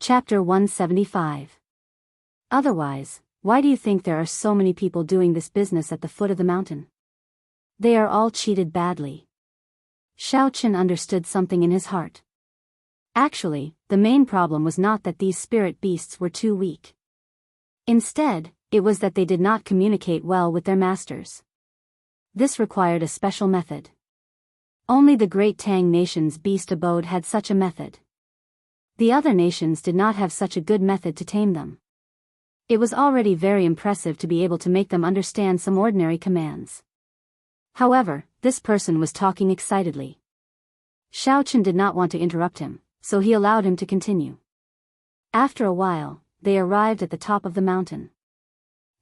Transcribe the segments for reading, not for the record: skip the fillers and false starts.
Chapter 175. Otherwise, why do you think there are so many people doing this business at the foot of the mountain? They are all cheated badly. Xiaochen understood something in his heart. Actually, the main problem was not that these spirit beasts were too weak. Instead, it was that they did not communicate well with their masters. This required a special method. Only the great Tang nation's beast abode had such a method. The other nations did not have such a good method to tame them. It was already very impressive to be able to make them understand some ordinary commands. However, this person was talking excitedly. Xiaochen did not want to interrupt him, so he allowed him to continue. After a while, they arrived at the top of the mountain.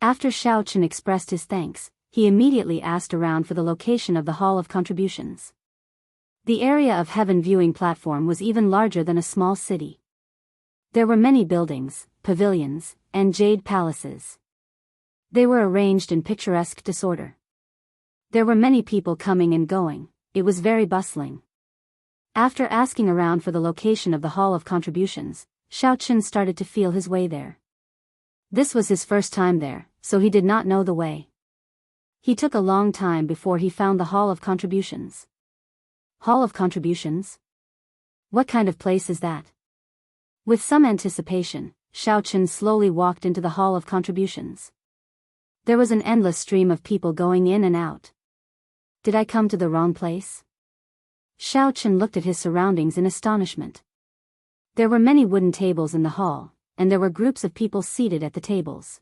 After Xiaochen expressed his thanks, he immediately asked around for the location of the Hall of Contributions. The area of heaven viewing platform was even larger than a small city. There were many buildings, pavilions, and jade palaces. They were arranged in picturesque disorder. There were many people coming and going. It was very bustling. After asking around for the location of the Hall of Contributions, Xiaochen started to feel his way there. This was his first time there, so he did not know the way. He took a long time before he found the Hall of Contributions. Hall of Contributions? What kind of place is that? With some anticipation, Xiaochen slowly walked into the Hall of Contributions. There was an endless stream of people going in and out. Did I come to the wrong place? Xiaochen looked at his surroundings in astonishment. There were many wooden tables in the hall, and there were groups of people seated at the tables.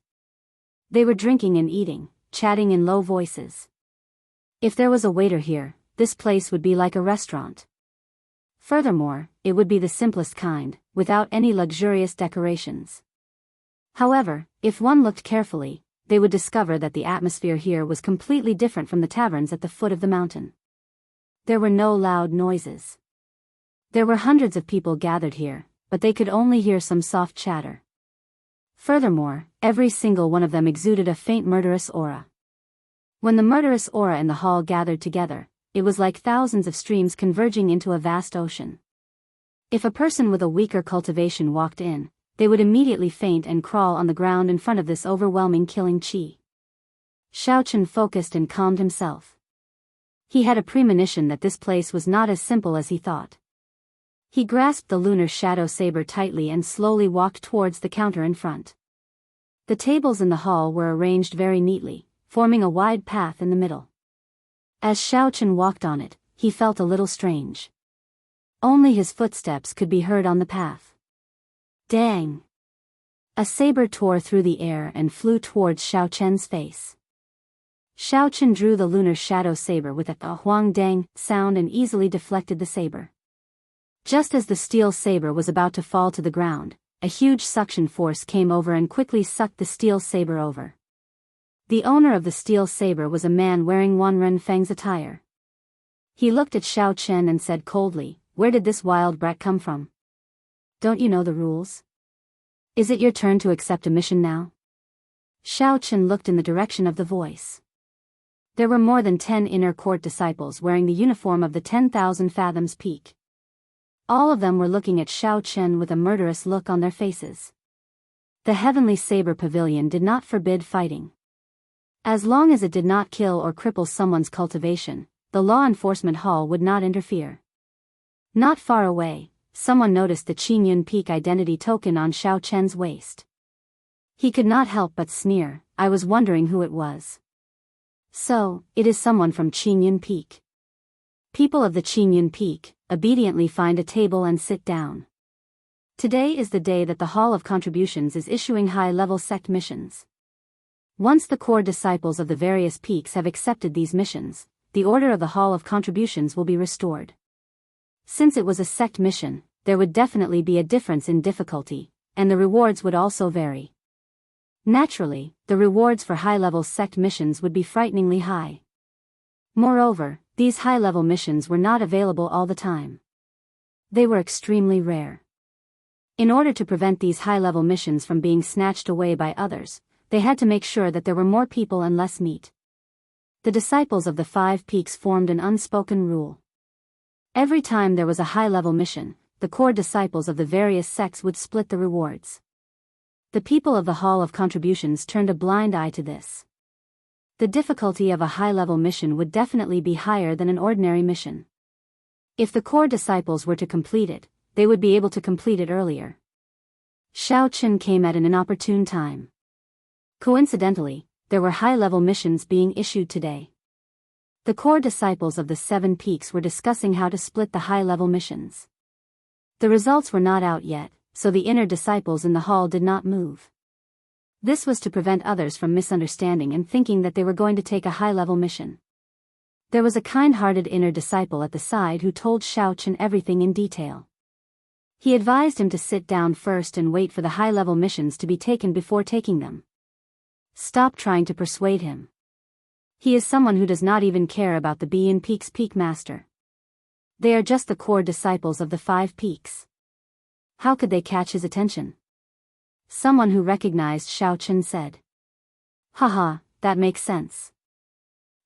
They were drinking and eating, chatting in low voices. If there was a waiter here, this place would be like a restaurant. Furthermore, it would be the simplest kind, without any luxurious decorations. However, if one looked carefully, they would discover that the atmosphere here was completely different from the taverns at the foot of the mountain. There were no loud noises. There were hundreds of people gathered here, but they could only hear some soft chatter. Furthermore, every single one of them exuded a faint murderous aura. When the murderous aura in the hall gathered together, it was like thousands of streams converging into a vast ocean. If a person with a weaker cultivation walked in, they would immediately faint and crawl on the ground in front of this overwhelming killing qi. Xiaochen focused and calmed himself. He had a premonition that this place was not as simple as he thought. He grasped the lunar shadow saber tightly and slowly walked towards the counter in front. The tables in the hall were arranged very neatly, forming a wide path in the middle. As Xiaochen walked on it, he felt a little strange. Only his footsteps could be heard on the path. Dang! A saber tore through the air and flew towards Xiaochen's face. Xiaochen drew the lunar shadow saber with a huang dang sound and easily deflected the saber. Just as the steel saber was about to fall to the ground, a huge suction force came over and quickly sucked the steel saber over. The owner of the steel saber was a man wearing Wan Renfeng's attire. He looked at Xiaochen and said coldly, "Where did this wild brat come from? Don't you know the rules? Is it your turn to accept a mission now?" Xiaochen looked in the direction of the voice. There were more than 10 inner court disciples wearing the uniform of the 10,000 Fathoms Peak. All of them were looking at Xiaochen with a murderous look on their faces. The Heavenly Saber Pavilion did not forbid fighting. As long as it did not kill or cripple someone's cultivation, the law enforcement hall would not interfere. Not far away, someone noticed the Qingyun Peak identity token on Xiaochen's waist. He could not help but sneer. I was wondering who it was. So, it is someone from Qingyun Peak. People of the Qingyun Peak obediently find a table and sit down. Today is the day that the Hall of Contributions is issuing high-level sect missions. Once the core disciples of the various peaks have accepted these missions, the order of the Hall of Contributions will be restored. Since it was a sect mission, there would definitely be a difference in difficulty, and the rewards would also vary. Naturally, the rewards for high-level sect missions would be frighteningly high. Moreover, these high-level missions were not available all the time. They were extremely rare. In order to prevent these high-level missions from being snatched away by others, they had to make sure that there were more people and less meat. The disciples of the 5 peaks formed an unspoken rule. Every time there was a high-level mission, the core disciples of the various sects would split the rewards. The people of the Hall of Contributions turned a blind eye to this. The difficulty of a high-level mission would definitely be higher than an ordinary mission. If the core disciples were to complete it, they would be able to complete it earlier. Xiaochen came at an inopportune time. Coincidentally, there were high-level missions being issued today. The core disciples of the 7 peaks were discussing how to split the high-level missions. The results were not out yet, so the inner disciples in the hall did not move. This was to prevent others from misunderstanding and thinking that they were going to take a high-level mission. There was a kind-hearted inner disciple at the side who told Xiaochen everything in detail. He advised him to sit down first and wait for the high-level missions to be taken before taking them. Stop trying to persuade him. He is someone who does not even care about the Biyao Peak's peak master. They are just the core disciples of the 5 peaks. How could they catch his attention? Someone who recognized Xiaochen said. Haha, that makes sense.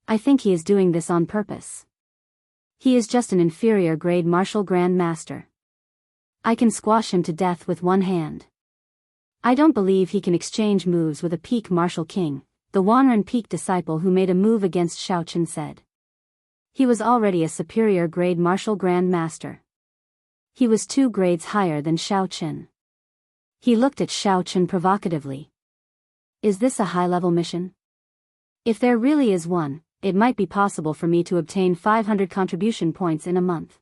I think he is doing this on purpose. He is just an inferior grade martial grand master. I can squash him to death with one hand. I don't believe he can exchange moves with a peak martial king, the Wanren peak disciple who made a move against Xiaochen said. He was already a superior grade martial grand master. He was 2 grades higher than Xiaochen. He looked at Xiaochen provocatively. Is this a high-level mission? If there really is one, it might be possible for me to obtain 500 contribution points in a month.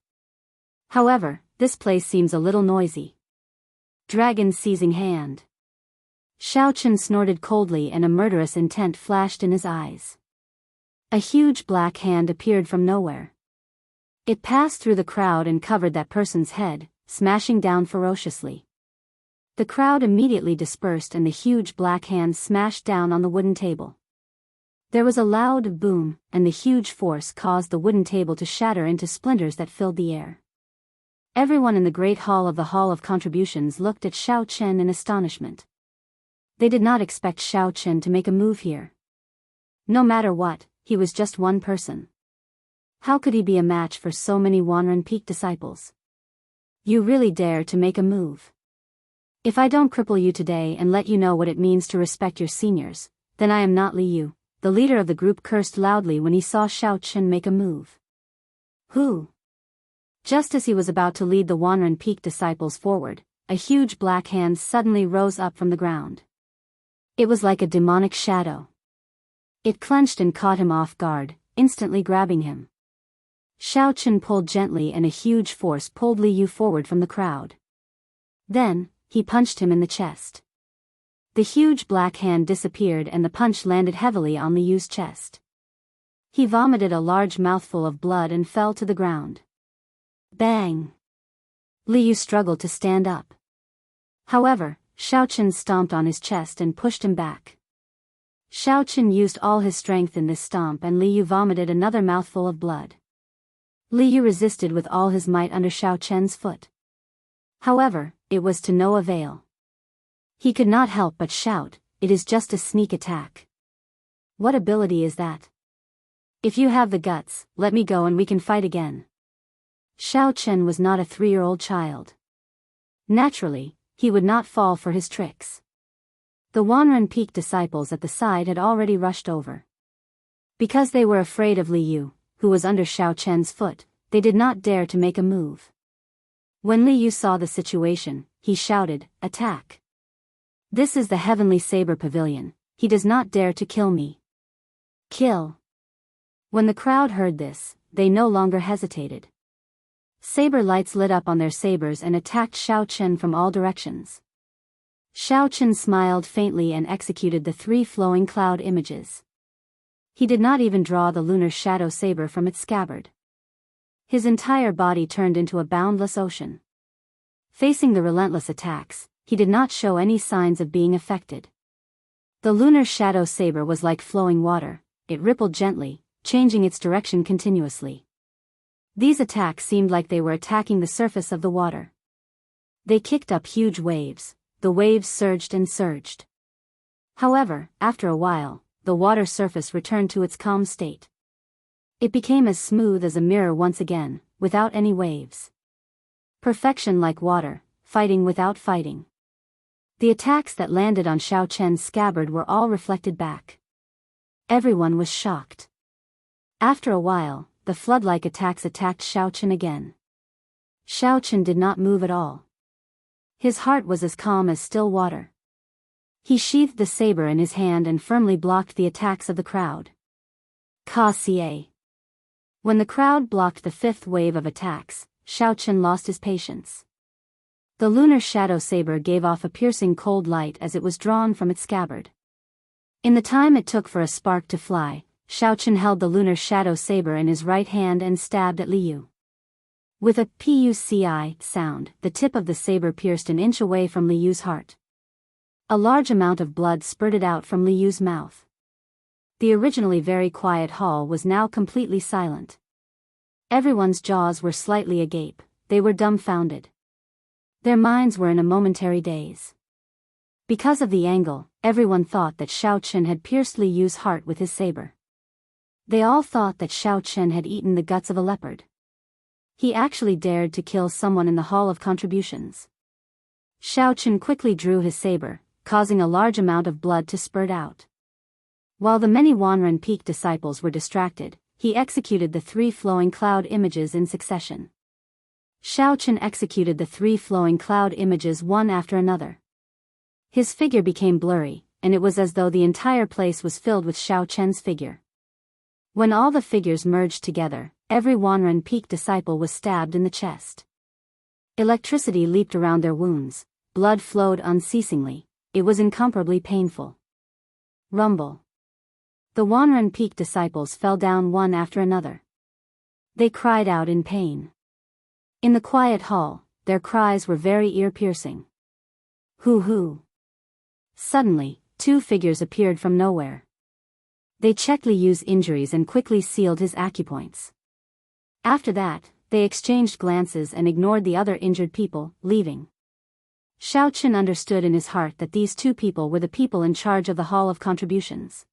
However, this place seems a little noisy. Dragon seizing hand. Xiaochen snorted coldly and a murderous intent flashed in his eyes. A huge black hand appeared from nowhere. It passed through the crowd and covered that person's head, smashing down ferociously. The crowd immediately dispersed and the huge black hand smashed down on the wooden table. There was a loud boom, and the huge force caused the wooden table to shatter into splinters that filled the air. Everyone in the great hall of the Hall of Contributions looked at Xiaochen in astonishment. They did not expect Xiaochen to make a move here. No matter what, he was just one person. How could he be a match for so many Wanren Peak disciples? You really dare to make a move? If I don't cripple you today and let you know what it means to respect your seniors, then I am not Li Yu. The leader of the group cursed loudly when he saw Xiaochen make a move. Who? Just as he was about to lead the Wanren Peak disciples forward, a huge black hand suddenly rose up from the ground. It was like a demonic shadow. It clenched and caught him off guard, instantly grabbing him. Xiaochen pulled gently and a huge force pulled Li Yu forward from the crowd. Then, he punched him in the chest. The huge black hand disappeared and the punch landed heavily on Li Yu's chest. He vomited a large mouthful of blood and fell to the ground. Bang! Li Yu struggled to stand up. However, Xiaochen stomped on his chest and pushed him back. Xiaochen used all his strength in this stomp and Li Yu vomited another mouthful of blood. Li Yu resisted with all his might under Xiaochen's foot. However, it was to no avail. He could not help but shout, "It is just a sneak attack. What ability is that? If you have the guts, let me go and we can fight again." Xiaochen was not a 3-year-old child. Naturally, he would not fall for his tricks. The Wanren Peak disciples at the side had already rushed over. Because they were afraid of Li Yu, who was under Xiaochen's foot, they did not dare to make a move. When Li Yu saw the situation, he shouted, "Attack! This is the Heavenly Saber Pavilion, he does not dare to kill me. Kill!" When the crowd heard this, they no longer hesitated. Saber lights lit up on their sabers and attacked Xiaochen from all directions. Xiaochen smiled faintly and executed the 3 flowing cloud images. He did not even draw the lunar shadow saber from its scabbard. His entire body turned into a boundless ocean. Facing the relentless attacks, he did not show any signs of being affected. The lunar shadow saber was like flowing water, it rippled gently, changing its direction continuously. These attacks seemed like they were attacking the surface of the water. They kicked up huge waves, the waves surged and surged. However, after a while, the water surface returned to its calm state. It became as smooth as a mirror once again, without any waves. Perfection like water, fighting without fighting. The attacks that landed on Xiao Chen's scabbard were all reflected back. Everyone was shocked. After a while, the flood-like attacks attacked Xiao Chen again. Xiao Chen did not move at all. His heart was as calm as still water. He sheathed the saber in his hand and firmly blocked the attacks of the crowd. Ka-ca. When the crowd blocked the fifth wave of attacks, Xiao Chen lost his patience. The lunar shadow saber gave off a piercing cold light as it was drawn from its scabbard. In the time it took for a spark to fly, Xiao Chen held the lunar shadow saber in his right hand and stabbed at Liu. With a puci sound, the tip of the saber pierced an inch away from Liu's heart. A large amount of blood spurted out from Liu's mouth. The originally very quiet hall was now completely silent. Everyone's jaws were slightly agape, they were dumbfounded. Their minds were in a momentary daze. Because of the angle, everyone thought that Xiao Chen had pierced Liu's heart with his saber. They all thought that Xiao Chen had eaten the guts of a leopard. He actually dared to kill someone in the Hall of Contributions. Xiao Chen quickly drew his saber, causing a large amount of blood to spurt out. While the many Wanren Peak disciples were distracted, he executed the 3 flowing cloud images in succession. Xiao Chen executed the 3 flowing cloud images one after another. His figure became blurry, and it was as though the entire place was filled with Xiao Chen's figure. When all the figures merged together, every Wanren Peak disciple was stabbed in the chest. Electricity leaped around their wounds, blood flowed unceasingly, it was incomparably painful. Rumble. The Wanren Peak disciples fell down one after another. They cried out in pain. In the quiet hall, their cries were very ear-piercing. Hoo-hoo. Suddenly, 2 figures appeared from nowhere. They checked Liu's injuries and quickly sealed his acupoints. After that, they exchanged glances and ignored the other injured people, leaving. Xiao Chen understood in his heart that these 2 people were the people in charge of the Hall of Contributions.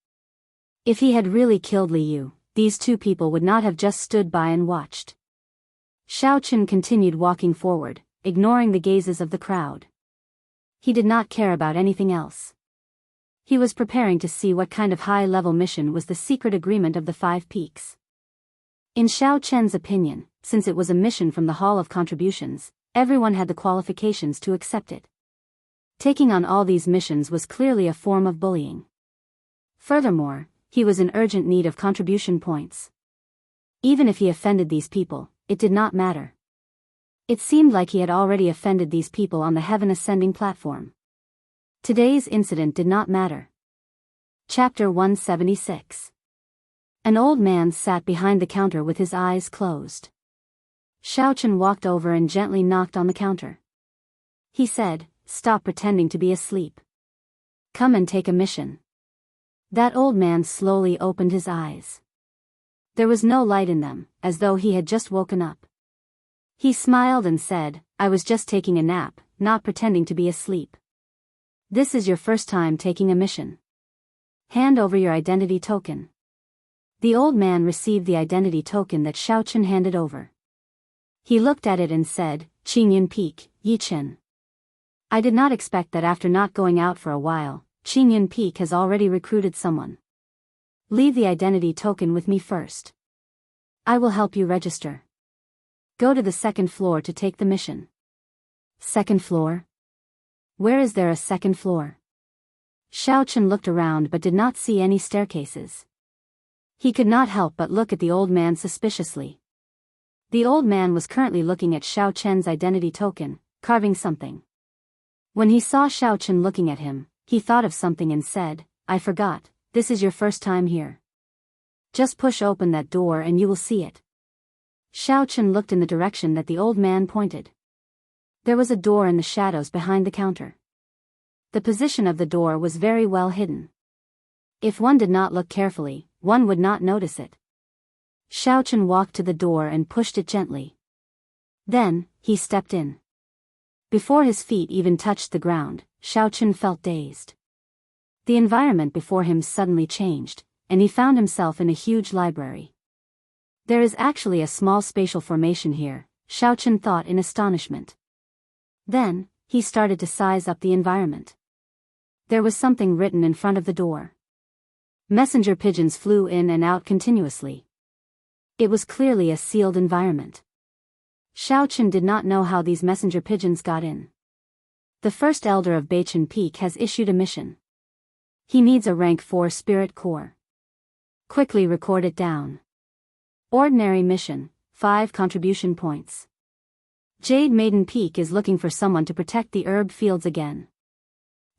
If he had really killed Liu, these 2 people would not have just stood by and watched. Xiao Chen continued walking forward, ignoring the gazes of the crowd. He did not care about anything else. He was preparing to see what kind of high-level mission was the secret agreement of the 5 peaks. In Xiao Chen's opinion, since it was a mission from the Hall of Contributions, everyone had the qualifications to accept it. Taking on all these missions was clearly a form of bullying. Furthermore, he was in urgent need of contribution points. Even if he offended these people, it did not matter. It seemed like he had already offended these people on the heaven ascending platform. Today's incident did not matter. Chapter 176. An old man sat behind the counter with his eyes closed. Xiao Chen walked over and gently knocked on the counter. He said, "Stop pretending to be asleep. Come and take a mission." That old man slowly opened his eyes. There was no light in them, as though he had just woken up. He smiled and said, "I was just taking a nap, not pretending to be asleep. This is your first time taking a mission. Hand over your identity token." The old man received the identity token that Xiao Chen handed over. He looked at it and said, "Qingyun Peak, Yichen. I did not expect that after not going out for a while, Qingyun Peak has already recruited someone. Leave the identity token with me first. I will help you register. Go to the 2nd floor to take the mission." 2nd floor? Where is there a 2nd floor? Xiao Chen looked around but did not see any staircases. He could not help but look at the old man suspiciously. The old man was currently looking at Xiao Chen's identity token, carving something. When he saw Xiao Chen looking at him, he thought of something and said, "I forgot, this is your first time here. Just push open that door and you will see it." Xiao Chen looked in the direction that the old man pointed. There was a door in the shadows behind the counter. The position of the door was very well hidden. If one did not look carefully, one would not notice it. Xiao Chen walked to the door and pushed it gently. Then, he stepped in. Before his feet even touched the ground, Xiao Chen felt dazed. The environment before him suddenly changed, and he found himself in a huge library. There is actually a small spatial formation here, Xiaochen thought in astonishment. Then, he started to size up the environment. There was something written in front of the door. Messenger pigeons flew in and out continuously. It was clearly a sealed environment. Xiaochen did not know how these messenger pigeons got in. The first elder of Beichen Peak has issued a mission. He needs a rank 4 spirit core. Quickly record it down. Ordinary mission, 5 contribution points. Jade Maiden Peak is looking for someone to protect the herb fields again.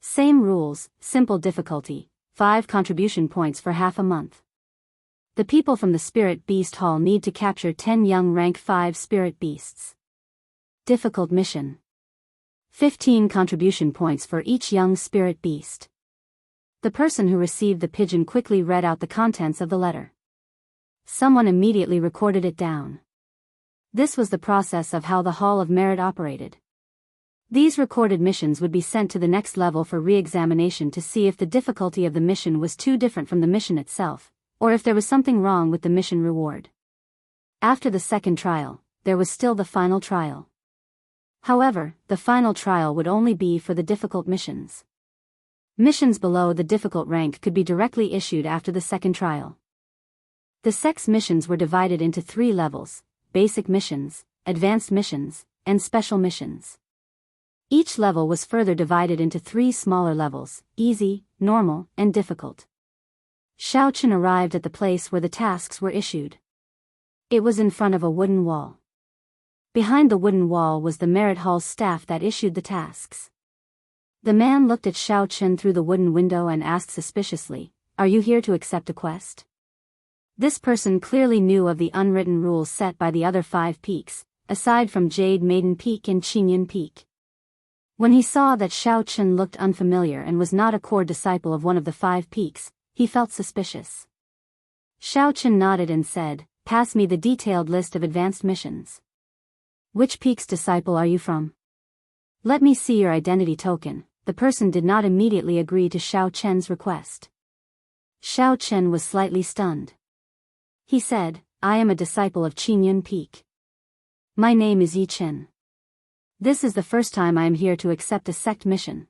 Same rules, simple difficulty, 5 contribution points for half a month. The people from the Spirit Beast Hall need to capture 10 young rank 5 spirit beasts. Difficult mission. 15 contribution points for each young spirit beast. The person who received the pigeon quickly read out the contents of the letter. Someone immediately recorded it down. This was the process of how the Hall of Merit operated. These recorded missions would be sent to the next level for re-examination to see if the difficulty of the mission was too different from the mission itself, or if there was something wrong with the mission reward. After the second trial, there was still the final trial. However, the final trial would only be for the difficult missions. Missions below the difficult rank could be directly issued after the second trial. The sex missions were divided into 3 levels: basic missions, advanced missions, and special missions. Each level was further divided into 3 smaller levels: easy, normal, and difficult. Xiaochen arrived at the place where the tasks were issued. It was in front of a wooden wall. Behind the wooden wall was the Merit Hall's staff that issued the tasks. The man looked at Xiaochen through the wooden window and asked suspiciously, "Are you here to accept a quest?" This person clearly knew of the unwritten rules set by the other 5 peaks, aside from Jade Maiden Peak and Qingyun Peak. When he saw that Xiaochen looked unfamiliar and was not a core disciple of one of the 5 peaks, he felt suspicious. Xiaochen nodded and said, "Pass me the detailed list of advanced missions." "Which peak's disciple are you from?" "Let me see your identity token." The person did not immediately agree to Xiaochen's request. Xiaochen was slightly stunned. He said, "I am a disciple of Qingyun Peak. My name is Yi Chen. This is the first time I am here to accept a sect mission.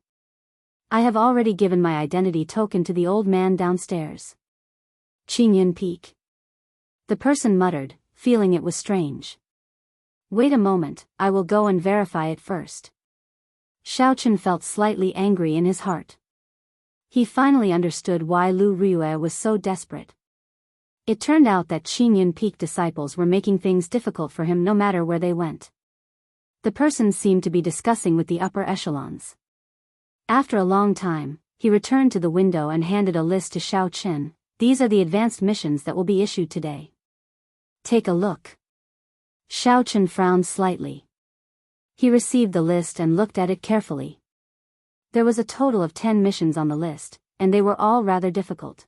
I have already given my identity token to the old man downstairs." Qingyun Peak. The person muttered, feeling it was strange. "Wait a moment, I will go and verify it first." Xiaochen felt slightly angry in his heart. He finally understood why Lu Riyue was so desperate. It turned out that Qingyun Peak disciples were making things difficult for him no matter where they went. The person seemed to be discussing with the upper echelons. After a long time, he returned to the window and handed a list to Xiaochen. "These are the advanced missions that will be issued today. Take a look." Xiaochen frowned slightly. He received the list and looked at it carefully. There was a total of 10 missions on the list, and they were all rather difficult.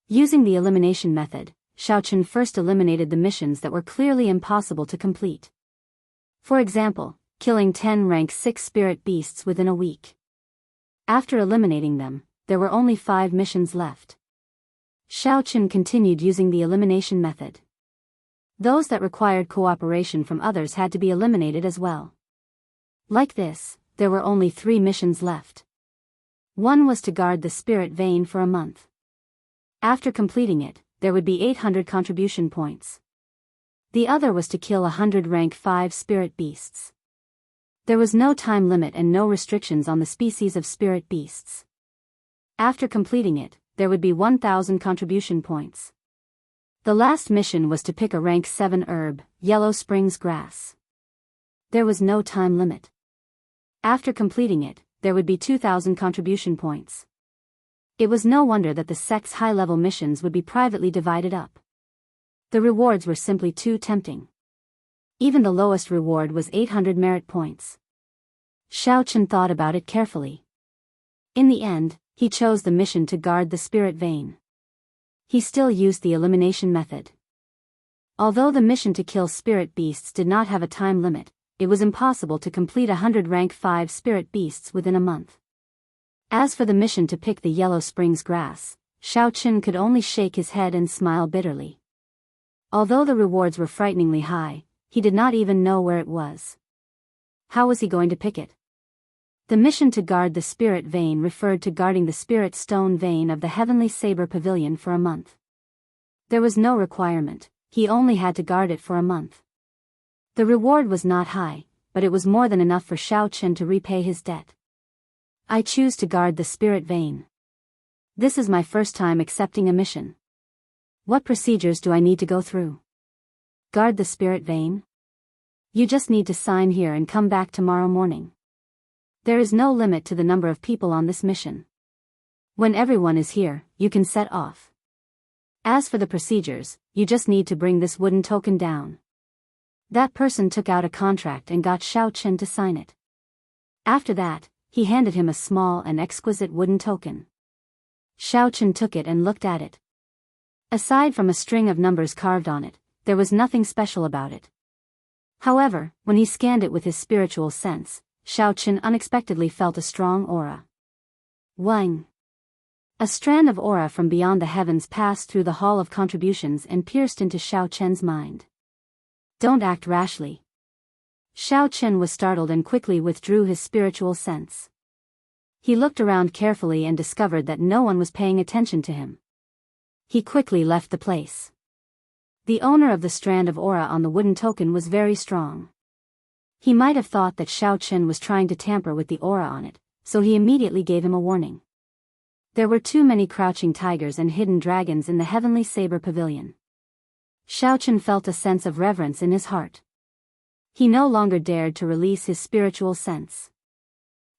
Using the elimination method, Xiaochen first eliminated the missions that were clearly impossible to complete. For example, killing 10 rank 6 spirit beasts within a week. After eliminating them, there were only 5 missions left. Xiaochen continued using the elimination method. Those that required cooperation from others had to be eliminated as well. Like this, there were only 3 missions left. One was to guard the spirit vein for a month. After completing it, there would be 800 contribution points. The other was to kill 100 rank 5 spirit beasts. There was no time limit and no restrictions on the species of spirit beasts. After completing it, there would be 1,000 contribution points. The last mission was to pick a rank 7 herb, Yellow Springs grass. There was no time limit. After completing it, there would be 2,000 contribution points. It was no wonder that the sect's high-level missions would be privately divided up. The rewards were simply too tempting. Even the lowest reward was 800 merit points. Xiaochen thought about it carefully. In the end, he chose the mission to guard the spirit vein. He still used the elimination method. Although the mission to kill spirit beasts did not have a time limit, it was impossible to complete 100 rank 5 spirit beasts within a month. As for the mission to pick the Yellow Springs grass, Xiaochen could only shake his head and smile bitterly. Although the rewards were frighteningly high, he did not even know where it was. How was he going to pick it? The mission to guard the spirit vein referred to guarding the spirit stone vein of the heavenly saber pavilion for a month. There was no requirement, he only had to guard it for a month. The reward was not high, but it was more than enough for Xiao Chen to repay his debt. I choose to guard the spirit vein. This is my first time accepting a mission. What procedures do I need to go through? Guard the spirit vein? You just need to sign here and come back tomorrow morning. There is no limit to the number of people on this mission. When everyone is here, you can set off. As for the procedures, you just need to bring this wooden token down. That person took out a contract and got Xiao Chen to sign it. After that, he handed him a small and exquisite wooden token. Xiao Chen took it and looked at it. Aside from a string of numbers carved on it, there was nothing special about it. However, when he scanned it with his spiritual sense, Xiao Chen unexpectedly felt a strong aura. Wang! A strand of aura from beyond the heavens passed through the Hall of Contributions and pierced into Xiao Chen's mind. Don't act rashly. Xiao Chen was startled and quickly withdrew his spiritual sense. He looked around carefully and discovered that no one was paying attention to him. He quickly left the place. The owner of the strand of aura on the wooden token was very strong. He might have thought that Xiao Chen was trying to tamper with the aura on it, so he immediately gave him a warning. There were too many crouching tigers and hidden dragons in the heavenly saber pavilion. Xiao Chen felt a sense of reverence in his heart. He no longer dared to release his spiritual sense.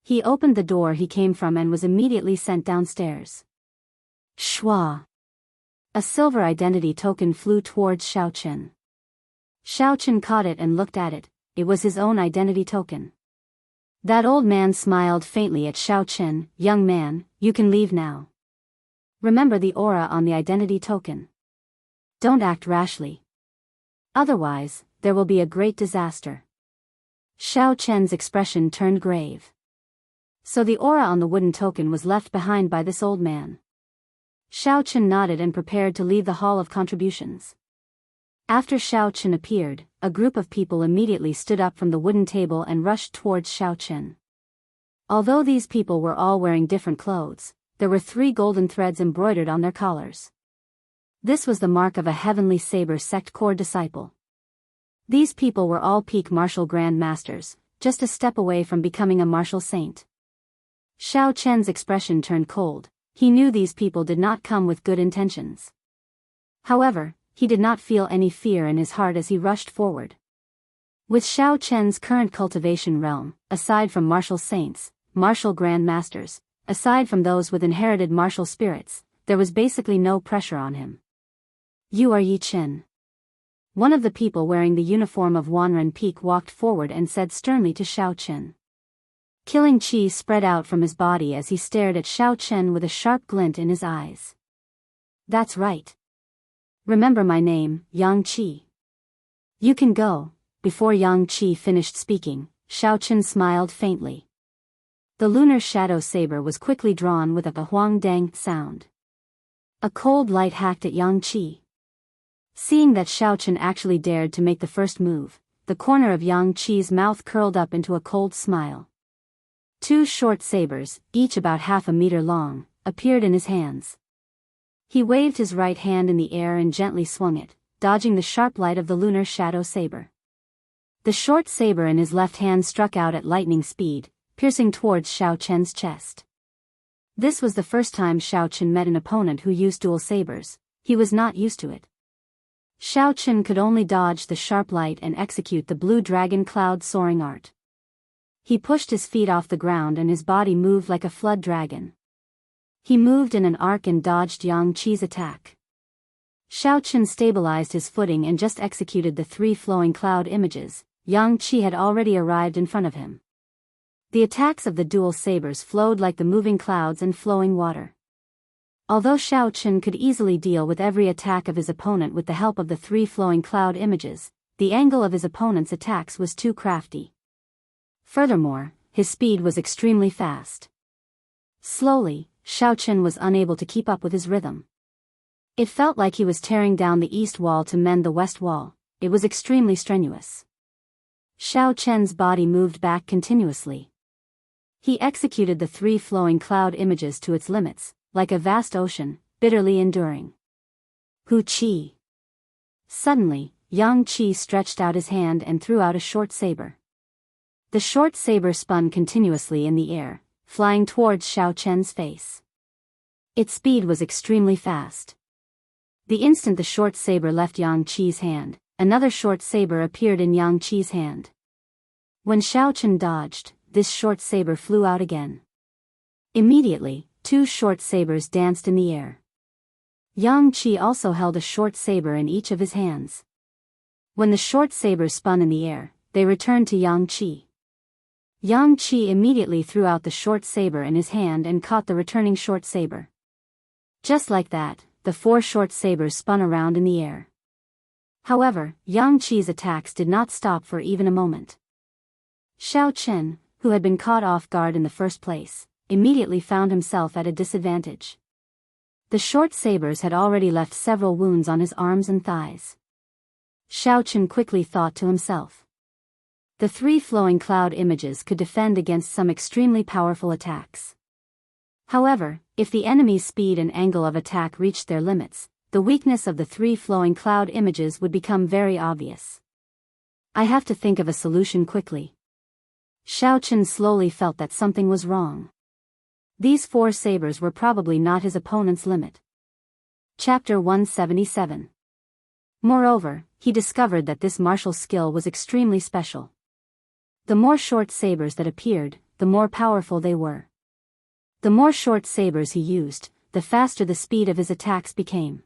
He opened the door he came from and was immediately sent downstairs. Shwa! A silver identity token flew towards Xiao Chen. Xiao Chen caught it and looked at it. It was his own identity token. That old man smiled faintly at Xiao Chen. Young man, you can leave now. Remember the aura on the identity token. Don't act rashly. Otherwise, there will be a great disaster. Xiao Chen's expression turned grave. So the aura on the wooden token was left behind by this old man. Xiao Chen nodded and prepared to leave the Hall of Contributions. After Xiao Chen appeared, a group of people immediately stood up from the wooden table and rushed towards Xiao Chen. Although these people were all wearing different clothes, there were 3 golden threads embroidered on their collars. This was the mark of a heavenly saber sect core disciple. These people were all peak martial grand masters, just a step away from becoming a martial saint. Xiao Chen's expression turned cold. He knew these people did not come with good intentions. However, he did not feel any fear in his heart as he rushed forward. With Xiao Chen's current cultivation realm, aside from martial saints, martial grand masters, aside from those with inherited martial spirits, there was basically no pressure on him. You are Yi Chen. One of the people wearing the uniform of Wanren Peak walked forward and said sternly to Xiao Chen. Killing chi spread out from his body as he stared at Xiao Chen with a sharp glint in his eyes. That's right. Remember my name, Yang Qi. You can go. Before Yang Qi finished speaking, Xiao Chen smiled faintly. The lunar shadow saber was quickly drawn with a huang dang sound. A cold light hacked at Yang Qi. Seeing that Xiao Chen actually dared to make the first move, the corner of Yang Qi's mouth curled up into a cold smile. 2 short sabers, each about half a meter long, appeared in his hands. He waved his right hand in the air and gently swung it, dodging the sharp light of the lunar shadow saber. The short saber in his left hand struck out at lightning speed, piercing towards Xiao Chen's chest. This was the first time Xiao Chen met an opponent who used dual sabers. He was not used to it. Xiao Chen could only dodge the sharp light and execute the blue dragon cloud soaring art. He pushed his feet off the ground and his body moved like a flood dragon. He moved in an arc and dodged Yang Qi's attack. Xiao Chen stabilized his footing and just executed the 3 flowing cloud images. Yang Qi had already arrived in front of him. The attacks of the dual sabers flowed like the moving clouds and flowing water. Although Xiao Chen could easily deal with every attack of his opponent with the help of the 3 flowing cloud images, the angle of his opponent's attacks was too crafty. Furthermore, his speed was extremely fast. Slowly, Xiao Chen was unable to keep up with his rhythm. It felt like he was tearing down the east wall to mend the west wall. it was extremely strenuous. Xiao Chen's body moved back continuously. He executed the 3 flowing cloud images to its limits, like a vast ocean, bitterly enduring. Hu Qi. Suddenly, Yang Qi stretched out his hand and threw out a short saber. The short saber spun continuously in the air, flying towards Xiao Chen's face. Its speed was extremely fast. The instant the short saber left Yang Qi's hand, another short saber appeared in Yang Qi's hand. When Xiao Chen dodged, this short saber flew out again. Immediately, 2 short sabers danced in the air. Yang Qi also held a short saber in each of his hands. When the short sabers spun in the air, they returned to Yang Qi. Yang Qi immediately threw out the short saber in his hand and caught the returning short saber. Just like that, the 4 short sabers spun around in the air. However, Yang Qi's attacks did not stop for even a moment. Xiao Chen, who had been caught off guard in the first place, immediately found himself at a disadvantage. The short sabers had already left several wounds on his arms and thighs. Xiao Chen quickly thought to himself. The 3 flowing cloud images could defend against some extremely powerful attacks. However, if the enemy's speed and angle of attack reached their limits, the weakness of the 3 flowing cloud images would become very obvious. I have to think of a solution quickly. Xiao Chen slowly felt that something was wrong. These 4 sabers were probably not his opponent's limit. Chapter 177. Moreover, he discovered that this martial skill was extremely special. The more short sabers that appeared, the more powerful they were. The more short sabers he used, the faster the speed of his attacks became.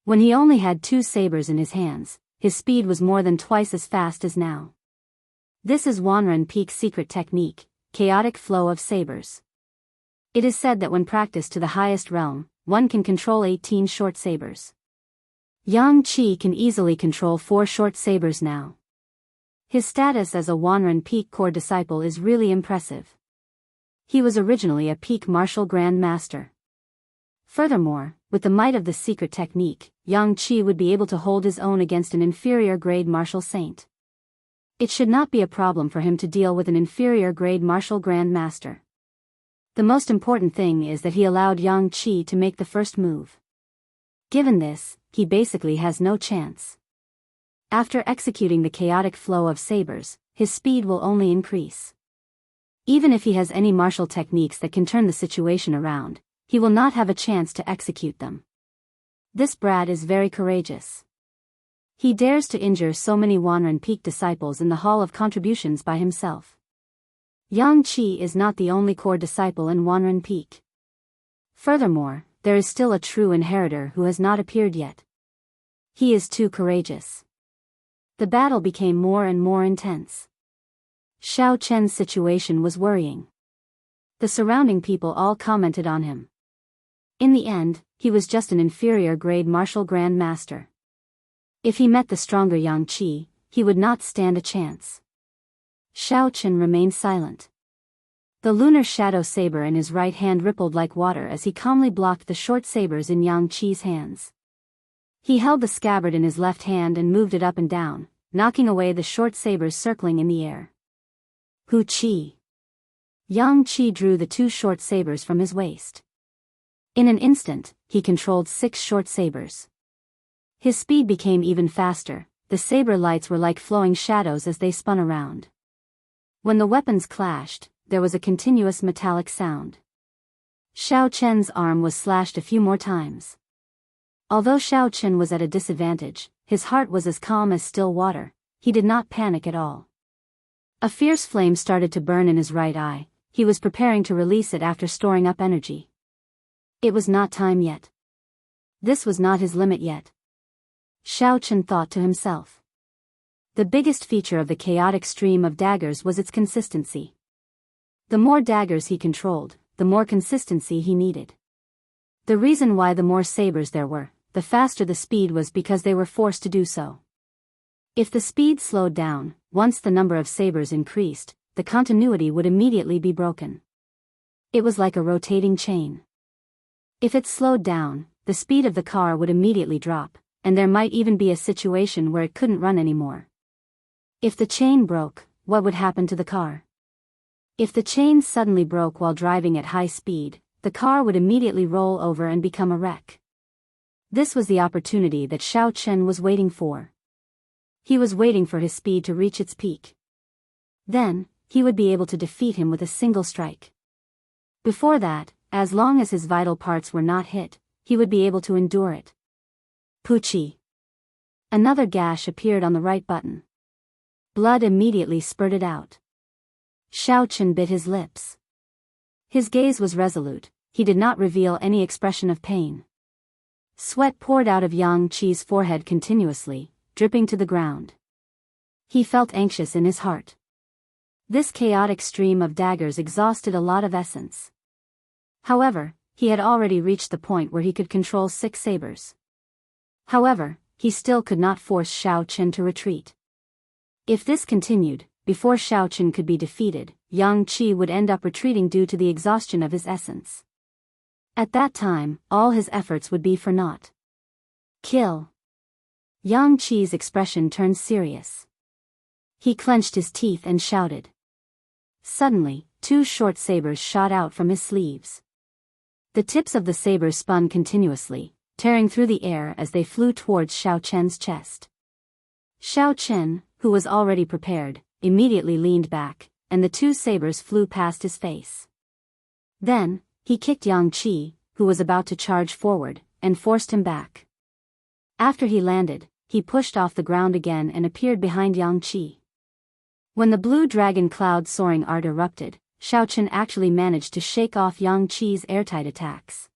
When he only had 2 sabers in his hands, his speed was more than twice as fast as now. This is Wanren Peak's secret technique, chaotic flow of sabers. It is said that when practiced to the highest realm, one can control 18 short sabers. Yang Qi can easily control 4 short sabers now. His status as a Wanren Peak core disciple is really impressive. He was originally a peak martial grand master. Furthermore, with the might of the secret technique, Yang Qi would be able to hold his own against an inferior grade martial saint. It should not be a problem for him to deal with an inferior grade martial grand master. The most important thing is that he allowed Yang Qi to make the first move. Given this, he basically has no chance. After executing the chaotic flow of sabers, his speed will only increase. Even if he has any martial techniques that can turn the situation around, he will not have a chance to execute them. This brat is very courageous. He dares to injure so many Wanren Peak disciples in the Hall of Contributions by himself. Yang Qi is not the only core disciple in Wanren Peak. Furthermore, there is still a true inheritor who has not appeared yet. He is too courageous. The battle became more and more intense. Xiao Chen's situation was worrying. The surrounding people all commented on him. In the end, he was just an inferior grade martial grand master. If he met the stronger Yang Qi, he would not stand a chance. Xiao Chen remained silent. The lunar shadow saber in his right hand rippled like water as he calmly blocked the short sabers in Yang Qi's hands. He held the scabbard in his left hand and moved it up and down, knocking away the short sabers circling in the air. Hu Qi. Yang Qi drew the 2 short sabers from his waist. In an instant, he controlled 6 short sabers. His speed became even faster, the saber lights were like flowing shadows as they spun around. When the weapons clashed, there was a continuous metallic sound. Xiao Chen's arm was slashed a few more times. Although Xiao Chen was at a disadvantage, his heart was as calm as still water. He did not panic at all. A fierce flame started to burn in his right eye. He was preparing to release it after storing up energy. It was not time yet. This was not his limit yet. Xiao Chen thought to himself. The biggest feature of the chaotic stream of daggers was its consistency. The more daggers he controlled, the more consistency he needed. The reason why the more sabers there were, the faster the speed was because they were forced to do so. If the speed slowed down, once the number of sabers increased, the continuity would immediately be broken. It was like a rotating chain. If it slowed down, the speed of the car would immediately drop, and there might even be a situation where it couldn't run anymore. If the chain broke, what would happen to the car? If the chain suddenly broke while driving at high speed, the car would immediately roll over and become a wreck. This was the opportunity that Xiao Chen was waiting for. He was waiting for his speed to reach its peak. Then, he would be able to defeat him with a single strike. Before that, as long as his vital parts were not hit, he would be able to endure it. Poochie. Another gash appeared on the right button. Blood immediately spurted out. Xiao Chen bit his lips. His gaze was resolute, he did not reveal any expression of pain. Sweat poured out of Yang Qi's forehead continuously, dripping to the ground. He felt anxious in his heart. This chaotic stream of daggers exhausted a lot of essence. However, he had already reached the point where he could control 6 sabers. However, he still could not force Xiao Chen to retreat. If this continued, before Xiao Chen could be defeated, Yang Qi would end up retreating due to the exhaustion of his essence. At that time, all his efforts would be for naught. Kill. Yang Qi's expression turned serious. He clenched his teeth and shouted. Suddenly, 2 short sabers shot out from his sleeves. The tips of the sabers spun continuously, tearing through the air as they flew towards Xiao Chen's chest. Xiao Chen, who was already prepared, immediately leaned back, and the 2 sabers flew past his face. Then, he kicked Yang Qi, who was about to charge forward, and forced him back. After he landed, he pushed off the ground again and appeared behind Yang Qi. When the blue dragon cloud soaring art erupted, Xiao Chen actually managed to shake off Yang Qi's airtight attacks.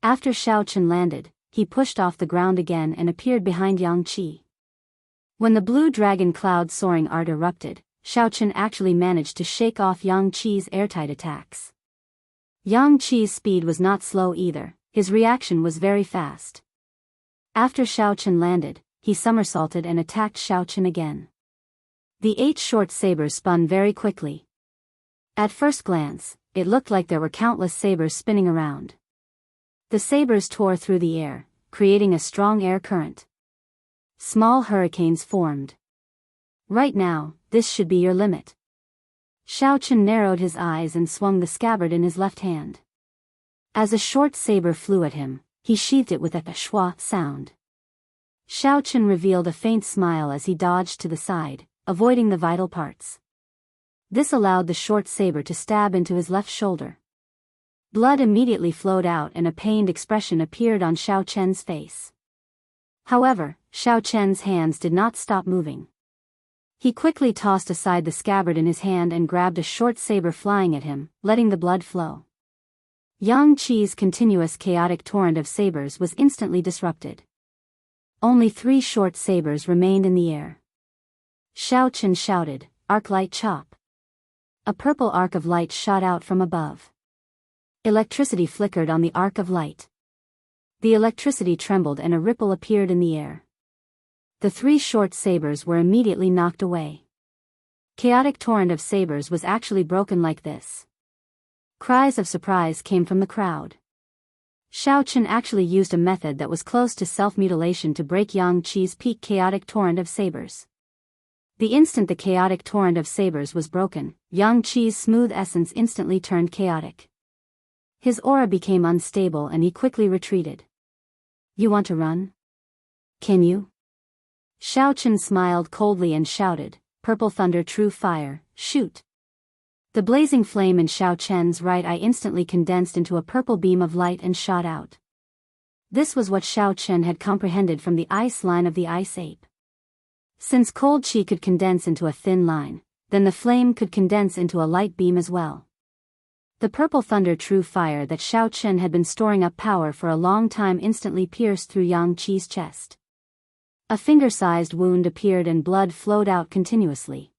After Xiao Chen landed, he pushed off the ground again and appeared behind Yang Qi. When the blue dragon cloud soaring art erupted, Xiao Chen actually managed to shake off Yang Qi's airtight attacks. Yang Qi's speed was not slow either, his reaction was very fast. After Xiao Chen landed, he somersaulted and attacked Xiao Chen again. The 8 short sabers spun very quickly. At first glance, it looked like there were countless sabers spinning around. The sabers tore through the air, creating a strong air current. Small hurricanes formed. Right now, this should be your limit. Xiao Chen narrowed his eyes and swung the scabbard in his left hand. As a short saber flew at him, he sheathed it with a schwa sound. Xiao Chen revealed a faint smile as he dodged to the side, avoiding the vital parts. This allowed the short saber to stab into his left shoulder. Blood immediately flowed out and a pained expression appeared on Xiao Chen's face. However, Xiao Chen's hands did not stop moving. He quickly tossed aside the scabbard in his hand and grabbed a short saber flying at him, letting the blood flow. Yang Qi's continuous chaotic torrent of sabers was instantly disrupted. Only 3 short sabers remained in the air. Xiao Chen shouted, "Arc light chop." A purple arc of light shot out from above. Electricity flickered on the arc of light. The electricity trembled and a ripple appeared in the air. The 3 short sabers were immediately knocked away. Chaotic torrent of sabers was actually broken like this. Cries of surprise came from the crowd. Xiao Chen actually used a method that was close to self-mutilation to break Yang Qi's peak chaotic torrent of sabers. The instant the chaotic torrent of sabers was broken, Yang Qi's smooth essence instantly turned chaotic. His aura became unstable and he quickly retreated. "You want to run? Can you?" Xiao Chen smiled coldly and shouted, "Purple thunder, true fire, shoot." The blazing flame in Xiao Chen's right eye instantly condensed into a purple beam of light and shot out. This was what Xiao Chen had comprehended from the ice line of the ice ape. Since cold chi could condense into a thin line, then the flame could condense into a light beam as well. The purple thunder true fire that Xiao Chen had been storing up power for a long time instantly pierced through Yang Qi's chest. A finger-sized wound appeared and blood flowed out continuously.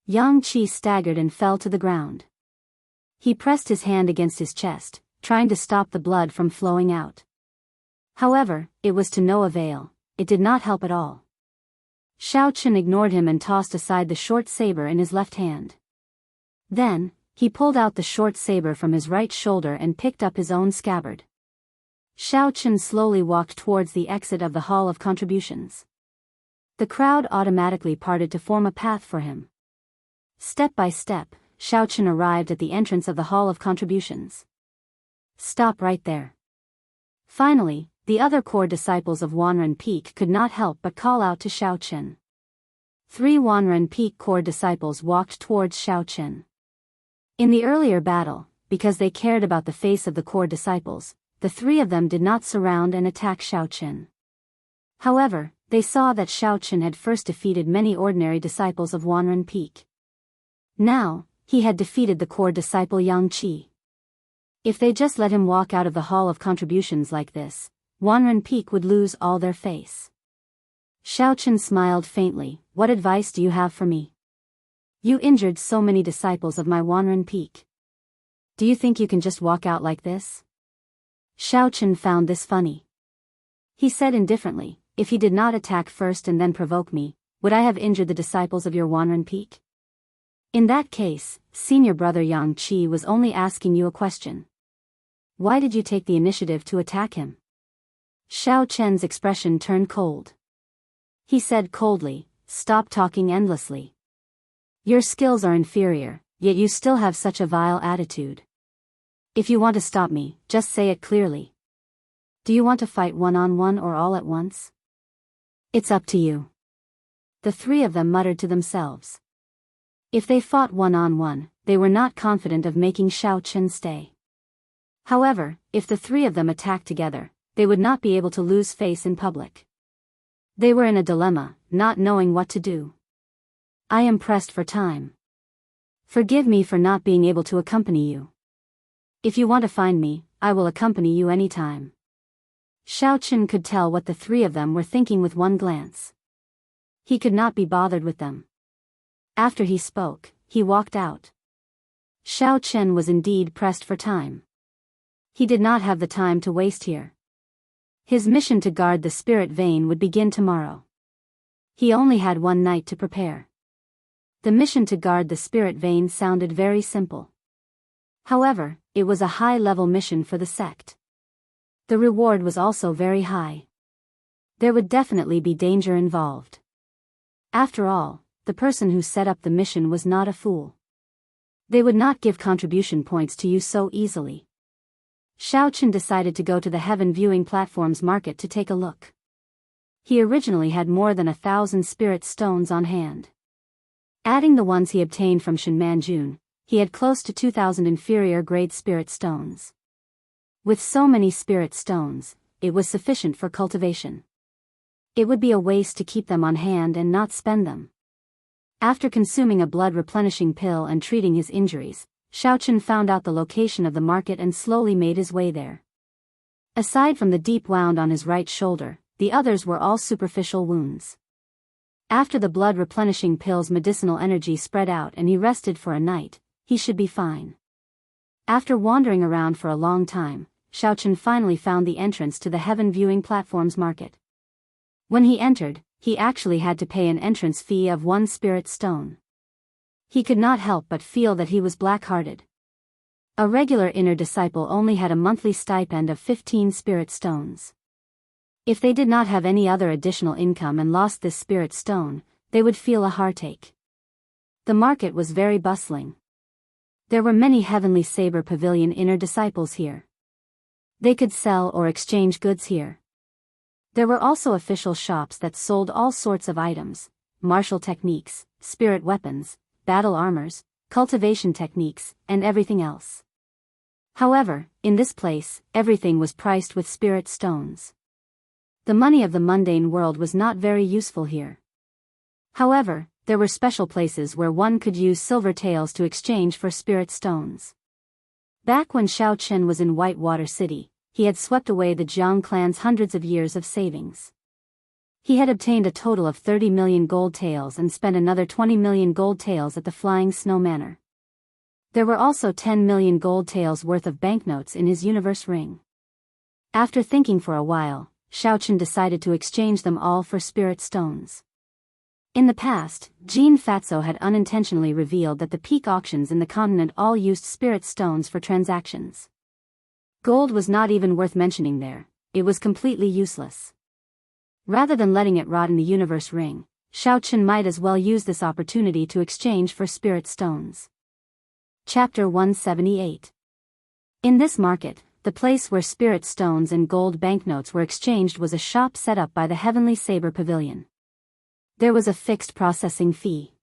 Yang Qi staggered and fell to the ground. He pressed his hand against his chest, trying to stop the blood from flowing out. However, it was to no avail, it did not help at all. Xiao Chen ignored him and tossed aside the short saber in his left hand. Then, he pulled out the short saber from his right shoulder and picked up his own scabbard. Xiao Chen slowly walked towards the exit of the Hall of Contributions. The crowd automatically parted to form a path for him. Step by step, Xiao Chen arrived at the entrance of the Hall of Contributions. Stop right there. Finally, the other core disciples of Wanren Peak could not help but call out to Xiao Chen. 3 Wanren Peak core disciples walked towards Xiao Chen. In the earlier battle, because they cared about the face of the core disciples, the 3 of them did not surround and attack Xiao Chen. However, they saw that Xiao Chen had first defeated many ordinary disciples of Wanren Peak. Now, he had defeated the core disciple Yang Qi. If they just let him walk out of the Hall of Contributions like this, Wanren Peak would lose all their face. Xiao Chen smiled faintly. What advice do you have for me? You injured so many disciples of my Wanren Peak. Do you think you can just walk out like this? Xiao Chen found this funny. He said indifferently, if he did not attack first and then provoke me, would I have injured the disciples of your Wanren Peak? In that case, senior brother Yang Qi was only asking you a question. Why did you take the initiative to attack him? Xiao Chen's expression turned cold. He said coldly, stop talking endlessly. Your skills are inferior, yet you still have such a vile attitude. If you want to stop me, just say it clearly. Do you want to fight one-on-one or all at once? It's up to you. The 3 of them muttered to themselves. If they fought one-on-one, they were not confident of making Xiao Chen stay. However, if the 3 of them attacked together, they would not be able to lose face in public. They were in a dilemma, not knowing what to do. I am pressed for time. Forgive me for not being able to accompany you. If you want to find me, I will accompany you anytime. Xiao Chen could tell what the 3 of them were thinking with one glance. He could not be bothered with them. After he spoke, he walked out. Xiao Chen was indeed pressed for time. He did not have the time to waste here. His mission to guard the spirit vein would begin tomorrow. He only had one night to prepare. The mission to guard the spirit vein sounded very simple. However, it was a high-level mission for the sect. The reward was also very high. There would definitely be danger involved. After all, the person who set up the mission was not a fool. They would not give contribution points to you so easily. Xiao Chen decided to go to the Heaven Viewing Platforms market to take a look. He originally had more than 1,000 spirit stones on hand. Adding the ones he obtained from Shenmanjun, he had close to 2,000 inferior grade spirit stones. With so many spirit stones, it was sufficient for cultivation. It would be a waste to keep them on hand and not spend them. After consuming a blood replenishing pill and treating his injuries, Xiao Chen found out the location of the market and slowly made his way there. Aside from the deep wound on his right shoulder, the others were all superficial wounds. After the blood replenishing pill's medicinal energy spread out and he rested for a night, he should be fine. After wandering around for a long time, Xiao Chen finally found the entrance to the Heaven Viewing Platforms market. When he entered, he actually had to pay an entrance fee of 1 spirit stone. He could not help but feel that he was black-hearted. A regular inner disciple only had a monthly stipend of 15 spirit stones. If they did not have any other additional income and lost this spirit stone, they would feel a heartache. The market was very bustling. There were many Heavenly Saber Pavilion inner disciples here. They could sell or exchange goods here. There were also official shops that sold all sorts of items, martial techniques, spirit weapons, battle armors, cultivation techniques, and everything else. However, in this place, everything was priced with spirit stones. The money of the mundane world was not very useful here. However, there were special places where one could use silver taels to exchange for spirit stones. Back when Xiao Chen was in Whitewater City, he had swept away the Jiang clan's hundreds of years of savings. He had obtained a total of 30 million gold taels and spent another 20 million gold taels at the Flying Snow Manor. There were also 10 million gold taels worth of banknotes in his universe ring. After thinking for a while, Xiao Chen decided to exchange them all for spirit stones. In the past, Jean Fatso had unintentionally revealed that the peak auctions in the continent all used spirit stones for transactions. Gold was not even worth mentioning there, it was completely useless. Rather than letting it rot in the universe ring, Xiaochen might as well use this opportunity to exchange for spirit stones. Chapter 178. In this market, the place where spirit stones and gold banknotes were exchanged was a shop set up by the Heavenly Saber Pavilion. There was a fixed processing fee.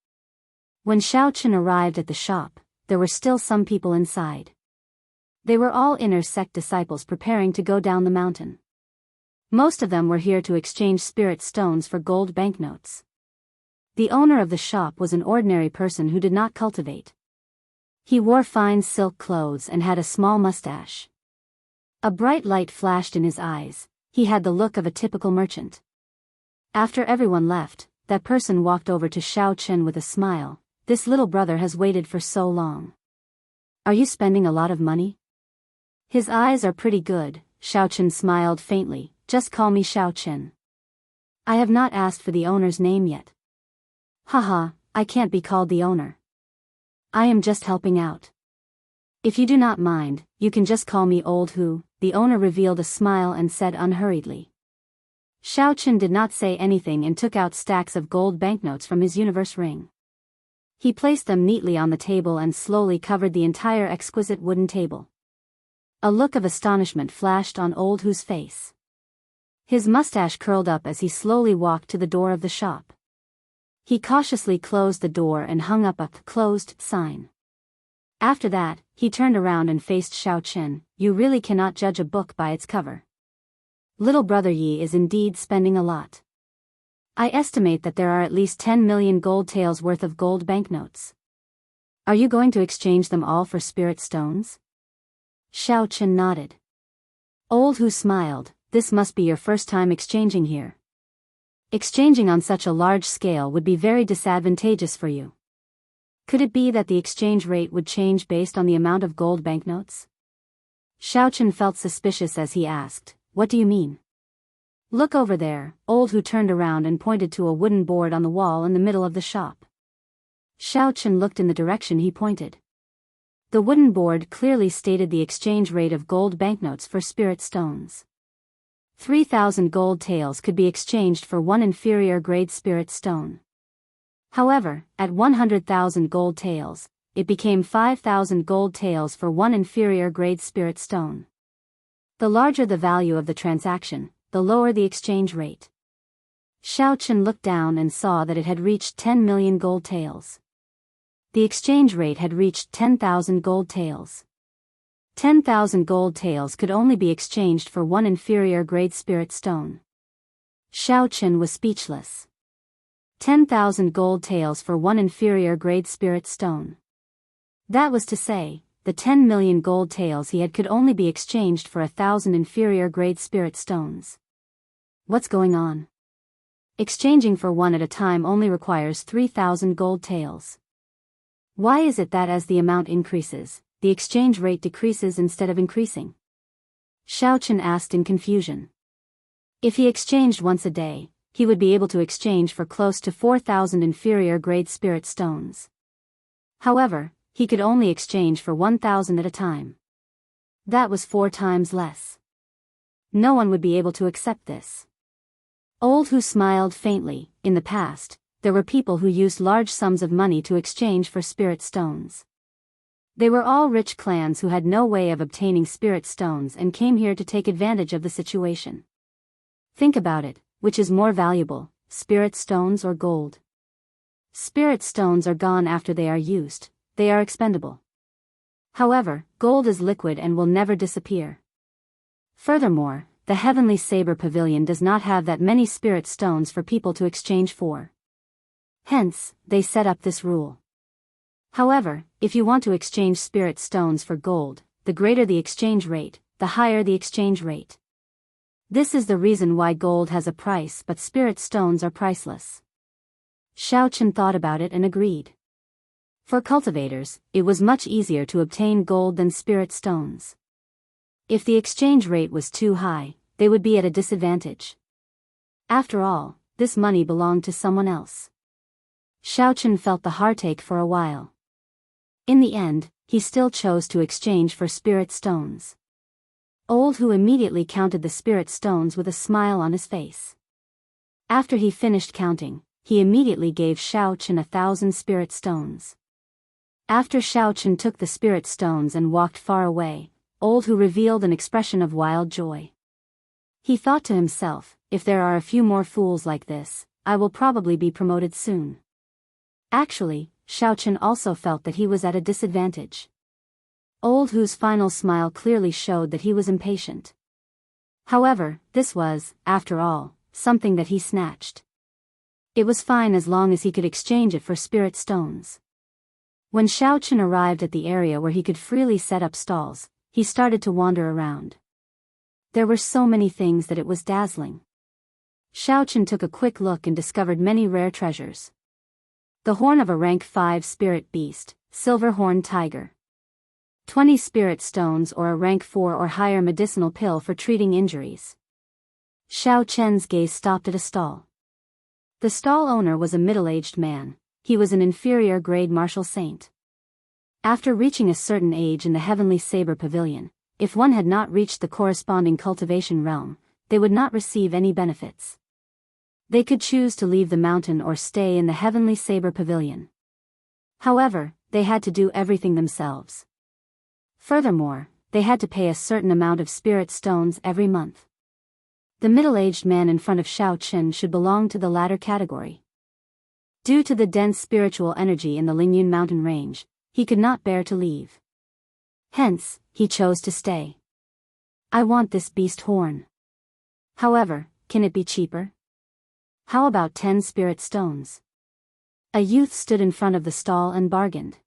When Xiaochen arrived at the shop, there were still some people inside. They were all inner sect disciples preparing to go down the mountain. Most of them were here to exchange spirit stones for gold banknotes. The owner of the shop was an ordinary person who did not cultivate. He wore fine silk clothes and had a small mustache. A bright light flashed in his eyes. He had the look of a typical merchant. After everyone left, that person walked over to Xiaochen with a smile. This little brother has waited for so long. Are you spending a lot of money? His eyes are pretty good, Xiaochen smiled faintly. Just call me Xiaochen. I have not asked for the owner's name yet. Haha, I can't be called the owner. I am just helping out. If you do not mind, you can just call me Old Hu, the owner revealed a smile and said unhurriedly. Xiaochen did not say anything and took out stacks of gold banknotes from his universe ring. He placed them neatly on the table and slowly covered the entire exquisite wooden table. A look of astonishment flashed on Old Hu's face. His mustache curled up as he slowly walked to the door of the shop. He cautiously closed the door and hung up a closed sign. After that, he turned around and faced Xiaochen. You really cannot judge a book by its cover. Little brother Yi is indeed spending a lot. I estimate that there are at least 10 million gold taels worth of gold banknotes. Are you going to exchange them all for spirit stones? Xiaochen nodded. Old Hu smiled. This must be your first time exchanging here. Exchanging on such a large scale would be very disadvantageous for you. Could it be that the exchange rate would change based on the amount of gold banknotes? Xiaochen felt suspicious as he asked, what do you mean? Look over there. Old Hu turned around and pointed to a wooden board on the wall in the middle of the shop. Xiaochen looked in the direction he pointed. The wooden board clearly stated the exchange rate of gold banknotes for spirit stones. 3,000 gold taels could be exchanged for one inferior grade spirit stone. However, at 100,000 gold taels, it became 5,000 gold taels for one inferior grade spirit stone. The larger the value of the transaction, the lower the exchange rate. Xiaochen looked down and saw that it had reached 10 million gold taels. The exchange rate had reached 10,000 gold taels. 10,000 gold taels could only be exchanged for one inferior grade spirit stone. Xiaochen was speechless. 10,000 gold taels for one inferior grade spirit stone. That was to say, the 10 million gold taels he had could only be exchanged for 1,000 inferior grade spirit stones. What's going on? Exchanging for one at a time only requires 3,000 gold taels. Why is it that as the amount increases, the exchange rate decreases instead of increasing? Xiaochen asked in confusion. If he exchanged once a day, he would be able to exchange for close to 4,000 inferior grade spirit stones. However, he could only exchange for 1,000 at a time. That was 4 times less. No one would be able to accept this. Old Hu smiled faintly. In the past, there were people who used large sums of money to exchange for spirit stones. They were all rich clans who had no way of obtaining spirit stones and came here to take advantage of the situation. Think about it, which is more valuable, spirit stones or gold? Spirit stones are gone after they are used, they are expendable. However, gold is liquid and will never disappear. Furthermore, the Heavenly Saber Pavilion does not have that many spirit stones for people to exchange for. Hence, they set up this rule. However, if you want to exchange spirit stones for gold, the greater the exchange rate, the higher the exchange rate. This is the reason why gold has a price but spirit stones are priceless. Xiaochen thought about it and agreed. For cultivators, it was much easier to obtain gold than spirit stones. If the exchange rate was too high, they would be at a disadvantage. After all, this money belonged to someone else. Xiaochen felt the heartache for a while. In the end, he still chose to exchange for spirit stones. Old Hu immediately counted the spirit stones with a smile on his face. After he finished counting, he immediately gave Xiao Chen 1,000 spirit stones. After Xiao Chen took the spirit stones and walked far away, Old Hu revealed an expression of wild joy. He thought to himself, if there are a few more fools like this, I will probably be promoted soon. Actually, Xiao Chen also felt that he was at a disadvantage. Old Hu's final smile clearly showed that he was impatient. However, this was, after all, something that he snatched. It was fine as long as he could exchange it for spirit stones. When Xiao Chen arrived at the area where he could freely set up stalls, he started to wander around. There were so many things that it was dazzling. Xiao Chen took a quick look and discovered many rare treasures. The horn of a rank 5 spirit beast, silver horned tiger. 20 spirit stones or a rank 4 or higher medicinal pill for treating injuries. Xiao Chen's gaze stopped at a stall. The stall owner was a middle-aged man. He was an inferior grade martial saint. After reaching a certain age in the Heavenly Saber Pavilion, if one had not reached the corresponding cultivation realm, they would not receive any benefits. They could choose to leave the mountain or stay in the Heavenly Saber Pavilion. However, they had to do everything themselves. Furthermore, they had to pay a certain amount of spirit stones every month. The middle-aged man in front of Xiao Chen should belong to the latter category. Due to the dense spiritual energy in the Lingyun mountain range, he could not bear to leave. Hence, he chose to stay. I want this beast horn. However, can it be cheaper? How about 10 spirit stones? A youth stood in front of the stall and bargained.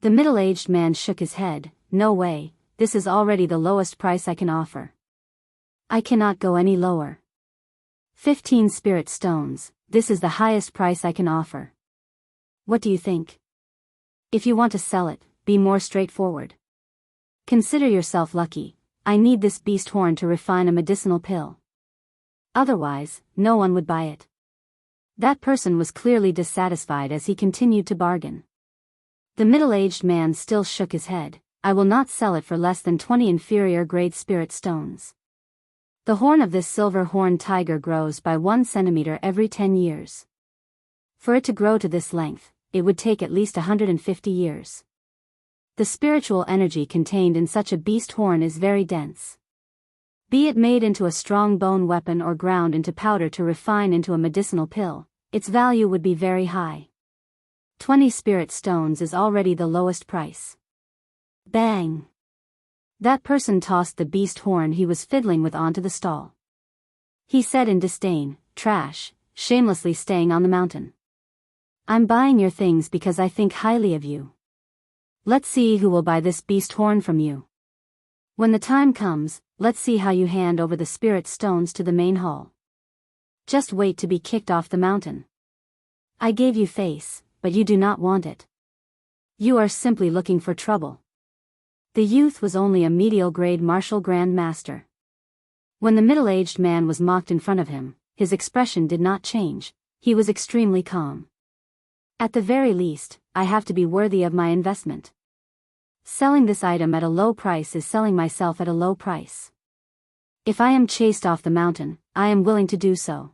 The middle-aged man shook his head. No way, this is already the lowest price I can offer. I cannot go any lower. 15 spirit stones, this is the highest price I can offer. What do you think? If you want to sell it, be more straightforward. Consider yourself lucky, I need this beast horn to refine a medicinal pill. Otherwise, no one would buy it. That person was clearly dissatisfied as he continued to bargain. The middle-aged man still shook his head. I will not sell it for less than 20 inferior grade spirit stones. The horn of this silver horned tiger grows by 1 centimeter every 10 years. For it to grow to this length, it would take at least 150 years. The spiritual energy contained in such a beast horn is very dense. Be it made into a strong bone weapon or ground into powder to refine into a medicinal pill, its value would be very high. 20 spirit stones is already the lowest price. Bang! That person tossed the beast horn he was fiddling with onto the stall. He said in disdain, trash, shamelessly staying on the mountain. I'm buying your things because I think highly of you. Let's see who will buy this beast horn from you. When the time comes, let's see how you hand over the spirit stones to the main hall. Just wait to be kicked off the mountain. I gave you face, but you do not want it. You are simply looking for trouble. The youth was only a medial grade martial grand master. When the middle-aged man was mocked in front of him, his expression did not change, he was extremely calm. At the very least, I have to be worthy of my investment. Selling this item at a low price is selling myself at a low price. If I am chased off the mountain, I am willing to do so.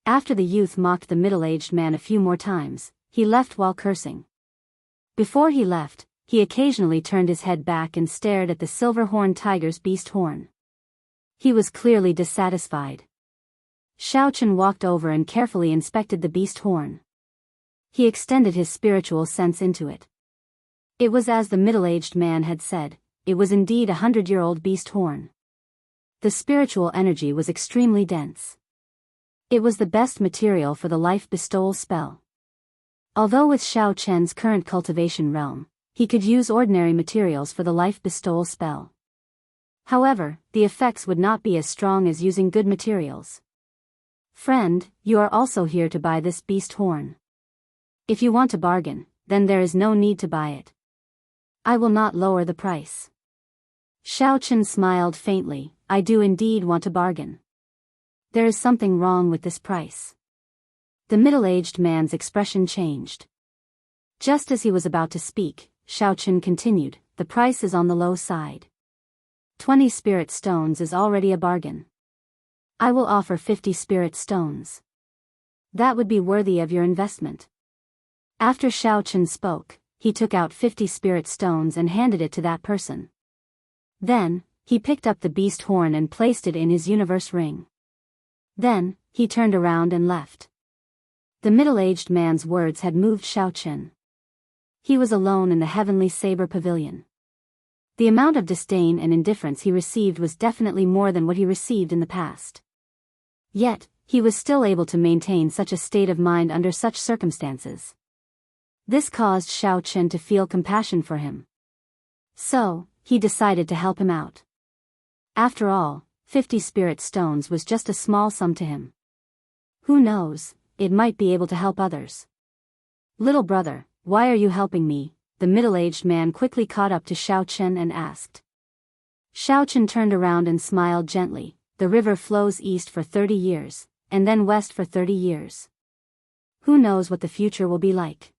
After the youth mocked the middle-aged man a few more times, he left while cursing. Before he left, he occasionally turned his head back and stared at the silver-horned tiger's beast horn. He was clearly dissatisfied. Xiao Chen walked over and carefully inspected the beast horn. He extended his spiritual sense into it. It was as the middle-aged man had said, it was indeed 100-year-old beast horn. The spiritual energy was extremely dense. It was the best material for the life bestowal spell. Although with Xiao Chen's current cultivation realm, he could use ordinary materials for the life bestowal spell. However, the effects would not be as strong as using good materials. Friend, you are also here to buy this beast horn. If you want to bargain, then there is no need to buy it. I will not lower the price. Xiao Chen smiled faintly, I do indeed want to bargain. There is something wrong with this price. The middle-aged man's expression changed. Just as he was about to speak, Xiao Chen continued, the price is on the low side. 20 spirit stones is already a bargain. I will offer 50 spirit stones. That would be worthy of your investment. After Xiaochen spoke, he took out 50 spirit stones and handed it to that person. Then, he picked up the beast horn and placed it in his universe ring. Then, he turned around and left. The middle-aged man's words had moved Xiaochen. He was alone in the heavenly saber pavilion. The amount of disdain and indifference he received was definitely more than what he received in the past. Yet, he was still able to maintain such a state of mind under such circumstances. This caused Xiaochen to feel compassion for him. So, he decided to help him out. After all, 50 spirit stones was just a small sum to him. Who knows, it might be able to help others. Little brother, why are you helping me? The middle-aged man quickly caught up to Xiaochen and asked. Xiaochen turned around and smiled gently. The river flows east for 30 years, and then west for 30 years. Who knows what the future will be like?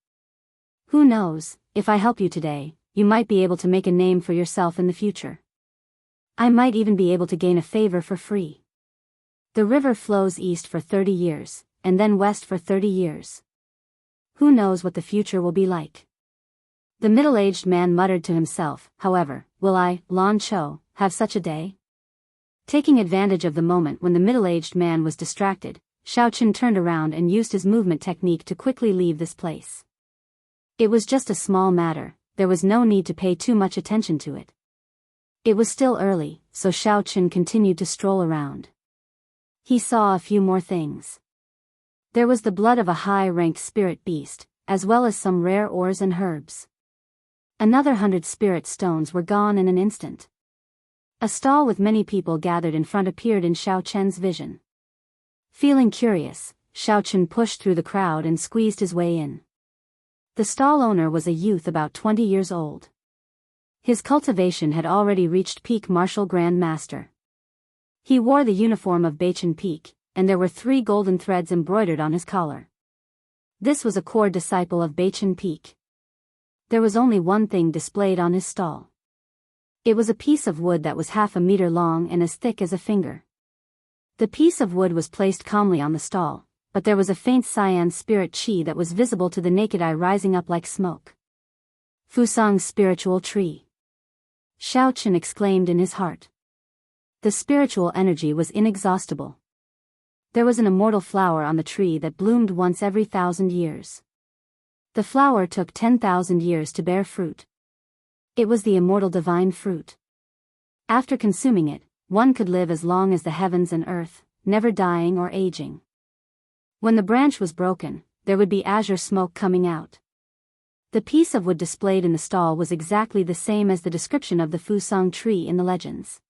Who knows, if I help you today, you might be able to make a name for yourself in the future. I might even be able to gain a favor for free. The river flows east for 30 years, and then west for 30 years. Who knows what the future will be like? The middle-aged man muttered to himself, however, will I, Lan Cho, have such a day? Taking advantage of the moment when the middle-aged man was distracted, Xiaochen turned around and used his movement technique to quickly leave this place. It was just a small matter, there was no need to pay too much attention to it. It was still early, so Xiaochen continued to stroll around. He saw a few more things. There was the blood of a high-ranked spirit beast, as well as some rare ores and herbs. Another 100 spirit stones were gone in an instant. A stall with many people gathered in front appeared in Xiaochen's vision. Feeling curious, Xiaochen pushed through the crowd and squeezed his way in. The stall owner was a youth about 20 years old. His cultivation had already reached peak martial grand master. He wore the uniform of Beichen Peak, and there were 3 golden threads embroidered on his collar. This was a core disciple of Beichen Peak. There was only one thing displayed on his stall. It was a piece of wood that was half a meter long and as thick as a finger. The piece of wood was placed calmly on the stall, but there was a faint cyan spirit chi that was visible to the naked eye rising up like smoke. Fusang's spiritual tree. Xiaochen exclaimed in his heart. The spiritual energy was inexhaustible. There was an immortal flower on the tree that bloomed once every 1,000 years. The flower took 10,000 years to bear fruit. It was the immortal divine fruit. After consuming it, one could live as long as the heavens and earth, never dying or aging. When the branch was broken, there would be azure smoke coming out. The piece of wood displayed in the stall was exactly the same as the description of the Fusang tree in the legends.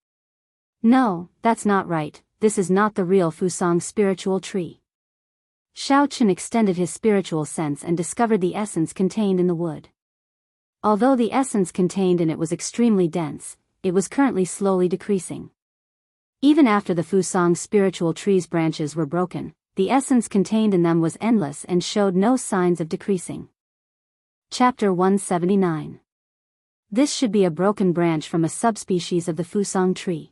No, that's not right, this is not the real Fusang spiritual tree. Xiaochen extended his spiritual sense and discovered the essence contained in the wood. Although the essence contained in it was extremely dense, it was currently slowly decreasing. Even after the Fusang spiritual tree's branches were broken, the essence contained in them was endless and showed no signs of decreasing. Chapter 179. This should be a broken branch from a subspecies of the Fusang tree.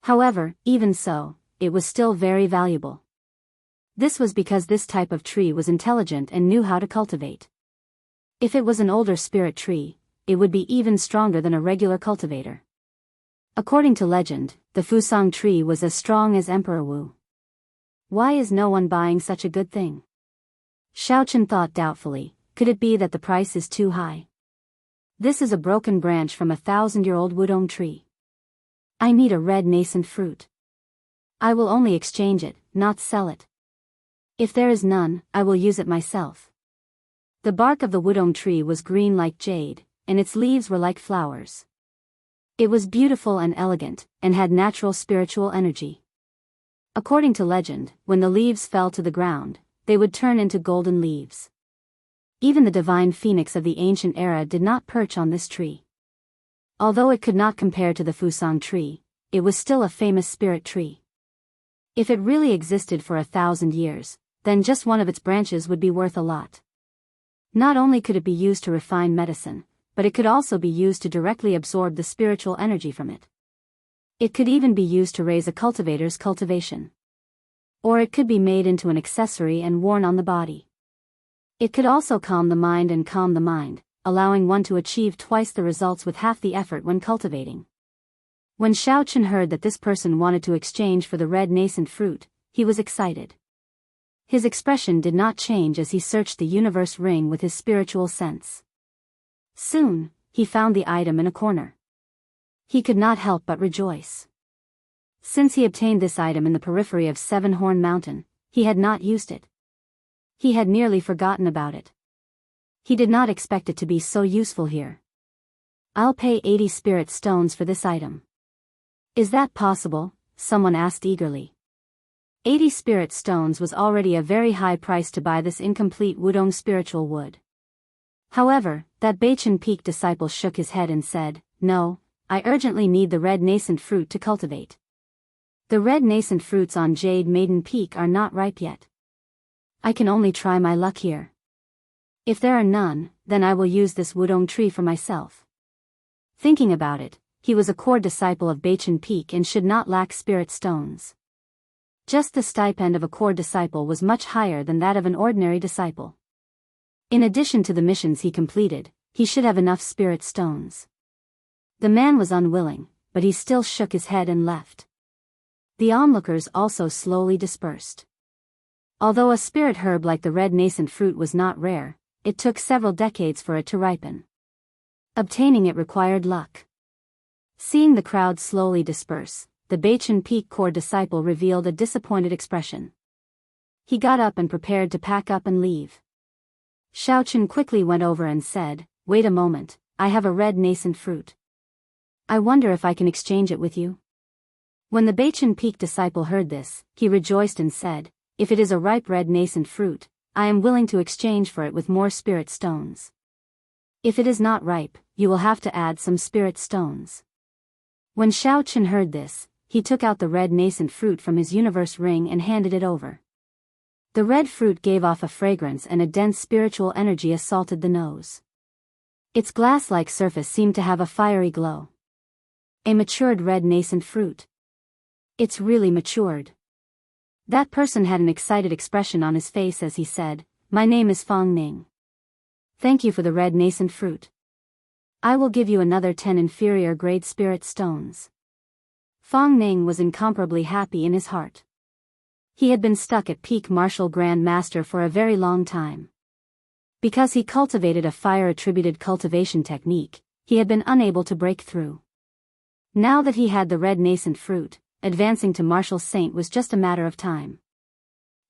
However, even so, it was still very valuable. This was because this type of tree was intelligent and knew how to cultivate. If it was an older spirit tree, it would be even stronger than a regular cultivator. According to legend, the Fusang tree was as strong as Emperor Wu. Why is no one buying such a good thing? Xiaochen thought doubtfully, could it be that the price is too high? This is a broken branch from a 1,000-year-old Wudong tree. I need a red nascent fruit. I will only exchange it, not sell it. If there is none, I will use it myself. The bark of the Wudong tree was green like jade, and its leaves were like flowers. It was beautiful and elegant, and had natural spiritual energy. According to legend, when the leaves fell to the ground, they would turn into golden leaves. Even the divine phoenix of the ancient era did not perch on this tree. Although it could not compare to the Fusang tree, it was still a famous spirit tree. If it really existed for 1,000 years, then just one of its branches would be worth a lot. Not only could it be used to refine medicine, but it could also be used to directly absorb the spiritual energy from it. It could even be used to raise a cultivator's cultivation. Or it could be made into an accessory and worn on the body. It could also calm the mind, allowing one to achieve twice the results with half the effort when cultivating. When Xiaochen heard that this person wanted to exchange for the red nascent fruit, he was excited. His expression did not change as he searched the universe ring with his spiritual sense. Soon, he found the item in a corner. He could not help but rejoice. Since he obtained this item in the periphery of Seven Horn Mountain, he had not used it. He had nearly forgotten about it. He did not expect it to be so useful here. I'll pay 80 spirit stones for this item. Is that possible? Someone asked eagerly. 80 spirit stones was already a very high price to buy this incomplete Wudong spiritual wood. However, that Beichen Peak disciple shook his head and said, "No, I urgently need the red nascent fruit to cultivate. The red nascent fruits on Jade Maiden Peak are not ripe yet. I can only try my luck here. If there are none, then I will use this Wudong tree for myself." Thinking about it, he was a core disciple of Beichen Peak and should not lack spirit stones. Just the stipend of a core disciple was much higher than that of an ordinary disciple. In addition to the missions he completed, he should have enough spirit stones. The man was unwilling, but he still shook his head and left. The onlookers also slowly dispersed. Although a spirit herb like the red nascent fruit was not rare, it took several decades for it to ripen. Obtaining it required luck. Seeing the crowd slowly disperse, the Beichen Peak core disciple revealed a disappointed expression. He got up and prepared to pack up and leave. Xiaochen quickly went over and said, "Wait a moment, I have a red nascent fruit. I wonder if I can exchange it with you." When the Beichen Peak disciple heard this, he rejoiced and said, "If it is a ripe red nascent fruit, I am willing to exchange for it with more spirit stones. If it is not ripe, you will have to add some spirit stones." When Xiaochen heard this, he took out the red nascent fruit from his universe ring and handed it over. The red fruit gave off a fragrance and a dense spiritual energy assaulted the nose. Its glass-like surface seemed to have a fiery glow. A matured red nascent fruit. It's really matured. That person had an excited expression on his face as he said, "My name is Fong Ning. Thank you for the red nascent fruit. I will give you another 10 inferior grade spirit stones." Fong Ning was incomparably happy in his heart. He had been stuck at Peak Martial Grand Master for a very long time. Because he cultivated a fire-attributed cultivation technique, he had been unable to break through. Now that he had the red nascent fruit, advancing to Martial Saint was just a matter of time.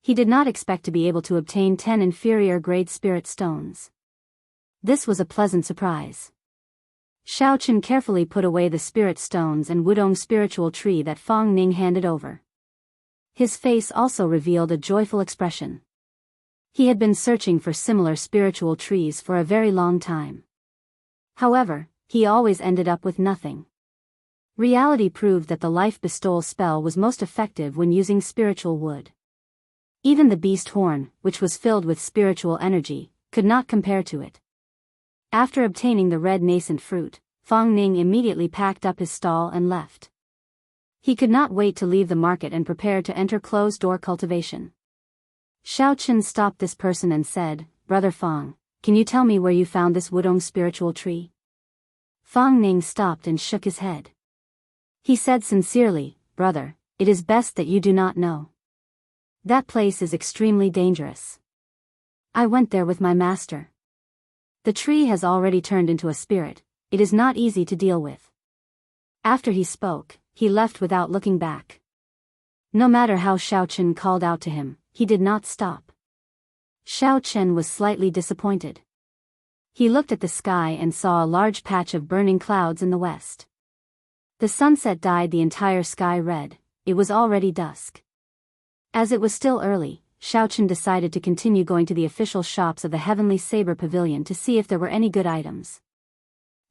He did not expect to be able to obtain 10 inferior grade spirit stones. This was a pleasant surprise. Xiaochen carefully put away the spirit stones and Wudong spiritual tree that Fong Ning handed over. His face also revealed a joyful expression. He had been searching for similar spiritual trees for a very long time. However, he always ended up with nothing. Reality proved that the life bestowal spell was most effective when using spiritual wood. Even the beast horn, which was filled with spiritual energy, could not compare to it. After obtaining the red nascent fruit, Fong Ning immediately packed up his stall and left. He could not wait to leave the market and prepared to enter closed-door cultivation. Xiaochen stopped this person and said, "Brother Fong, can you tell me where you found this Wudong spiritual tree?" Fong Ning stopped and shook his head. He said sincerely, "Brother, it is best that you do not know. That place is extremely dangerous. I went there with my master. The tree has already turned into a spirit, it is not easy to deal with." After he spoke, he left without looking back. No matter how Xiaochen called out to him, he did not stop. Xiaochen was slightly disappointed. He looked at the sky and saw a large patch of burning clouds in the west. The sunset dyed the entire sky red, it was already dusk. As it was still early, Xiaochen decided to continue going to the official shops of the Heavenly Saber Pavilion to see if there were any good items.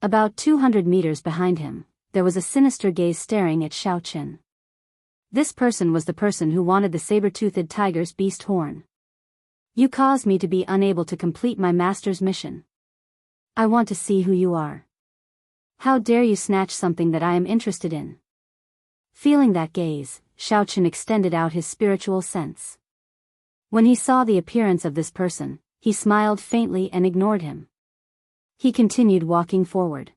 About 200 meters behind him, there was a sinister gaze staring at Xiaochen. This person was the person who wanted the saber-toothed tiger's beast horn. "You caused me to be unable to complete my master's mission. I want to see who you are. How dare you snatch something that I am interested in?" Feeling that gaze, Xiaochen extended out his spiritual sense. When he saw the appearance of this person, he smiled faintly and ignored him. He continued walking forward.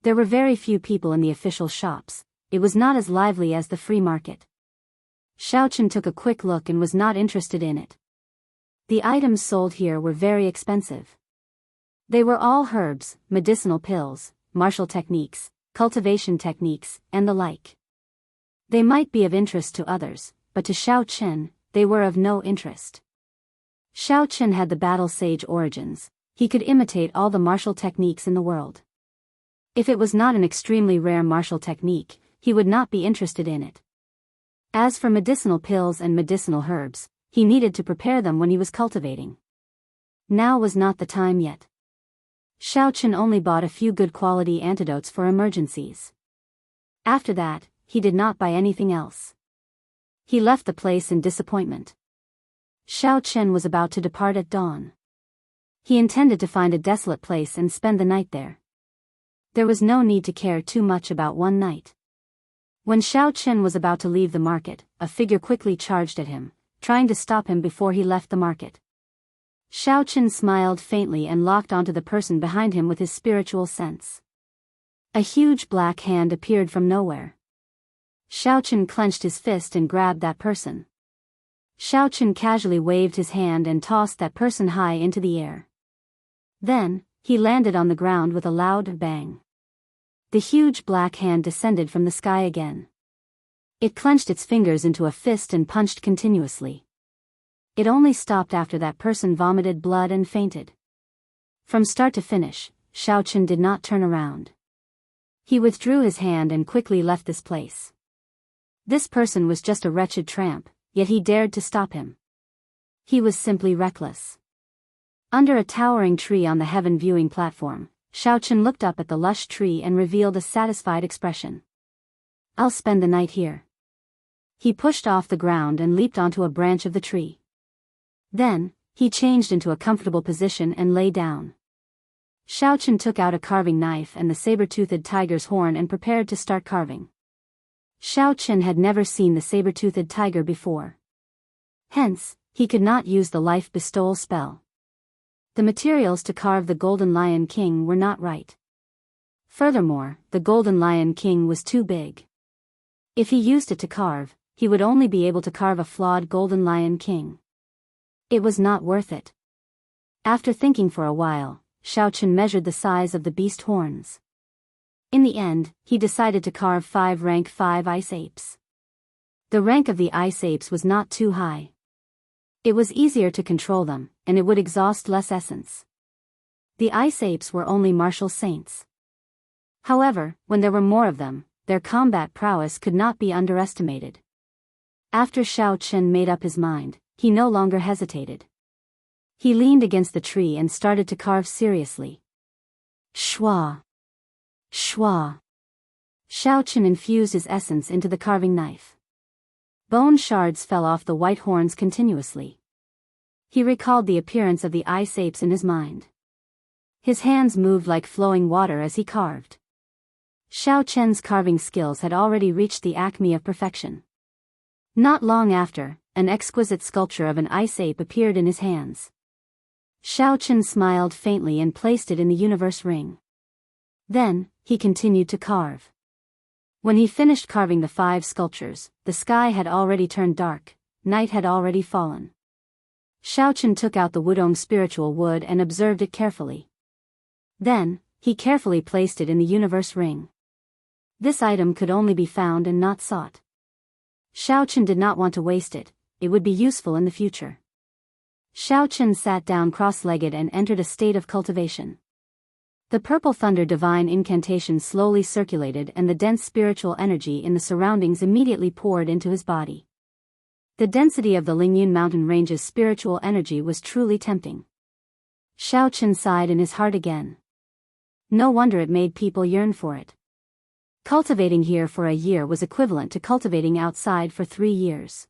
There were very few people in the official shops. It was not as lively as the free market. Xiaochen took a quick look and was not interested in it. The items sold here were very expensive. They were all herbs, medicinal pills, martial techniques, cultivation techniques, and the like. They might be of interest to others, but to Xiaochen, they were of no interest. Xiaochen had the battle sage origins. He could imitate all the martial techniques in the world. If it was not an extremely rare martial technique, he would not be interested in it. As for medicinal pills and medicinal herbs, he needed to prepare them when he was cultivating. Now was not the time yet. Xiaochen only bought a few good quality antidotes for emergencies. After that, he did not buy anything else. He left the place in disappointment. Xiaochen was about to depart at dawn. He intended to find a desolate place and spend the night there. There was no need to care too much about one night. When Xiaochen was about to leave the market, a figure quickly charged at him, trying to stop him before he left the market. Xiaochen smiled faintly and locked onto the person behind him with his spiritual sense. A huge black hand appeared from nowhere. Xiaochen clenched his fist and grabbed that person. Xiaochen casually waved his hand and tossed that person high into the air. Then, he landed on the ground with a loud bang. The huge black hand descended from the sky again. It clenched its fingers into a fist and punched continuously. It only stopped after that person vomited blood and fainted. From start to finish, Xiaochen did not turn around. He withdrew his hand and quickly left this place. This person was just a wretched tramp, yet he dared to stop him. He was simply reckless. Under a towering tree on the heaven viewing platform, Xiaochen looked up at the lush tree and revealed a satisfied expression. "I'll spend the night here." He pushed off the ground and leaped onto a branch of the tree. Then, he changed into a comfortable position and lay down. Xiaochen took out a carving knife and the saber-toothed tiger's horn and prepared to start carving. Xiaochen had never seen the saber-toothed tiger before. Hence, he could not use the life bestowal spell. The materials to carve the Golden Lion King were not right. Furthermore, the Golden Lion King was too big. If he used it to carve, he would only be able to carve a flawed Golden Lion King. It was not worth it. After thinking for a while, Xiaochen measured the size of the beast horns. In the end, he decided to carve 5 rank 5 ice apes. The rank of the ice apes was not too high. It was easier to control them, and it would exhaust less essence. The ice apes were only martial saints. However, when there were more of them, their combat prowess could not be underestimated. After Xiaochen made up his mind, he no longer hesitated. He leaned against the tree and started to carve seriously. Shwa! Shwa! Xiaochen infused his essence into the carving knife. Bone shards fell off the white horns continuously. He recalled the appearance of the ice apes in his mind. His hands moved like flowing water as he carved. Xiaochen's carving skills had already reached the acme of perfection. Not long after, an exquisite sculpture of an ice ape appeared in his hands. Xiaochen smiled faintly and placed it in the universe ring. Then, he continued to carve. When he finished carving the 5 sculptures, the sky had already turned dark, night had already fallen. Xiaochen took out the Wudong spiritual wood and observed it carefully. Then, he carefully placed it in the universe ring. This item could only be found and not sought. Xiaochen did not want to waste it, it would be useful in the future. Xiaochen sat down cross-legged and entered a state of cultivation. The purple thunder divine incantation slowly circulated and the dense spiritual energy in the surroundings immediately poured into his body. The density of the Lingyun mountain range's spiritual energy was truly tempting. Xiaochen sighed in his heart again. No wonder it made people yearn for it. Cultivating here for a year was equivalent to cultivating outside for 3 years.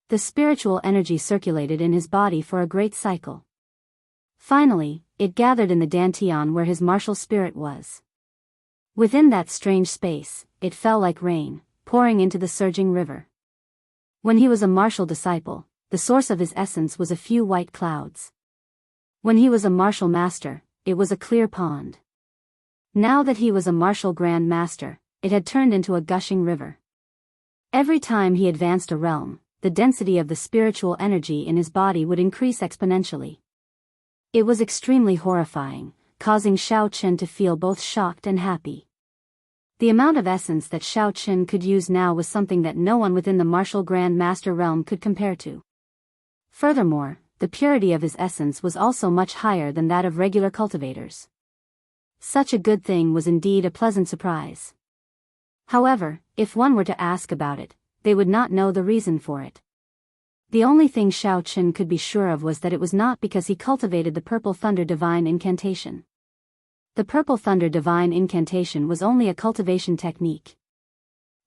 The spiritual energy circulated in his body for a great cycle. Finally, it gathered in the dantian where his martial spirit was. Within that strange space, it fell like rain, pouring into the surging river. When he was a martial disciple, the source of his essence was a few white clouds. When he was a martial master, it was a clear pond. Now that he was a martial grand master, it had turned into a gushing river. Every time he advanced a realm, the density of the spiritual energy in his body would increase exponentially. It was extremely horrifying, causing Xiao Chen to feel both shocked and happy. The amount of essence that Xiao Chen could use now was something that no one within the martial grand master realm could compare to. Furthermore, the purity of his essence was also much higher than that of regular cultivators. Such a good thing was indeed a pleasant surprise. However, if one were to ask about it, they would not know the reason for it. The only thing Xiao Chen could be sure of was that it was not because he cultivated the Purple Thunder Divine Incantation. The Purple Thunder Divine Incantation was only a cultivation technique.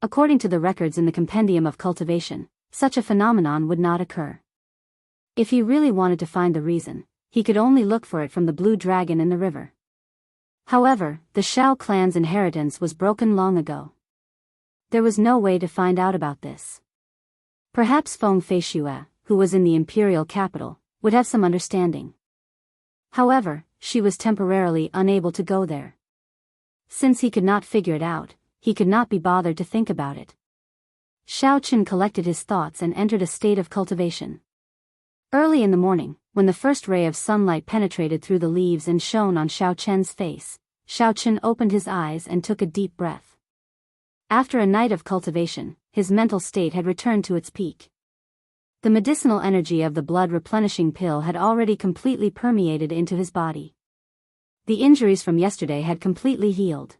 According to the records in the Compendium of Cultivation, such a phenomenon would not occur. If he really wanted to find the reason, he could only look for it from the blue dragon in the river. However, the Shao clan's inheritance was broken long ago. There was no way to find out about this. Perhaps Feng Feishue, who was in the imperial capital, would have some understanding. However, she was temporarily unable to go there. Since he could not figure it out, he could not be bothered to think about it. Xiao Chen collected his thoughts and entered a state of cultivation. Early in the morning, when the first ray of sunlight penetrated through the leaves and shone on Xiao Chen's face, Xiao Chen opened his eyes and took a deep breath. After a night of cultivation, his mental state had returned to its peak. The medicinal energy of the blood-replenishing pill had already completely permeated into his body. The injuries from yesterday had completely healed.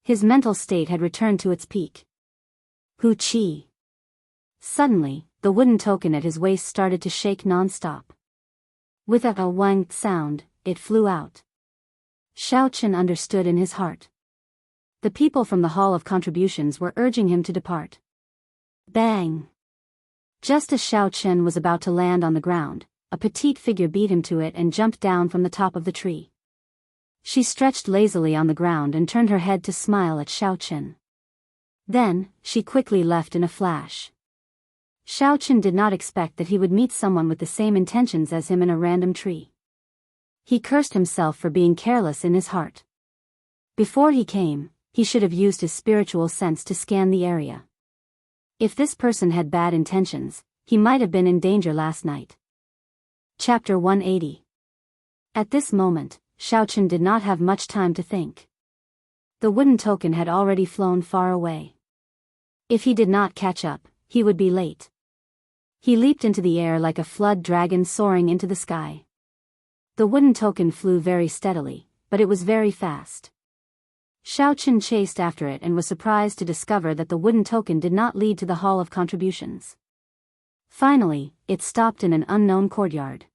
His mental state had returned to its peak. Hu Qi. Suddenly, the wooden token at his waist started to shake non-stop. With a wang sound, it flew out. Xiao Chen understood in his heart. The people from the Hall of Contributions were urging him to depart. Bang! Just as Xiao Chen was about to land on the ground, a petite figure beat him to it and jumped down from the top of the tree. She stretched lazily on the ground and turned her head to smile at Xiao Chen. Then, she quickly left in a flash. Xiao Chen did not expect that he would meet someone with the same intentions as him in a random tree. He cursed himself for being careless in his heart. Before he came, he should have used his spiritual sense to scan the area. If this person had bad intentions, he might have been in danger last night. Chapter 180. At this moment, Xiao Chen did not have much time to think. The wooden token had already flown far away. If he did not catch up, he would be late. He leaped into the air like a flood dragon soaring into the sky. The wooden token flew very steadily, but it was very fast. Xiao Chen chased after it and was surprised to discover that the wooden token did not lead to the Hall of Contributions. Finally, it stopped in an unknown courtyard.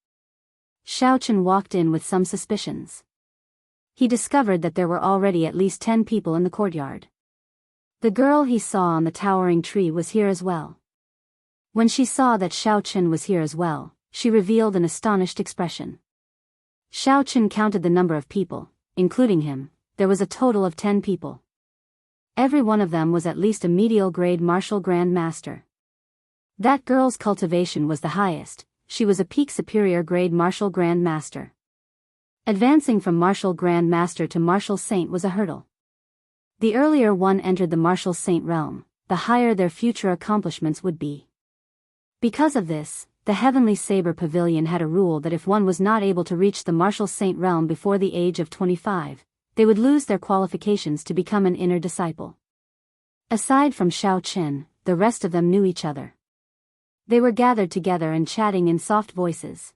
Xiao Chen walked in with some suspicions. He discovered that there were already at least 10 people in the courtyard. The girl he saw on the towering tree was here as well. When she saw that Xiao Chen was here as well, she revealed an astonished expression. Xiao Chen counted the number of people, including him. There was a total of 10 people. Every one of them was at least a medial grade martial grand master. That girl's cultivation was the highest, she was a peak superior grade martial grand master. Advancing from martial grand master to martial saint was a hurdle. The earlier one entered the martial saint realm, the higher their future accomplishments would be. Because of this, the Heavenly Saber Pavilion had a rule that if one was not able to reach the martial saint realm before the age of 25, they would lose their qualifications to become an inner disciple. Aside from Xiao Chen, the rest of them knew each other. They were gathered together and chatting in soft voices.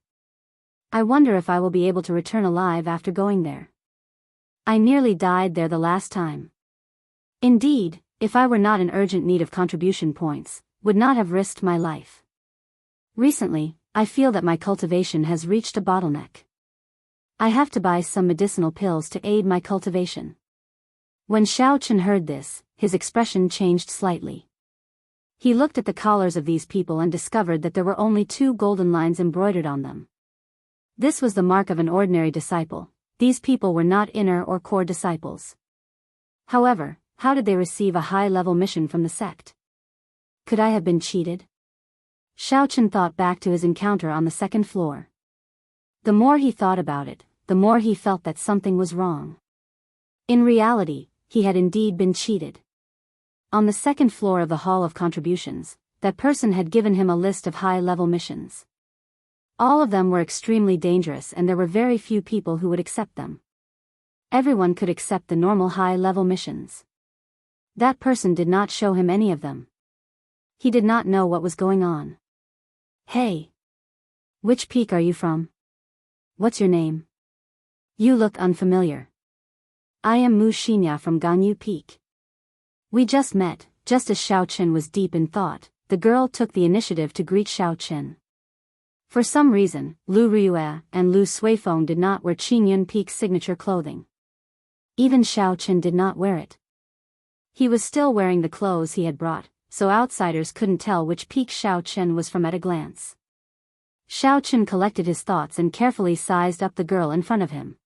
I wonder if I will be able to return alive after going there. I nearly died there the last time. Indeed, if I were not in urgent need of contribution points, would not have risked my life. Recently, I feel that my cultivation has reached a bottleneck. I have to buy some medicinal pills to aid my cultivation. When Xiao Chen heard this, his expression changed slightly. He looked at the collars of these people and discovered that there were only 2 golden lines embroidered on them. This was the mark of an ordinary disciple. These people were not inner or core disciples. However, How did they receive a high-level mission from the sect? Could I have been cheated? Xiaochen thought back to his encounter on the second floor. The more he thought about it, the more he felt that something was wrong. In reality, he had indeed been cheated. On the second floor of the Hall of Contributions, that person had given him a list of high-level missions. All of them were extremely dangerous and there were very few people who would accept them. Everyone could accept the normal high-level missions. That person did not show him any of them. He did not know what was going on. Hey! Which peak are you from? What's your name? You look unfamiliar. I am Mu Xinya from Ganyu Peak. We just met. Just as Xiaochen was deep in thought, the girl took the initiative to greet Xiaochen. For some reason, Lu Riyue and Lu Suifeng did not wear Qingyun Peak's signature clothing. Even Xiaochen did not wear it. He was still wearing the clothes he had brought, so outsiders couldn't tell which peak Xiaochen was from at a glance. Xiaochen collected his thoughts and carefully sized up the girl in front of him.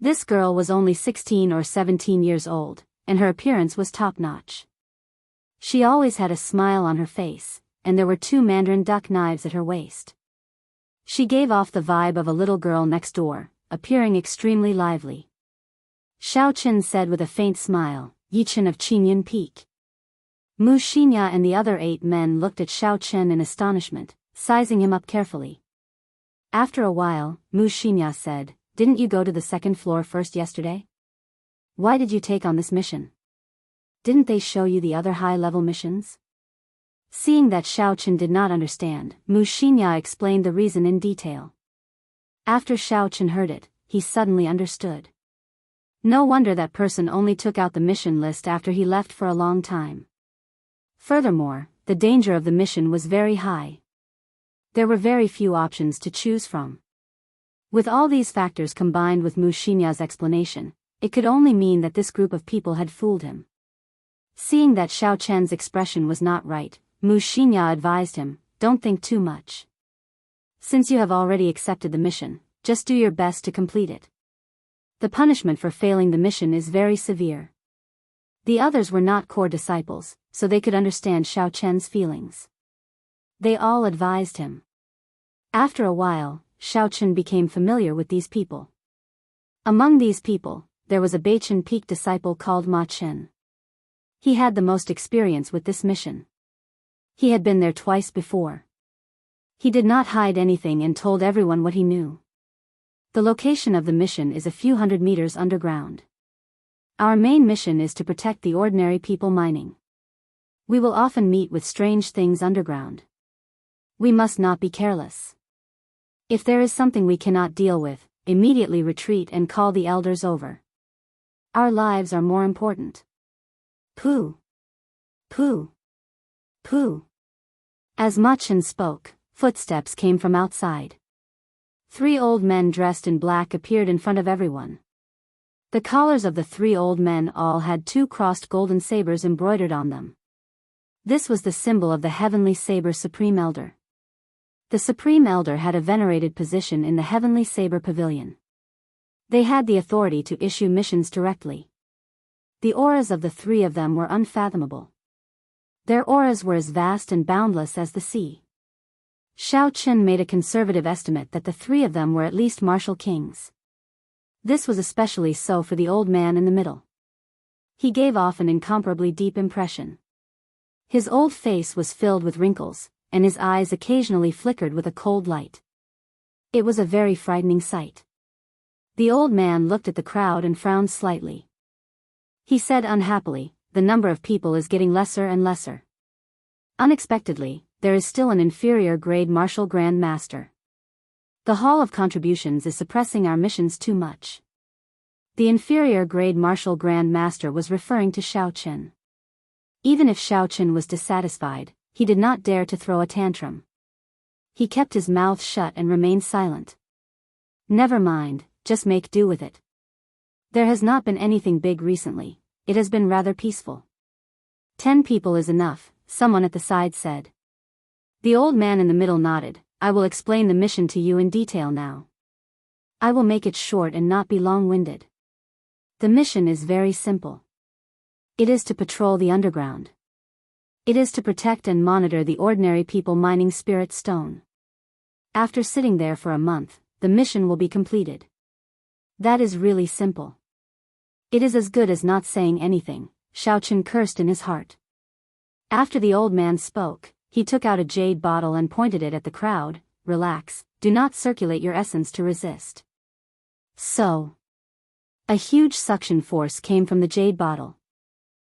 This girl was only 16 or 17 years old, and her appearance was top-notch. She always had a smile on her face, and there were 2 mandarin duck knives at her waist. She gave off the vibe of a little girl next door, appearing extremely lively. Xiaochen said with a faint smile, "Yichen of Qingyun Peak." Mu Xinya and the other 8 men looked at Xiaochen in astonishment, sizing him up carefully. After a while, Mu Xinya said, "Didn't you go to the second floor first yesterday? Why did you take on this mission? Didn't they show you the other high-level missions?" Seeing that Xiaochen did not understand, Mu Xinya explained the reason in detail. After Xiaochen heard it, he suddenly understood. No wonder that person only took out the mission list after he left for a long time. Furthermore, the danger of the mission was very high. There were very few options to choose from. With all these factors combined with Mu Xinya's explanation, it could only mean that this group of people had fooled him. Seeing that Xiaochen's expression was not right, Mu Xinya advised him, "Don't think too much. Since you have already accepted the mission, just do your best to complete it. The punishment for failing the mission is very severe." The others were not core disciples, so they could understand Xiaochen's feelings. They all advised him. After a while, Xiaochen became familiar with these people. Among these people, there was a Beichen Peak disciple called Ma Chen. He had the most experience with this mission. He had been there twice before. He did not hide anything and told everyone what he knew. The location of the mission is a few hundred meters underground. Our main mission is to protect the ordinary people mining. We will often meet with strange things underground. We must not be careless. If there is something we cannot deal with, immediately retreat and call the elders over. Our lives are more important. Pooh. Pooh. Pooh. As Ma Chen spoke, footsteps came from outside. 3 old men dressed in black appeared in front of everyone. The collars of the 3 old men all had 2 crossed golden sabers embroidered on them. This was the symbol of the Heavenly Saber Supreme Elder. The Supreme Elder had a venerated position in the Heavenly Saber Pavilion. They had the authority to issue missions directly. The auras of the 3 of them were unfathomable. Their auras were as vast and boundless as the sea. Xiaochen made a conservative estimate that the 3 of them were at least martial kings. This was especially so for the old man in the middle. He gave off an incomparably deep impression. His old face was filled with wrinkles, and his eyes occasionally flickered with a cold light. It was a very frightening sight. The old man looked at the crowd and frowned slightly. He said unhappily, "The number of people is getting lesser and lesser. Unexpectedly, there is still an inferior grade martial grand master. The Hall of Contributions is suppressing our missions too much." The inferior grade martial grand master was referring to Xiaochen. Even if Xiaochen was dissatisfied, he did not dare to throw a tantrum. He kept his mouth shut and remained silent. "Never mind, just make do with it. There has not been anything big recently, it has been rather peaceful." 10 people is enough, someone at the side said. The old man in the middle nodded. "I will explain the mission to you in detail now. I will make it short and not be long-winded. The mission is very simple. It is to patrol the underground. It is to protect and monitor the ordinary people mining spirit stone. After sitting there for a month, the mission will be completed. That is really simple. It is as good as not saying anything, Xiaochen cursed in his heart. After the old man spoke, he took out a jade bottle and pointed it at the crowd. Relax, do not circulate your essence to resist. So. A huge suction force came from the jade bottle.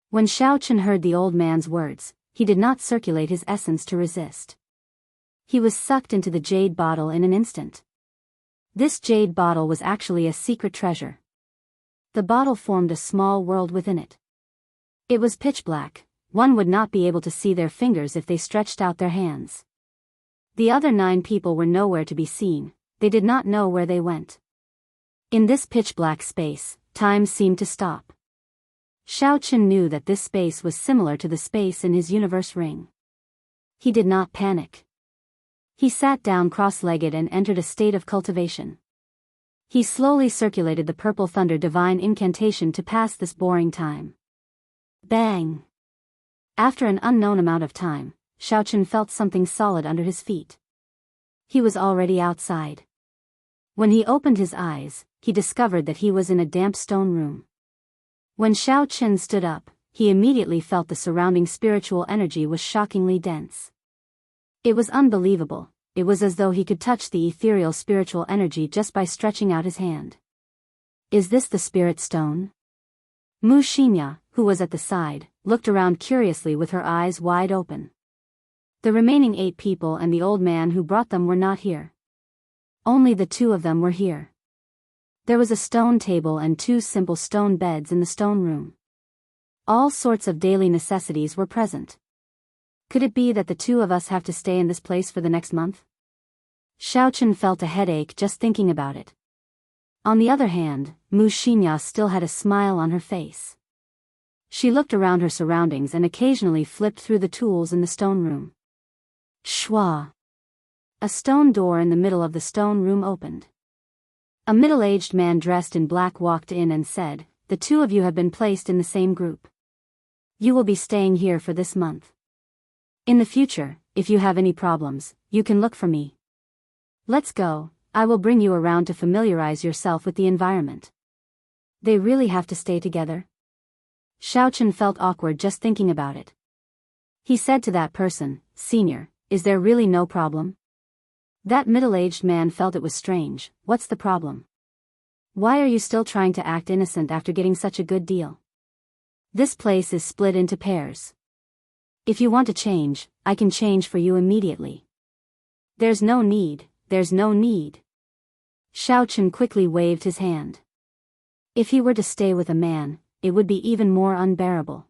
When Xiaochen heard the old man's words, he did not circulate his essence to resist. He was sucked into the jade bottle in an instant. This jade bottle was actually a secret treasure. The bottle formed a small world within it. It was pitch black, one would not be able to see their fingers if they stretched out their hands. The other 9 people were nowhere to be seen, they did not know where they went. In this pitch black space, time seemed to stop. Xiaochen knew that this space was similar to the space in his universe ring. He did not panic. He sat down cross-legged and entered a state of cultivation. He slowly circulated the purple thunder divine incantation to pass this boring time. Bang! After an unknown amount of time, Xiaochen felt something solid under his feet. He was already outside. When he opened his eyes, he discovered that he was in a damp stone room. When Xiaochen stood up, he immediately felt the surrounding spiritual energy was shockingly dense. It was unbelievable, it was as though he could touch the ethereal spiritual energy just by stretching out his hand. Is this the spirit stone? Mu Xinya, who was at the side, looked around curiously with her eyes wide open. The remaining 8 people and the old man who brought them were not here. Only the 2 of them were here. There was a stone table and 2 simple stone beds in the stone room. All sorts of daily necessities were present. Could it be that the 2 of us have to stay in this place for the next month? Xiaochen felt a headache just thinking about it. On the other hand, Mu Xinya still had a smile on her face. She looked around her surroundings and occasionally flipped through the tools in the stone room. Shwa! A stone door in the middle of the stone room opened. A middle-aged man dressed in black walked in and said, "The 2 of you have been placed in the same group. You will be staying here for this month. In the future, if you have any problems, you can look for me. Let's go, I will bring you around to familiarize yourself with the environment." They really have to stay together? Xiaochen felt awkward just thinking about it. He said to that person, "Senior, is there really no problem?" That middle-aged man felt it was strange. What's the problem? Why are you still trying to act innocent after getting such a good deal? This place is split into pairs. If you want to change, I can change for you immediately. There's no need, there's no need. Xiaochen quickly waved his hand. If he were to stay with a man, it would be even more unbearable.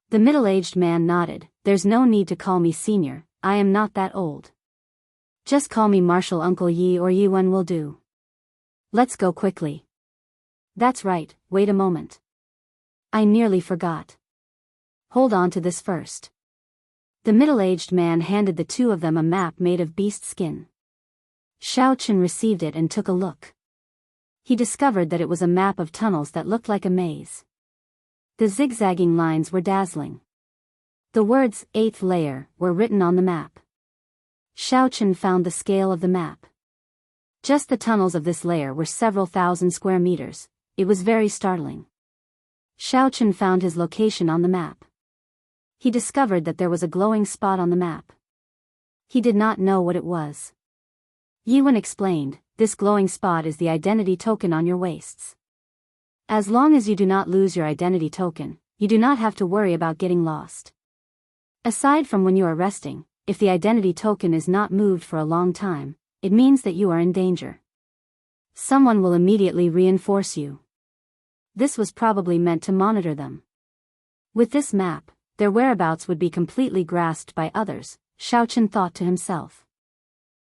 The middle-aged man nodded. There's no need to call me senior, I am not that old. Just call me Marshal Uncle Yi or Yiwen will do. Let's go quickly. That's right, wait a moment. I nearly forgot. Hold on to this first. The middle-aged man handed the 2 of them a map made of beast skin. Xiaochen received it and took a look. He discovered that it was a map of tunnels that looked like a maze. The zigzagging lines were dazzling. The words, 8th layer, were written on the map. Xiaochen found the scale of the map. Just the tunnels of this layer were several thousand square meters. It was very startling. Xiaochen found his location on the map. He discovered that there was a glowing spot on the map. He did not know what it was. Yiwen explained, this glowing spot is the identity token on your waists. As long as you do not lose your identity token, you do not have to worry about getting lost. Aside from when you are resting, if the identity token is not moved for a long time, it means that you are in danger. Someone will immediately reinforce you. This was probably meant to monitor them. With this map, their whereabouts would be completely grasped by others, Xiaochen thought to himself.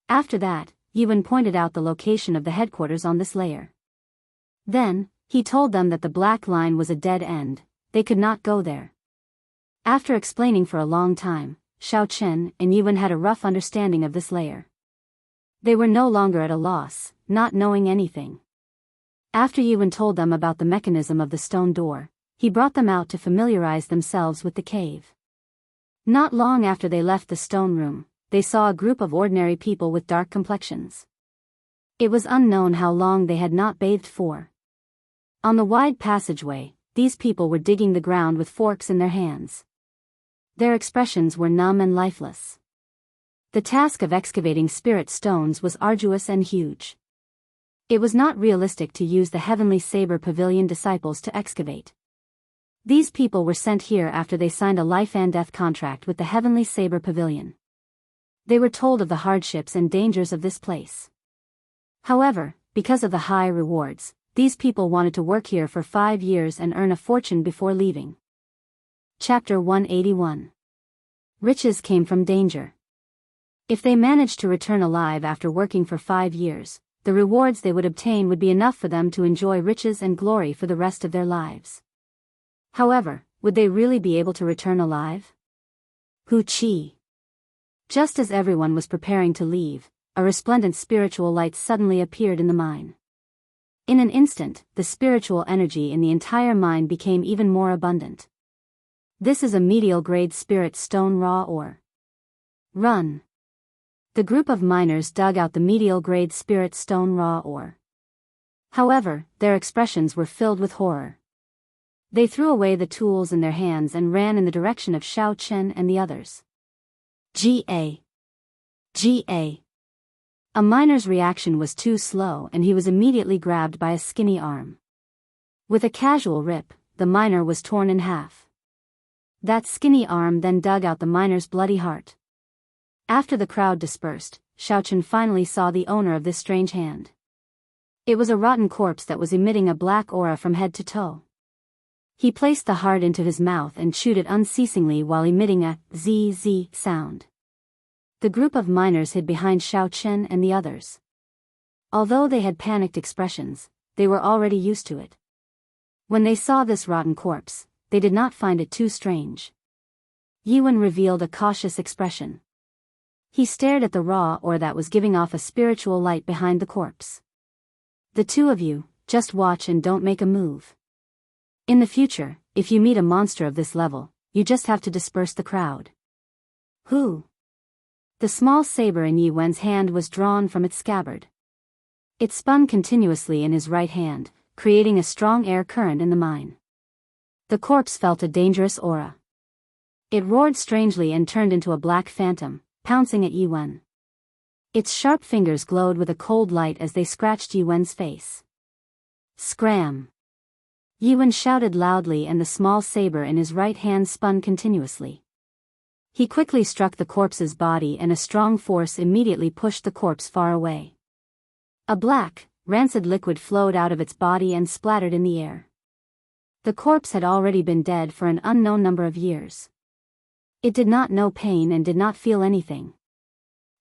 After that, Yiwen pointed out the location of the headquarters on this layer. Then, he told them that the black line was a dead end, they could not go there. After explaining for a long time, Xiaochen and Yiwen had a rough understanding of this layer. They were no longer at a loss, not knowing anything. After Yiwen told them about the mechanism of the stone door, He brought them out to familiarize themselves with the cave. Not long after they left the stone room, they saw a group of ordinary people with dark complexions. It was unknown how long they had not bathed for. On the wide passageway, these people were digging the ground with forks in their hands. Their expressions were numb and lifeless. The task of excavating spirit stones was arduous and huge. It was not realistic to use the Heavenly Saber Pavilion disciples to excavate. These people were sent here after they signed a life and death contract with the Heavenly Saber Pavilion. They were told of the hardships and dangers of this place. However, because of the high rewards, these people wanted to work here for 5 years and earn a fortune before leaving. Chapter 181. Riches came from danger. If they managed to return alive after working for 5 years, the rewards they would obtain would be enough for them to enjoy riches and glory for the rest of their lives. However, would they really be able to return alive? Hu Qi. Just as everyone was preparing to leave, a resplendent spiritual light suddenly appeared in the mine. In an instant, the spiritual energy in the entire mine became even more abundant. This is a medial-grade spirit stone raw ore. Run. The group of miners dug out the medial-grade spirit stone raw ore. However, their expressions were filled with horror. They threw away the tools in their hands and ran in the direction of Xiao Chen and the others. G.A. G.A. A miner's reaction was too slow and he was immediately grabbed by a skinny arm. With a casual rip, the miner was torn in half. That skinny arm then dug out the miner's bloody heart. After the crowd dispersed, Xiao Chen finally saw the owner of this strange hand. It was a rotten corpse that was emitting a black aura from head to toe. He placed the heart into his mouth and chewed it unceasingly while emitting a zzz sound. The group of miners hid behind Xiao Chen and the others. Although they had panicked expressions, they were already used to it. When they saw this rotten corpse, they did not find it too strange. Yiwen revealed a cautious expression. He stared at the raw ore that was giving off a spiritual light behind the corpse. The two of you, just watch and don't make a move. In the future, if you meet a monster of this level, you just have to disperse the crowd. Who? The small saber in Yi Wen's hand was drawn from its scabbard. It spun continuously in his right hand, creating a strong air current in the mine. The corpse felt a dangerous aura. It roared strangely and turned into a black phantom, pouncing at Yi Wen. Its sharp fingers glowed with a cold light as they scratched Yi Wen's face. Scram! Yi Wen shouted loudly and the small saber in his right hand spun continuously. He quickly struck the corpse's body and a strong force immediately pushed the corpse far away. A black, rancid liquid flowed out of its body and splattered in the air. The corpse had already been dead for an unknown number of years. It did not know pain and did not feel anything.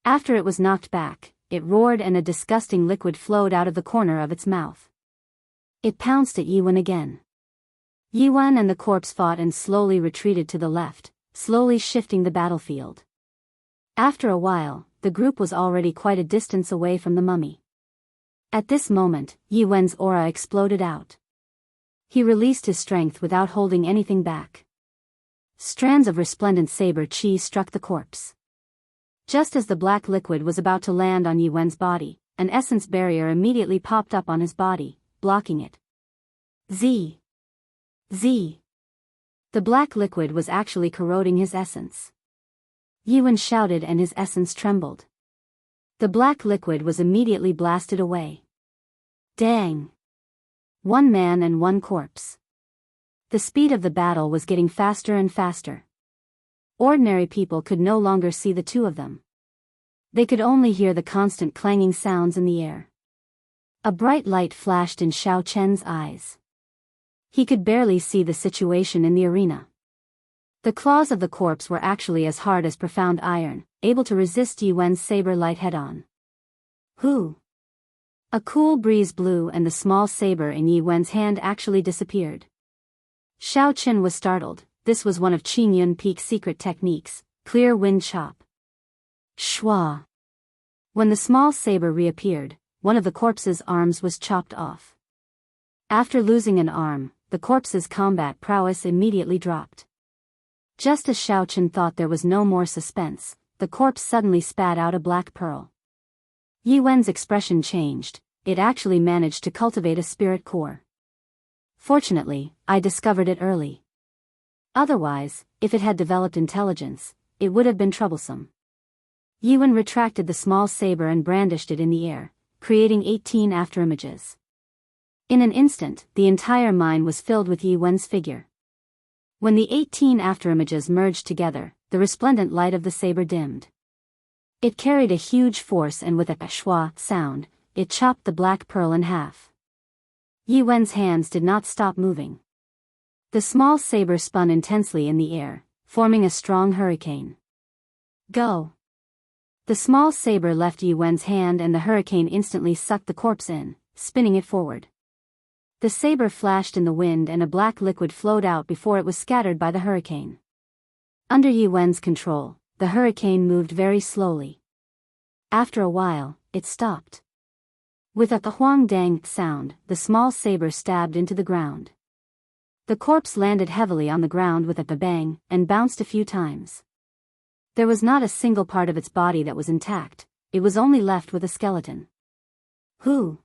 After it was knocked back, it roared and a disgusting liquid flowed out of the corner of its mouth. It pounced at Yi Wen again. Yi Wen and the corpse fought and slowly retreated to the left, slowly shifting the battlefield. After a while, the group was already quite a distance away from the mummy. At this moment, Yi Wen's aura exploded out. He released his strength without holding anything back. Strands of resplendent saber chi struck the corpse. Just as the black liquid was about to land on Yi Wen's body, an essence barrier immediately popped up on his body, blocking it. Z. Z. The black liquid was actually corroding his essence. Yi Wen shouted and his essence trembled. The black liquid was immediately blasted away. Dang! 1 man and 1 corpse. The speed of the battle was getting faster and faster. Ordinary people could no longer see the two of them. They could only hear the constant clanging sounds in the air. A bright light flashed in Xiao Chen's eyes. He could barely see the situation in the arena. The claws of the corpse were actually as hard as profound iron, able to resist Yi Wen's saber light head-on. Who? A cool breeze blew and the small saber in Yi Wen's hand actually disappeared. Xiao Chen was startled. This was one of Qing Yun Peak's secret techniques, clear wind chop. Shwa. When the small saber reappeared, one of the corpse's arms was chopped off. After losing an arm, the corpse's combat prowess immediately dropped. Just as Xiao Chen thought there was no more suspense, the corpse suddenly spat out a black pearl. Yi Wen's expression changed. It actually managed to cultivate a spirit core. Fortunately, I discovered it early. Otherwise, if it had developed intelligence, it would have been troublesome. Yi Wen retracted the small saber and brandished it in the air, creating 18 afterimages. In an instant, the entire mine was filled with Yi Wen's figure. When the 18 afterimages merged together, the resplendent light of the saber dimmed. It carried a huge force, and with a schwa sound, it chopped the black pearl in half. Yi Wen's hands did not stop moving. The small saber spun intensely in the air, forming a strong hurricane. Go! The small saber left Yi Wen's hand, and the hurricane instantly sucked the corpse in, spinning it forward. The saber flashed in the wind, and a black liquid flowed out before it was scattered by the hurricane. Under Yi Wen's control, the hurricane moved very slowly. After a while, it stopped. With a huang dang sound, the small saber stabbed into the ground. The corpse landed heavily on the ground with a bang, and bounced a few times. There was not a single part of its body that was intact, it was only left with a skeleton. Who?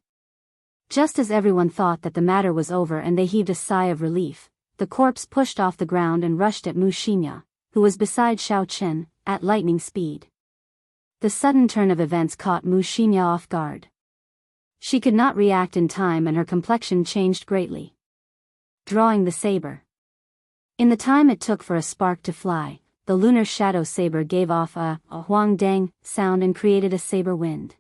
Just as everyone thought that the matter was over and they heaved a sigh of relief, the corpse pushed off the ground and rushed at Mu Xinya, who was beside Xiao Chen, at lightning speed. The sudden turn of events caught Mu Xinya off guard. She could not react in time, and her complexion changed greatly. Drawing the saber. In the time it took for a spark to fly, the lunar shadow saber gave off a huang dang sound and created a saber wind.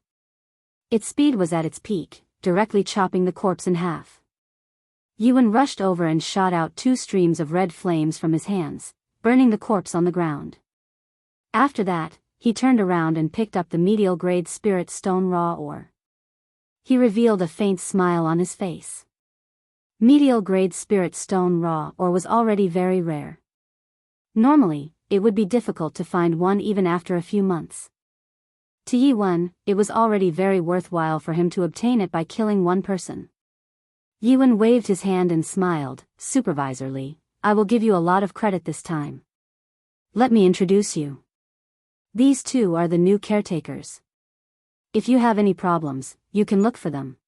Its speed was at its peak, directly chopping the corpse in half. Yi Wen rushed over and shot out 2 streams of red flames from his hands, burning the corpse on the ground. After that, he turned around and picked up the medial grade spirit stone raw ore. He revealed a faint smile on his face. Medial grade spirit stone raw ore was already very rare. Normally, it would be difficult to find one even after a few months. To Yi Wen, it was already very worthwhile for him to obtain it by killing one person. Yi Wen waved his hand and smiled. Supervisorly, I will give you a lot of credit this time. Let me introduce you. These 2 are the new caretakers. If you have any problems, you can look for them.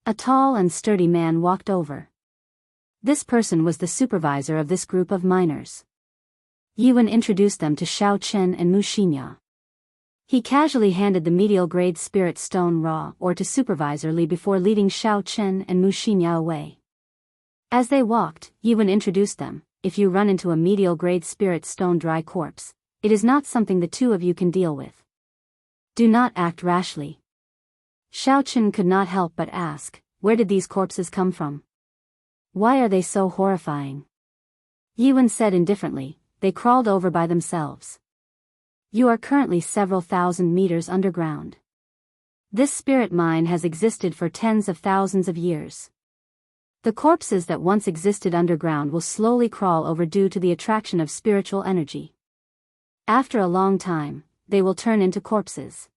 A tall and sturdy man walked over. This person was the supervisor of this group of miners. Yi Wen introduced them to Xiao Chen and Mu Xinya. He casually handed the medial grade spirit stone raw ore to Supervisor Li before leading Xiao Chen and Mu Xinya away. As they walked, Yi Wen introduced them. If you run into a medial grade spirit stone dry corpse, it is not something the 2 of you can deal with. Do not act rashly. Xiao Chen could not help but ask, where did these corpses come from? Why are they so horrifying? Yi Wen said indifferently, they crawled over by themselves. You are currently several thousand meters underground. This spirit mine has existed for tens of thousands of years. The corpses that once existed underground will slowly crawl over due to the attraction of spiritual energy. After a long time, they will turn into corpses.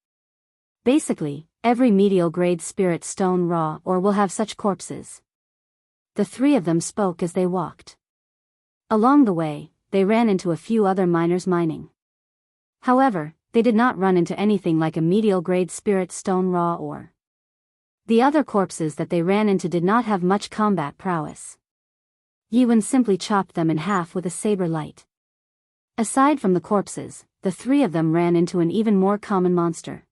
Basically, every medial grade spirit stone raw ore will have such corpses. The 3 of them spoke as they walked. Along the way, they ran into a few other miners mining. However, they did not run into anything like a medial grade spirit stone raw ore. The other corpses that they ran into did not have much combat prowess. Yi Wen simply chopped them in half with a saber light. Aside from the corpses, the 3 of them ran into an even more common monster.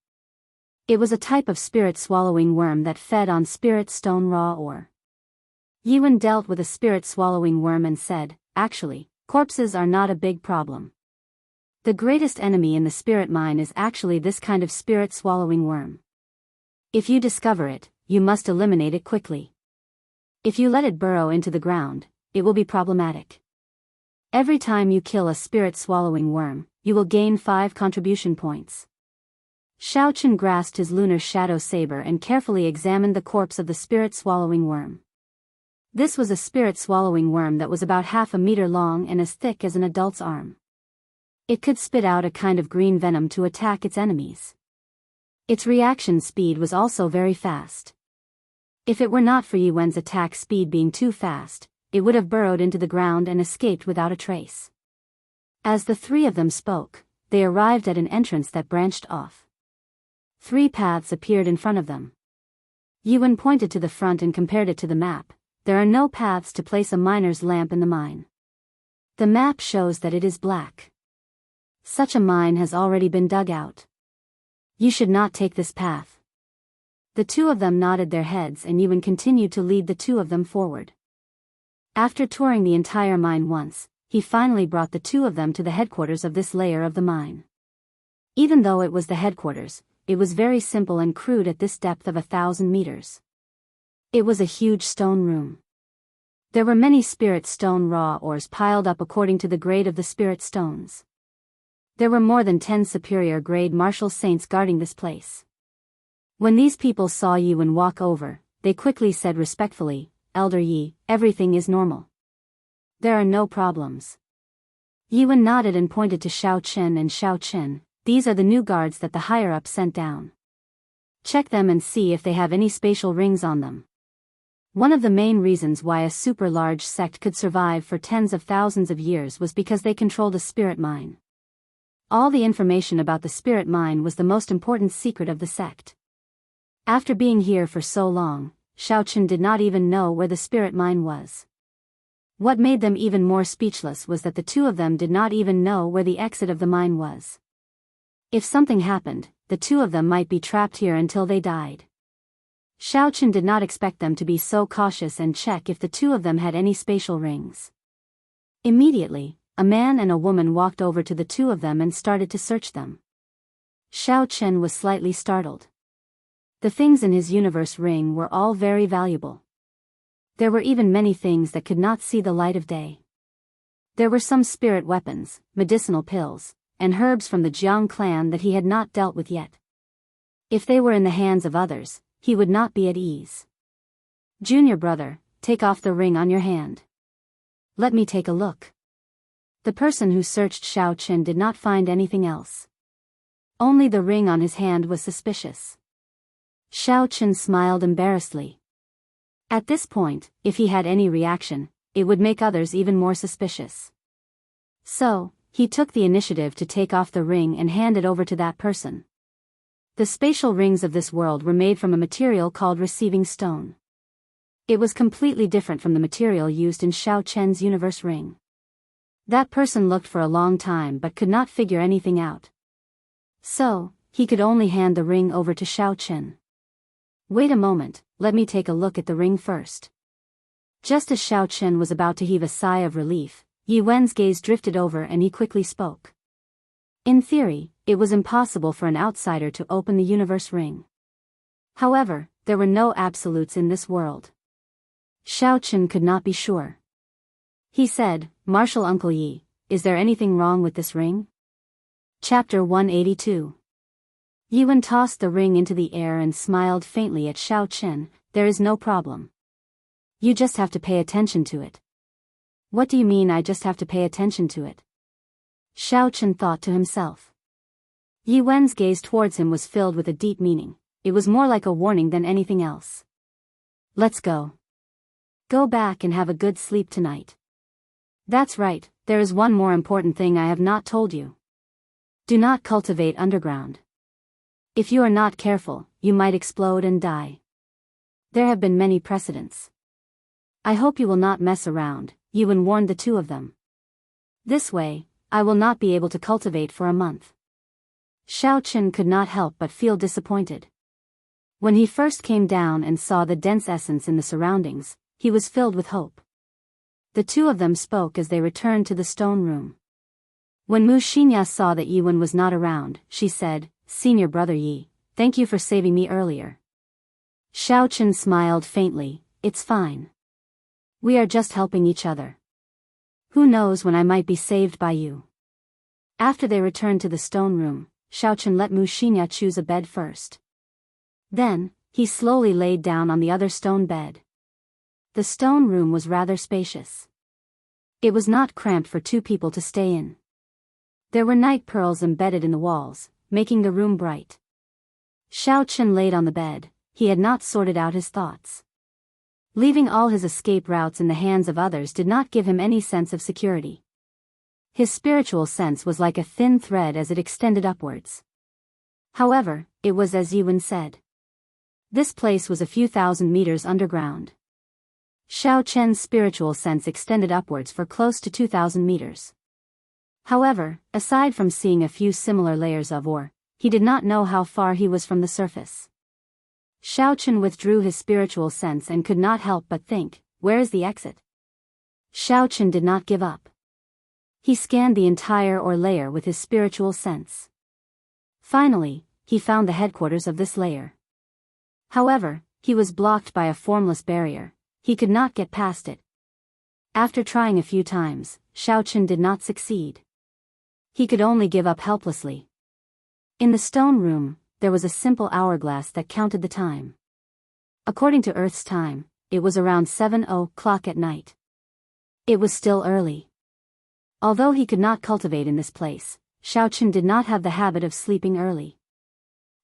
It was a type of spirit-swallowing worm that fed on spirit stone raw ore. Yi Wen dealt with a spirit-swallowing worm and said, actually, corpses are not a big problem. The greatest enemy in the spirit mine is actually this kind of spirit-swallowing worm. If you discover it, you must eliminate it quickly. If you let it burrow into the ground, it will be problematic. Every time you kill a spirit-swallowing worm, you will gain 5 contribution points. Xiao Chen grasped his lunar shadow saber and carefully examined the corpse of the spirit-swallowing worm. This was a spirit-swallowing worm that was about half a meter long and as thick as an adult's arm. It could spit out a kind of green venom to attack its enemies. Its reaction speed was also very fast. If it were not for Yi Wen's attack speed being too fast, it would have burrowed into the ground and escaped without a trace. As the three of them spoke, they arrived at an entrance that branched off. 3 paths appeared in front of them. Yuan pointed to the front and compared it to the map. There are no paths to place a miner's lamp in the mine. The map shows that it is black. Such a mine has already been dug out. You should not take this path. The 2 of them nodded their heads and Yuan continued to lead the 2 of them forward. After touring the entire mine once, he finally brought the 2 of them to the headquarters of this layer of the mine. Even though it was the headquarters, it was very simple and crude at this depth of 1,000 meters. It was a huge stone room. There were many spirit stone raw ores piled up according to the grade of the spirit stones. There were more than 10 superior grade martial saints guarding this place. When these people saw Yuan walk over, they quickly said respectfully, "Elder Yi, everything is normal. There are no problems." Yuan nodded and pointed to Xiao Chen and Xiao Chen. "These are the new guards that the higher-up sent down. Check them and see if they have any spatial rings on them." One of the main reasons why a super-large sect could survive for tens of thousands of years was because they controlled a spirit mine. All the information about the spirit mine was the most important secret of the sect. After being here for so long, Xiao Chen did not even know where the spirit mine was. What made them even more speechless was that the 2 of them did not even know where the exit of the mine was. If something happened, the 2 of them might be trapped here until they died. Xiao Chen did not expect them to be so cautious and check if the 2 of them had any spatial rings. Immediately, a man and a woman walked over to the 2 of them and started to search them. Xiao Chen was slightly startled. The things in his universe ring were all very valuable. There were even many things that could not see the light of day. There were some spirit weapons, medicinal pills, and herbs from the Jianghu clan that he had not dealt with yet. If they were in the hands of others, he would not be at ease. "Junior brother, take off the ring on your hand. Let me take a look." The person who searched Xiao Chen did not find anything else. Only the ring on his hand was suspicious. Xiao Chen smiled embarrassedly. At this point, if he had any reaction, it would make others even more suspicious. So, he took the initiative to take off the ring and hand it over to that person. The spatial rings of this world were made from a material called receiving stone. It was completely different from the material used in Xiao Chen's universe ring. That person looked for a long time but could not figure anything out. So, he could only hand the ring over to Xiao Chen. "Wait a moment, let me take a look at the ring first." Just as Xiao Chen was about to heave a sigh of relief, Yi Wen's gaze drifted over and he quickly spoke. In theory, it was impossible for an outsider to open the universe ring. However, there were no absolutes in this world. Xiao Chen could not be sure. He said, "Martial Uncle Yi, is there anything wrong with this ring?" Chapter 182. Yuan tossed the ring into the air and smiled faintly at Xiao Chen. "There is no problem. You just have to pay attention to it." "What do you mean I just have to pay attention to it?" Xiao Chen thought to himself. Yi Wen's gaze towards him was filled with a deep meaning. It was more like a warning than anything else. "Let's go. Go back and have a good sleep tonight." "That's right, there is one more important thing I have not told you. Do not cultivate underground. If you are not careful, you might explode and die. There have been many precedents. I hope you will not mess around," Yuan warned the 2 of them. "This way, I will not be able to cultivate for a month." Xiao Chen could not help but feel disappointed. When he first came down and saw the dense essence in the surroundings, he was filled with hope. The 2 of them spoke as they returned to the stone room. When Mu Xinya saw that Yuan was not around, she said, "Senior brother Yi, thank you for saving me earlier." Xiao Chen smiled faintly. "It's fine. We are just helping each other. Who knows when I might be saved by you." After they returned to the stone room, Xiao Chen let Mu Xinya choose a bed first. Then, he slowly laid down on the other stone bed. The stone room was rather spacious. It was not cramped for 2 people to stay in. There were night pearls embedded in the walls, making the room bright. Xiao Chen laid on the bed. He had not sorted out his thoughts. Leaving all his escape routes in the hands of others did not give him any sense of security. His spiritual sense was like a thin thread as it extended upwards. However, it was as Yiwen said. This place was a few thousand meters underground. Xiao Chen's spiritual sense extended upwards for close to 2,000 meters. However, aside from seeing a few similar layers of ore, he did not know how far he was from the surface. Xiao Chen withdrew his spiritual sense and could not help but think, where is the exit? Xiao Chen did not give up. He scanned the entire ore layer with his spiritual sense. Finally, he found the headquarters of this layer. However, he was blocked by a formless barrier. He could not get past it. After trying a few times, Xiao Chen did not succeed. He could only give up helplessly. In the stone room, there was a simple hourglass that counted the time. According to Earth's time, it was around 7:00 at night. It was still early. Although he could not cultivate in this place, Xiao Chen did not have the habit of sleeping early.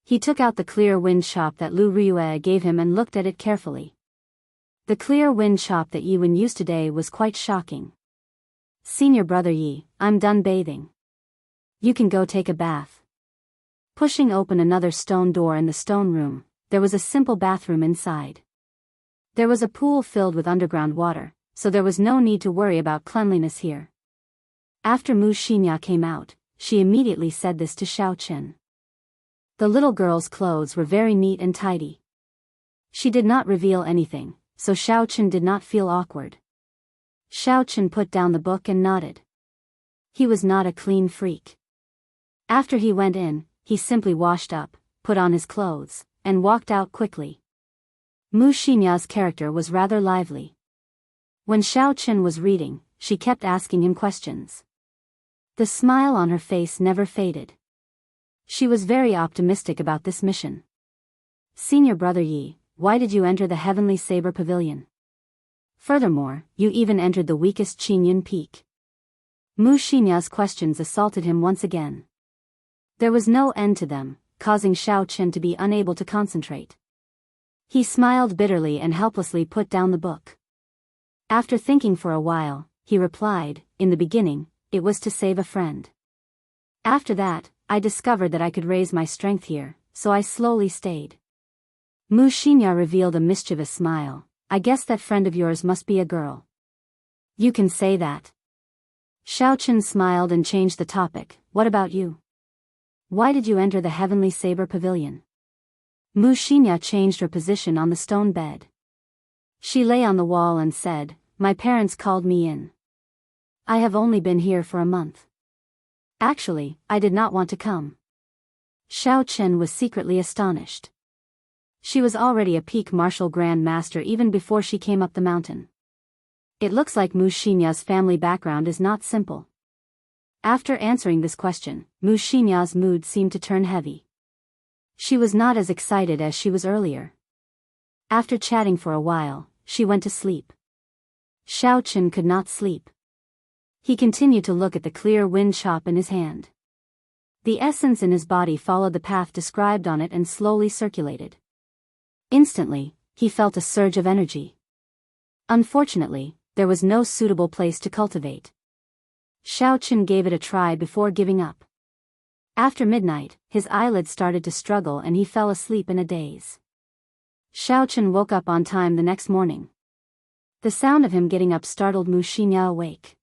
He took out the clear wind shop that Lu Riyue gave him and looked at it carefully. The clear wind shop that Yiwen used today was quite shocking. Senior brother Yi, I'm done bathing. You can go take a bath. Pushing open another stone door in the stone room, there was a simple bathroom inside. There was a pool filled with underground water, so there was no need to worry about cleanliness here. After Mu Xinya came out, she immediately said this to Xiao Chen. The little girl's clothes were very neat and tidy. She did not reveal anything, so Xiao Chen did not feel awkward. Xiao Chen put down the book and nodded. He was not a clean freak. After he went in, he simply washed up, put on his clothes, and walked out quickly. Mu Xinya's character was rather lively. When Xiao Chen was reading, she kept asking him questions. The smile on her face never faded. She was very optimistic about this mission. Senior brother Yi, why did you enter the Heavenly Saber Pavilion? Furthermore, you even entered the weakest Qingyun Peak. Mu Xinya's questions assaulted him once again. There was no end to them, causing Xiao Chen to be unable to concentrate. He smiled bitterly and helplessly put down the book. After thinking for a while, he replied, in the beginning, it was to save a friend. After that, I discovered that I could raise my strength here, so I slowly stayed. Mu Xinya revealed a mischievous smile. I guess that friend of yours must be a girl. You can say that. Xiao Chen smiled and changed the topic. What about you? Why did you enter the Heavenly Saber Pavilion? Mu Xinya changed her position on the stone bed. She lay on the wall and said, my parents called me in. I have only been here for a month. Actually, I did not want to come. Xiao Chen was secretly astonished. She was already a peak martial grand master even before she came up the mountain. It looks like Mu Xinya's family background is not simple. After answering this question, Mu Xinya's mood seemed to turn heavy. She was not as excited as she was earlier. After chatting for a while, she went to sleep. Xiao Chen could not sleep. He continued to look at the clear wind shop in his hand. The essence in his body followed the path described on it and slowly circulated. Instantly, he felt a surge of energy. Unfortunately, there was no suitable place to cultivate. Xiao Chen gave it a try before giving up. After midnight, his eyelids started to struggle and he fell asleep in a daze. Xiao Chen woke up on time the next morning. The sound of him getting up startled Mu Xinya awake.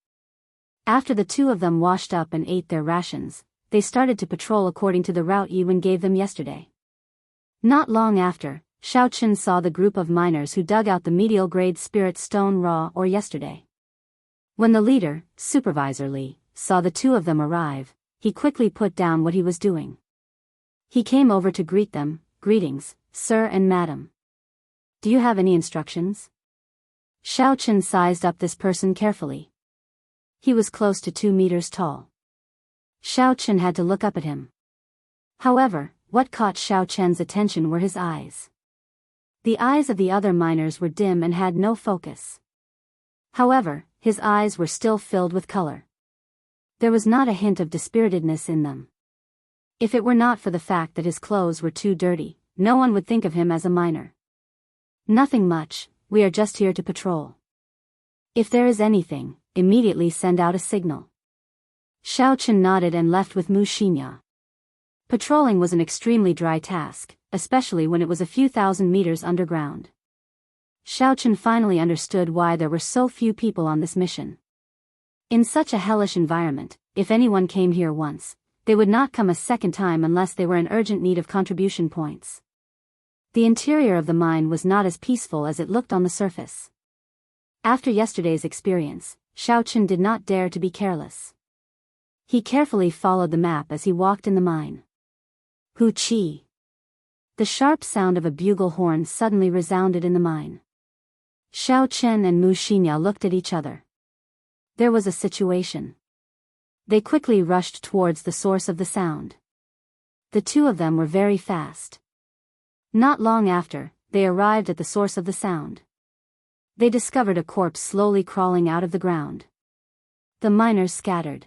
After the two of them washed up and ate their rations, they started to patrol according to the route Yiwen gave them yesterday. Not long after, Xiao Chen saw the group of miners who dug out the medial grade spirit stone raw ore yesterday. When the leader, Supervisor Li, saw the two of them arrive, he quickly put down what he was doing. He came over to greet them. Greetings, sir and madam. Do you have any instructions? Xiao Chen sized up this person carefully. He was close to 2 meters tall. Xiao Chen had to look up at him. However, what caught Xiao Chen's attention were his eyes. The eyes of the other miners were dim and had no focus. However, his eyes were still filled with color. There was not a hint of dispiritedness in them. If it were not for the fact that his clothes were too dirty, no one would think of him as a miner. Nothing much, we are just here to patrol. If there is anything, immediately send out a signal. Xiaochen nodded and left with Mu Xinya. Patrolling was an extremely dry task, especially when it was a few thousand meters underground. Xiaochen finally understood why there were so few people on this mission. In such a hellish environment, if anyone came here once, they would not come a second time unless they were in urgent need of contribution points. The interior of the mine was not as peaceful as it looked on the surface. After yesterday's experience, Xiaochen did not dare to be careless. He carefully followed the map as he walked in the mine. Hu Qi. The sharp sound of a bugle horn suddenly resounded in the mine. Xiaochen and Mu Xinya looked at each other. There was a situation. They quickly rushed towards the source of the sound. The two of them were very fast. Not long after, they arrived at the source of the sound. They discovered a corpse slowly crawling out of the ground. The miners scattered.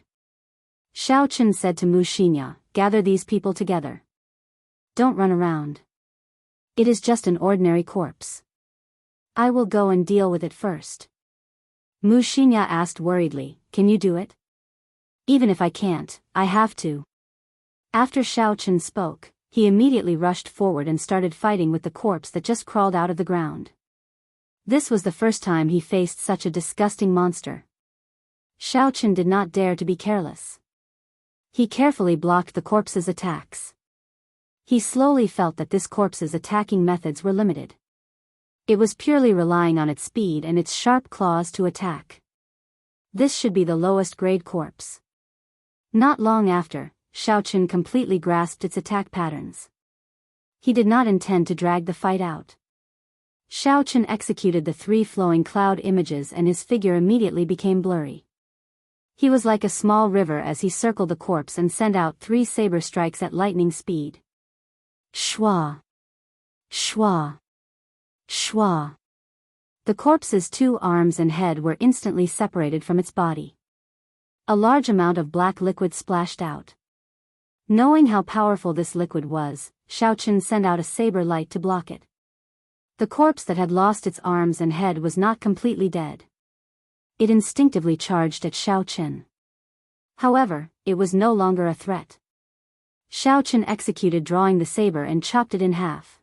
Xiaochen said to Mu Xinya, "Gather these people together. Don't run around. It is just an ordinary corpse. I will go and deal with it first." Mu Xinya asked worriedly, "Can you do it?" "Even if I can't, I have to." After Xiaochen spoke, he immediately rushed forward and started fighting with the corpse that just crawled out of the ground. This was the first time he faced such a disgusting monster. Xiaochen did not dare to be careless. He carefully blocked the corpse's attacks. He slowly felt that this corpse's attacking methods were limited. It was purely relying on its speed and its sharp claws to attack. This should be the lowest grade corpse. Not long after, Xiaochen completely grasped its attack patterns. He did not intend to drag the fight out. Xiaochen executed the 3 flowing cloud images and his figure immediately became blurry. He was like a small river as he circled the corpse and sent out 3 saber strikes at lightning speed. Shwa! Shwa! Shwa! The corpse's 2 arms and head were instantly separated from its body. A large amount of black liquid splashed out. Knowing how powerful this liquid was, Xiaochen sent out a saber light to block it. The corpse that had lost its arms and head was not completely dead. It instinctively charged at Xiaochen. However, it was no longer a threat. Xiaochen executed drawing the saber and chopped it in half.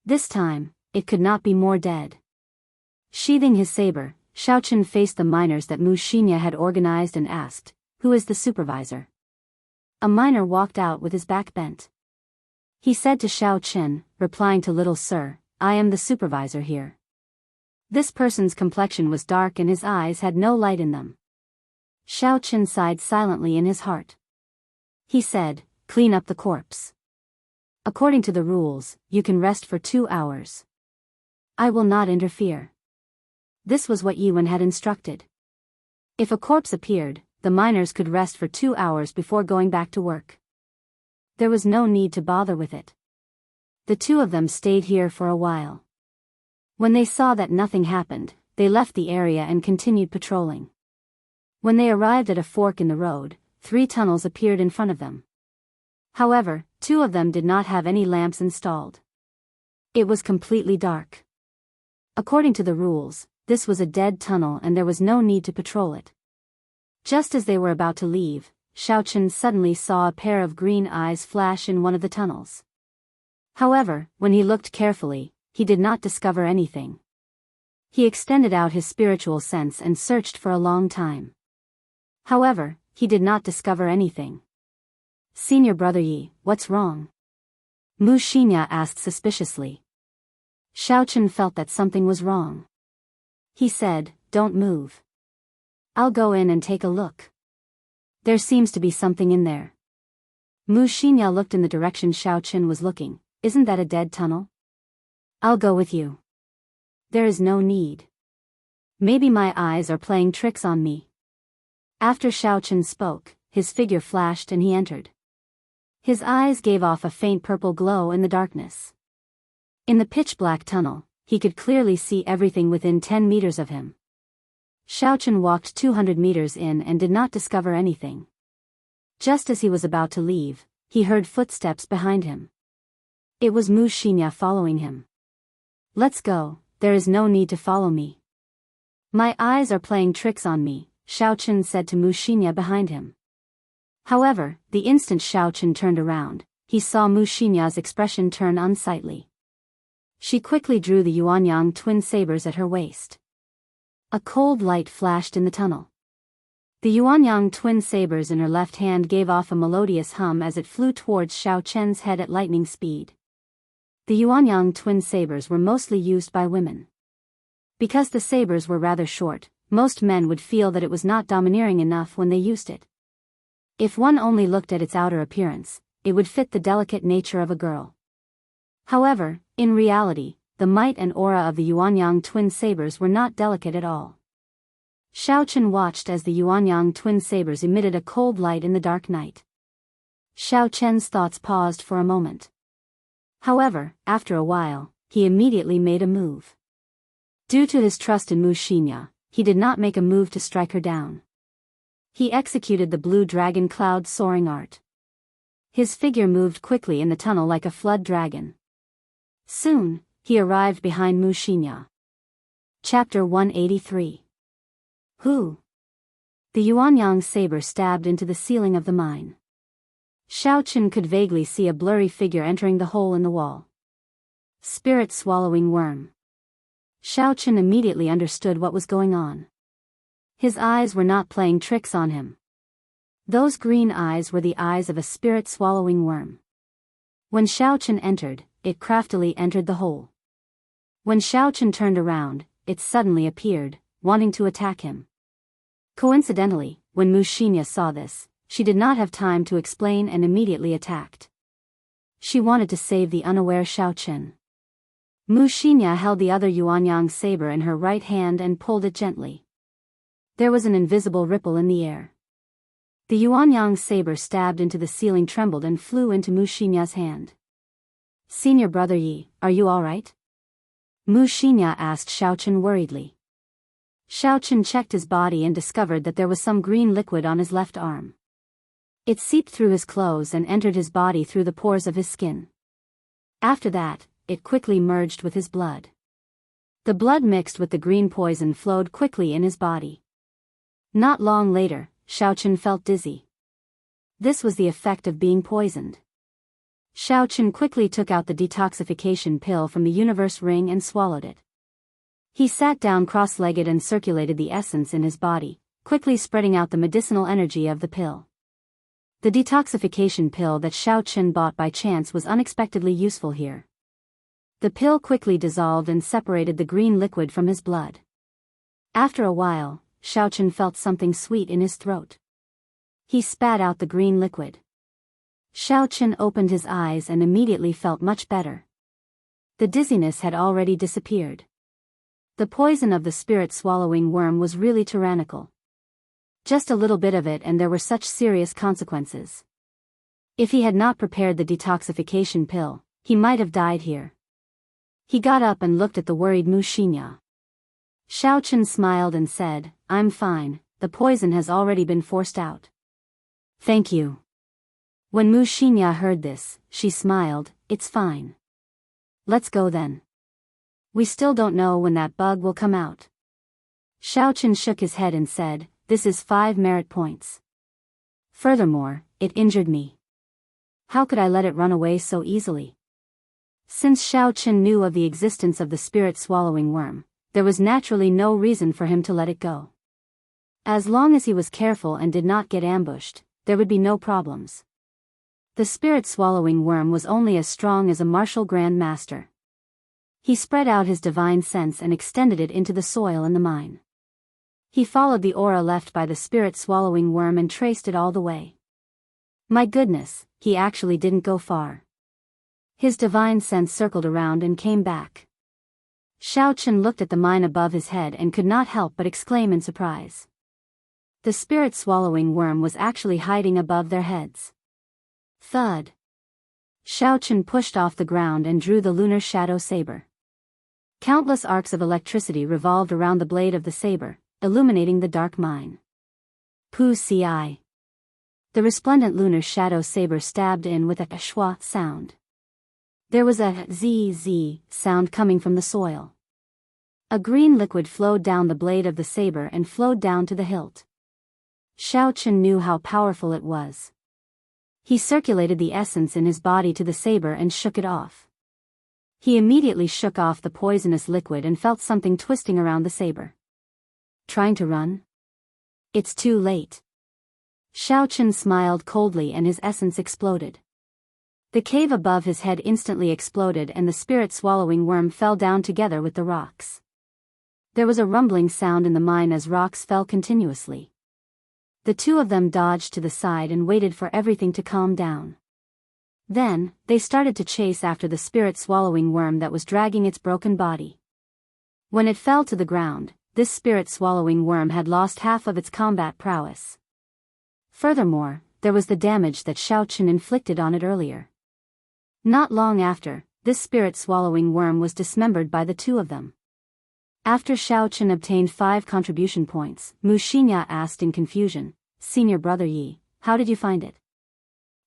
This time, it could not be more dead. Sheathing his saber, Xiaochen faced the miners that Mu Xinya had organized and asked, "Who is the supervisor?" A miner walked out with his back bent. He said to Xiaochen, replying to "Little sir, I am the supervisor here." This person's complexion was dark and his eyes had no light in them. Xiaochen sighed silently in his heart. He said, "Clean up the corpse. According to the rules, you can rest for 2 hours. I will not interfere." This was what Yuan had instructed. If a corpse appeared, the miners could rest for 2 hours before going back to work. There was no need to bother with it. The two of them stayed here for a while. When they saw that nothing happened, they left the area and continued patrolling. When they arrived at a fork in the road, 3 tunnels appeared in front of them. However, 2 of them did not have any lamps installed. It was completely dark. According to the rules, this was a dead tunnel and there was no need to patrol it. Just as they were about to leave, Xiaochen suddenly saw a pair of green eyes flash in one of the tunnels. However, when he looked carefully, he did not discover anything. He extended out his spiritual sense and searched for a long time. However, he did not discover anything. "Senior brother Yi, what's wrong?" Mu Xinya asked suspiciously. Xiaochen felt that something was wrong. He said, "Don't move. I'll go in and take a look. There seems to be something in there." Mu Xinya looked in the direction Xiaochen was looking. "Isn't that a dead tunnel?" "I'll go with you." "There is no need. Maybe my eyes are playing tricks on me." After Xiaochen spoke, his figure flashed and he entered. His eyes gave off a faint purple glow in the darkness. In the pitch-black tunnel, he could clearly see everything within 10 meters of him. Xiaochen walked 200 meters in and did not discover anything. Just as he was about to leave, he heard footsteps behind him. It was Mu Xinya following him. "Let's go, there is no need to follow me. My eyes are playing tricks on me, Xiaochen said to Muxinya behind him. However, the instant Xiaochen turned around, he saw Muxinya's expression turn unsightly. She quickly drew the Yuanyang twin sabers at her waist. A cold light flashed in the tunnel. The Yuanyang twin sabers in her left hand gave off a melodious hum as it flew towards Xiaochen's head at lightning speed. The Yuanyang twin sabers were mostly used by women. Because the sabers were rather short, most men would feel that it was not domineering enough when they used it. If one only looked at its outer appearance, it would fit the delicate nature of a girl. However, in reality, the might and aura of the Yuanyang twin sabers were not delicate at all. Xiaochen watched as the Yuanyang twin sabers emitted a cold light in the dark night. Xiaochen's thoughts paused for a moment. However, after a while, he immediately made a move. Due to his trust in Muxinya, he did not make a move to strike her down. He executed the blue dragon cloud soaring art. His figure moved quickly in the tunnel like a flood dragon. Soon, he arrived behind Muxinya. Chapter 183. Who? The Yuanyang saber stabbed into the ceiling of the mine. Xiaochen could vaguely see a blurry figure entering the hole in the wall. Spirit-swallowing worm. Xiaochen immediately understood what was going on. His eyes were not playing tricks on him. Those green eyes were the eyes of a spirit-swallowing worm. When Xiaochen entered, it craftily entered the hole. When Xiaochen turned around, it suddenly appeared, wanting to attack him. Coincidentally, when Muxinya saw this, she did not have time to explain and immediately attacked. She wanted to save the unaware Xiaochen. Muxinya held the other Yuanyang saber in her right hand and pulled it gently. There was an invisible ripple in the air. The Yuanyang saber stabbed into the ceiling trembled and flew into Muxinya's hand. Senior brother Yi, are you alright? Muxinya asked Xiaochen worriedly. Xiaochen checked his body and discovered that there was some green liquid on his left arm. It seeped through his clothes and entered his body through the pores of his skin. After that, it quickly merged with his blood. The blood mixed with the green poison flowed quickly in his body. Not long later, Xiaochen felt dizzy. This was the effect of being poisoned. Xiaochen quickly took out the detoxification pill from the universe ring and swallowed it. He sat down cross-legged and circulated the essence in his body, quickly spreading out the medicinal energy of the pill. The detoxification pill that Xiaochen bought by chance was unexpectedly useful here. The pill quickly dissolved and separated the green liquid from his blood. After a while, Xiaochen felt something sweet in his throat. He spat out the green liquid. Xiaochen opened his eyes and immediately felt much better. The dizziness had already disappeared. The poison of the spirit-swallowing worm was really tyrannical. Just a little bit of it and there were such serious consequences. If he had not prepared the detoxification pill, he might have died here. He got up and looked at the worried Muxinya. Xiaochen smiled and said, I'm fine, the poison has already been forced out. Thank you. When Muxinya heard this, she smiled, it's fine. Let's go then. We still don't know when that bug will come out. Xiaochen shook his head and said, this is 5 merit points. Furthermore, it injured me. How could I let it run away so easily? Since Xiaochen knew of the existence of the spirit-swallowing worm, there was naturally no reason for him to let it go. As long as he was careful and did not get ambushed, there would be no problems. The spirit-swallowing worm was only as strong as a martial grand master. He spread out his divine sense and extended it into the soil in the mine. He followed the aura left by the spirit-swallowing worm and traced it all the way. My goodness, he actually didn't go far. His divine sense circled around and came back. Xiaochen looked at the mine above his head and could not help but exclaim in surprise. The spirit-swallowing worm was actually hiding above their heads. Thud. Xiaochen pushed off the ground and drew the lunar shadow saber. Countless arcs of electricity revolved around the blade of the saber, illuminating the dark mine. Pu ci. The resplendent lunar shadow saber stabbed in with a schwa sound. There was a zzz sound coming from the soil. A green liquid flowed down the blade of the saber and flowed down to the hilt. Xiaochen knew how powerful it was. He circulated the essence in his body to the saber and shook it off. He immediately shook off the poisonous liquid and felt something twisting around the saber. Trying to run? It's too late. Xiaochen smiled coldly and his essence exploded. The cave above his head instantly exploded and the spirit-swallowing worm fell down together with the rocks. There was a rumbling sound in the mine as rocks fell continuously. The two of them dodged to the side and waited for everything to calm down. Then, they started to chase after the spirit-swallowing worm that was dragging its broken body. When it fell to the ground, this spirit-swallowing worm had lost half of its combat prowess. Furthermore, there was the damage that Xiaochen inflicted on it earlier. Not long after, this spirit-swallowing worm was dismembered by the two of them. After Xiaochen obtained 5 contribution points, Mu Xinya asked in confusion, "Senior brother Yi, how did you find it?"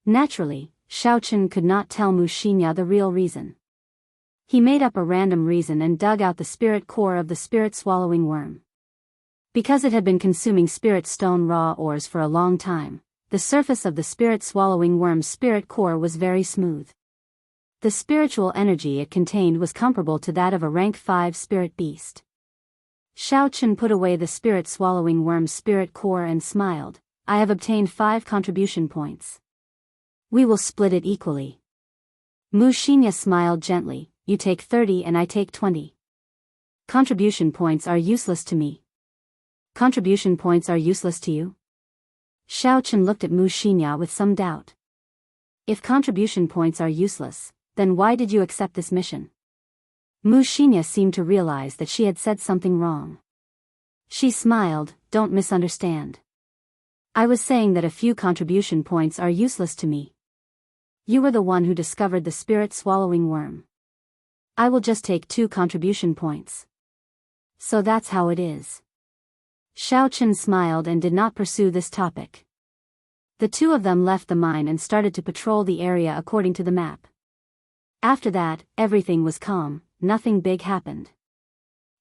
Naturally, Xiaochen could not tell Mu Xinya the real reason. He made up a random reason and dug out the spirit core of the spirit-swallowing worm. Because it had been consuming spirit stone raw ores for a long time, the surface of the spirit-swallowing worm's spirit core was very smooth. The spiritual energy it contained was comparable to that of a rank 5 spirit beast. Xiaochen put away the spirit-swallowing worm's spirit core and smiled, "I have obtained 5 contribution points. We will split it equally." Mu Xinya smiled gently, "You take 30 and I take 20. Contribution points are useless to me." "Contribution points are useless to you?" Xiaochen looked at Mu Xinya with some doubt. "If contribution points are useless, then why did you accept this mission?" Mu Xinya seemed to realize that she had said something wrong. She smiled, "Don't misunderstand. I was saying that a few contribution points are useless to me. You were the one who discovered the spirit-swallowing worm. I will just take 2 contribution points. So that's how it is." Xiaochen smiled and did not pursue this topic. The two of them left the mine and started to patrol the area according to the map. After that, everything was calm, nothing big happened.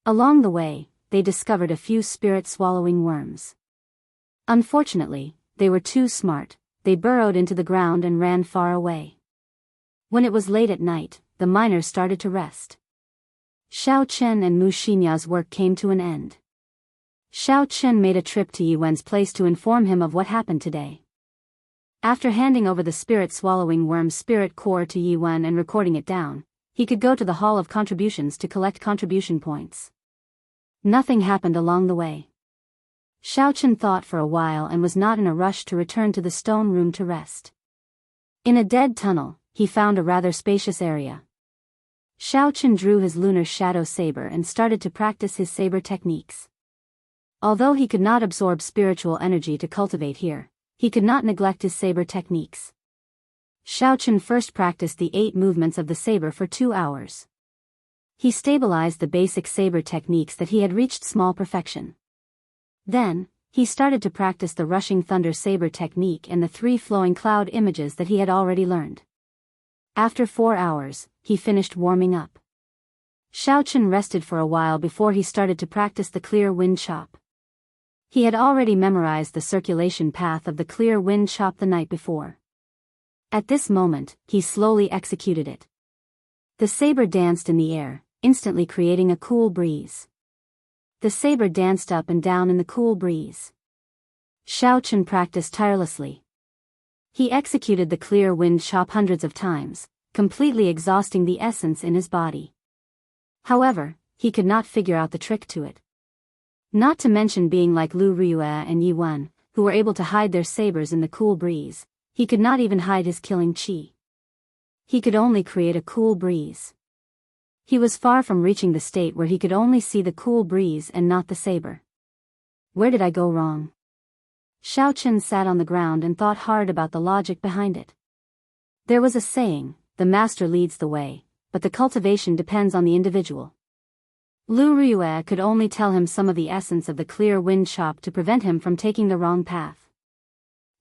Along the way, they discovered a few spirit-swallowing worms. Unfortunately, they were too smart, they burrowed into the ground and ran far away. When it was late at night, the miners started to rest. Xiaochen and Mu Xinya's work came to an end. Xiaochen made a trip to Yiwen's place to inform him of what happened today. After handing over the spirit-swallowing worm's spirit core to Yiwen and recording it down, he could go to the Hall of Contributions to collect contribution points. Nothing happened along the way. Xiaochen thought for a while and was not in a rush to return to the stone room to rest. In a dead tunnel, he found a rather spacious area. Xiaochen drew his lunar shadow saber and started to practice his saber techniques. Although he could not absorb spiritual energy to cultivate here, he could not neglect his saber techniques. Xiaochen first practiced the 8 movements of the saber for 2 hours. He stabilized the basic saber techniques that he had reached small perfection. Then, he started to practice the rushing thunder saber technique and the 3 flowing cloud images that he had already learned. After 4 hours, he finished warming up. Xiaochen rested for a while before he started to practice the clear wind chop. He had already memorized the circulation path of the clear wind chop the night before. At this moment, he slowly executed it. The saber danced in the air, instantly creating a cool breeze. The saber danced up and down in the cool breeze. Xiaochen practiced tirelessly. He executed the clear wind chop hundreds of times, completely exhausting the essence in his body. However, he could not figure out the trick to it. Not to mention being like Lu Riyue and Yi Wen, who were able to hide their sabers in the cool breeze, he could not even hide his killing chi. He could only create a cool breeze. He was far from reaching the state where he could only see the cool breeze and not the saber. Where did I go wrong? Xiaochen sat on the ground and thought hard about the logic behind it. There was a saying, the master leads the way, but the cultivation depends on the individual. Lu Riyue could only tell him some of the essence of the clear wind chop to prevent him from taking the wrong path.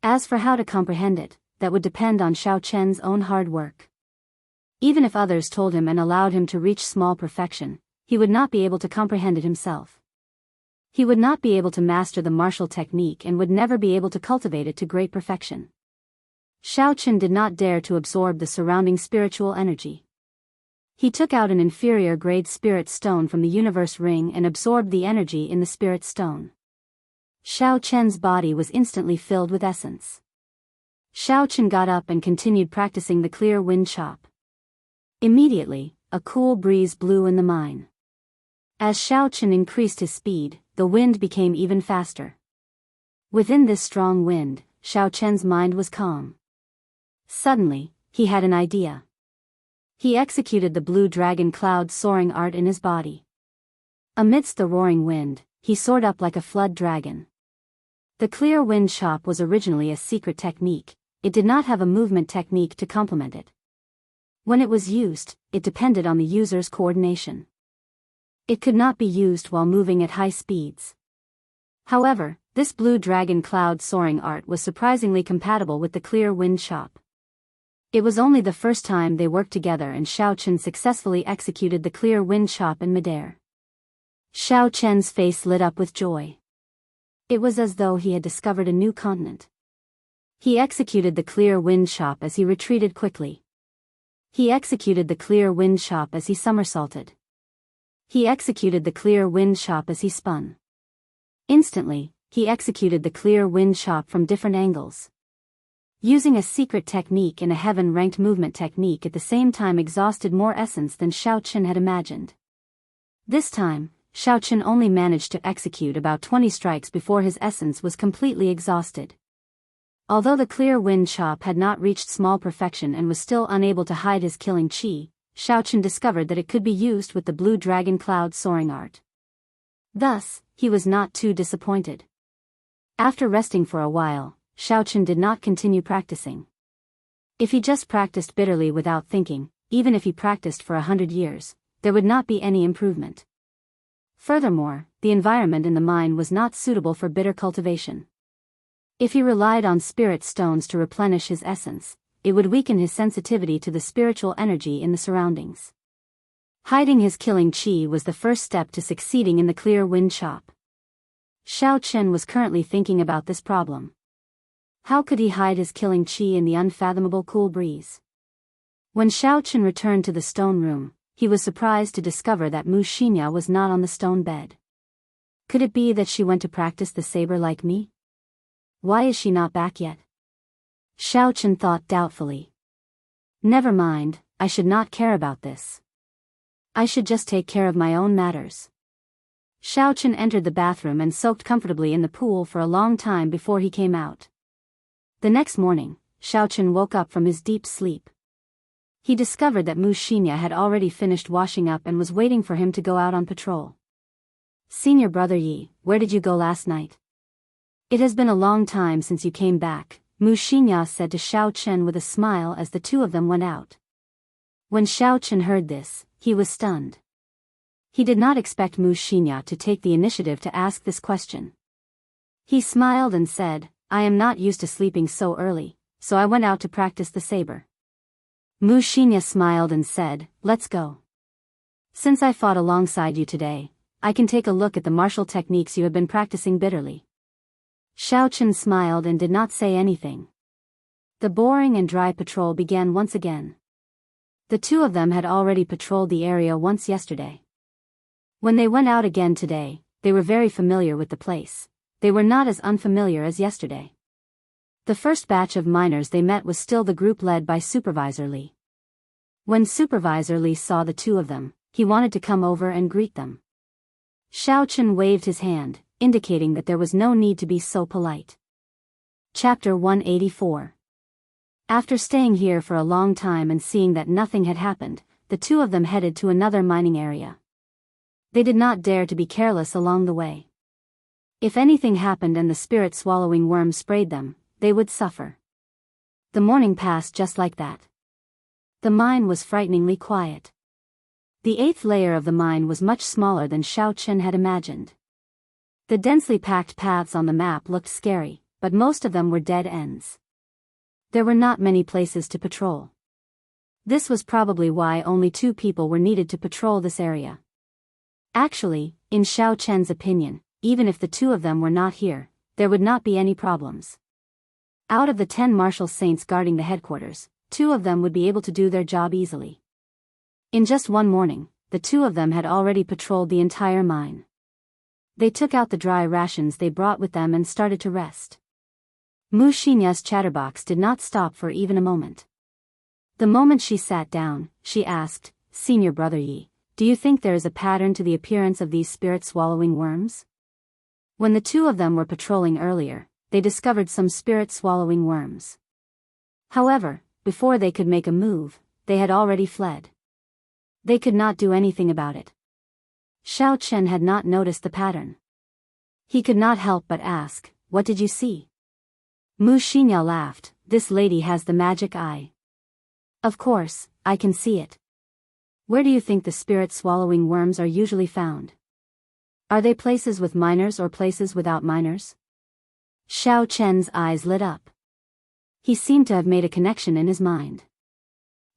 As for how to comprehend it, that would depend on Xiaochen's own hard work. Even if others told him and allowed him to reach small perfection, he would not be able to comprehend it himself. He would not be able to master the martial technique and would never be able to cultivate it to great perfection. Xiaochen did not dare to absorb the surrounding spiritual energy. He took out an inferior grade spirit stone from the universe ring and absorbed the energy in the spirit stone. Xiaochen's body was instantly filled with essence. Xiaochen got up and continued practicing the clear wind chop. Immediately, a cool breeze blew in the mine. As Xiaochen increased his speed, the wind became even faster. Within this strong wind, Xiaochen's mind was calm. Suddenly, he had an idea. He executed the blue dragon cloud soaring art in his body. Amidst the roaring wind, he soared up like a flood dragon. The clear wind chop was originally a secret technique. It did not have a movement technique to complement it. When it was used, it depended on the user's coordination. It could not be used while moving at high speeds. However, this blue dragon cloud soaring art was surprisingly compatible with the clear wind chop. It was only the first time they worked together and Xiaochen successfully executed the clear wind chop in midair. Xiaochen's face lit up with joy. It was as though he had discovered a new continent. He executed the clear wind chop as he retreated quickly. He executed the clear wind chop as he somersaulted. He executed the clear wind chop as he spun. Instantly, he executed the clear wind chop from different angles. Using a secret technique and a heaven-ranked movement technique at the same time exhausted more essence than Xiaochen had imagined. This time, Xiaochen only managed to execute about 20 strikes before his essence was completely exhausted. Although the clear wind chop had not reached small perfection and was still unable to hide his killing chi, Xiaochen discovered that it could be used with the blue dragon cloud soaring art. Thus, he was not too disappointed. After resting for a while, Xiaochen did not continue practicing. If he just practiced bitterly without thinking, even if he practiced for 100 years, there would not be any improvement. Furthermore, the environment in the mine was not suitable for bitter cultivation. If he relied on spirit stones to replenish his essence, it would weaken his sensitivity to the spiritual energy in the surroundings. Hiding his killing chi was the first step to succeeding in the clear wind chop. Xiaochen was currently thinking about this problem. How could he hide his killing chi in the unfathomable cool breeze? When Xiaochen returned to the stone room, he was surprised to discover that Mu Xinya was not on the stone bed. Could it be that she went to practice the saber like me? Why is she not back yet? Xiaochen thought doubtfully. Never mind, I should not care about this. I should just take care of my own matters. Xiaochen entered the bathroom and soaked comfortably in the pool for a long time before he came out. The next morning, Xiaochen woke up from his deep sleep. He discovered that Mu Xinya had already finished washing up and was waiting for him to go out on patrol. Senior brother Yi, where did you go last night? It has been a long time since you came back, Mu Xinya said to Xiaochen with a smile as the two of them went out. When Xiaochen heard this, he was stunned. He did not expect Mu Xinya to take the initiative to ask this question. He smiled and said, I am not used to sleeping so early, so I went out to practice the saber. Mu Xinya smiled and said, let's go. Since I fought alongside you today, I can take a look at the martial techniques you have been practicing bitterly. Xiaochen smiled and did not say anything. The boring and dry patrol began once again. The two of them had already patrolled the area once yesterday. When they went out again today, they were very familiar with the place. They were not as unfamiliar as yesterday. The first batch of miners they met was still the group led by Supervisor Li. When Supervisor Li saw the two of them, he wanted to come over and greet them. Xiaochen waved his hand, indicating that there was no need to be so polite. Chapter 184. After staying here for a long time and seeing that nothing had happened, the two of them headed to another mining area. They did not dare to be careless along the way. If anything happened and the spirit-swallowing worm sprayed them, they would suffer. The morning passed just like that. The mine was frighteningly quiet. The 8th layer of the mine was much smaller than Xiaochen had imagined. The densely packed paths on the map looked scary, but most of them were dead ends. There were not many places to patrol. This was probably why only 2 people were needed to patrol this area. Actually, in Xiao Chen's opinion, even if the two of them were not here, there would not be any problems. Out of the 10 martial saints guarding the headquarters, 2 of them would be able to do their job easily. In just one morning, the 2 of them had already patrolled the entire mine. They took out the dry rations they brought with them and started to rest. Mu Xinya's chatterbox did not stop for even a moment. The moment she sat down, she asked, "Senior Brother Yi, do you think there is a pattern to the appearance of these spirit-swallowing worms?" When the 2 of them were patrolling earlier, they discovered some spirit-swallowing worms. However, before they could make a move, they had already fled. They could not do anything about it. Xiao Chen had not noticed the pattern. He could not help but ask, "What did you see?" Mu Xinya laughed, "This lady has the magic eye. Of course, I can see it. Where do you think the spirit-swallowing worms are usually found? Are they places with miners or places without miners?" Xiao Chen's eyes lit up. He seemed to have made a connection in his mind.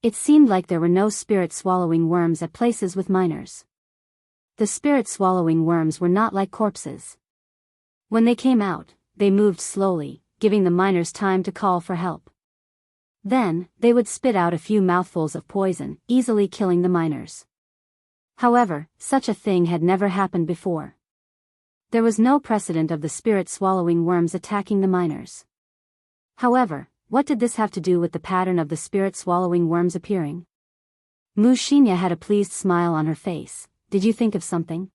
It seemed like there were no spirit-swallowing worms at places with miners. The spirit-swallowing worms were not like corpses. When they came out, they moved slowly, giving the miners time to call for help. Then, they would spit out a few mouthfuls of poison, easily killing the miners. However, such a thing had never happened before. There was no precedent of the spirit-swallowing worms attacking the miners. However, what did this have to do with the pattern of the spirit-swallowing worms appearing? Mu Xinya had a pleased smile on her face. "Did you think of something?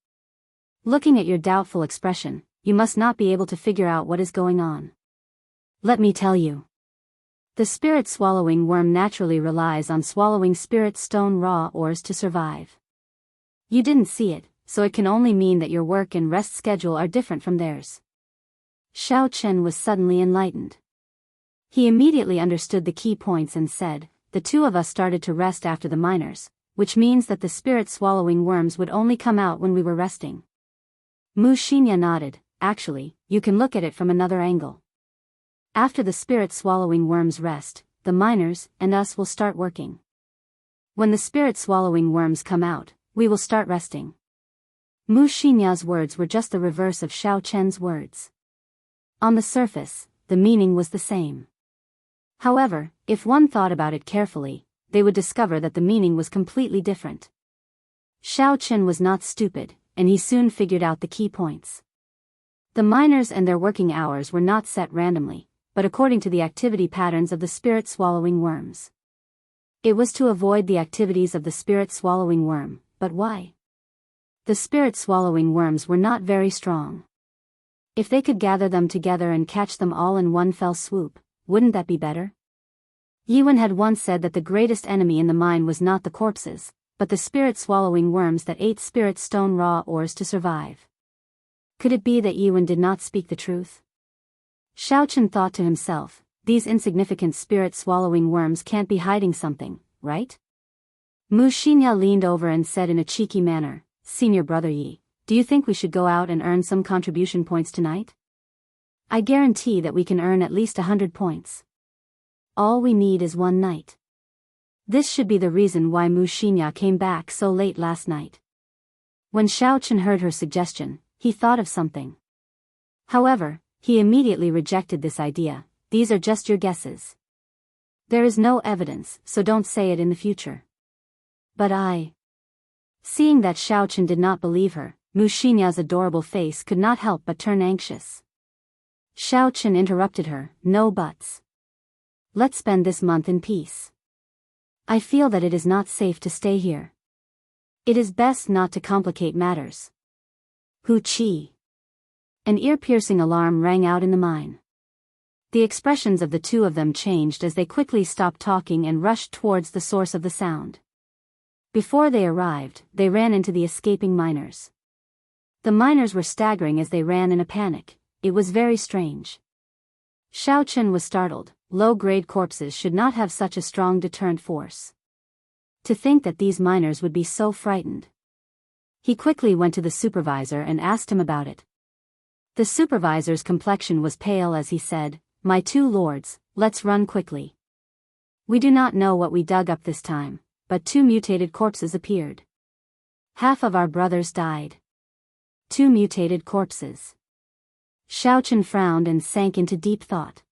Looking at your doubtful expression, you must not be able to figure out what is going on. Let me tell you. The spirit-swallowing worm naturally relies on swallowing spirit stone raw ores to survive. You didn't see it, so it can only mean that your work and rest schedule are different from theirs." Xiao Chen was suddenly enlightened. He immediately understood the key points and said, "The 2 of us started to rest after the miners, which means that the spirit-swallowing worms would only come out when we were resting." Mu Xinya nodded, "Actually, you can look at it from another angle. After the spirit-swallowing worms rest, the miners and us will start working. When the spirit-swallowing worms come out, we will start resting." Mu Xinya's words were just the reverse of Xiao Chen's words. On the surface, the meaning was the same. However, if one thought about it carefully, they would discover that the meaning was completely different. Xiao Chen was not stupid, and he soon figured out the key points. The miners and their working hours were not set randomly, but according to the activity patterns of the spirit-swallowing worms. It was to avoid the activities of the spirit-swallowing worm, but why? The spirit-swallowing worms were not very strong. If they could gather them together and catch them all in one fell swoop, wouldn't that be better? Yiwen had once said that the greatest enemy in the mine was not the corpses, but the spirit-swallowing worms that ate spirit stone raw ores to survive. Could it be that Yiwen did not speak the truth? Xiao Chen thought to himself, "These insignificant spirit-swallowing worms can't be hiding something, right?" Mu Xinya leaned over and said in a cheeky manner, "Senior Brother Yi, do you think we should go out and earn some contribution points tonight? I guarantee that we can earn at least 100 points. All we need is one night." This should be the reason why Mu Xinya came back so late last night. When Xiao Chen heard her suggestion, he thought of something. However, he immediately rejected this idea. "These are just your guesses. There is no evidence, so don't say it in the future." "But I..." Seeing that Xiao Chen did not believe her, Mu Xinya's adorable face could not help but turn anxious. Xiao Chen interrupted her, "No buts. Let's spend this month in peace. I feel that it is not safe to stay here. It is best not to complicate matters." Hu Qi. An ear-piercing alarm rang out in the mine. The expressions of the 2 of them changed as they quickly stopped talking and rushed towards the source of the sound. Before they arrived, they ran into the escaping miners. The miners were staggering as they ran in a panic. It was very strange. Xiao Chen was startled. Low-grade corpses should not have such a strong deterrent force. To think that these miners would be so frightened. He quickly went to the supervisor and asked him about it. The supervisor's complexion was pale as he said, "My 2 lords, let's run quickly. We do not know what we dug up this time, but 2 mutated corpses appeared. Half of our brothers died. 2 mutated corpses. Xiaochen frowned and sank into deep thought.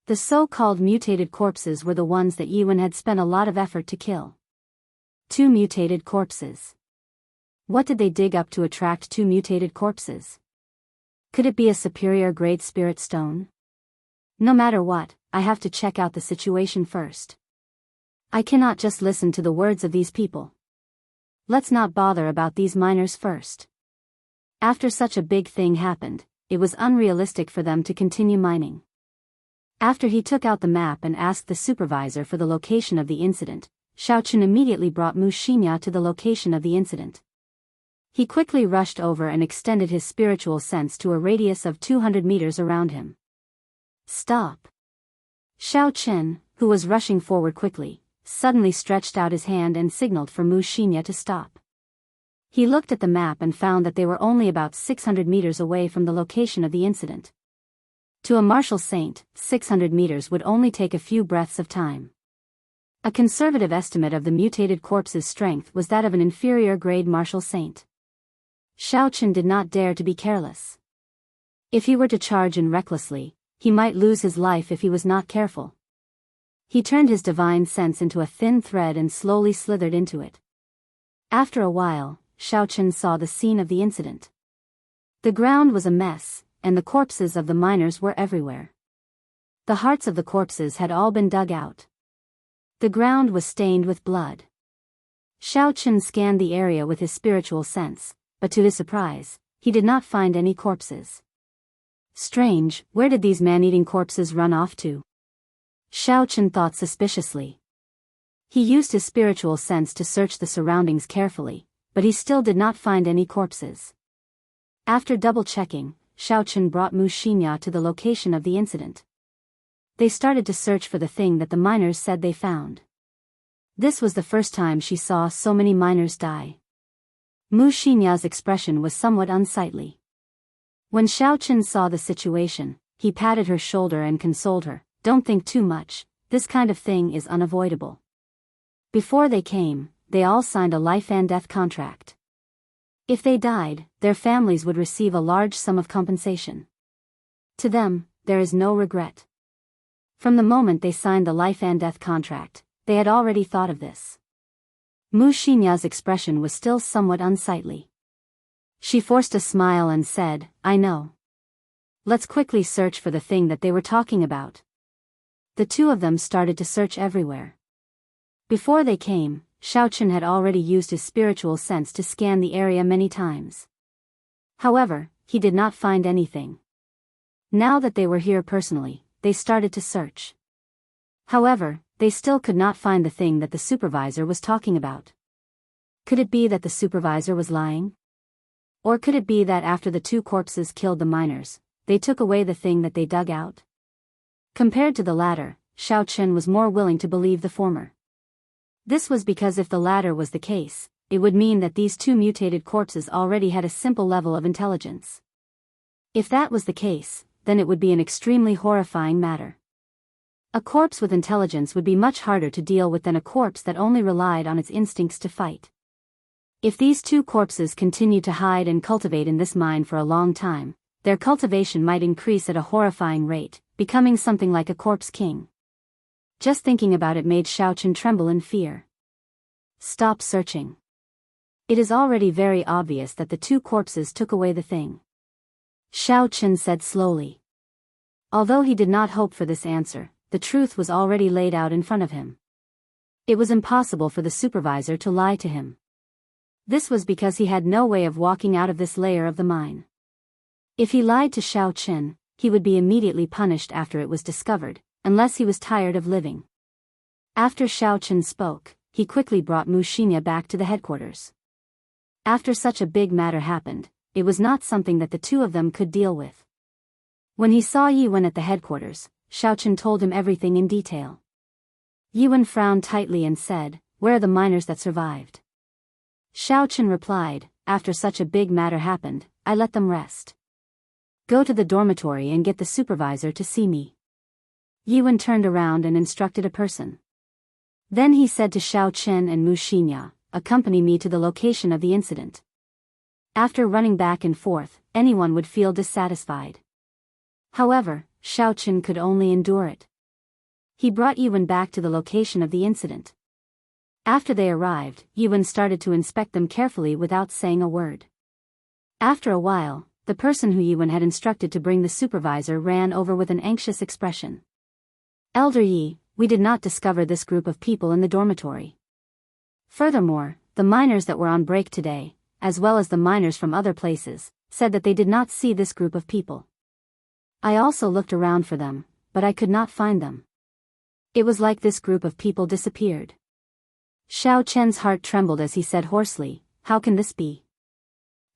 The so-called mutated corpses were the ones that Yiwen had spent a lot of effort to kill. 2 mutated corpses. What did they dig up to attract 2 mutated corpses? Could it be a superior grade spirit stone? No matter what, I have to check out the situation first. I cannot just listen to the words of these people. Let's not bother about these miners first. After such a big thing happened, it was unrealistic for them to continue mining. After he took out the map and asked the supervisor for the location of the incident, Xiaochen immediately brought Mu Xinya to the location of the incident. He quickly rushed over and extended his spiritual sense to a radius of 200 meters around him. Stop! Xiaochen, who was rushing forward quickly, suddenly stretched out his hand and signaled for Mu Xinya to stop. He looked at the map and found that they were only about 600 meters away from the location of the incident. To a martial saint, 600 meters would only take a few breaths of time. A conservative estimate of the mutated corpse's strength was that of an inferior grade martial saint. Xiaochen did not dare to be careless. If he were to charge in recklessly, he might lose his life if he was not careful. He turned his divine sense into a thin thread and slowly slithered into it. After a while, Xiaochen saw the scene of the incident. The ground was a mess, and the corpses of the miners were everywhere. The hearts of the corpses had all been dug out. The ground was stained with blood. Xiaochen scanned the area with his spiritual sense, but to his surprise, he did not find any corpses. Strange, where did these man-eating corpses run off to? Xiaochen thought suspiciously. He used his spiritual sense to search the surroundings carefully, but he still did not find any corpses. After double-checking, Xiaochen brought Mu Xinya to the location of the incident. They started to search for the thing that the miners said they found. This was the first time she saw so many miners die. Mu Xinya's expression was somewhat unsightly. When Xiaochen saw the situation, he patted her shoulder and consoled her, "Don't think too much, this kind of thing is unavoidable." Before they came, they all signed a life and death contract. If they died, their families would receive a large sum of compensation. To them, there is no regret. From the moment they signed the life and death contract, they had already thought of this. Mu Xinya's expression was still somewhat unsightly. She forced a smile and said, "I know. Let's quickly search for the thing that they were talking about." The two of them started to search everywhere. Before they came, Xiaochen had already used his spiritual sense to scan the area many times. However, he did not find anything. Now that they were here personally, they started to search. However, they still could not find the thing that the supervisor was talking about. Could it be that the supervisor was lying? Or could it be that after the 2 corpses killed the miners, they took away the thing that they dug out? Compared to the latter, Xiaochen was more willing to believe the former. This was because if the latter was the case, it would mean that these 2 mutated corpses already had a simple level of intelligence. If that was the case, then it would be an extremely horrifying matter. A corpse with intelligence would be much harder to deal with than a corpse that only relied on its instincts to fight. If these 2 corpses continued to hide and cultivate in this mine for a long time, their cultivation might increase at a horrifying rate, becoming something like a corpse king. Just thinking about it made Xiaochen tremble in fear. Stop searching. It is already very obvious that the 2 corpses took away the thing. Xiaochen said slowly. Although he did not hope for this answer, the truth was already laid out in front of him. It was impossible for the supervisor to lie to him. This was because he had no way of walking out of this layer of the mine. If he lied to Xiaochen, he would be immediately punished after it was discovered, unless he was tired of living. After Xiaochen spoke, he quickly brought Mu Xinya back to the headquarters. After such a big matter happened, it was not something that the 2 of them could deal with. When he saw Yiwen at the headquarters, Xiaochen told him everything in detail. Yiwen frowned tightly and said, "Where are the miners that survived?" Xiaochen replied, "After such a big matter happened, I let them rest. Go to the dormitory and get the supervisor to see me." Yiwen turned around and instructed a person. Then he said to Xiaochen and Mu Xinya, accompany me to the location of the incident. After running back and forth, anyone would feel dissatisfied. However, Xiaochen could only endure it. He brought Yuan back to the location of the incident. After they arrived, Yuan started to inspect them carefully without saying a word. After a while, the person who Yuan had instructed to bring the supervisor ran over with an anxious expression. Elder Yi, we did not discover this group of people in the dormitory. Furthermore, the miners that were on break today, as well as the miners from other places, said that they did not see this group of people. I also looked around for them, but I could not find them. It was like this group of people disappeared. Xiao Chen's heart trembled as he said hoarsely, how can this be?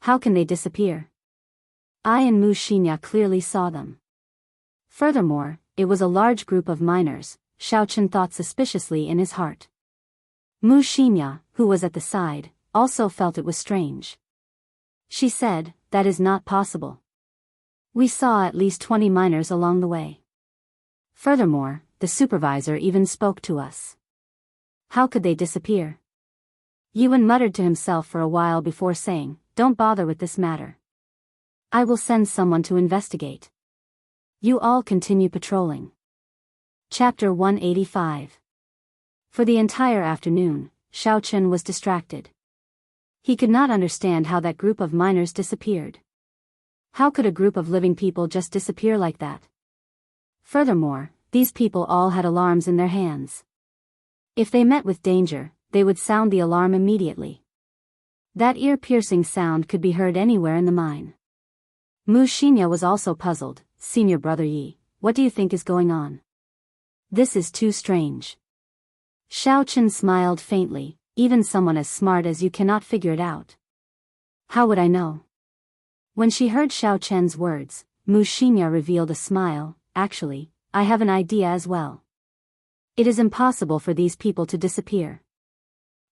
How can they disappear? I and Mu Xinya clearly saw them. Furthermore, it was a large group of miners, Xiao Chen thought suspiciously in his heart. Mu Xinya, who was at the side, also felt it was strange. She said, that is not possible. We saw at least 20 miners along the way. Furthermore, the supervisor even spoke to us. How could they disappear? Yuan muttered to himself for a while before saying, don't bother with this matter. I will send someone to investigate. You all continue patrolling. Chapter 185. For the entire afternoon, Xiaochen was distracted. He could not understand how that group of miners disappeared. How could a group of living people just disappear like that? Furthermore, these people all had alarms in their hands. If they met with danger, they would sound the alarm immediately. That ear-piercing sound could be heard anywhere in the mine. Mu Xinya was also puzzled. Senior brother Yi, what do you think is going on? This is too strange. Xiao Chen smiled faintly, even someone as smart as you cannot figure it out. How would I know? When she heard Xiao Chen's words, Mu Xinya revealed a smile. Actually, I have an idea as well. It is impossible for these people to disappear.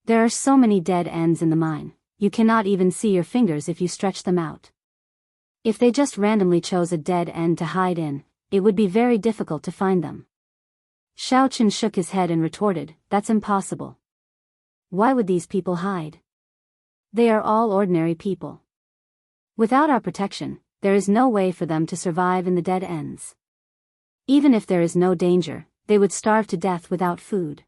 There are so many dead ends in the mine, you cannot even see your fingers if you stretch them out. If they just randomly chose a dead end to hide in, it would be very difficult to find them. Xiao Chen shook his head and retorted, that's impossible. Why would these people hide? They are all ordinary people. Without our protection, there is no way for them to survive in the dead ends. Even if there is no danger, they would starve to death without food.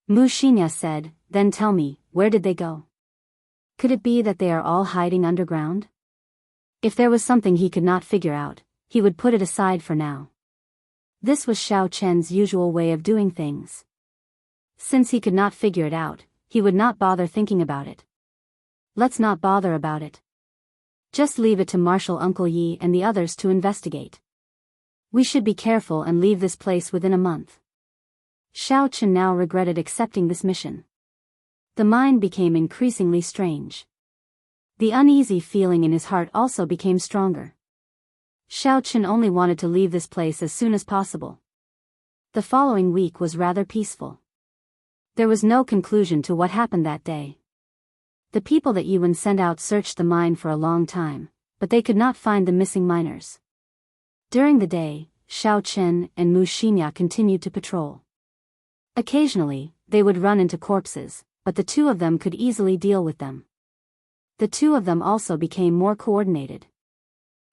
Mu Xinya said, then tell me, where did they go? Could it be that they are all hiding underground? If there was something he could not figure out, he would put it aside for now. This was Xiao Chen's usual way of doing things. Since he could not figure it out, he would not bother thinking about it. Let's not bother about it. Just leave it to Marshal Uncle Yi and the others to investigate. We should be careful and leave this place within a month. Xiao Chen now regretted accepting this mission. The mine became increasingly strange. The uneasy feeling in his heart also became stronger. Xiao Chen only wanted to leave this place as soon as possible. The following week was rather peaceful. There was no conclusion to what happened that day. The people that Yuan sent out searched the mine for a long time, but they could not find the missing miners. During the day, Xiao Chen and Mu Xinya continued to patrol. Occasionally, they would run into corpses, but the two of them could easily deal with them. The two of them also became more coordinated.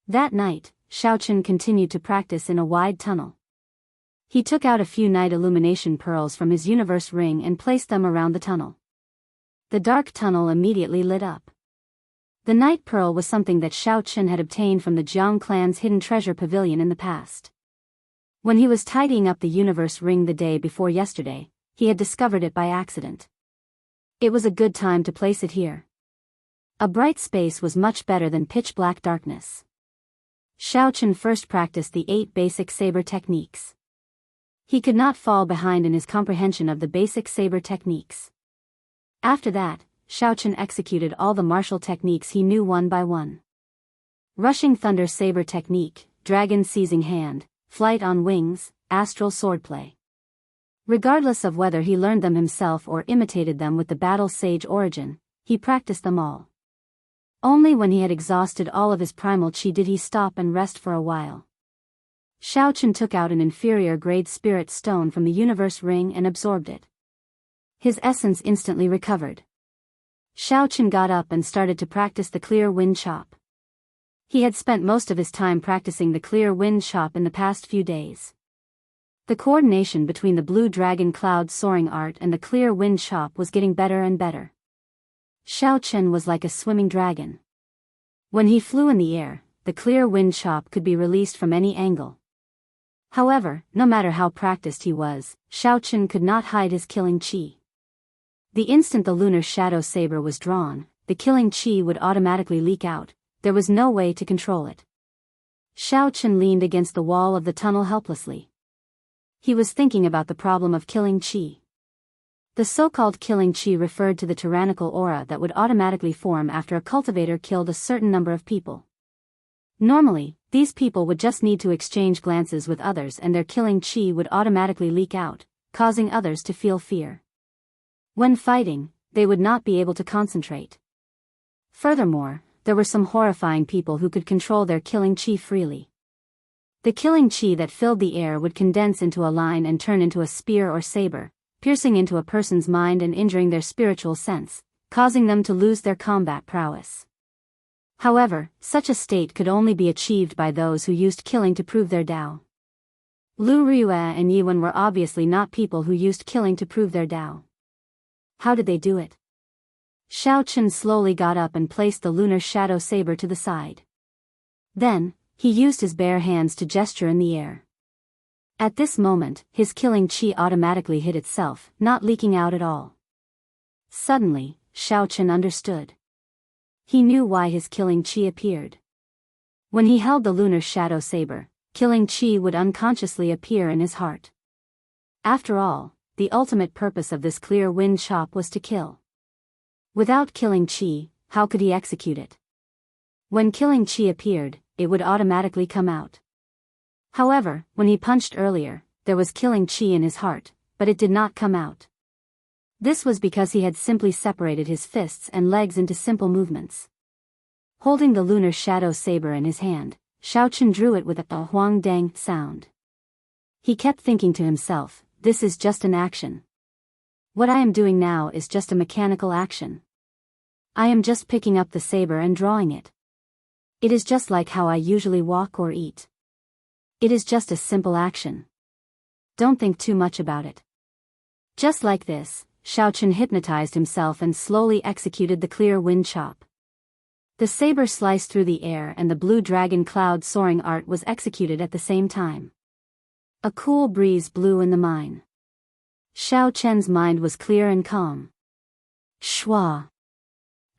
That night, Xiao Chen continued to practice in a wide tunnel. He took out a few night illumination pearls from his universe ring and placed them around the tunnel. The dark tunnel immediately lit up. The night pearl was something that Xiao Chen had obtained from the Jiang clan's hidden treasure pavilion in the past. When he was tidying up the universe ring the day before yesterday, he had discovered it by accident. It was a good time to place it here. A bright space was much better than pitch-black darkness. Xiao Chen first practiced the 8 basic saber techniques. He could not fall behind in his comprehension of the basic saber techniques. After that, Xiao Chen executed all the martial techniques he knew one by one. Rushing thunder saber technique, dragon seizing hand, flight on wings, astral swordplay. Regardless of whether he learned them himself or imitated them with the battle sage origin, he practiced them all. Only when he had exhausted all of his primal chi did he stop and rest for a while. Xiao Chen took out an inferior grade spirit stone from the universe ring and absorbed it. His essence instantly recovered. Xiao got up and started to practice the clear wind chop. He had spent most of his time practicing the clear wind chop in the past few days. The coordination between the blue dragon cloud soaring art and the clear wind chop was getting better and better. Xiao was like a swimming dragon. When he flew in the air, the clear wind chop could be released from any angle. However, no matter how practiced he was, Xiao could not hide his killing chi. The instant the lunar shadow saber was drawn, the killing chi would automatically leak out. There was no way to control it. Xiao leaned against the wall of the tunnel helplessly. He was thinking about the problem of killing chi. The so-called killing chi referred to the tyrannical aura that would automatically form after a cultivator killed a certain number of people. Normally, these people would just need to exchange glances with others and their killing chi would automatically leak out, causing others to feel fear. When fighting, they would not be able to concentrate. Furthermore, there were some horrifying people who could control their killing chi freely. The killing chi that filled the air would condense into a line and turn into a spear or saber, piercing into a person's mind and injuring their spiritual sense, causing them to lose their combat prowess. However, such a state could only be achieved by those who used killing to prove their Tao. Lu Riyue and Yiwen were obviously not people who used killing to prove their Tao. How did they do it? Xiao slowly got up and placed the lunar shadow saber to the side. Then, he used his bare hands to gesture in the air. At this moment, his killing chi automatically hid itself, not leaking out at all. Suddenly, Xiao understood. He knew why his killing chi appeared. When he held the lunar shadow saber, killing chi would unconsciously appear in his heart. After all, the ultimate purpose of this clear wind chop was to kill. Without killing chi, how could he execute it? When killing chi appeared, it would automatically come out. However, when he punched earlier, there was killing chi in his heart, but it did not come out. This was because he had simply separated his fists and legs into simple movements. Holding the lunar shadow saber in his hand, Xiao drew it with a huang dang sound. He kept thinking to himself, this is just an action. What I am doing now is just a mechanical action. I am just picking up the saber and drawing it. It is just like how I usually walk or eat. It is just a simple action. Don't think too much about it. Just like this, Xiao hypnotized himself and slowly executed the clear wind chop. The saber sliced through the air and the blue dragon cloud soaring art was executed at the same time. A cool breeze blew in the mine. Xiao mind was clear and calm. Shwa!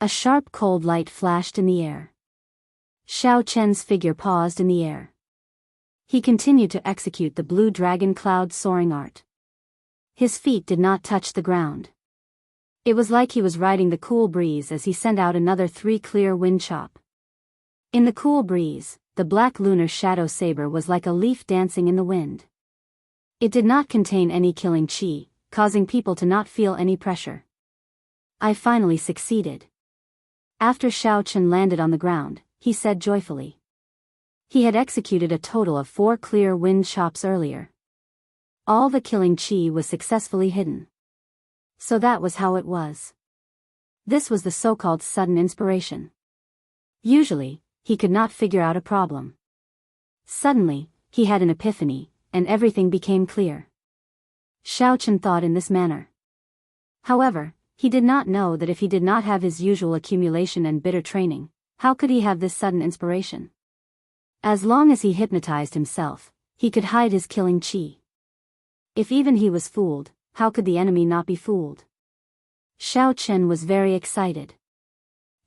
A sharp cold light flashed in the air. Xiao figure paused in the air. He continued to execute the blue dragon cloud soaring art. His feet did not touch the ground. It was like he was riding the cool breeze as he sent out another 3 clear wind chop. In the cool breeze, the black lunar shadow saber was like a leaf dancing in the wind. It did not contain any killing chi, causing people to not feel any pressure. I finally succeeded. After Xiao landed on the ground, he said joyfully. He had executed a total of 4 clear wind chops earlier. All the killing chi was successfully hidden. So that was how it was. This was the so-called sudden inspiration. Usually, he could not figure out a problem. Suddenly, he had an epiphany, and everything became clear. Xiao thought in this manner. However, he did not know that if he did not have his usual accumulation and bitter training, how could he have this sudden inspiration? As long as he hypnotized himself, he could hide his killing chi. If even he was fooled, how could the enemy not be fooled? Xiao was very excited.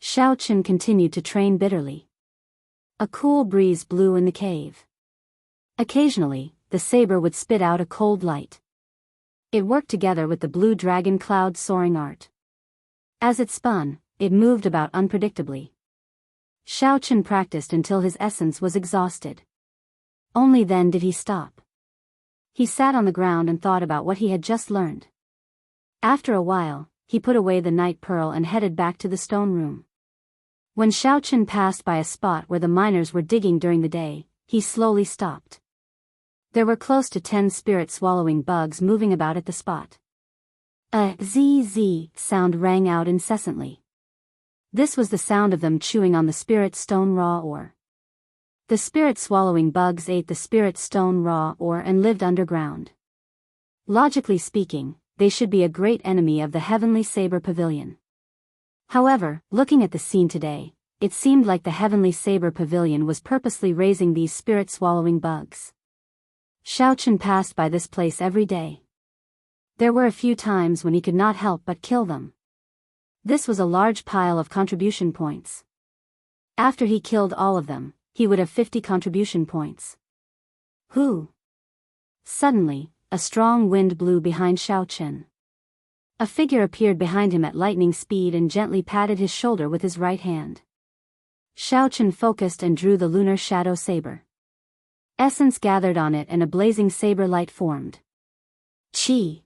Xiao continued to train bitterly. A cool breeze blew in the cave. Occasionally, the saber would spit out a cold light. It worked together with the blue dragon cloud soaring art. As it spun, it moved about unpredictably. Xiao practiced until his essence was exhausted. Only then did he stop. He sat on the ground and thought about what he had just learned. After a while, he put away the night pearl and headed back to the stone room. When Xiao passed by a spot where the miners were digging during the day, he slowly stopped. There were close to 10 spirit-swallowing bugs moving about at the spot. A zzz sound rang out incessantly. This was the sound of them chewing on the spirit stone raw ore. The spirit-swallowing bugs ate the spirit stone raw ore and lived underground. Logically speaking, they should be a great enemy of the Heavenly Saber Pavilion. However, looking at the scene today, it seemed like the Heavenly Saber Pavilion was purposely raising these spirit-swallowing bugs. Xiaochen passed by this place every day. There were a few times when he could not help but kill them. This was a large pile of contribution points. After he killed all of them, he would have 50 contribution points. Who? Suddenly, a strong wind blew behind Xiaochen. A figure appeared behind him at lightning speed and gently patted his shoulder with his right hand. Xiaochen focused and drew the lunar shadow saber. Essence gathered on it and a blazing saber light formed. Chi!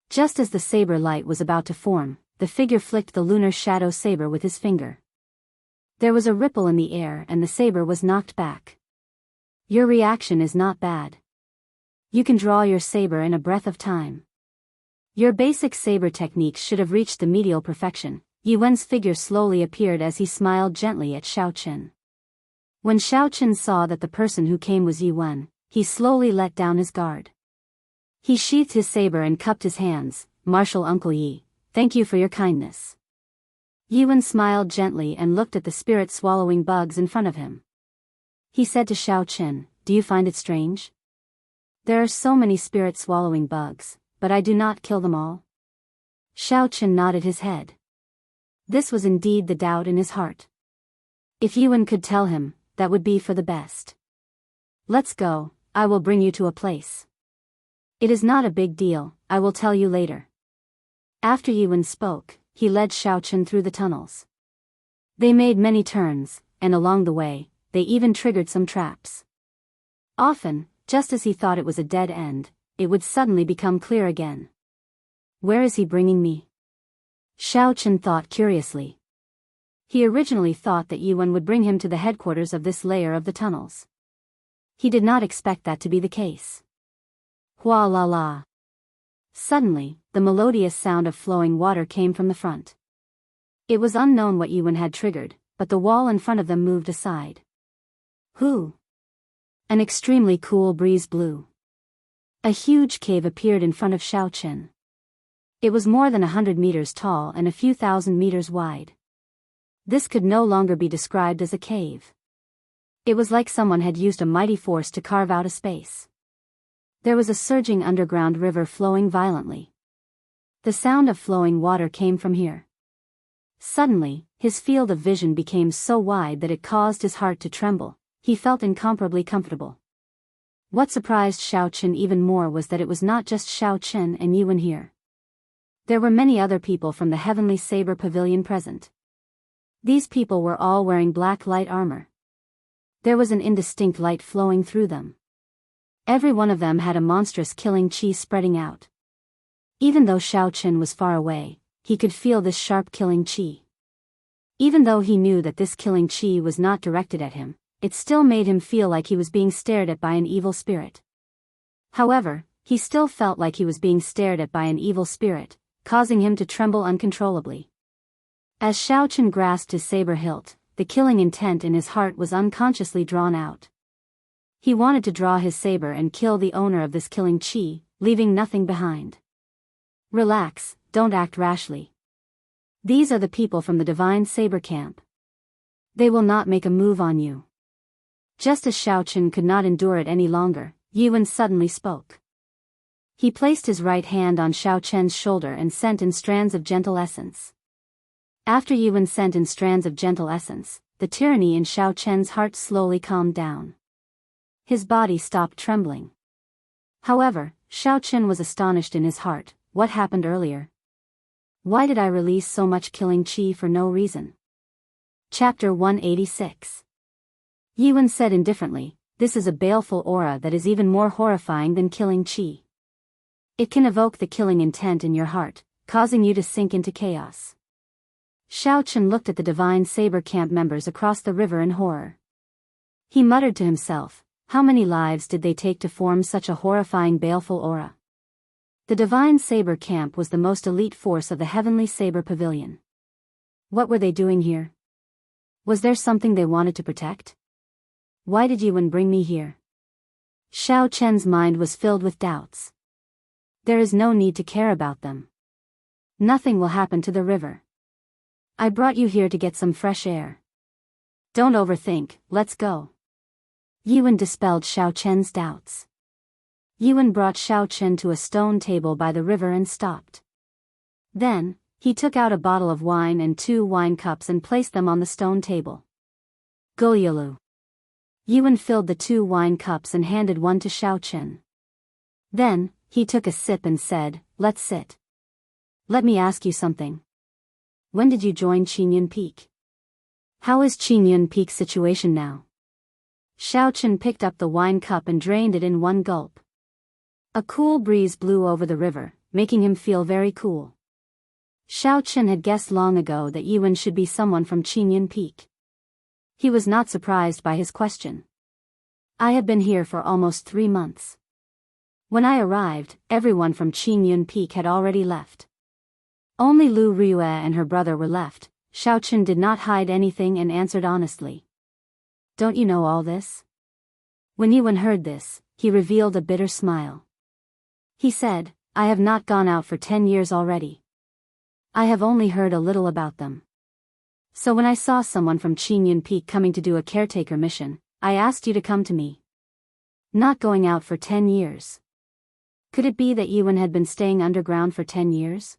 Just as the saber light was about to form, the figure flicked the lunar shadow saber with his finger. There was a ripple in the air and the saber was knocked back. Your reaction is not bad. You can draw your saber in a breath of time. Your basic saber techniques should have reached the medial perfection. Yuan's figure slowly appeared as he smiled gently at Xiaochen. When Xiaochen saw that the person who came was Yuan, he slowly let down his guard. He sheathed his saber and cupped his hands. Martial Uncle Yi, thank you for your kindness. Yuan smiled gently and looked at the spirit-swallowing bugs in front of him. He said to Xiaochen, do you find it strange? There are so many spirit-swallowing bugs, but I do not kill them all. Xiaochen nodded his head. This was indeed the doubt in his heart. If Yuan could tell him, that would be for the best. Let's go, I will bring you to a place. It is not a big deal, I will tell you later. After Yuan spoke, he led Xiaochen through the tunnels. They made many turns, and along the way, they even triggered some traps. Often, just as he thought it was a dead end, it would suddenly become clear again. Where is he bringing me? Xiaochen thought curiously. He originally thought that Yuan would bring him to the headquarters of this layer of the tunnels. He did not expect that to be the case. Hua la la. Suddenly, the melodious sound of flowing water came from the front. It was unknown what Yuan had triggered, but the wall in front of them moved aside. Who? An extremely cool breeze blew. A huge cave appeared in front of Xiaochen. It was more than 100 meters tall and a few thousand meters wide. This could no longer be described as a cave. It was like someone had used a mighty force to carve out a space. There was a surging underground river flowing violently. The sound of flowing water came from here. Suddenly, his field of vision became so wide that it caused his heart to tremble. He felt incomparably comfortable. What surprised Xiaochen even more was that it was not just Xiaochen and Yuan here. There were many other people from the Heavenly Saber Pavilion present. These people were all wearing black light armor. There was an indistinct light flowing through them. Every one of them had a monstrous killing chi spreading out. Even though Xiaochen was far away, he could feel this sharp killing chi. Even though he knew that this killing chi was not directed at him, it still made him feel like he was being stared at by an evil spirit. However, he still felt like he was being stared at by an evil spirit, causing him to tremble uncontrollably. As Xiaochen grasped his saber hilt, the killing intent in his heart was unconsciously drawn out. He wanted to draw his saber and kill the owner of this killing chi, leaving nothing behind. Relax, don't act rashly. These are the people from the Divine Saber Camp. They will not make a move on you. Just as Xiaochen could not endure it any longer, Yuan suddenly spoke. He placed his right hand on Xiaochen's shoulder and sent in strands of gentle essence. After Yuan sent in strands of gentle essence, the tyranny in Xiaochen's heart slowly calmed down. His body stopped trembling. However, Xiaochen was astonished in his heart. What happened earlier? Why did I release so much killing chi for no reason? Chapter 186. Yuan said indifferently, this is a baleful aura that is even more horrifying than killing chi. It can evoke the killing intent in your heart, causing you to sink into chaos. Xiaochen looked at the Divine Saber Camp members across the river in horror. He muttered to himself, how many lives did they take to form such a horrifying baleful aura? The Divine Saber Camp was the most elite force of the Heavenly Saber Pavilion. What were they doing here? Was there something they wanted to protect? Why did Yuan bring me here? Xiao Chen's mind was filled with doubts. There is no need to care about them. Nothing will happen to the river. I brought you here to get some fresh air. Don't overthink, let's go. Yuan dispelled Xiao Chen's doubts. Yuan brought Xiao Chen to a stone table by the river and stopped. Then, he took out a bottle of wine and 2 wine cups and placed them on the stone table. Goyalu. Yuan filled the 2 wine cups and handed one to Xiao Chen. Then, he took a sip and said, let's sit. Let me ask you something. When did you join Qingyun Peak? How is Qingyun Peak's situation now? Xiao Chen picked up the wine cup and drained it in one gulp. A cool breeze blew over the river, making him feel very cool. Xiao Chen had guessed long ago that Yuan should be someone from Qingyun Peak. He was not surprised by his question. I have been here for almost 3 months. When I arrived, everyone from Qingyun Peak had already left. Only Lu Riyue and her brother were left. Xiao Chen did not hide anything and answered honestly. Don't you know all this? When Yuan heard this, he revealed a bitter smile. He said, I have not gone out for 10 years already. I have only heard a little about them. So when I saw someone from Qingyun Peak coming to do a caretaker mission, I asked you to come to me. Not going out for 10 years. Could it be that Yuan had been staying underground for 10 years?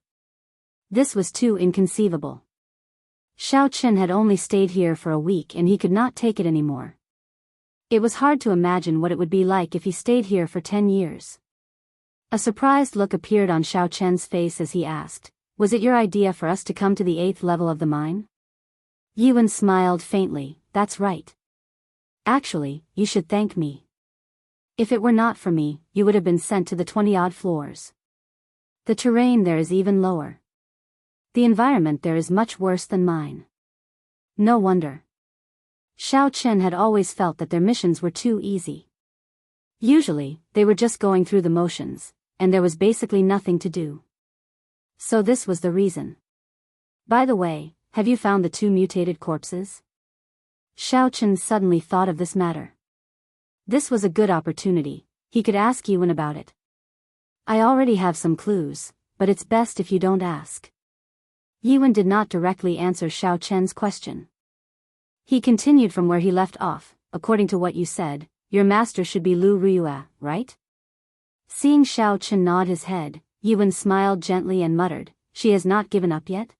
This was too inconceivable. Xiao Chen had only stayed here for a week and he could not take it anymore. It was hard to imagine what it would be like if he stayed here for 10 years. A surprised look appeared on Xiao Chen's face as he asked, was it your idea for us to come to the 8th level of the mine? Yuan smiled faintly, that's right. Actually, you should thank me. If it were not for me, you would have been sent to the 20-odd floors. The terrain there is even lower. The environment there is much worse than mine. No wonder. Xiao Chen had always felt that their missions were too easy. Usually, they were just going through the motions, and there was basically nothing to do. So this was the reason. By the way, have you found the 2 mutated corpses? Xiao Chen suddenly thought of this matter. This was a good opportunity, he could ask Yuan about it. I already have some clues, but it's best if you don't ask. Yuan did not directly answer Xiao Chen's question. He continued from where he left off, according to what you said, your master should be Lu Riyue, right? Seeing Xiao Chen nod his head, Yuan smiled gently and muttered, she has not given up yet?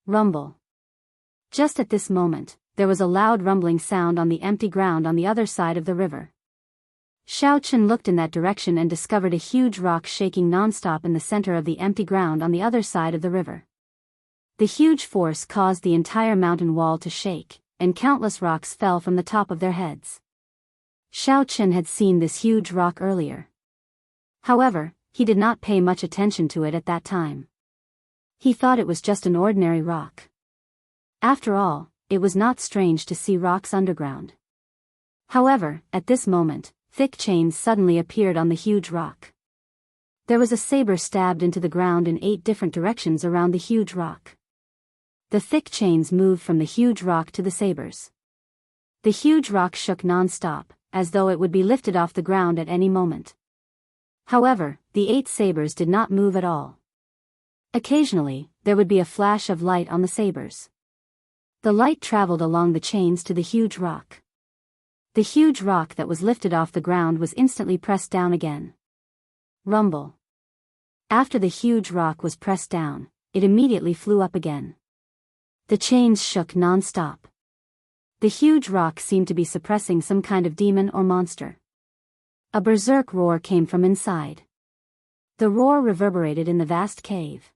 Rumble. Just at this moment, there was a loud rumbling sound on the empty ground on the other side of the river. Xiao Chen looked in that direction and discovered a huge rock shaking non-stop in the center of the empty ground on the other side of the river. The huge force caused the entire mountain wall to shake, and countless rocks fell from the top of their heads. Xiao Chen had seen this huge rock earlier. However, he did not pay much attention to it at that time. He thought it was just an ordinary rock. After all, it was not strange to see rocks underground. However, at this moment, thick chains suddenly appeared on the huge rock. There was a saber stabbed into the ground in 8 different directions around the huge rock. The thick chains moved from the huge rock to the sabers. The huge rock shook non-stop, as though it would be lifted off the ground at any moment. However, the 8 sabers did not move at all. Occasionally, there would be a flash of light on the sabers. The light traveled along the chains to the huge rock. The huge rock that was lifted off the ground was instantly pressed down again. Rumble. After the huge rock was pressed down, it immediately flew up again. The chains shook non-stop. The huge rock seemed to be suppressing some kind of demon or monster. A berserk roar came from inside. The roar reverberated in the vast cave.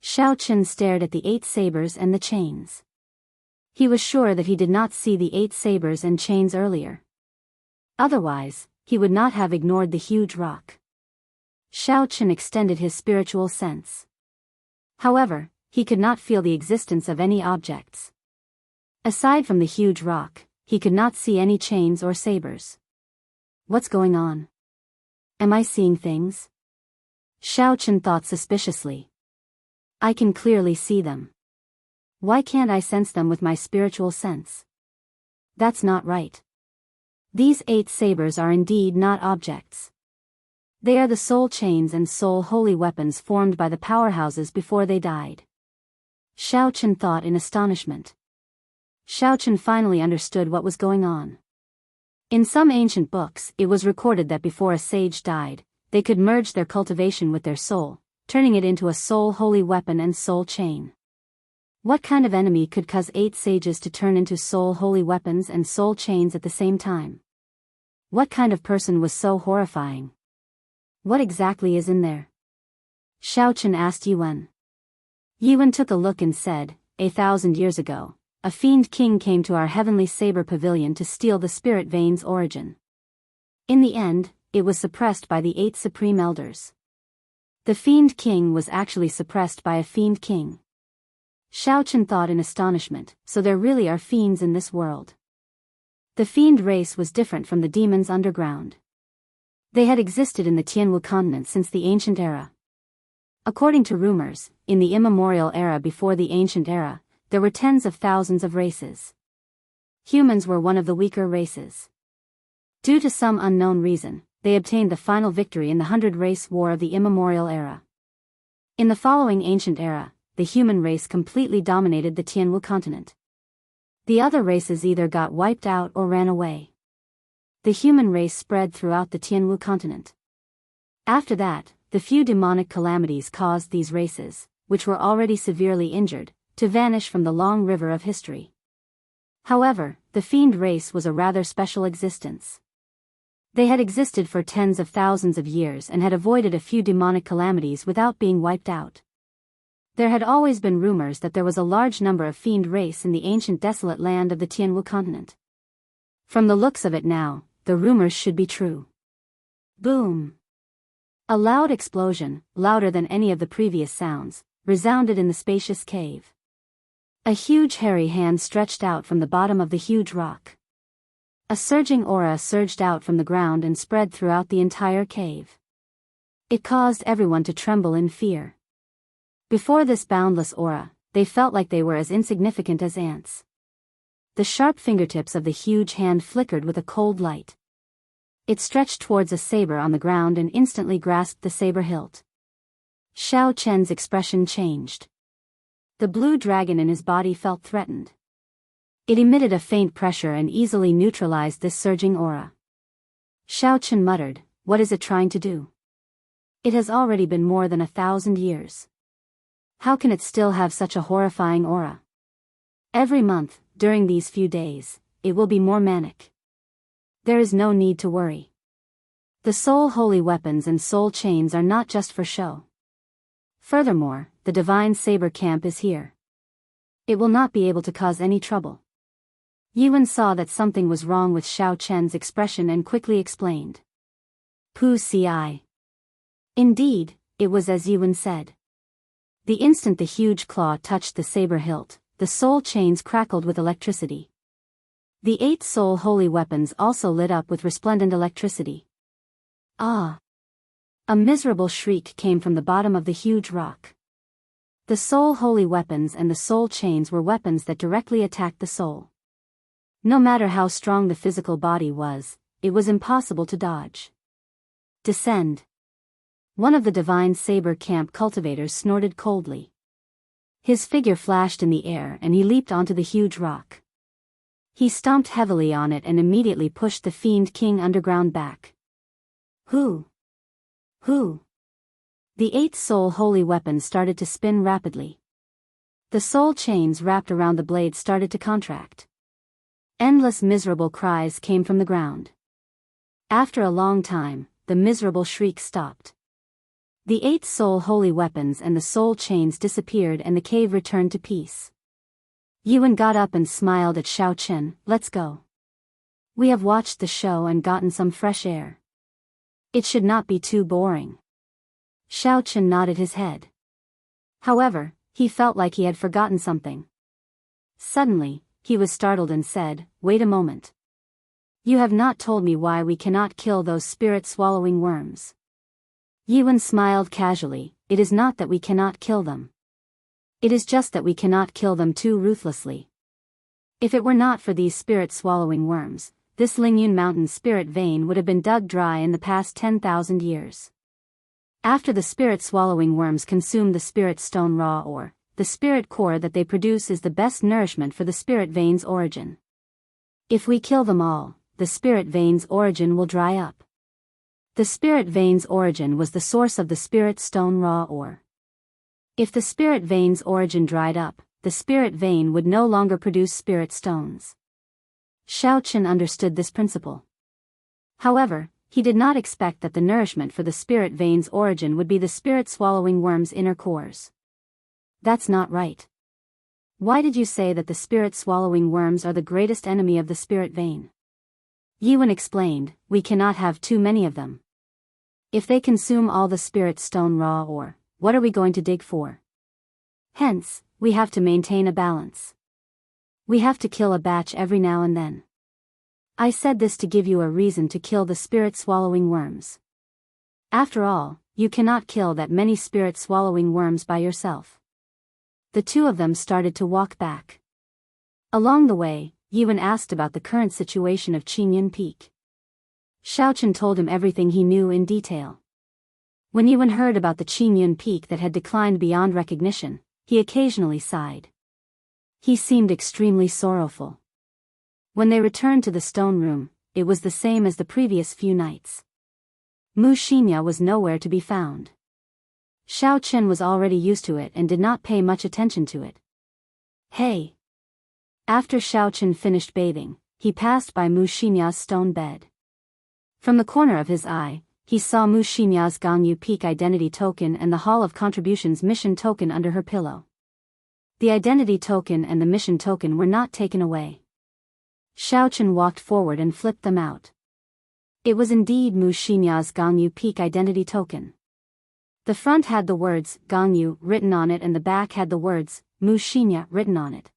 Xiao Chen stared at the 8 sabers and the chains. He was sure that he did not see the 8 sabers and chains earlier. Otherwise, he would not have ignored the huge rock. Xiao Chen extended his spiritual sense. However, he could not feel the existence of any objects. Aside from the huge rock, he could not see any chains or sabers. What's going on? Am I seeing things? Xiao Chen thought suspiciously. I can clearly see them. Why can't I sense them with my spiritual sense? That's not right. These 8 sabers are indeed not objects. They are the soul chains and soul holy weapons formed by the powerhouses before they died. Xiao Chen thought in astonishment. Xiao Chen finally understood what was going on. In some ancient books, it was recorded that before a sage died, they could merge their cultivation with their soul, turning it into a soul holy weapon and soul chain. What kind of enemy could cause 8 sages to turn into soul holy weapons and soul chains at the same time? What kind of person was so horrifying? What exactly is in there? Xiao Chen asked Yuan. Yuan took a look and said, 1,000 years ago, a fiend king came to our heavenly saber pavilion to steal the spirit vein's origin. In the end, it was suppressed by the 8 supreme elders. The fiend king was actually suppressed by a fiend king. Xiao Chen thought in astonishment, so there really are fiends in this world. The fiend race was different from the demons underground. They had existed in the Tianwu continent since the ancient era. According to rumors, in the immemorial era before the ancient era, there were tens of thousands of races. Humans were one of the weaker races. Due to some unknown reason, they obtained the final victory in the 100-race war of the immemorial era. In the following ancient era, the human race completely dominated the Tianwu continent. The other races either got wiped out or ran away. The human race spread throughout the Tianwu continent. After that, the few demonic calamities caused these races, which were already severely injured, to vanish from the long river of history. However, the fiend race was a rather special existence. They had existed for tens of thousands of years and had avoided a few demonic calamities without being wiped out. There had always been rumors that there was a large number of fiend race in the ancient desolate land of the Tianwu continent. From the looks of it now, the rumors should be true. Boom! A loud explosion, louder than any of the previous sounds, resounded in the spacious cave. A huge hairy hand stretched out from the bottom of the huge rock. A surging aura surged out from the ground and spread throughout the entire cave. It caused everyone to tremble in fear. Before this boundless aura, they felt like they were as insignificant as ants. The sharp fingertips of the huge hand flickered with a cold light. It stretched towards a saber on the ground and instantly grasped the saber hilt. Xiao Chen's expression changed. The blue dragon in his body felt threatened. It emitted a faint pressure and easily neutralized this surging aura. Xiao Chen muttered, "What is it trying to do? It has already been more than 1,000 years. How can it still have such a horrifying aura? Every month, during these few days, it will be more manic. There is no need to worry. The soul holy weapons and soul chains are not just for show. Furthermore, the divine saber camp is here. It will not be able to cause any trouble." Yuan saw that something was wrong with Xiao Chen's expression and quickly explained. Pu ci. Indeed, it was as Yuan said. The instant the huge claw touched the saber hilt, the soul chains crackled with electricity. The 8 soul holy weapons also lit up with resplendent electricity. Ah! A miserable shriek came from the bottom of the huge rock. The soul holy weapons and the soul chains were weapons that directly attacked the soul. No matter how strong the physical body was, it was impossible to dodge. Descend. One of the divine saber camp cultivators snorted coldly. His figure flashed in the air and he leaped onto the huge rock. He stomped heavily on it and immediately pushed the fiend king underground back. Who? The 8 soul holy weapons started to spin rapidly. The soul chains wrapped around the blade started to contract. Endless miserable cries came from the ground. After a long time, the miserable shriek stopped. The 8 soul holy weapons and the soul chains disappeared and the cave returned to peace. Yuan got up and smiled at Xiao Chen. "Let's go. We have watched the show and gotten some fresh air. It should not be too boring." Xiao Chen nodded his head. However, he felt like he had forgotten something. Suddenly, he was startled and said, "Wait a moment. You have not told me why we cannot kill those spirit-swallowing worms." Yuan smiled casually. "It is not that we cannot kill them. It is just that we cannot kill them too ruthlessly. If it were not for these spirit-swallowing worms, this Lingyun Mountain spirit vein would have been dug dry in the past 10,000 years. After the spirit-swallowing worms consume the spirit stone raw ore, the spirit core that they produce is the best nourishment for the spirit vein's origin. If we kill them all, the spirit vein's origin will dry up. The spirit vein's origin was the source of the spirit stone raw ore. If the spirit vein's origin dried up, the spirit vein would no longer produce spirit stones. Xiaochen understood this principle. However, he did not expect that the nourishment for the spirit vein's origin would be the spirit-swallowing worm's inner cores. That's not right. Why did you say that the spirit-swallowing worms are the greatest enemy of the spirit vein? Yiwen explained, we cannot have too many of them. If they consume all the spirit stone raw ore, what are we going to dig for? Hence, we have to maintain a balance. We have to kill a batch every now and then. I said this to give you a reason to kill the spirit-swallowing worms. After all, you cannot kill that many spirit-swallowing worms by yourself. The two of them started to walk back. Along the way, Yiwen asked about the current situation of Qingyun Peak. Xiaochen told him everything he knew in detail. When Yiwen heard about the Qingyun Peak that had declined beyond recognition, he occasionally sighed. He seemed extremely sorrowful. When they returned to the stone room, it was the same as the previous few nights. Mu Xinya was nowhere to be found. Xiaochen was already used to it and did not pay much attention to it. Hey! After Xiaochen finished bathing, he passed by Mu Xinya's stone bed. From the corner of his eye, he saw Mu Xinya's Gangyu Peak identity token and the Hall of Contributions mission token under her pillow. The identity token and the mission token were not taken away. Xiaochen walked forward and flipped them out. It was indeed Mu Xinya's Gangyu Peak identity token. The front had the words Gangyu written on it and the back had the words Mu Xinya written on it.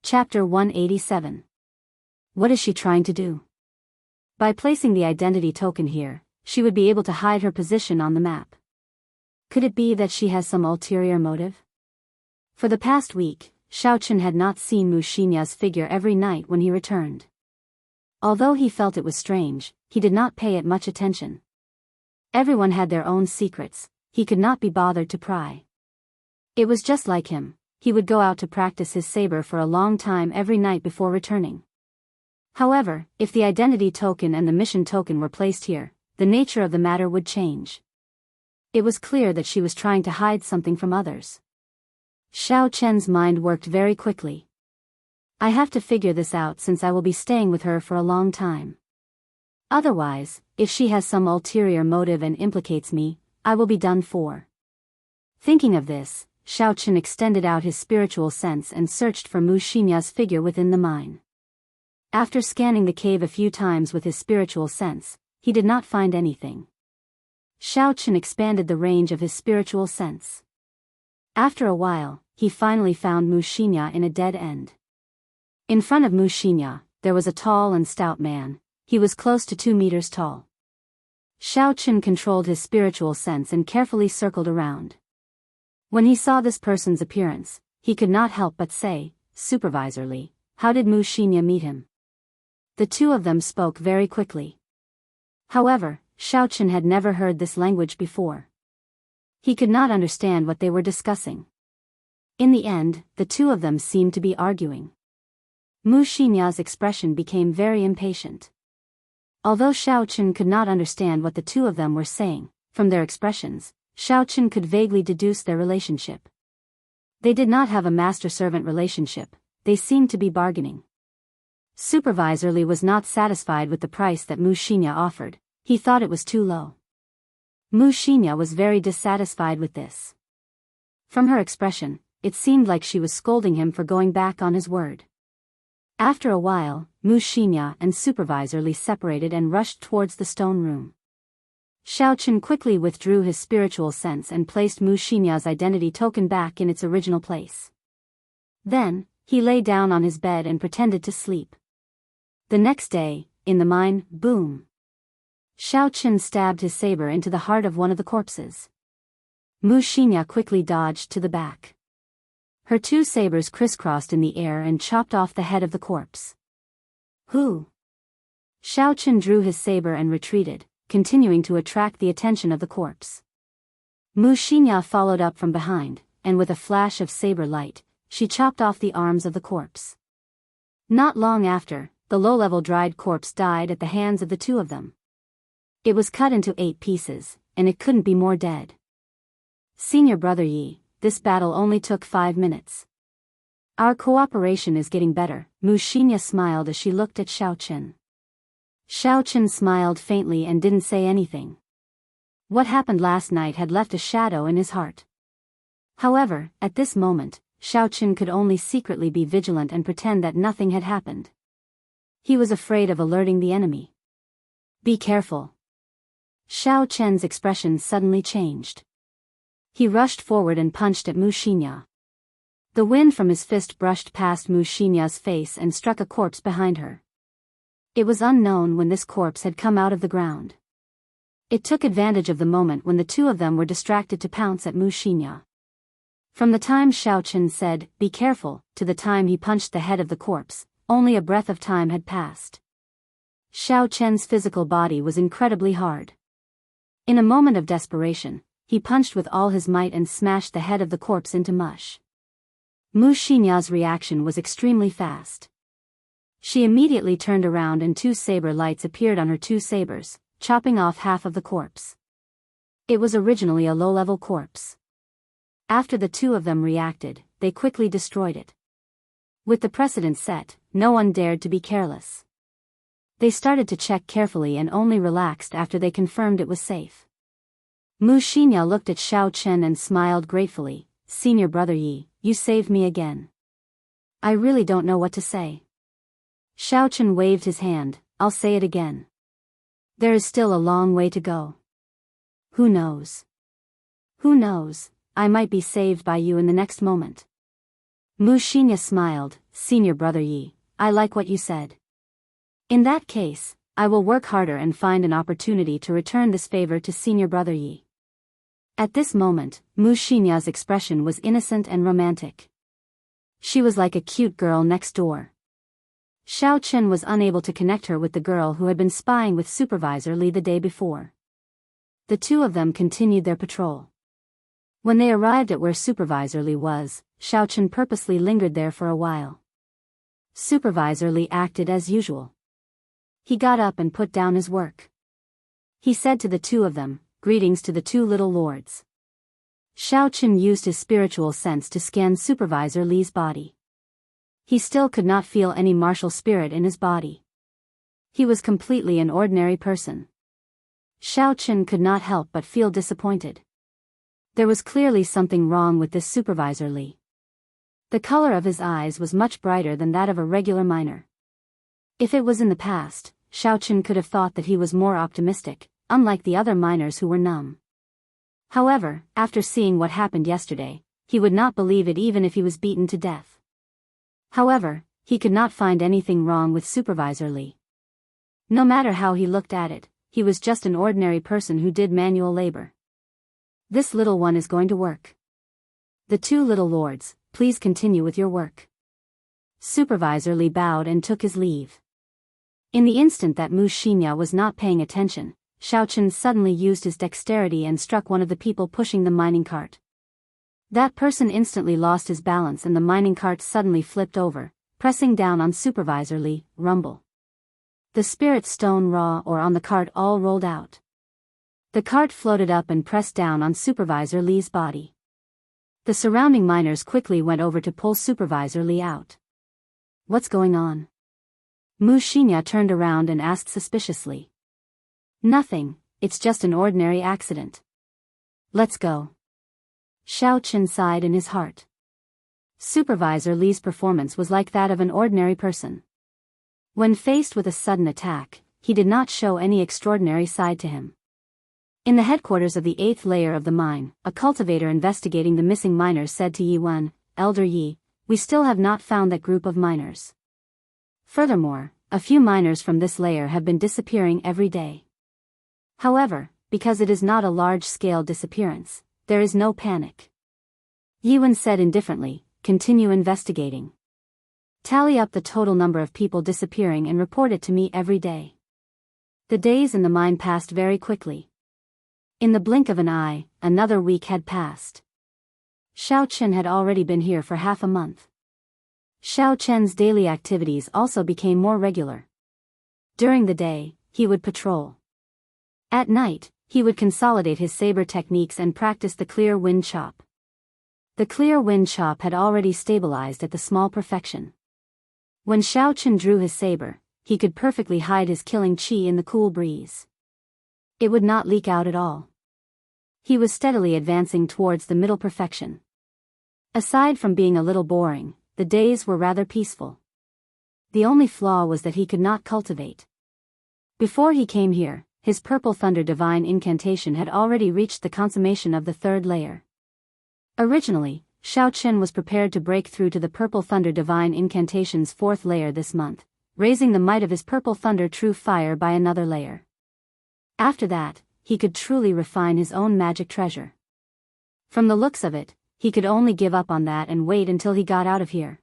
Chapter 187. What is she trying to do? By placing the identity token here, she would be able to hide her position on the map. Could it be that she has some ulterior motive? For the past week, Xiaochen had not seen Mu Xinya's figure every night when he returned. Although he felt it was strange, he did not pay it much attention. Everyone had their own secrets, he could not be bothered to pry. It was just like him, he would go out to practice his saber for a long time every night before returning. However, if the identity token and the mission token were placed here, the nature of the matter would change. It was clear that she was trying to hide something from others. Xiaochen's mind worked very quickly. I have to figure this out since I will be staying with her for a long time. Otherwise, if she has some ulterior motive and implicates me, I will be done for. Thinking of this, Xiaochen extended out his spiritual sense and searched for Mu Xinya's figure within the mine. After scanning the cave a few times with his spiritual sense, he did not find anything. Xiaochen expanded the range of his spiritual sense. After a while, he finally found Mu Xinya in a dead end. In front of Mu Xinya, there was a tall and stout man. He was close to 2 meters tall. Xiaochen controlled his spiritual sense and carefully circled around. When he saw this person's appearance, he could not help but say, supervisorly, how did Mu Xinya meet him? The two of them spoke very quickly. However, Xiaochen had never heard this language before. He could not understand what they were discussing. In the end, the two of them seemed to be arguing. Mu Xinya's expression became very impatient. Although Xiaochen could not understand what the two of them were saying, from their expressions, Xiaochen could vaguely deduce their relationship. They did not have a master-servant relationship, they seemed to be bargaining. Supervisor Li was not satisfied with the price that Mu Xinya offered, he thought it was too low. Mu Xinya was very dissatisfied with this. From her expression, it seemed like she was scolding him for going back on his word. After a while, Mu Xinya and Supervisor Li separated and rushed towards the stone room. Xiaochen quickly withdrew his spiritual sense and placed Mu Xinya's identity token back in its original place. Then, he lay down on his bed and pretended to sleep. The next day, in the mine, boom! Xiaochen stabbed his saber into the heart of one of the corpses. Mu Xinya quickly dodged to the back. Her two sabers crisscrossed in the air and chopped off the head of the corpse. Who? Xiao Chen drew his saber and retreated, continuing to attract the attention of the corpse. Mu Xinya followed up from behind, and with a flash of saber light, she chopped off the arms of the corpse. Not long after, the low-level dried corpse died at the hands of the two of them. It was cut into 8 pieces, and it couldn't be more dead. Senior Brother Yi, this battle only took 5 minutes. Our cooperation is getting better, Mu Xinya smiled as she looked at Xiao Chen. Xiao Chen smiled faintly and didn't say anything. What happened last night had left a shadow in his heart. However, at this moment, Xiao Chen could only secretly be vigilant and pretend that nothing had happened. He was afraid of alerting the enemy. Be careful. Xiao Chen's expression suddenly changed. He rushed forward and punched at Mu Xinya. The wind from his fist brushed past Mu Xinya's face and struck a corpse behind her. It was unknown when this corpse had come out of the ground. It took advantage of the moment when the two of them were distracted to pounce at Mu Xinya. From the time Xiao Chen said, "Be careful," to the time he punched the head of the corpse, only a breath of time had passed. Xiao Chen's physical body was incredibly hard. In a moment of desperation, he punched with all his might and smashed the head of the corpse into mush. Mu Xinya's reaction was extremely fast. She immediately turned around and 2 saber lights appeared on her 2 sabers, chopping off half of the corpse. It was originally a low-level corpse. After the two of them reacted, they quickly destroyed it. With the precedent set, no one dared to be careless. They started to check carefully and only relaxed after they confirmed it was safe. Mu Xinya looked at Xiao Chen and smiled gratefully. "Senior Brother Yi, you saved me again. I really don't know what to say." Xiao Chen waved his hand. "I'll say it again. There is still a long way to go. Who knows? Who knows, I might be saved by you in the next moment." Mu Xinya smiled. "Senior Brother Yi, I like what you said. In that case, I will work harder and find an opportunity to return this favor to Senior Brother Yi." At this moment, Mu Xinya's expression was innocent and romantic. She was like a cute girl next door. Xiao Chen was unable to connect her with the girl who had been spying with Supervisor Li the day before. The two of them continued their patrol. When they arrived at where Supervisor Li was, Xiao Chen purposely lingered there for a while. Supervisor Li acted as usual. He got up and put down his work. He said to the two of them, "Greetings to the 2 little lords." Xiao Chen used his spiritual sense to scan Supervisor Li's body. He still could not feel any martial spirit in his body. He was completely an ordinary person. Xiao Chen could not help but feel disappointed. There was clearly something wrong with this Supervisor Li. The color of his eyes was much brighter than that of a regular miner. If it was in the past, Xiao Chen could have thought that he was more optimistic, unlike the other miners who were numb. However, after seeing what happened yesterday, he would not believe it even if he was beaten to death. However, he could not find anything wrong with Supervisor Li. No matter how he looked at it, he was just an ordinary person who did manual labor. This little one is going to work. The 2 little lords, please continue with your work. Supervisor Li bowed and took his leave. In the instant that Mu Xinya was not paying attention, Xiao Chen suddenly used his dexterity and struck one of the people pushing the mining cart. That person instantly lost his balance and the mining cart suddenly flipped over, pressing down on Supervisor Li. Rumble. The spirit stone raw or on the cart all rolled out. The cart floated up and pressed down on Supervisor Li's body. The surrounding miners quickly went over to pull Supervisor Li out. "What's going on?" Mu Xinya turned around and asked suspiciously. "Nothing, it's just an ordinary accident. Let's go." Xiao Chen sighed in his heart. Supervisor Li's performance was like that of an ordinary person. When faced with a sudden attack, he did not show any extraordinary side to him. In the headquarters of the 8th layer of the mine, a cultivator investigating the missing miners said to Yi Wen, "Elder Yi, we still have not found that group of miners. Furthermore, a few miners from this layer have been disappearing every day. However, because it is not a large-scale disappearance, there is no panic." Yi Wen said indifferently, continue investigating. Tally up the total number of people disappearing and report it to me every day. The days in the mine passed very quickly. In the blink of an eye, another week had passed. Xiao Chen had already been here for half a month. Xiao Chen's daily activities also became more regular. During the day, he would patrol. At night, he would consolidate his saber techniques and practice the clear wind chop. The clear wind chop had already stabilized at the small perfection. When Xiao Chen drew his saber, he could perfectly hide his killing qi in the cool breeze. It would not leak out at all. He was steadily advancing towards the middle perfection. Aside from being a little boring, the days were rather peaceful. The only flaw was that he could not cultivate. Before he came here, his Purple Thunder Divine Incantation had already reached the consummation of the third layer. Originally, Xiao Chen was prepared to break through to the Purple Thunder Divine Incantation's fourth layer this month, raising the might of his Purple Thunder True Fire by another layer. After that, he could truly refine his own magic treasure. From the looks of it, he could only give up on that and wait until he got out of here.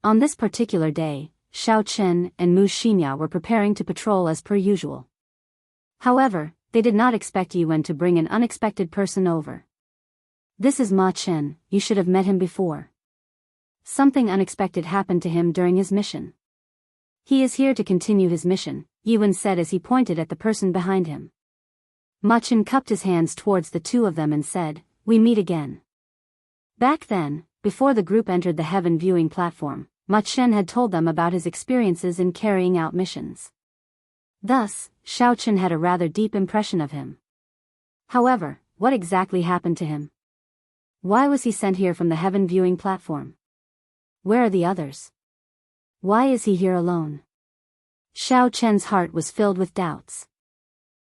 On this particular day, Xiao Chen and Mu Xinya were preparing to patrol as per usual. However, they did not expect Yuan to bring an unexpected person over. This is Ma Chen, you should have met him before. Something unexpected happened to him during his mission. He is here to continue his mission, Yuan said as he pointed at the person behind him. Ma Chen cupped his hands towards the two of them and said, "We meet again." Back then, before the group entered the heaven viewing platform, Ma Chen had told them about his experiences in carrying out missions. Thus, Xiao Chen had a rather deep impression of him. However, what exactly happened to him? Why was he sent here from the heaven viewing platform? Where are the others? Why is he here alone? Xiao Chen's heart was filled with doubts.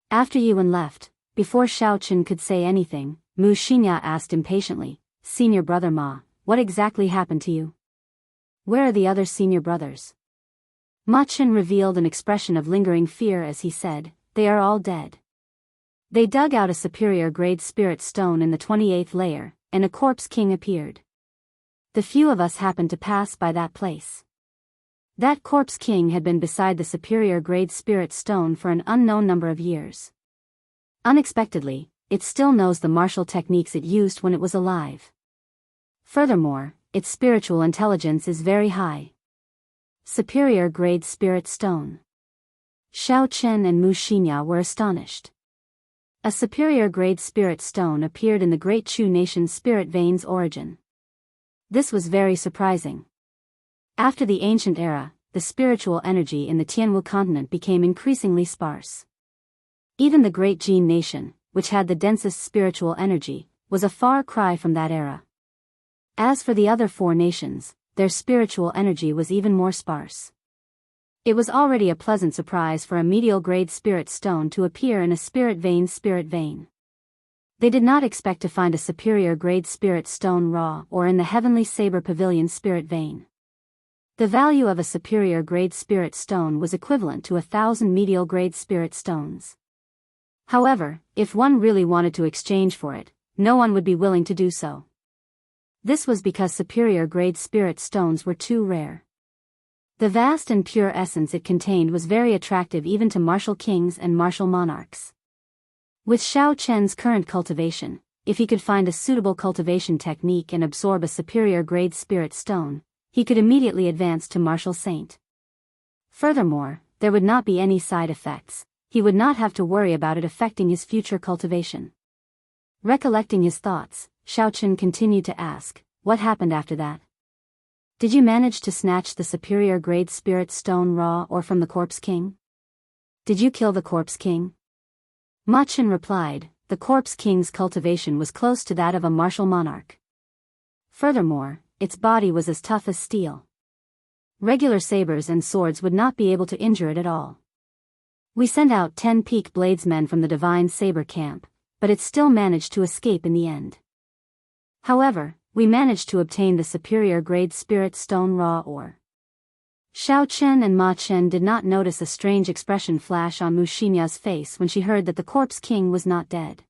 After Yuan left, before Xiao Chen could say anything, Mu Xinya asked impatiently, "Senior brother Ma, what exactly happened to you? Where are the other senior brothers?" Ma Chen revealed an expression of lingering fear as he said, "They are all dead." They dug out a superior grade spirit stone in the 28th layer, and a corpse king appeared. The few of us happened to pass by that place. That corpse king had been beside the superior grade spirit stone for an unknown number of years. Unexpectedly, it still knows the martial techniques it used when it was alive. Furthermore, its spiritual intelligence is very high. Superior grade spirit stone. Xiao Chen and Mu Xinya were astonished. A superior grade spirit stone appeared in the Great Chu Nation's spirit vein's origin. This was very surprising. After the ancient era, the spiritual energy in the Tianwu continent became increasingly sparse. Even the Great Jin Nation, which had the densest spiritual energy, was a far cry from that era. As for the other four nations, their spiritual energy was even more sparse. It was already a pleasant surprise for a medial grade spirit stone to appear in a spirit vein. They did not expect to find a superior grade spirit stone raw or in the heavenly saber pavilion spirit vein. The value of a superior grade spirit stone was equivalent to 1,000 medial grade spirit stones. However, if one really wanted to exchange for it, no one would be willing to do so. This was because superior grade spirit stones were too rare. The vast and pure essence it contained was very attractive even to martial kings and martial monarchs. With Xiao Chen's current cultivation, if he could find a suitable cultivation technique and absorb a superior grade spirit stone, he could immediately advance to martial saint. Furthermore, there would not be any side effects. He would not have to worry about it affecting his future cultivation. Recollecting his thoughts, Xiao Chen continued to ask, "What happened after that? Did you manage to snatch the superior grade spirit stone raw or from the corpse king? Did you kill the corpse king?" Ma Chen replied, "The corpse king's cultivation was close to that of a martial monarch. Furthermore, its body was as tough as steel. Regular sabers and swords would not be able to injure it at all. We sent out 10 peak bladesmen from the divine saber camp, but it still managed to escape in the end. However, we managed to obtain the superior grade spirit stone raw ore." Xiao Chen and Ma Chen did not notice a strange expression flash on Mu Xinya's face when she heard that the corpse king was not dead.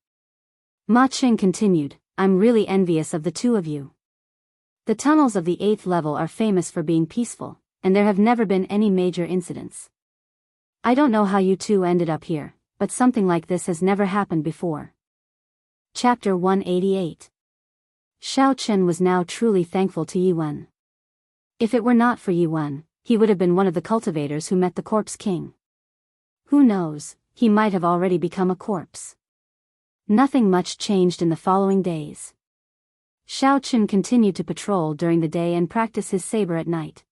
Ma Chen continued, "I'm really envious of the two of you. The tunnels of the 8th level are famous for being peaceful, and there have never been any major incidents. I don't know how you two ended up here, but something like this has never happened before. Chapter 188. Xiao Chen was now truly thankful to Yiwen. If it were not for Yiwen, he would have been one of the cultivators who met the corpse king. Who knows, he might have already become a corpse. Nothing much changed in the following days. Xiao Chen continued to patrol during the day and practice his saber at night.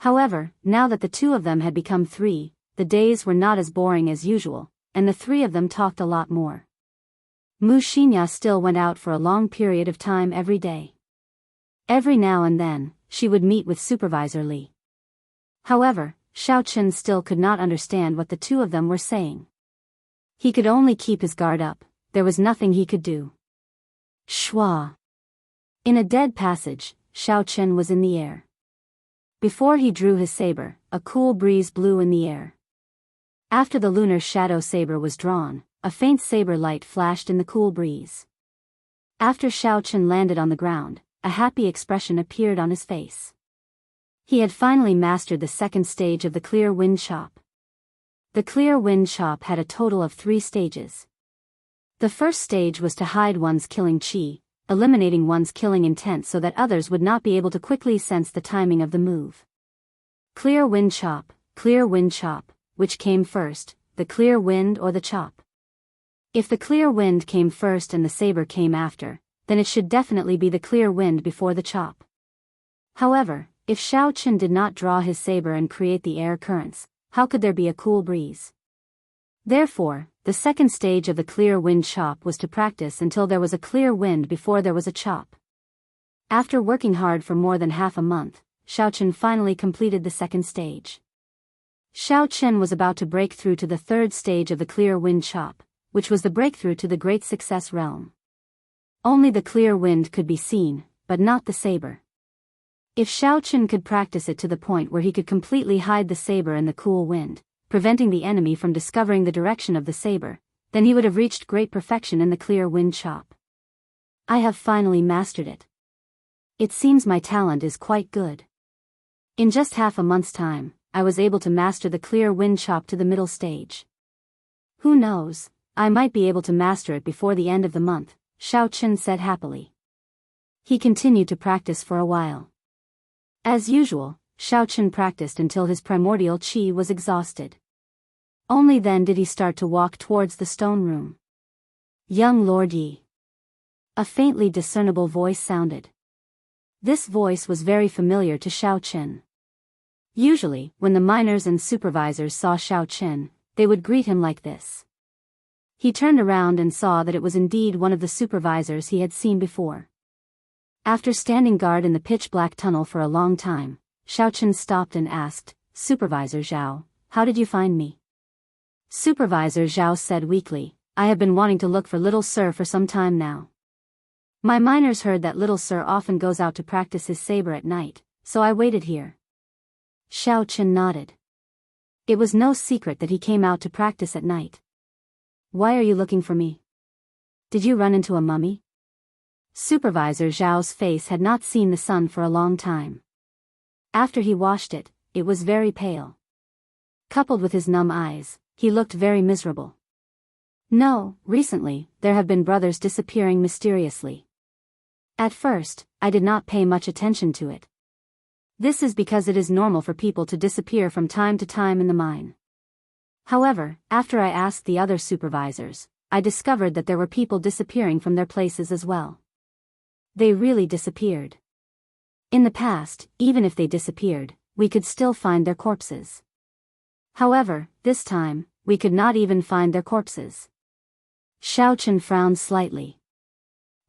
However, now that the two of them had become three, the days were not as boring as usual, and the three of them talked a lot more. Mu Xinya still went out for a long period of time every day. Every now and then, she would meet with Supervisor Li. However, Xiao Chen still could not understand what the two of them were saying. He could only keep his guard up, there was nothing he could do. Schwa. In a dead passage, Xiao Chen was in the air. Before he drew his saber, a cool breeze blew in the air. After the lunar shadow saber was drawn, a faint saber light flashed in the cool breeze. After Xiao Chen landed on the ground, a happy expression appeared on his face. He had finally mastered the second stage of the clear wind chop. The clear wind chop had a total of 3 stages. The first stage was to hide one's killing chi, eliminating one's killing intent so that others would not be able to quickly sense the timing of the move. Clear wind chop, which came first, the clear wind or the chop? If the clear wind came first and the saber came after, then it should definitely be the clear wind before the chop. However, if Xiao Chen did not draw his saber and create the air currents, how could there be a cool breeze? Therefore, the second stage of the clear wind chop was to practice until there was a clear wind before there was a chop. After working hard for more than half a month, Xiao Chen finally completed the second stage. Xiao Chen was about to break through to the third stage of the clear wind chop, which was the breakthrough to the great success realm. Only the clear wind could be seen, but not the saber. If Xiao Chen could practice it to the point where he could completely hide the saber in the cool wind, preventing the enemy from discovering the direction of the saber, then he would have reached great perfection in the clear wind chop. I have finally mastered it. It seems my talent is quite good. In just half a month's time, I was able to master the clear wind chop to the middle stage. Who knows, I might be able to master it before the end of the month, Xiao Chen said happily. He continued to practice for a while. As usual, Xiao Chen practiced until his primordial qi was exhausted. Only then did he start to walk towards the stone room. Young Lord Yi. A faintly discernible voice sounded. This voice was very familiar to Xiao Chen. Usually, when the miners and supervisors saw Xiao Chen, they would greet him like this. He turned around and saw that it was indeed one of the supervisors he had seen before. After standing guard in the pitch-black tunnel for a long time, Xiao Chen stopped and asked, "Supervisor Zhao, how did you find me?" Supervisor Zhao said weakly, "I have been wanting to look for Little Sir for some time now. My miners heard that Little Sir often goes out to practice his saber at night, so I waited here." Xiao Chen nodded. It was no secret that he came out to practice at night. "Why are you looking for me? Did you run into a mummy?" Supervisor Zhao's face had not seen the sun for a long time. After he washed it, it was very pale. Coupled with his numb eyes, he looked very miserable. "No, recently, there have been brothers disappearing mysteriously. At first, I did not pay much attention to it. This is because it is normal for people to disappear from time to time in the mine. However, after I asked the other supervisors, I discovered that there were people disappearing from their places as well. They really disappeared. In the past, even if they disappeared, we could still find their corpses. However, this time, we could not even find their corpses." Xiao Chen frowned slightly.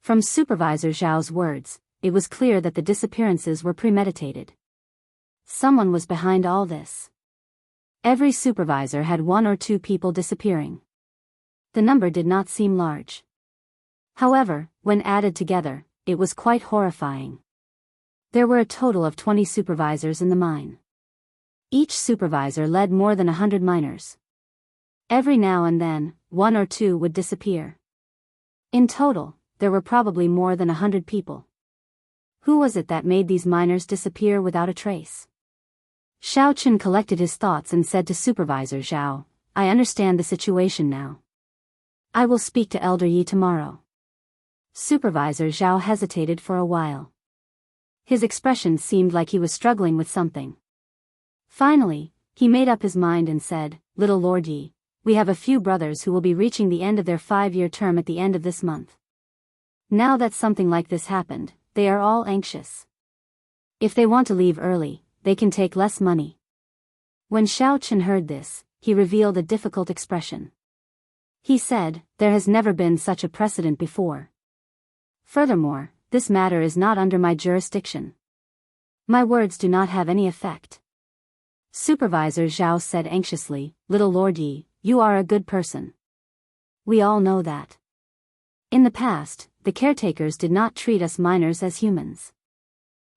From Supervisor Zhao's words, it was clear that the disappearances were premeditated. Someone was behind all this. Every supervisor had 1 or 2 people disappearing. The number did not seem large. However, when added together, it was quite horrifying. There were a total of 20 supervisors in the mine. Each supervisor led more than 100 miners. Every now and then, 1 or 2 would disappear. In total, there were probably more than 100 people. Who was it that made these miners disappear without a trace? Xiaochen collected his thoughts and said to Supervisor Zhao, I understand the situation now. I will speak to Elder Yi tomorrow. Supervisor Zhao hesitated for a while. His expression seemed like he was struggling with something. Finally, he made up his mind and said, Little Lord Yi, we have a few brothers who will be reaching the end of their 5-year term at the end of this month. Now that something like this happened, they are all anxious. If they want to leave early, they can take less money. When Xiaochen heard this, he revealed a difficult expression. He said, there has never been such a precedent before. Furthermore, this matter is not under my jurisdiction. My words do not have any effect. Supervisor Zhao said anxiously, Little Lord Yi, you are a good person. We all know that. In the past, the caretakers did not treat us miners as humans.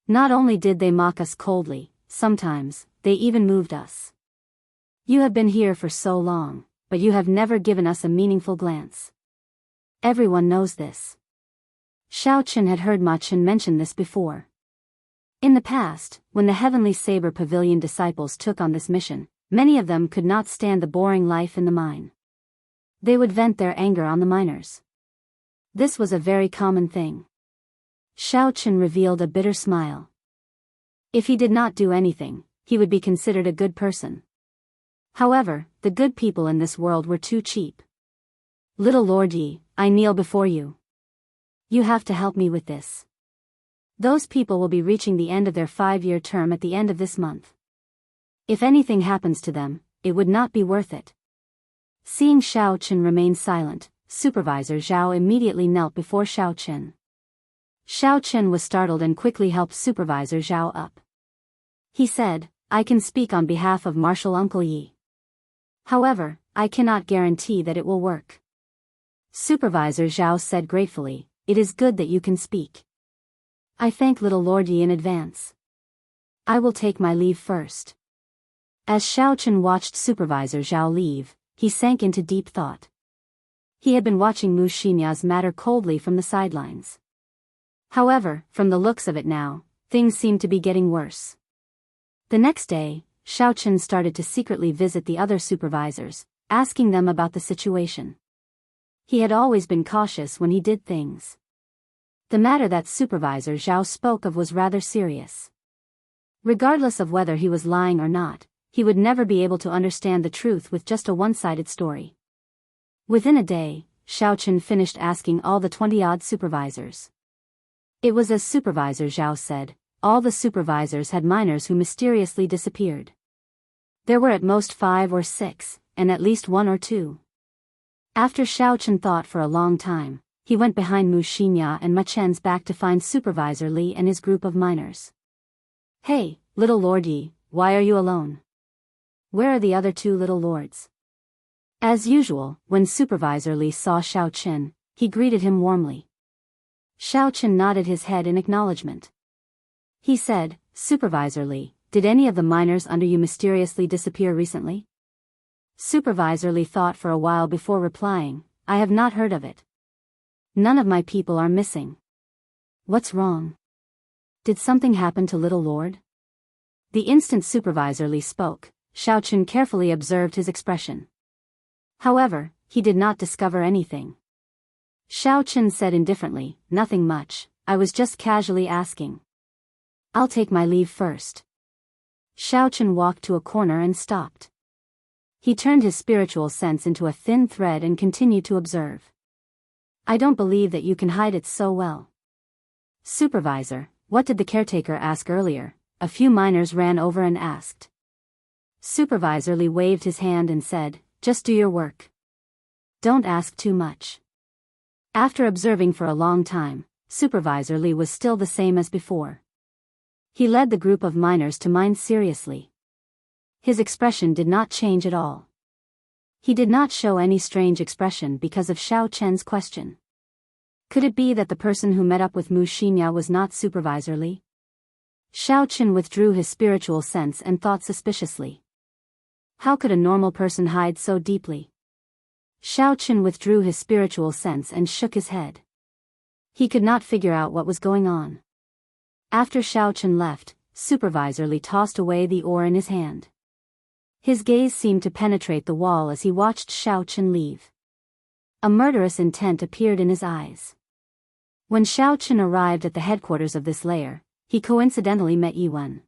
Not only did they mock us coldly, sometimes, they even moved us. You have been here for so long, but you have never given us a meaningful glance. Everyone knows this. Xiaochen had heard Ma Chen mention this before. In the past, when the Heavenly Saber Pavilion disciples took on this mission, many of them could not stand the boring life in the mine. They would vent their anger on the miners. This was a very common thing. Xiaochen revealed a bitter smile. If he did not do anything, he would be considered a good person. However, the good people in this world were too cheap. Little Lord Yi, I kneel before you. You have to help me with this. Those people will be reaching the end of their 5-year term at the end of this month. If anything happens to them, it would not be worth it. Seeing Xiaochen remain silent, Supervisor Zhao immediately knelt before Xiaochen. Xiaochen was startled and quickly helped Supervisor Zhao up. He said, I can speak on behalf of Marshal Uncle Yi. However, I cannot guarantee that it will work. Supervisor Zhao said gratefully, It is good that you can speak. I thank Little Lord Yi in advance. I will take my leave first. As Xiaochen watched Supervisor Zhao leave, he sank into deep thought. He had been watching Mu Xinya's matter coldly from the sidelines. However, from the looks of it now, things seemed to be getting worse. The next day, Xiaochen started to secretly visit the other supervisors, asking them about the situation. He had always been cautious when he did things. The matter that Supervisor Zhao spoke of was rather serious. Regardless of whether he was lying or not, he would never be able to understand the truth with just a one-sided story. Within a day, Xiaochen finished asking all the 20-odd supervisors. It was as Supervisor Zhao said, all the supervisors had miners who mysteriously disappeared. There were at most 5 or 6, and at least 1 or 2. After Xiaochen thought for a long time, he went behind Mu Xinya and Ma Chen's back to find Supervisor Li and his group of miners. Hey, Little Lord Yi, why are you alone? Where are the other 2 little lords? As usual, when Supervisor Li saw Xiaochen, he greeted him warmly. Xiaochen nodded his head in acknowledgement. He said, Supervisor Li, did any of the miners under you mysteriously disappear recently? Supervisor Li thought for a while before replying, I have not heard of it. None of my people are missing. What's wrong? Did something happen to Little Lord? The instant Supervisor Li spoke, Xiaochen carefully observed his expression. However, he did not discover anything. Xiaochen said indifferently, nothing much, I was just casually asking. I'll take my leave first. Xiaochen walked to a corner and stopped. He turned his spiritual sense into a thin thread and continued to observe. I don't believe that you can hide it so well. Supervisor, what did the caretaker ask earlier? A few miners ran over and asked. Supervisor Li waved his hand and said, just do your work. Don't ask too much. After observing for a long time, Supervisor Li was still the same as before. He led the group of miners to mine seriously. His expression did not change at all. He did not show any strange expression because of Xiaochen's question. Could it be that the person who met up with Mu Xinya was not Supervisor Li? Xiaochen withdrew his spiritual sense and thought suspiciously. How could a normal person hide so deeply? Xiaochen withdrew his spiritual sense and shook his head. He could not figure out what was going on. After Xiao Chen left, Supervisor Li tossed away the oar in his hand. His gaze seemed to penetrate the wall as he watched Xiao Chen leave. A murderous intent appeared in his eyes. When Xiao Chen arrived at the headquarters of this lair, he coincidentally met Yuan.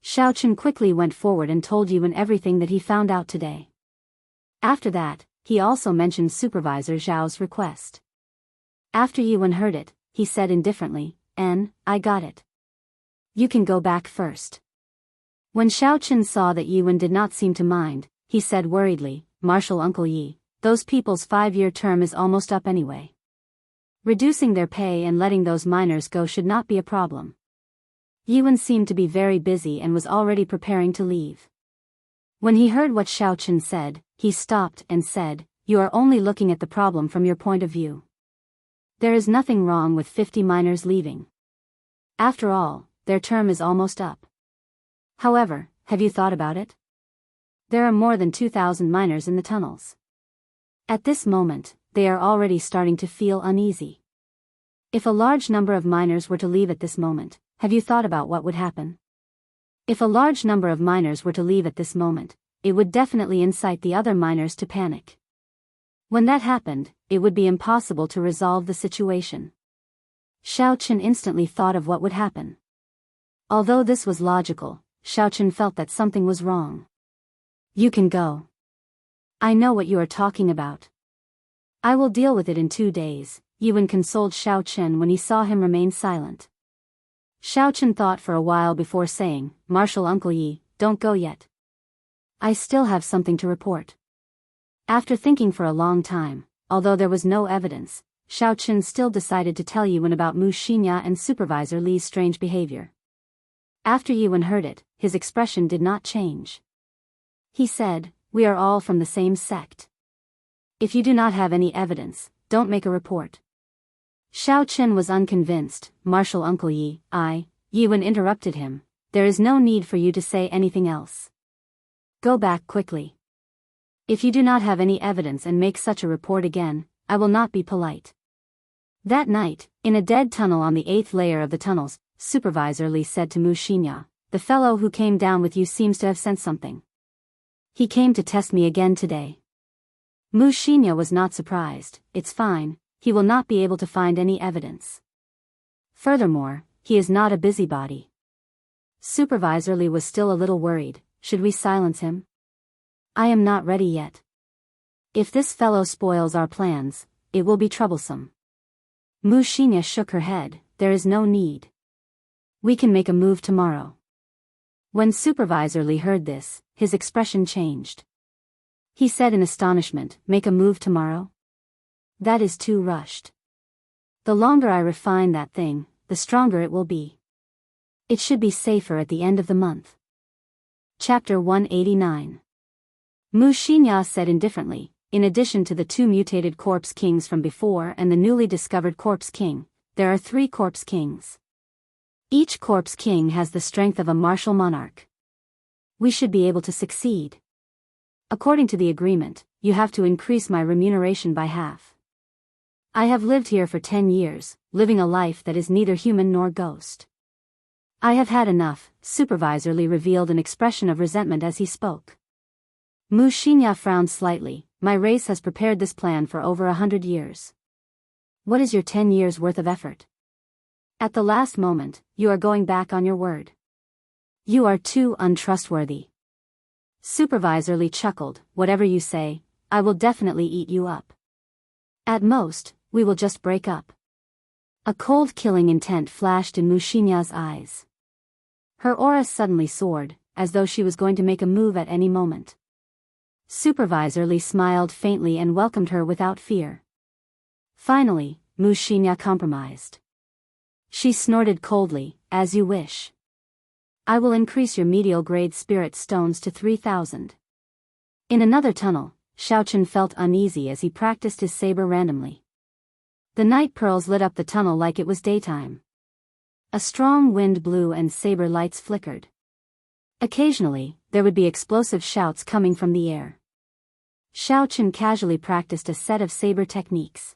Xiao Chen quickly went forward and told Yuan everything that he found out today. After that, he also mentioned Supervisor Zhao's request. After Yuan heard it, he said indifferently, I got it. You can go back first. When Xiao Chen saw that Yuan did not seem to mind, he said worriedly, Marshal Uncle Yi, those people's 5-year term is almost up anyway. Reducing their pay and letting those miners go should not be a problem. Yuan seemed to be very busy and was already preparing to leave. When he heard what Xiao Chen said, he stopped and said, You are only looking at the problem from your point of view. There is nothing wrong with 50 miners leaving. After all, their term is almost up. However, have you thought about it? There are more than 2,000 miners in the tunnels. At this moment, they are already starting to feel uneasy. If a large number of miners were to leave at this moment, have you thought about what would happen? If a large number of miners were to leave at this moment, it would definitely incite the other miners to panic. When that happened, it would be impossible to resolve the situation. Xiao Chen instantly thought of what would happen. Although this was logical, Xiao Chen felt that something was wrong. You can go. I know what you are talking about. I will deal with it in 2 days, Yuan consoled Xiao Chen when he saw him remain silent. Xiao Chen thought for a while before saying, Marshal Uncle Yi, don't go yet. I still have something to report. After thinking for a long time, although there was no evidence, Xiao Chen still decided to tell Yuan about Mu Xinya and Supervisor Li's strange behavior. After Yuan heard it, his expression did not change. He said, We are all from the same sect. If you do not have any evidence, don't make a report. Xiao Chen was unconvinced. Marshal Uncle Yi, Yuan interrupted him, there is no need for you to say anything else. Go back quickly. If you do not have any evidence and make such a report again, I will not be polite. That night, in a dead tunnel on the 8th layer of the tunnels, Supervisor Li said to Mu Xinya, the fellow who came down with you seems to have sensed something. He came to test me again today. Mu Xinya was not surprised. It's fine, he will not be able to find any evidence. Furthermore, he is not a busybody. Supervisor Li was still a little worried. Should we silence him? I am not ready yet. If this fellow spoils our plans, it will be troublesome. Mu Xinya shook her head, there is no need. We can make a move tomorrow. When Supervisor Li heard this, his expression changed. He said in astonishment, make a move tomorrow? That is too rushed. The longer I refine that thing, the stronger it will be. It should be safer at the end of the month. Chapter 189. Mu Xinya said indifferently, in addition to the 2 mutated corpse kings from before and the newly discovered corpse king, there are 3 corpse kings. Each corpse king has the strength of a martial monarch. We should be able to succeed. According to the agreement, you have to increase my remuneration by half. I have lived here for 10 years, living a life that is neither human nor ghost. I have had enough. Supervisor Li revealed an expression of resentment as he spoke. Mu Xinya frowned slightly, my race has prepared this plan for over 100 years. What is your 10 years' worth of effort? At the last moment, you are going back on your word. You are too untrustworthy. Supervisor Li chuckled, whatever you say, I will definitely eat you up. At most, we will just break up. A cold killing intent flashed in Mu Xinya's eyes. Her aura suddenly soared, as though she was going to make a move at any moment. Supervisor Li smiled faintly and welcomed her without fear. Finally, Mu Xinya compromised. She snorted coldly, as you wish. I will increase your medial grade spirit stones to 3,000. In another tunnel, Xiao Chen felt uneasy as he practiced his saber randomly. The night pearls lit up the tunnel like it was daytime. A strong wind blew and saber lights flickered. Occasionally, there would be explosive shouts coming from the air. Xiao Chen casually practiced a set of saber techniques.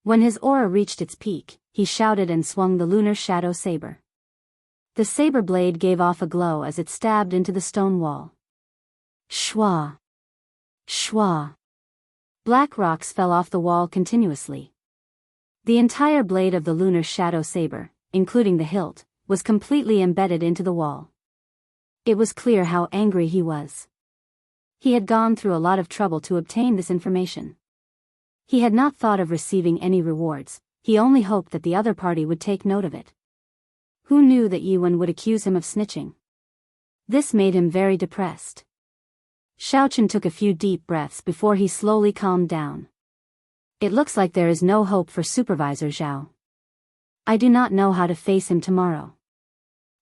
When his aura reached its peak, he shouted and swung the lunar shadow saber. The saber blade gave off a glow as it stabbed into the stone wall. Shwa! Shwa! Black rocks fell off the wall continuously. The entire blade of the lunar shadow saber, including the hilt, was completely embedded into the wall. It was clear how angry he was. He had gone through a lot of trouble to obtain this information. He had not thought of receiving any rewards, he only hoped that the other party would take note of it. Who knew that Yuan would accuse him of snitching? This made him very depressed. Xiaochen took a few deep breaths before he slowly calmed down. It looks like there is no hope for Supervisor Zhao. I do not know how to face him tomorrow.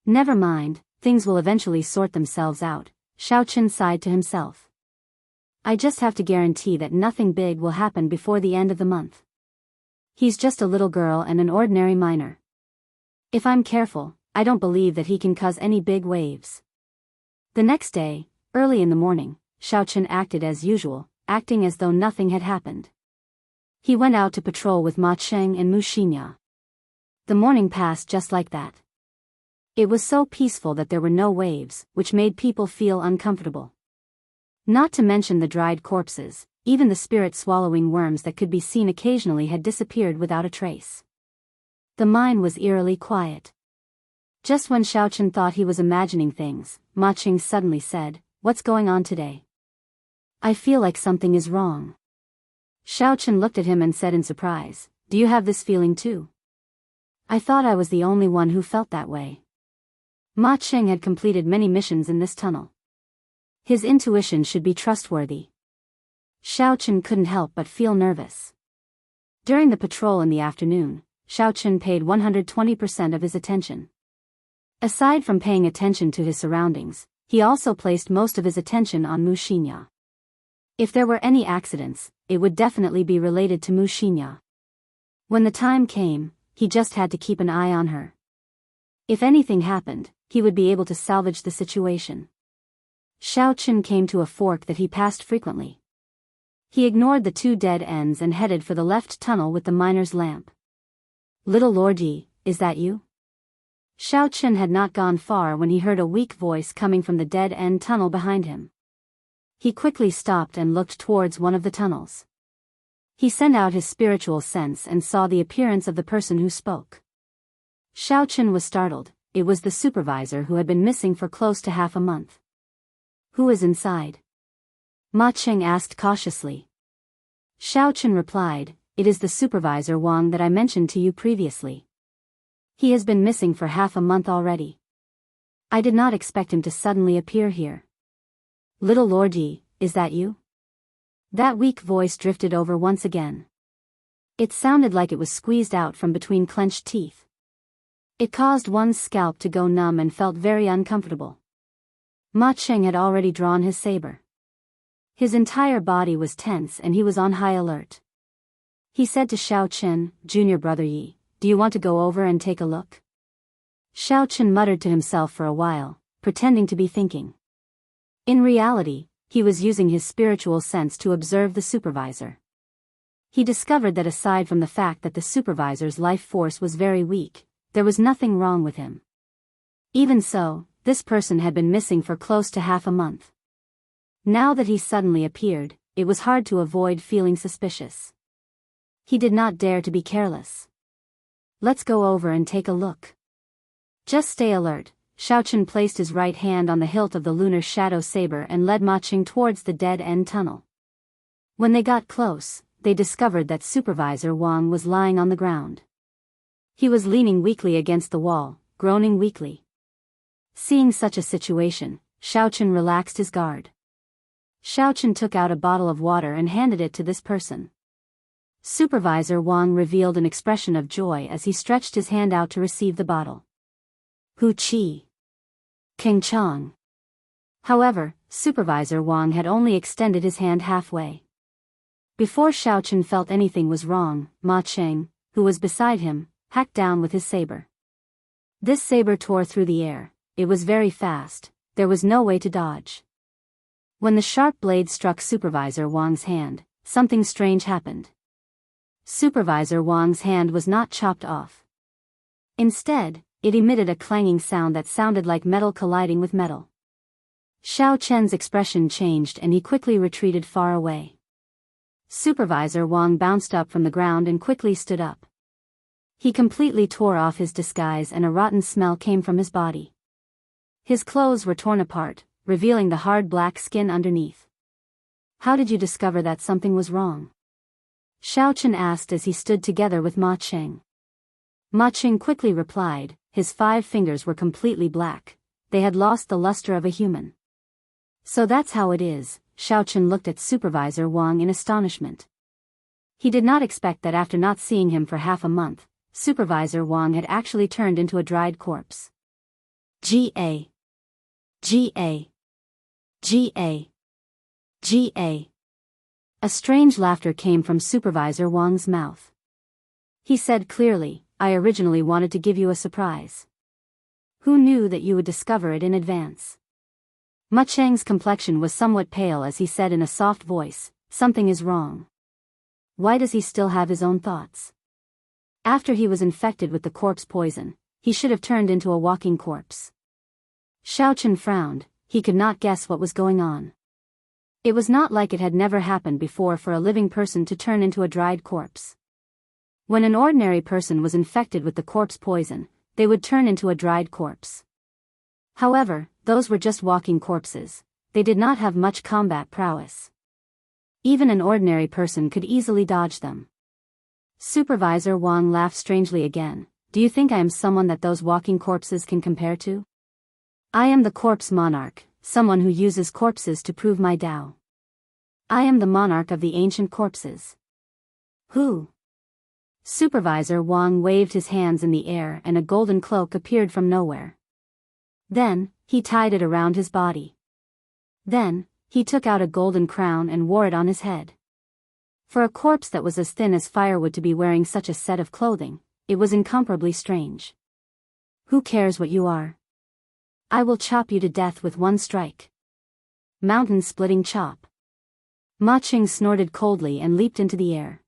Never mind, things will eventually sort themselves out, Xiaochen sighed to himself. I just have to guarantee that nothing big will happen before the end of the month. He's just a little girl and an ordinary miner. If I'm careful, I don't believe that he can cause any big waves. The next day, early in the morning, Xiaochen acted as usual, acting as though nothing had happened. He went out to patrol with Ma Cheng and Mu Xinya. The morning passed just like that. It was so peaceful that there were no waves, which made people feel uncomfortable. Not to mention the dried corpses, even the spirit-swallowing worms that could be seen occasionally had disappeared without a trace. The mine was eerily quiet. Just when Xiaochen thought he was imagining things, Ma Cheng suddenly said, "What's going on today? I feel like something is wrong." Xiaochen looked at him and said in surprise, "Do you have this feeling too?" "I thought I was the only one who felt that way." Ma Cheng had completed many missions in this tunnel. His intuition should be trustworthy. Xiaochen couldn't help but feel nervous. During the patrol in the afternoon, Xiaochen paid 120% of his attention. Aside from paying attention to his surroundings, he also placed most of his attention on Mu Xinya. If there were any accidents, it would definitely be related to Mu Xinya. When the time came, he just had to keep an eye on her. If anything happened, he would be able to salvage the situation. Xiaochen came to a fork that he passed frequently. He ignored the two dead ends and headed for the left tunnel with the miner's lamp. "Little Lord Yi, is that you?" Xiaochen had not gone far when he heard a weak voice coming from the dead-end tunnel behind him. He quickly stopped and looked towards one of the tunnels. He sent out his spiritual sense and saw the appearance of the person who spoke. Xiaochen was startled. It was the supervisor who had been missing for close to half a month. "Who is inside?" Ma Cheng asked cautiously. Xiaochen replied, "It is the supervisor Wang that I mentioned to you previously. He has been missing for half a month already. I did not expect him to suddenly appear here." "Little Lord Yi, is that you?" That weak voice drifted over once again. It sounded like it was squeezed out from between clenched teeth. It caused one's scalp to go numb and felt very uncomfortable. Ma Cheng had already drawn his saber. His entire body was tense and he was on high alert. He said to Xiaochen, "Junior brother Yi, do you want to go over and take a look?" Xiaochen muttered to himself for a while, pretending to be thinking. In reality, he was using his spiritual sense to observe the supervisor. He discovered that aside from the fact that the supervisor's life force was very weak, there was nothing wrong with him. Even so, this person had been missing for close to half a month. Now that he suddenly appeared, it was hard to avoid feeling suspicious. He did not dare to be careless. "Let's go over and take a look." "Just stay alert." Xiaochen placed his right hand on the hilt of the lunar shadow saber and led Ma Cheng towards the dead-end tunnel. When they got close, they discovered that Supervisor Wang was lying on the ground. He was leaning weakly against the wall, groaning weakly. Seeing such a situation, Xiaochen relaxed his guard. Xiaochen took out a bottle of water and handed it to this person. Supervisor Wang revealed an expression of joy as he stretched his hand out to receive the bottle. "Hu Qi. King Chang." However, Supervisor Wang had only extended his hand halfway. Before Xiaochen felt anything was wrong, Ma Cheng, who was beside him, hacked down with his saber. This saber tore through the air. It was very fast. There was no way to dodge. When the sharp blade struck Supervisor Wang's hand, something strange happened. Supervisor Wang's hand was not chopped off. Instead, it emitted a clanging sound that sounded like metal colliding with metal. Xiao Chen's expression changed and he quickly retreated far away. Supervisor Wang bounced up from the ground and quickly stood up. He completely tore off his disguise and a rotten smell came from his body. His clothes were torn apart, revealing the hard black skin underneath. How did you discover that something was wrong? Xiao Chen asked as he stood together with Ma Cheng. Ma Cheng quickly replied, his 5 fingers were completely black. They had lost the luster of a human. So that's how it is. Xiao Chen looked at Supervisor Wang in astonishment. He did not expect that after not seeing him for half a month, Supervisor Wang had actually turned into a dried corpse. G.A. G.A. G.A. G.A. A strange laughter came from Supervisor Wang's mouth. He said clearly, I originally wanted to give you a surprise. Who knew that you would discover it in advance? Ma Cheng's complexion was somewhat pale as he said in a soft voice, something is wrong. Why does he still have his own thoughts? After he was infected with the corpse poison, he should have turned into a walking corpse. Xiao Chen frowned, he could not guess what was going on. It was not like it had never happened before for a living person to turn into a dried corpse. When an ordinary person was infected with the corpse poison, they would turn into a dried corpse. However, those were just walking corpses. They did not have much combat prowess. Even an ordinary person could easily dodge them. Supervisor Wang laughed strangely again. Do you think I am someone that those walking corpses can compare to? I am the corpse monarch, someone who uses corpses to prove my Tao. I am the monarch of the ancient corpses. Who? Supervisor Wang waved his hands in the air and a golden cloak appeared from nowhere. Then, he tied it around his body. Then, he took out a golden crown and wore it on his head. For a corpse that was as thin as firewood to be wearing such a set of clothing, it was incomparably strange. Who cares what you are? I will chop you to death with one strike. Mountain-splitting chop. Ma Cheng snorted coldly and leaped into the air.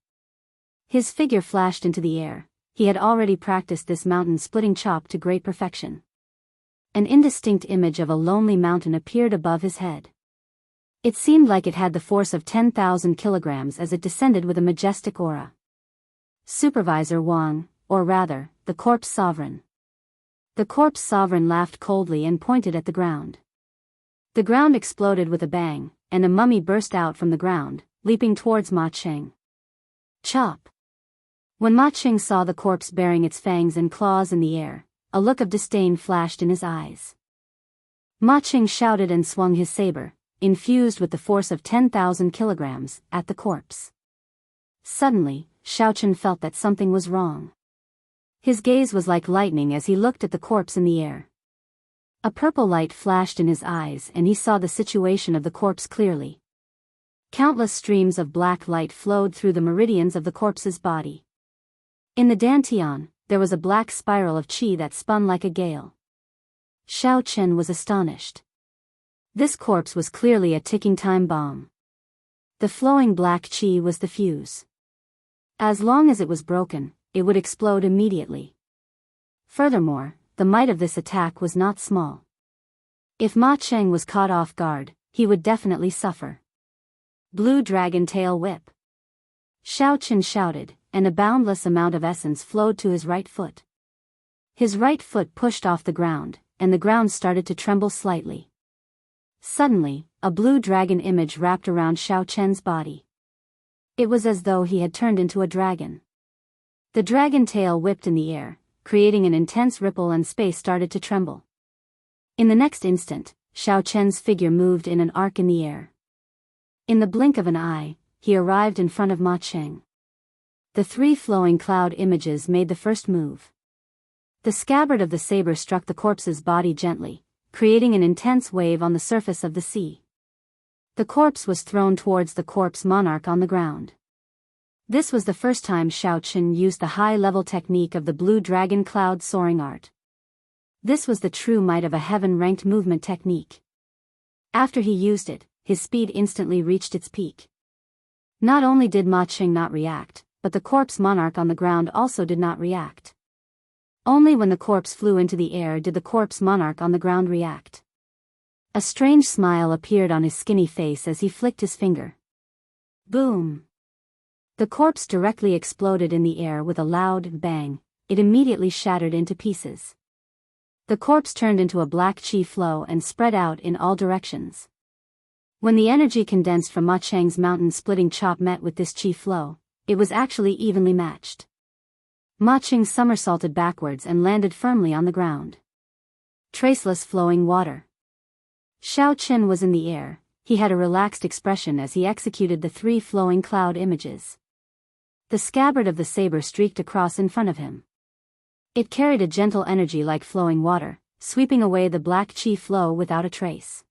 His figure flashed into the air. He had already practiced this mountain-splitting chop to great perfection. An indistinct image of a lonely mountain appeared above his head. It seemed like it had the force of 10,000 kilograms as it descended with a majestic aura. Supervisor Wang, or rather, the corpse sovereign. The corpse sovereign laughed coldly and pointed at the ground. The ground exploded with a bang, and a mummy burst out from the ground, leaping towards Ma Cheng. Chop! When Ma Cheng saw the corpse bearing its fangs and claws in the air, a look of disdain flashed in his eyes. Ma Cheng shouted and swung his saber, infused with the force of 10,000 kilograms, at the corpse. Suddenly, Xiao Chen felt that something was wrong. His gaze was like lightning as he looked at the corpse in the air. A purple light flashed in his eyes and he saw the situation of the corpse clearly. Countless streams of black light flowed through the meridians of the corpse's body. In the dantian, there was a black spiral of qi that spun like a gale. Xiao Chen was astonished. This corpse was clearly a ticking time bomb. The flowing black qi was the fuse. As long as it was broken, it would explode immediately. Furthermore, the might of this attack was not small. If Ma Cheng was caught off guard, he would definitely suffer. Blue Dragon Tail Whip. Xiao Chen shouted, and a boundless amount of essence flowed to his right foot. His right foot pushed off the ground, and the ground started to tremble slightly. Suddenly, a blue dragon image wrapped around Xiao Chen's body. It was as though he had turned into a dragon. The dragon tail whipped in the air, creating an intense ripple and space started to tremble. In the next instant, Xiao Chen's figure moved in an arc in the air. In the blink of an eye, he arrived in front of Ma Cheng. The 3 flowing cloud images made the first move. The scabbard of the saber struck the corpse's body gently, creating an intense wave on the surface of the sea. The corpse was thrown towards the corpse monarch on the ground. This was the first time Xiao Chen used the high-level technique of the blue dragon cloud soaring art. This was the true might of a heaven-ranked movement technique. After he used it, his speed instantly reached its peak. Not only did Ma Cheng not react, but the corpse monarch on the ground also did not react. Only when the corpse flew into the air did the corpse monarch on the ground react. A strange smile appeared on his skinny face as he flicked his finger. Boom! The corpse directly exploded in the air with a loud bang. It immediately shattered into pieces. The corpse turned into a black chi flow and spread out in all directions. When the energy condensed from Ma Cheng's mountain-splitting chop met with this chi flow, it was actually evenly matched. Ma Cheng somersaulted backwards and landed firmly on the ground. Traceless flowing water. Xiao Qin was in the air. He had a relaxed expression as he executed the 3 flowing cloud images. The scabbard of the saber streaked across in front of him. It carried a gentle energy like flowing water, sweeping away the black chi flow without a trace.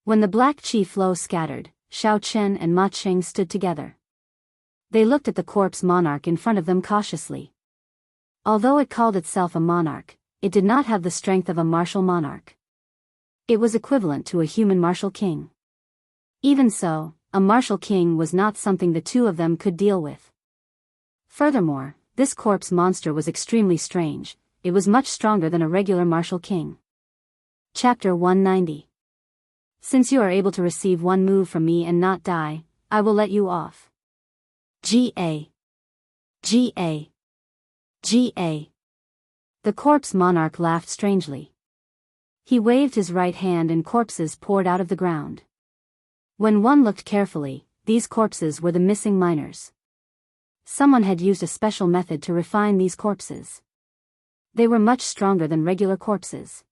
When the black chi flow scattered, Xiao Qin and Ma Cheng stood together. They looked at the corpse monarch in front of them cautiously. Although it called itself a monarch, it did not have the strength of a martial monarch. It was equivalent to a human martial king. Even so, a martial king was not something the two of them could deal with. Furthermore, this corpse monster was extremely strange. It was much stronger than a regular martial king. Chapter 190. Since you are able to receive one move from me and not die, I will let you off. Ga. Ga. Ga. The corpse monarch laughed strangely. He waved his right hand and corpses poured out of the ground. When one looked carefully, these corpses were the missing miners. Someone had used a special method to refine these corpses. They were much stronger than regular corpses.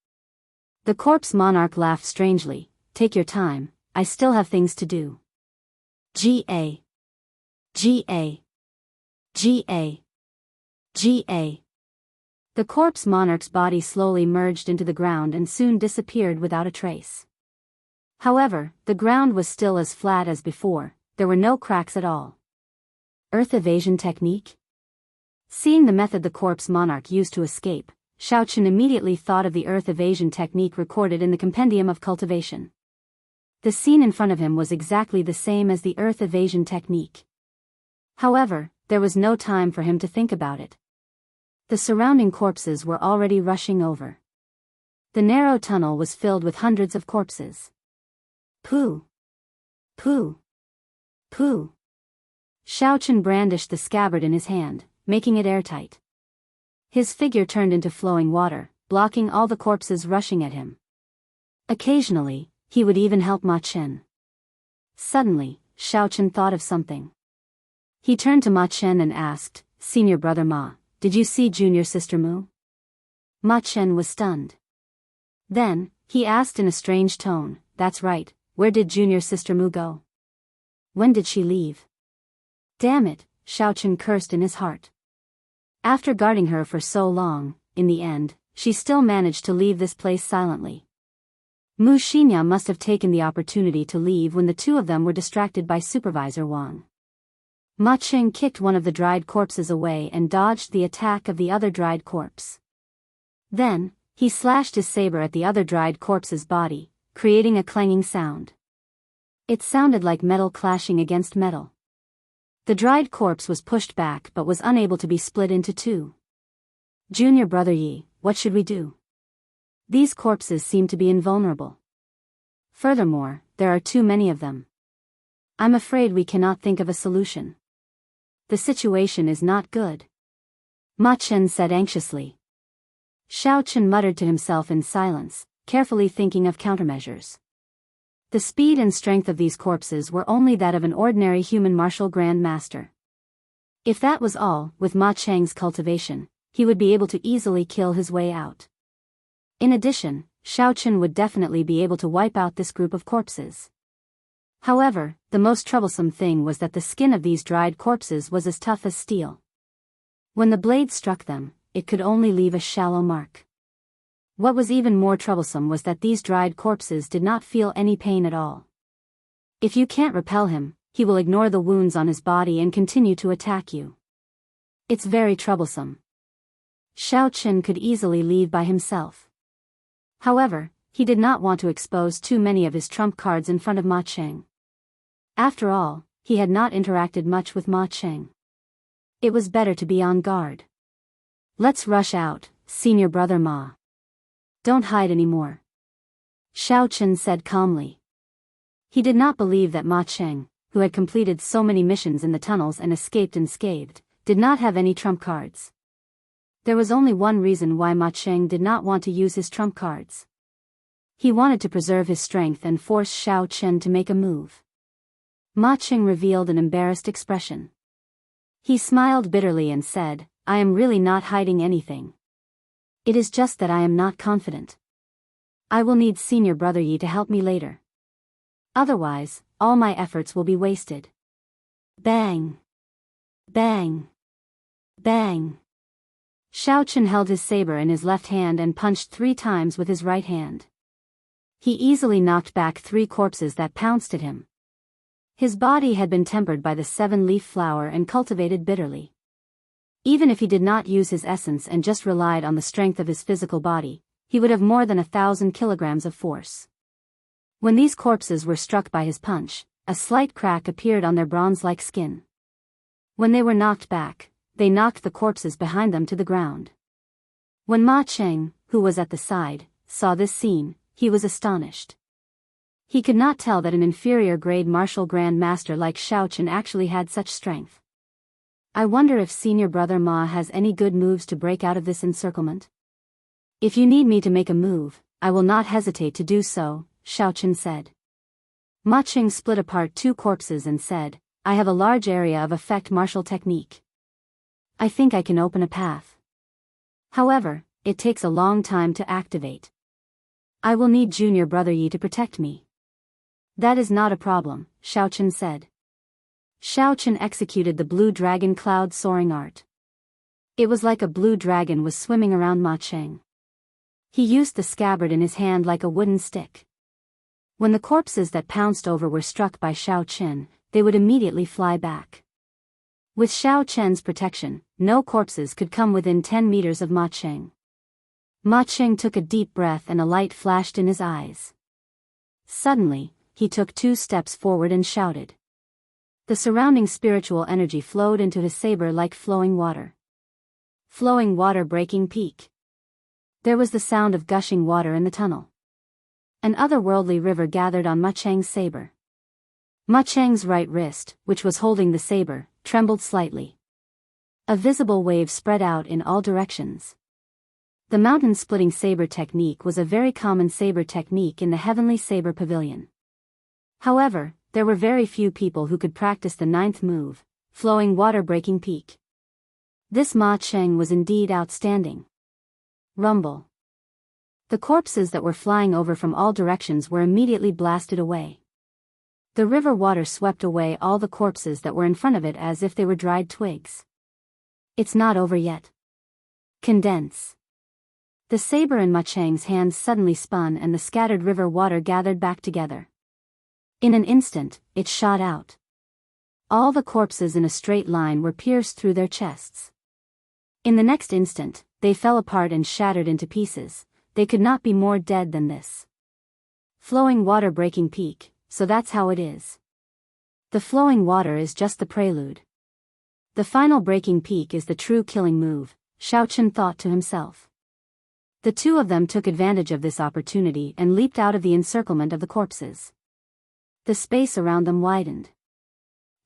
The corpse monarch laughed strangely. Take your time, I still have things to do. Ga. Ga. Ga. Ga. The corpse monarch's body slowly merged into the ground and soon disappeared without a trace. However, the ground was still as flat as before. There were no cracks at all. Earth evasion technique? Seeing the method the corpse monarch used to escape, Xiao Qin immediately thought of the earth evasion technique recorded in the Compendium of Cultivation. The scene in front of him was exactly the same as the earth evasion technique. However, there was no time for him to think about it. The surrounding corpses were already rushing over. The narrow tunnel was filled with hundreds of corpses. Pooh! Pooh! Pooh! Xiao Qin brandished the scabbard in his hand, making it airtight. His figure turned into flowing water, blocking all the corpses rushing at him. Occasionally, he would even help Ma Chen. Suddenly, Xiao Qin thought of something. He turned to Ma Chen and asked, "Senior brother Ma, did you see junior sister Mu?" Ma Chen was stunned. Then, he asked in a strange tone, "That's right, where did junior sister Mu go? When did she leave?" Damn it, Xiao Qin cursed in his heart. After guarding her for so long, in the end, she still managed to leave this place silently. Mu Xinya must have taken the opportunity to leave when the two of them were distracted by Supervisor Wang. Ma Cheng kicked one of the dried corpses away and dodged the attack of the other dried corpse. Then, he slashed his saber at the other dried corpse's body, creating a clanging sound. It sounded like metal clashing against metal. The dried corpse was pushed back but was unable to be split into two. "Junior brother Yi, what should we do? These corpses seem to be invulnerable. Furthermore, there are too many of them. I'm afraid we cannot think of a solution. The situation is not good," Ma Chen said anxiously. Xiao Qin muttered to himself in silence, carefully thinking of countermeasures. The speed and strength of these corpses were only that of an ordinary human martial grand master. If that was all, with Ma Cheng's cultivation, he would be able to easily kill his way out. In addition, Xiao Qin would definitely be able to wipe out this group of corpses. However, the most troublesome thing was that the skin of these dried corpses was as tough as steel. When the blade struck them, it could only leave a shallow mark. What was even more troublesome was that these dried corpses did not feel any pain at all. If you can't repel him, he will ignore the wounds on his body and continue to attack you. It's very troublesome. Xiao Qin could easily leave by himself. However, he did not want to expose too many of his trump cards in front of Ma Cheng. After all, he had not interacted much with Ma Cheng. It was better to be on guard. Let's rush out, senior brother Ma. Don't hide anymore. Xiao Chen said calmly. He did not believe that Ma Cheng, who had completed so many missions in the tunnels and escaped unscathed, did not have any trump cards. There was only one reason why Ma Cheng did not want to use his trump cards. He wanted to preserve his strength and force Xiao Chen to make a move. Ma Cheng revealed an embarrassed expression. He smiled bitterly and said, I am really not hiding anything. It is just that I am not confident. I will need senior brother Yi to help me later. Otherwise, all my efforts will be wasted. Bang! Bang! Bang! Xiao Chen held his saber in his left hand and punched 3 times with his right hand. He easily knocked back 3 corpses that pounced at him. His body had been tempered by the 7-leaf flower and cultivated bitterly. Even if he did not use his essence and just relied on the strength of his physical body, he would have more than 1,000 kilograms of force. When these corpses were struck by his punch, a slight crack appeared on their bronze-like skin. When they were knocked back, they knocked the corpses behind them to the ground. When Ma Cheng, who was at the side, saw this scene, he was astonished. He could not tell that an inferior-grade martial grand master like Xiao Chen actually had such strength. I wonder if senior brother Ma has any good moves to break out of this encirclement. If you need me to make a move, I will not hesitate to do so, Xiao Chen said. Ma Cheng split apart 2 corpses and said, I have a large area of effect martial technique. I think I can open a path. However, it takes a long time to activate. I will need junior brother Yi to protect me. That is not a problem, Xiao Chen said. Xiao Chen executed the blue dragon cloud soaring art. It was like a blue dragon was swimming around Ma Cheng. He used the scabbard in his hand like a wooden stick. When the corpses that pounced over were struck by Xiao Chen, they would immediately fly back. With Xiao Chen's protection, no corpses could come within 10 meters of Ma Cheng. Ma Cheng took a deep breath and a light flashed in his eyes. Suddenly, he took 2 steps forward and shouted. The surrounding spiritual energy flowed into his saber like flowing water. Flowing water breaking peak. There was the sound of gushing water in the tunnel. An otherworldly river gathered on Ma Cheng's saber. Ma Cheng's right wrist, which was holding the saber, trembled slightly. A visible wave spread out in all directions. The mountain-splitting saber technique was a very common saber technique in the Heavenly Saber Pavilion. However, there were very few people who could practice the 9th move, flowing water-breaking peak. This Ma Cheng was indeed outstanding. Rumble. The corpses that were flying over from all directions were immediately blasted away. The river water swept away all the corpses that were in front of it as if they were dried twigs. It's not over yet. Condense. The saber in Ma Cheng's hands suddenly spun and the scattered river water gathered back together. In an instant, it shot out. All the corpses in a straight line were pierced through their chests. In the next instant, they fell apart and shattered into pieces. They could not be more dead than this. Flowing water breaking peak, so that's how it is. The flowing water is just the prelude. The final breaking peak is the true killing move, Xiao Chen thought to himself. The 2 of them took advantage of this opportunity and leaped out of the encirclement of the corpses. The space around them widened.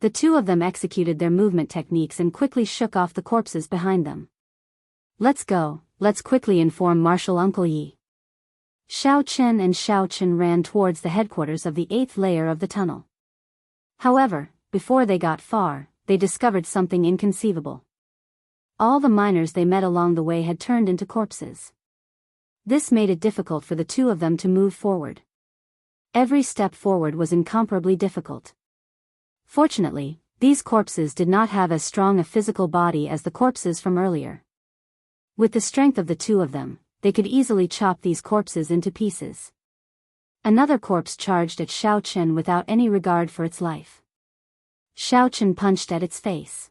The 2 of them executed their movement techniques and quickly shook off the corpses behind them. Let's go, let's quickly inform Marshal Uncle Yi. Xiao Chen and Xiao Chen ran towards the headquarters of the 8th layer of the tunnel. However, before they got far, they discovered something inconceivable. All the miners they met along the way had turned into corpses. This made it difficult for the 2 of them to move forward. Every step forward was incomparably difficult. Fortunately, these corpses did not have as strong a physical body as the corpses from earlier. With the strength of the 2 of them, they could easily chop these corpses into pieces. Another corpse charged at Xiao Chen without any regard for its life. Xiao Chen punched at its face.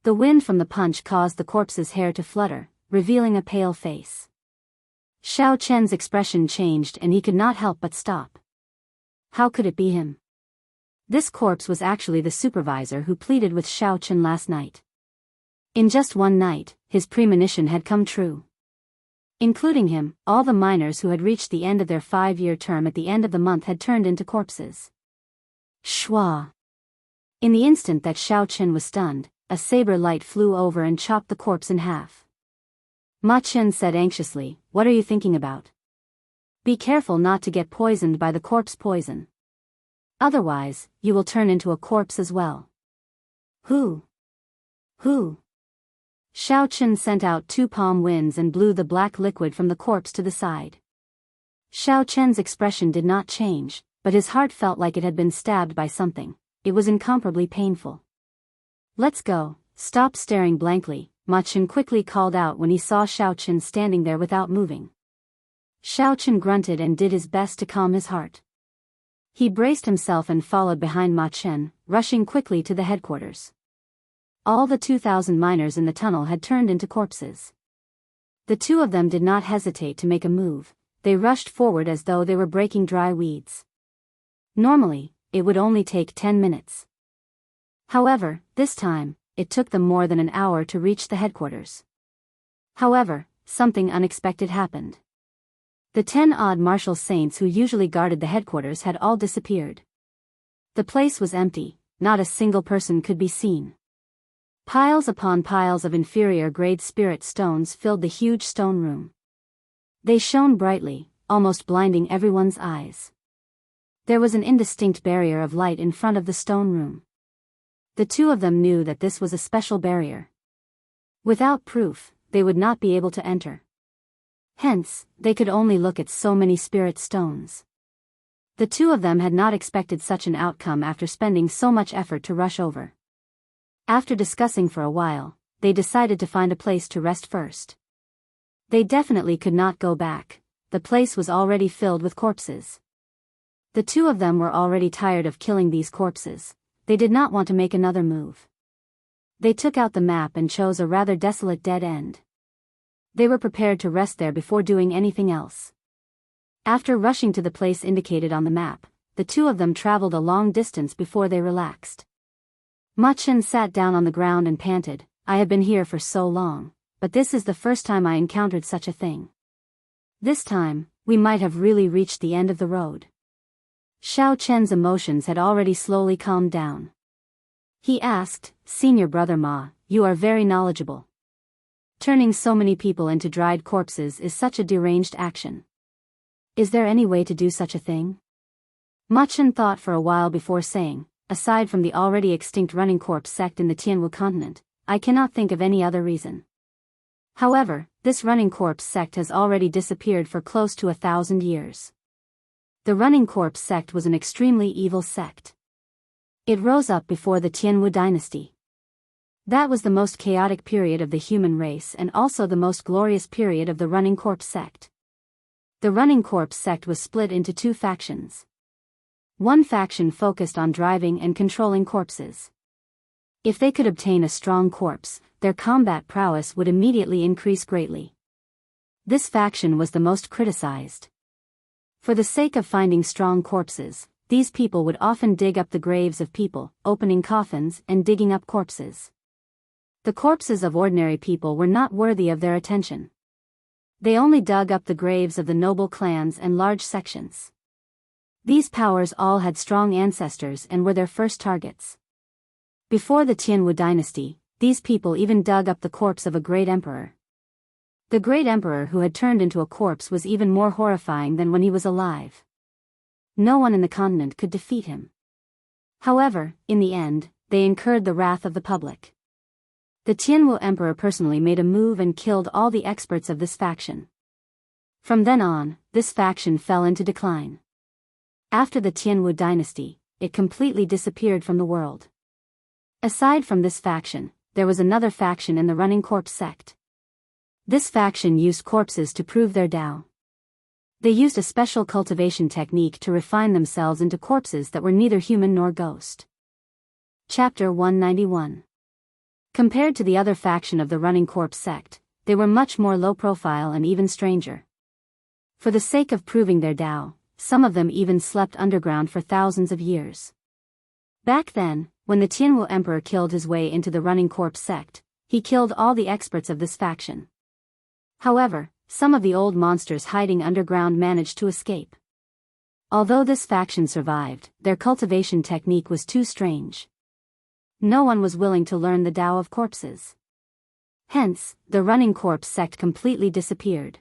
The wind from the punch caused the corpse's hair to flutter, revealing a pale face. Xiao Chen's expression changed and he could not help but stop. How could it be him? This corpse was actually the supervisor who pleaded with Xiao Chen last night. In just one night, his premonition had come true. Including him, all the miners who had reached the end of their 5-year term at the end of the month had turned into corpses. Shwa! In the instant that Xiao Chen was stunned, a saber light flew over and chopped the corpse in half. Ma Chen said anxiously, "What are you thinking about? Be careful not to get poisoned by the corpse poison. Otherwise, you will turn into a corpse as well." Who? Xiao Chen sent out 2 palm winds and blew the black liquid from the corpse to the side. Xiao Chen's expression did not change, but his heart felt like it had been stabbed by something. It was incomparably painful. "Let's go, stop staring blankly," Ma Chen quickly called out when he saw Xiao Chen standing there without moving. Xiao Chen grunted and did his best to calm his heart. He braced himself and followed behind Ma Chen, rushing quickly to the headquarters. All the 2,000 miners in the tunnel had turned into corpses. The 2 of them did not hesitate to make a move. They rushed forward as though they were breaking dry weeds. Normally, it would only take 10 minutes. However, this time, it took them more than an hour to reach the headquarters. However, something unexpected happened. The 10-odd martial saints who usually guarded the headquarters had all disappeared. The place was empty, not a single person could be seen. Piles upon piles of inferior-grade spirit stones filled the huge stone room. They shone brightly, almost blinding everyone's eyes. There was an indistinct barrier of light in front of the stone room. The 2 of them knew that this was a special barrier. Without proof, they would not be able to enter. Hence, they could only look at so many spirit stones. The 2 of them had not expected such an outcome after spending so much effort to rush over. After discussing for a while, they decided to find a place to rest first. They definitely could not go back. The place was already filled with corpses. The 2 of them were already tired of killing these corpses. They did not want to make another move. They took out the map and chose a rather desolate dead end. They were prepared to rest there before doing anything else. After rushing to the place indicated on the map, the 2 of them traveled a long distance before they relaxed. Ma Chen sat down on the ground and panted, "I have been here for so long, but this is the first time I encountered such a thing. This time, we might have really reached the end of the road." Xiao Chen's emotions had already slowly calmed down. He asked, "Senior brother Ma, you are very knowledgeable. Turning so many people into dried corpses is such a deranged action. Is there any way to do such a thing?" Ma Chen thought for a while before saying, "Aside from the already extinct running corpse sect in the Jianghu continent, I cannot think of any other reason. However, this running corpse sect has already disappeared for close to 1,000 years. The running corpse sect was an extremely evil sect. It rose up before the Jianghu dynasty. That was the most chaotic period of the human race and also the most glorious period of the running corpse sect. The running corpse sect was split into 2 factions. One faction focused on driving and controlling corpses. If they could obtain a strong corpse, their combat prowess would immediately increase greatly. This faction was the most criticized. For the sake of finding strong corpses, these people would often dig up the graves of people, opening coffins and digging up corpses. The corpses of ordinary people were not worthy of their attention. They only dug up the graves of the noble clans and large sections. These powers all had strong ancestors and were their first targets. Before the Jianghu dynasty, these people even dug up the corpse of a great emperor. The great emperor who had turned into a corpse was even more horrifying than when he was alive. No one in the continent could defeat him. However, in the end, they incurred the wrath of the public. The Jianghu emperor personally made a move and killed all the experts of this faction. From then on, this faction fell into decline. After the Jianghu dynasty, it completely disappeared from the world. Aside from this faction, there was another faction in the running corpse sect. This faction used corpses to prove their Tao. They used a special cultivation technique to refine themselves into corpses that were neither human nor ghost. Chapter 191. Compared to the other faction of the running corpse sect, they were much more low profile and even stranger. For the sake of proving their Tao, some of them even slept underground for thousands of years. Back then, when the Jianghu emperor killed his way into the running corpse sect, he killed all the experts of this faction. However, some of the old monsters hiding underground managed to escape. Although this faction survived, their cultivation technique was too strange. No one was willing to learn the Tao of corpses. Hence, the running corpse sect completely disappeared.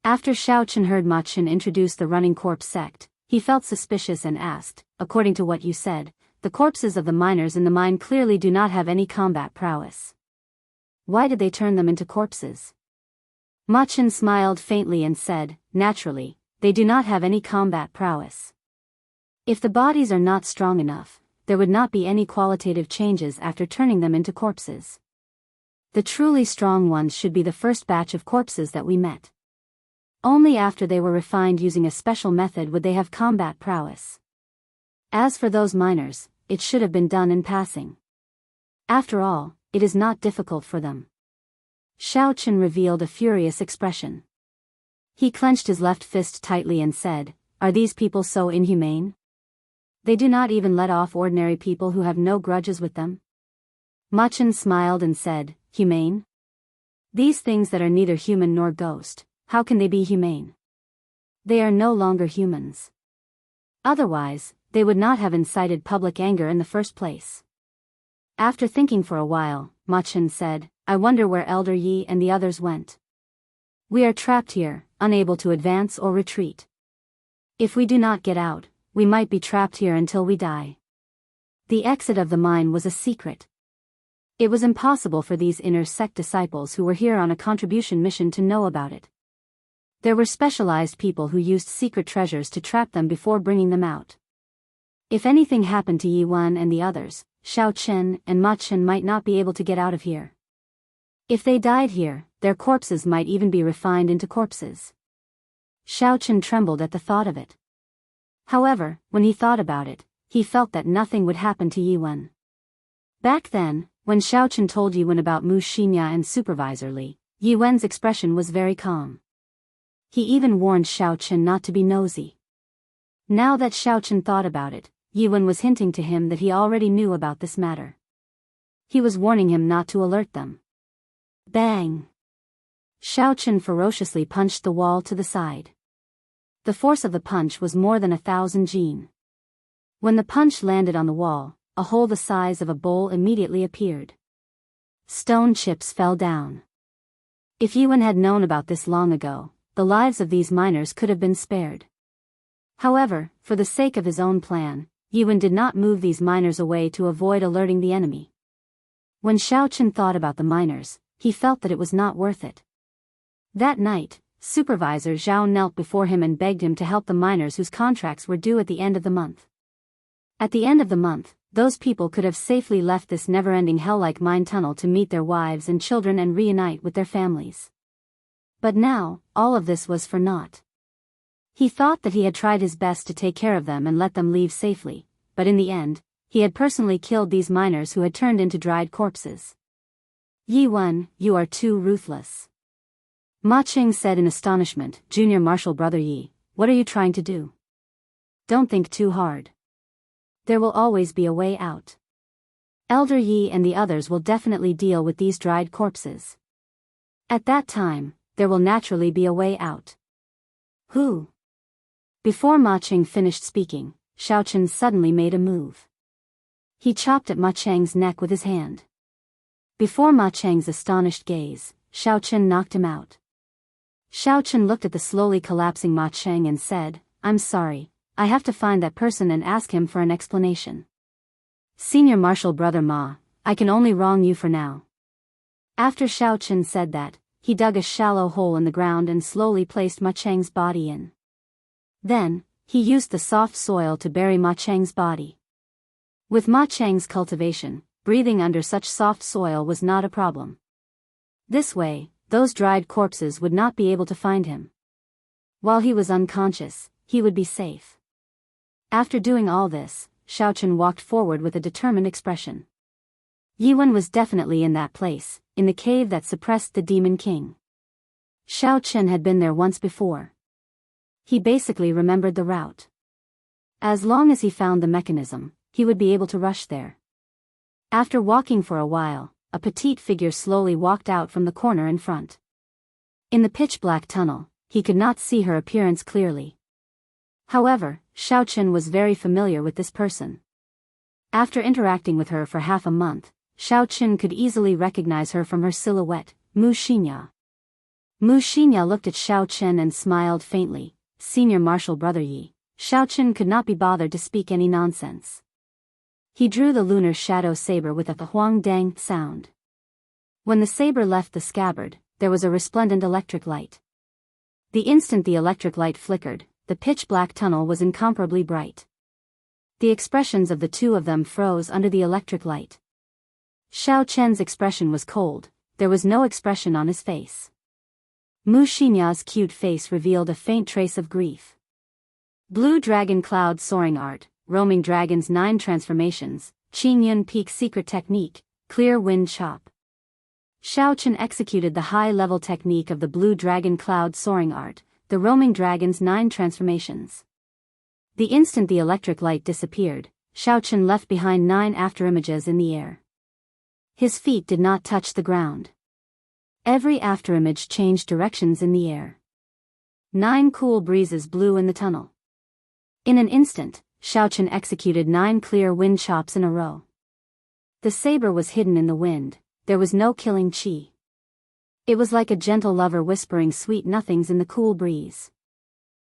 After Xiaochen heard Ma Chen introduce the running corpse sect, he felt suspicious and asked, according to what you said, the corpses of the miners in the mine clearly do not have any combat prowess. Why did they turn them into corpses? Ma Chen smiled faintly and said, naturally, they do not have any combat prowess. If the bodies are not strong enough, there would not be any qualitative changes after turning them into corpses. The truly strong ones should be the first batch of corpses that we met. Only after they were refined using a special method would they have combat prowess. As for those miners, it should have been done in passing. After all, it is not difficult for them. Xiaochen revealed a furious expression. He clenched his left fist tightly and said, "Are these people so inhumane? They do not even let off ordinary people who have no grudges with them?" Ma Chen smiled and said, "Humane? These things that are neither human nor ghost, how can they be humane? They are no longer humans. Otherwise, they would not have incited public anger in the first place." After thinking for a while, Ma Chen said, "I wonder where Elder Yi and the others went. We are trapped here, unable to advance or retreat. If we do not get out, we might be trapped here until we die." The exit of the mine was a secret. It was impossible for these inner sect disciples who were here on a contribution mission to know about it. There were specialized people who used secret treasures to trap them before bringing them out. If anything happened to Yi Wen and the others, Xiao Chen and Ma Chen might not be able to get out of here. If they died here, their corpses might even be refined into corpses. Xiao Chen trembled at the thought of it. However, when he thought about it, he felt that nothing would happen to Yi Wen. Back then, when Xiao Chen told Yi Wen about Mu Xinya and Supervisor Li, Yi Wen's expression was very calm. He even warned Xiao Chen not to be nosy. Now that Xiao Chen thought about it, Yi Wen was hinting to him that he already knew about this matter. He was warning him not to alert them. Bang! Xiao Chen ferociously punched the wall to the side. The force of the punch was more than 1,000 jin. When the punch landed on the wall, a hole the size of a bowl immediately appeared. Stone chips fell down. If Yi Wen had known about this long ago, the lives of these miners could have been spared. However, for the sake of his own plan, Yi Wen did not move these miners away to avoid alerting the enemy. When Xiao Chen thought about the miners, he felt that it was not worth it. That night, Supervisor Zhao knelt before him and begged him to help the miners whose contracts were due at the end of the month. At the end of the month, those people could have safely left this never-ending hell-like mine tunnel to meet their wives and children and reunite with their families. But now, all of this was for naught. He thought that he had tried his best to take care of them and let them leave safely, but in the end, he had personally killed these miners who had turned into dried corpses. "Yi Wen, you are too ruthless." Ma Qing said in astonishment, "Junior Marshal Brother Yi, what are you trying to do? Don't think too hard. There will always be a way out. Elder Yi and the others will definitely deal with these dried corpses. At that time, there will naturally be a way out." "Who?" Before Ma Qing finished speaking, Xiao Chen suddenly made a move. He chopped at Ma Cheng's neck with his hand. Before Ma Cheng's astonished gaze, Xiao Chen knocked him out. Xiao Chen looked at the slowly collapsing Ma Cheng and said, "I'm sorry, I have to find that person and ask him for an explanation. Senior Marshal Brother Ma, I can only wrong you for now." After Xiao Chen said that, he dug a shallow hole in the ground and slowly placed Ma Cheng's body in. Then, he used the soft soil to bury Ma Cheng's body. With Ma Cheng's cultivation, breathing under such soft soil was not a problem. This way, those dried corpses would not be able to find him. While he was unconscious, he would be safe. After doing all this, Xiao Chen walked forward with a determined expression. Yi Wen was definitely in that place, in the cave that suppressed the Demon King. Xiao Chen had been there once before. He basically remembered the route. As long as he found the mechanism, he would be able to rush there. After walking for a while, a petite figure slowly walked out from the corner in front. In the pitch-black tunnel, he could not see her appearance clearly. However, Xiaochen was very familiar with this person. After interacting with her for half a month, Xiaochen could easily recognize her from her silhouette, Mu Xinya. Mu Xinya looked at Xiaochen and smiled faintly. Senior Marshal Brother Yi. Xiaochen could not be bothered to speak any nonsense. He drew the lunar shadow saber with a huang dang sound. When the saber left the scabbard, there was a resplendent electric light. The instant the electric light flickered, the pitch-black tunnel was incomparably bright. The expressions of the two of them froze under the electric light. Xiaochen's expression was cold, there was no expression on his face. Mu Xinya's cute face revealed a faint trace of grief. Blue Dragon Cloud Soaring Art, Roaming Dragon's 9 Transformations, Qingyun Peak Secret Technique, Clear Wind Chop. Xiaochen executed the high-level technique of the Blue Dragon Cloud Soaring Art, the Roaming Dragon's 9 Transformations. The instant the electric light disappeared, Xiaochen left behind 9 afterimages in the air. His feet did not touch the ground. Every afterimage changed directions in the air. 9 cool breezes blew in the tunnel. In an instant, Xiaochen executed 9 clear wind chops in a row. The saber was hidden in the wind, there was no killing chi. It was like a gentle lover whispering sweet nothings in the cool breeze.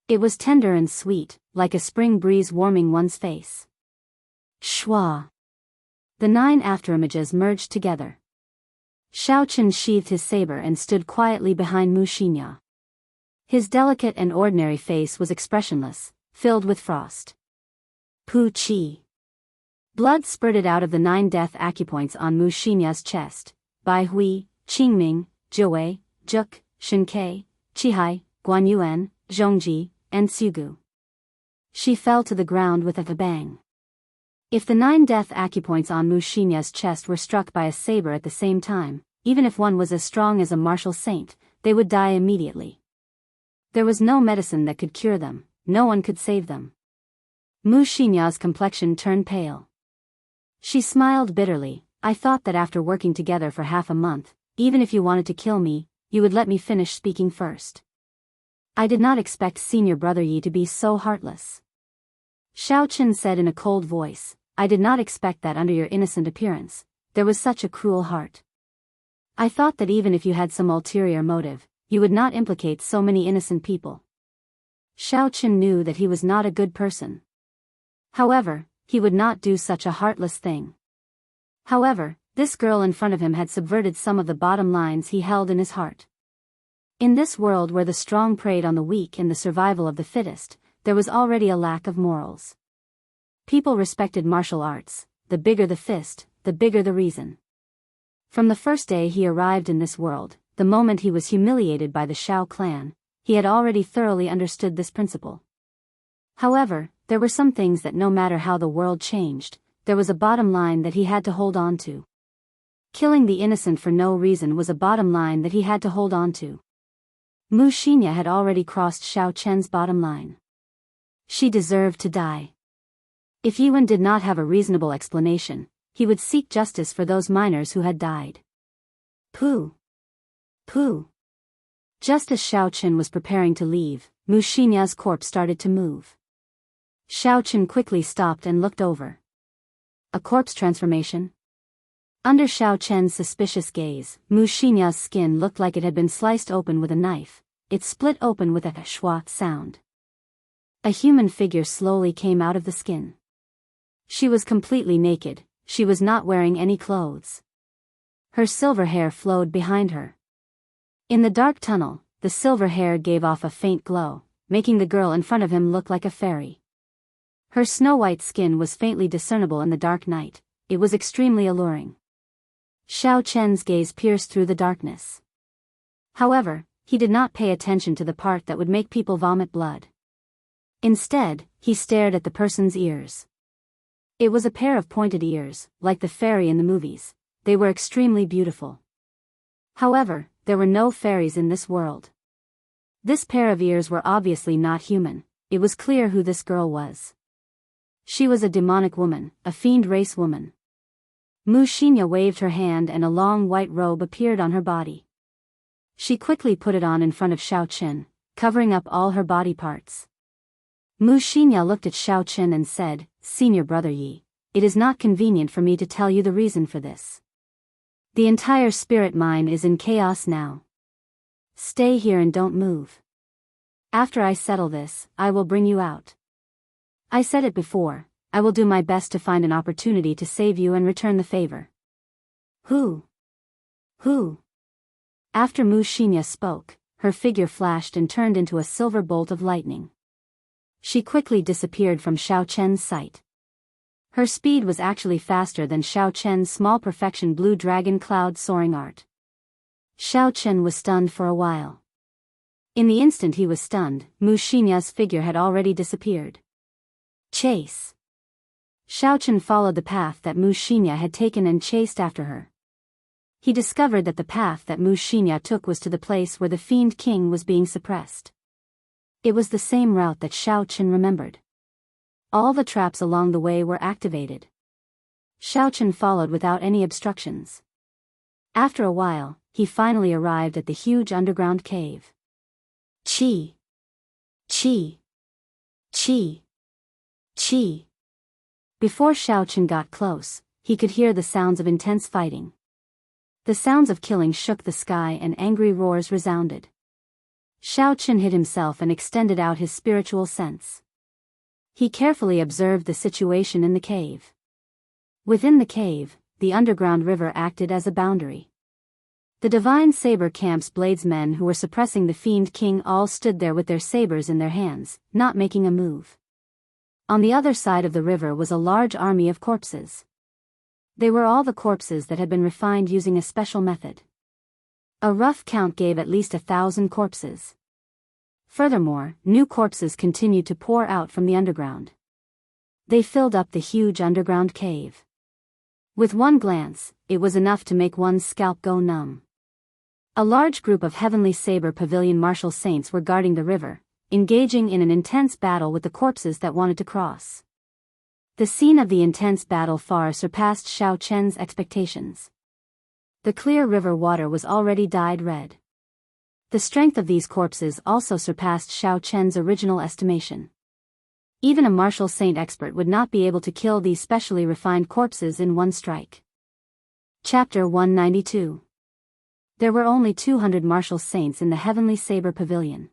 It was tender and sweet, like a spring breeze warming one's face. Shwa! The 9 afterimages merged together. Xiaochen sheathed his saber and stood quietly behind Mu Xinya. His delicate and ordinary face was expressionless, filled with frost. Pu Qi. Blood spurted out of the 9 death acupoints on Mu Xinya's chest. Bai Hui, Qingming, Jiwei, Juk, Shinkei, Qihai, Guanyuan, Zhongji, and Sugu. She fell to the ground with a bang. If the 9 death acupoints on Mu Xinya's chest were struck by a saber at the same time, even if one was as strong as a martial saint, they would die immediately. There was no medicine that could cure them, no one could save them. Mu Xinya's complexion turned pale. She smiled bitterly. I thought that after working together for half a month, even if you wanted to kill me, you would let me finish speaking first. I did not expect Senior Brother Yi to be so heartless. Xiaochen said in a cold voice, I did not expect that under your innocent appearance, there was such a cruel heart. I thought that even if you had some ulterior motive, you would not implicate so many innocent people. Xiaochen knew that he was not a good person. However, he would not do such a heartless thing. However, this girl in front of him had subverted some of the bottom lines he held in his heart. In this world where the strong preyed on the weak and the survival of the fittest, there was already a lack of morals. People respected martial arts, the bigger the fist, the bigger the reason. From the first day he arrived in this world, the moment he was humiliated by the Shao clan, he had already thoroughly understood this principle. However, there were some things that no matter how the world changed, there was a bottom line that he had to hold on to. Killing the innocent for no reason was a bottom line that he had to hold on to. Mu Xinya had already crossed Xiaochen's bottom line. She deserved to die. If Yuan did not have a reasonable explanation, he would seek justice for those miners who had died. Pooh! Pooh! Just as Xiaochen was preparing to leave, Mu Xinya's corpse started to move. Xiaochen quickly stopped and looked over. A corpse transformation? Under Xiaochen's suspicious gaze, Mu Xinya's skin looked like it had been sliced open with a knife. It split open with a shwa sound. A human figure slowly came out of the skin. She was completely naked, she was not wearing any clothes. Her silver hair flowed behind her. In the dark tunnel, the silver hair gave off a faint glow, making the girl in front of him look like a fairy. Her snow-white skin was faintly discernible in the dark night. It was extremely alluring. Xiaochen's gaze pierced through the darkness. However, he did not pay attention to the part that would make people vomit blood. Instead, he stared at the person's ears. It was a pair of pointed ears, like the fairy in the movies. They were extremely beautiful. However, there were no fairies in this world. This pair of ears were obviously not human. It was clear who this girl was. She was a demonic woman, a fiend race woman. Mu Xinya waved her hand and a long white robe appeared on her body. She quickly put it on in front of Xiao Qin, covering up all her body parts. Mu Xinya looked at Xiao Qin and said, "Senior brother Yi, it is not convenient for me to tell you the reason for this. The entire spirit mine is in chaos now. Stay here and don't move. After I settle this, I will bring you out. I said it before, I will do my best to find an opportunity to save you and return the favor." Who? After Mu Xinya spoke, her figure flashed and turned into a silver bolt of lightning. She quickly disappeared from Xiao Chen's sight. Her speed was actually faster than Xiao Chen's small perfection blue dragon cloud soaring art. Xiao Chen was stunned for a while. In the instant he was stunned, Mu Xinya's figure had already disappeared. Chase. Xiao Chen followed the path that Mu Xinya had taken and chased after her. He discovered that the path that Mu Xinya took was to the place where the Fiend King was being suppressed. It was the same route that Xiao Chen remembered. All the traps along the way were activated. Xiao Chen followed without any obstructions. After a while, he finally arrived at the huge underground cave. Chi! Chi! Chi! Chi! Before Xiao Chen got close, he could hear the sounds of intense fighting. The sounds of killing shook the sky and angry roars resounded. Xiao Chen hid himself and extended out his spiritual sense. He carefully observed the situation in the cave. Within the cave, the underground river acted as a boundary. The Divine Saber Camp's bladesmen who were suppressing the Fiend King all stood there with their sabers in their hands, not making a move. On the other side of the river was a large army of corpses. They were all the corpses that had been refined using a special method. A rough count gave at least 1,000 corpses. Furthermore, new corpses continued to pour out from the underground. They filled up the huge underground cave. With one glance, it was enough to make one's scalp go numb. A large group of Heavenly Saber Pavilion martial saints were guarding the river, engaging in an intense battle with the corpses that wanted to cross. The scene of the intense battle far surpassed Xiao Chen's expectations. The clear river water was already dyed red. The strength of these corpses also surpassed Xiao Chen's original estimation. Even a martial saint expert would not be able to kill these specially refined corpses in one strike. Chapter 192. There were only 200 martial saints in the Heavenly Saber Pavilion.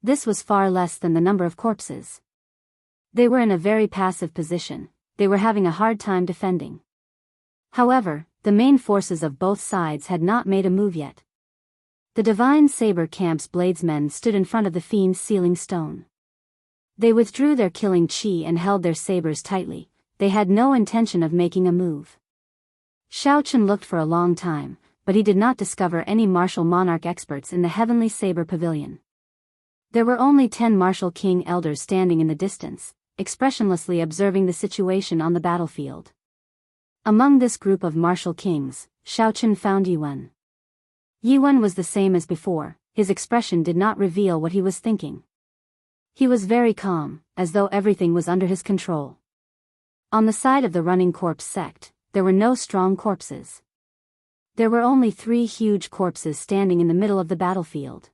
This was far less than the number of corpses. They were in a very passive position, they were having a hard time defending. However, the main forces of both sides had not made a move yet. The Divine Saber Camp's bladesmen stood in front of the Fiend's sealing stone. They withdrew their killing chi and held their sabers tightly. They had no intention of making a move. Xiao Chen looked for a long time, but he did not discover any martial monarch experts in the Heavenly Saber Pavilion. There were only 10 martial king elders standing in the distance, expressionlessly observing the situation on the battlefield. Among this group of martial kings, Xiao Chen found Yuan. Yuan was the same as before, his expression did not reveal what he was thinking. He was very calm, as though everything was under his control. On the side of the running corpse sect, there were no strong corpses. There were only 3 huge corpses standing in the middle of the battlefield.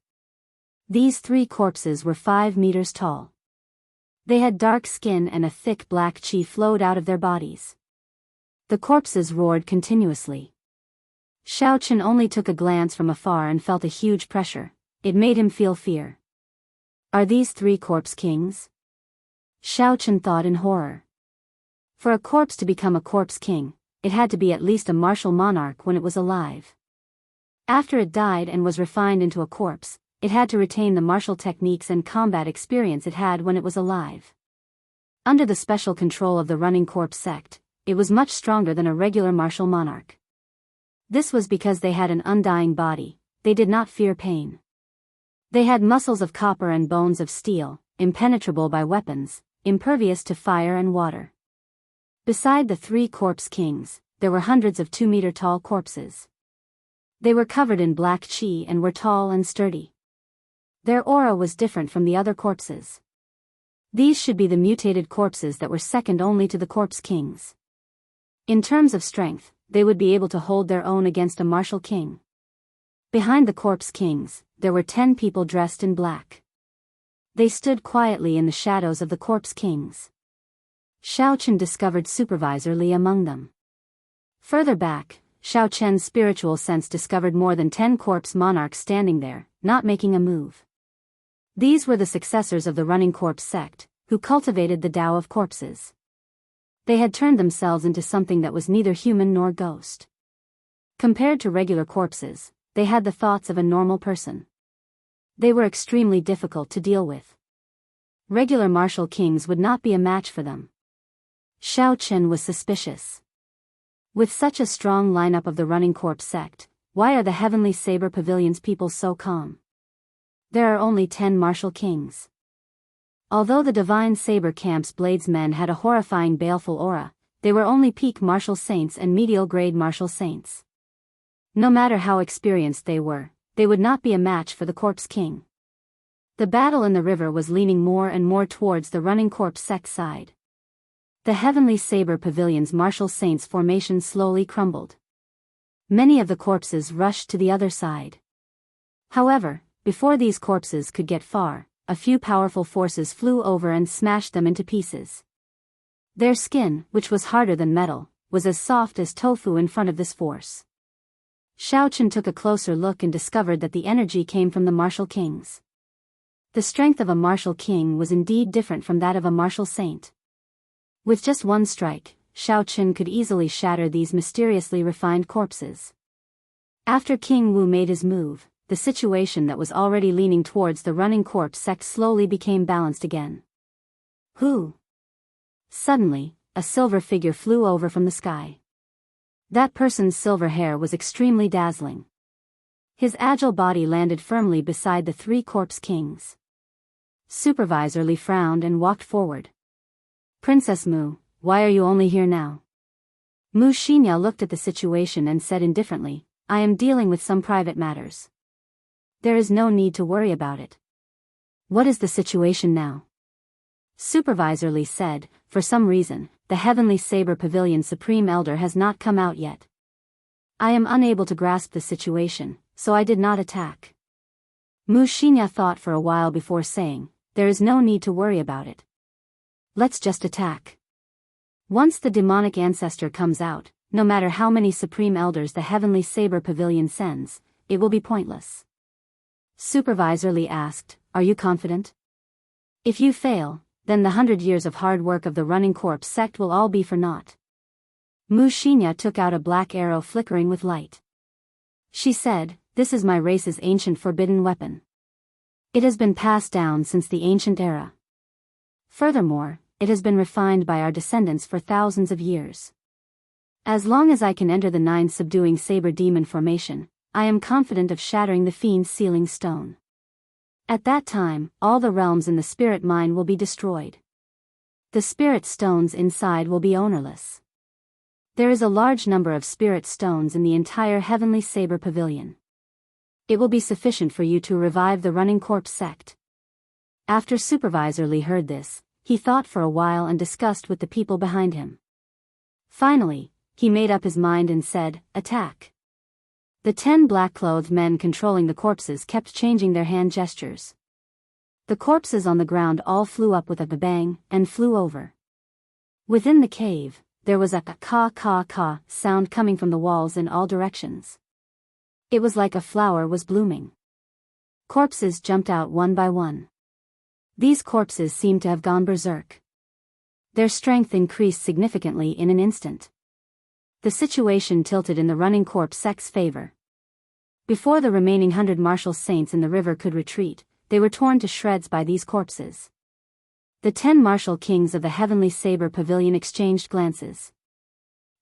These 3 corpses were 5 meters tall. They had dark skin and a thick black chi flowed out of their bodies. The corpses roared continuously. Xiao Chen only took a glance from afar and felt a huge pressure. It made him feel fear. Are these 3 corpse kings? Xiao Chen thought in horror. For a corpse to become a corpse king, it had to be at least a martial monarch when it was alive. After it died and was refined into a corpse, it had to retain the martial techniques and combat experience it had when it was alive. Under the special control of the running corpse sect, it was much stronger than a regular martial monarch. This was because they had an undying body, they did not fear pain. They had muscles of copper and bones of steel, impenetrable by weapons, impervious to fire and water. Beside the 3 corpse kings, there were hundreds of 2-meter-tall corpses. They were covered in black chi and were tall and sturdy. Their aura was different from the other corpses. These should be the mutated corpses that were second only to the corpse kings. In terms of strength, they would be able to hold their own against a martial king. Behind the corpse kings, there were 10 people dressed in black. They stood quietly in the shadows of the corpse kings. Xiao Chen discovered Supervisor Li among them. Further back, Xiao Chen's spiritual sense discovered more than 10 corpse monarchs standing there, not making a move. These were the successors of the running corpse sect, who cultivated the Tao of corpses. They had turned themselves into something that was neither human nor ghost. Compared to regular corpses, they had the thoughts of a normal person. They were extremely difficult to deal with. Regular martial kings would not be a match for them. Xiao Chen was suspicious. With such a strong lineup of the running corpse sect, why are the Heavenly Saber Pavilion's people so calm? There are only 10 martial kings. Although the Divine Saber Camp's bladesmen had a horrifying baleful aura, they were only peak martial saints and medial grade martial saints. No matter how experienced they were, they would not be a match for the corpse king. The battle in the river was leaning more and more towards the running corpse sect side. The Heavenly Saber Pavilion's martial saints' formation slowly crumbled. Many of the corpses rushed to the other side. However, before these corpses could get far, a few powerful forces flew over and smashed them into pieces. Their skin, which was harder than metal, was as soft as tofu in front of this force. Xiao Chen took a closer look and discovered that the energy came from the martial kings. The strength of a martial king was indeed different from that of a martial saint. With just one strike, Xiao Chen could easily shatter these mysteriously refined corpses. After King Wu made his move, the situation that was already leaning towards the running corpse sect slowly became balanced again. Who? Suddenly, a silver figure flew over from the sky. That person's silver hair was extremely dazzling. His agile body landed firmly beside the 3 corpse kings. Supervisor Li frowned and walked forward. Princess Mu, why are you only here now? Mu Xinya looked at the situation and said indifferently, I am dealing with some private matters. There is no need to worry about it. What is the situation now? Supervisor Li said, for some reason, the Heavenly Saber Pavilion Supreme Elder has not come out yet. I am unable to grasp the situation, so I did not attack. Mu Xinya thought for a while before saying, there is no need to worry about it. Let's just attack. Once the demonic ancestor comes out, no matter how many Supreme Elders the Heavenly Saber Pavilion sends, it will be pointless. Supervisor Li asked, are you confident? If you fail, then the 100 years of hard work of the running corpse sect will all be for naught. Mu Xinya took out a black arrow flickering with light. She said, this is my race's ancient forbidden weapon. It has been passed down since the ancient era. Furthermore, it has been refined by our descendants for thousands of years. As long as I can enter the 9 subduing saber demon formation, I am confident of shattering the fiend's sealing stone. At that time, all the realms in the spirit mine will be destroyed. The spirit stones inside will be ownerless. There is a large number of spirit stones in the entire Heavenly Saber Pavilion. It will be sufficient for you to revive the running corpse sect. After Supervisor Li heard this, he thought for a while and discussed with the people behind him. Finally, he made up his mind and said, attack. The 10 black-clothed men controlling the corpses kept changing their hand gestures. The corpses on the ground all flew up with a bang and flew over. Within the cave, there was a ka-ka-ka sound coming from the walls in all directions. It was like a flower was blooming. Corpses jumped out one by one. These corpses seemed to have gone berserk. Their strength increased significantly in an instant. The situation tilted in the running corpse sect's favor. Before the remaining 100 martial saints in the river could retreat, they were torn to shreds by these corpses. The 10 martial kings of the Heavenly Saber Pavilion exchanged glances.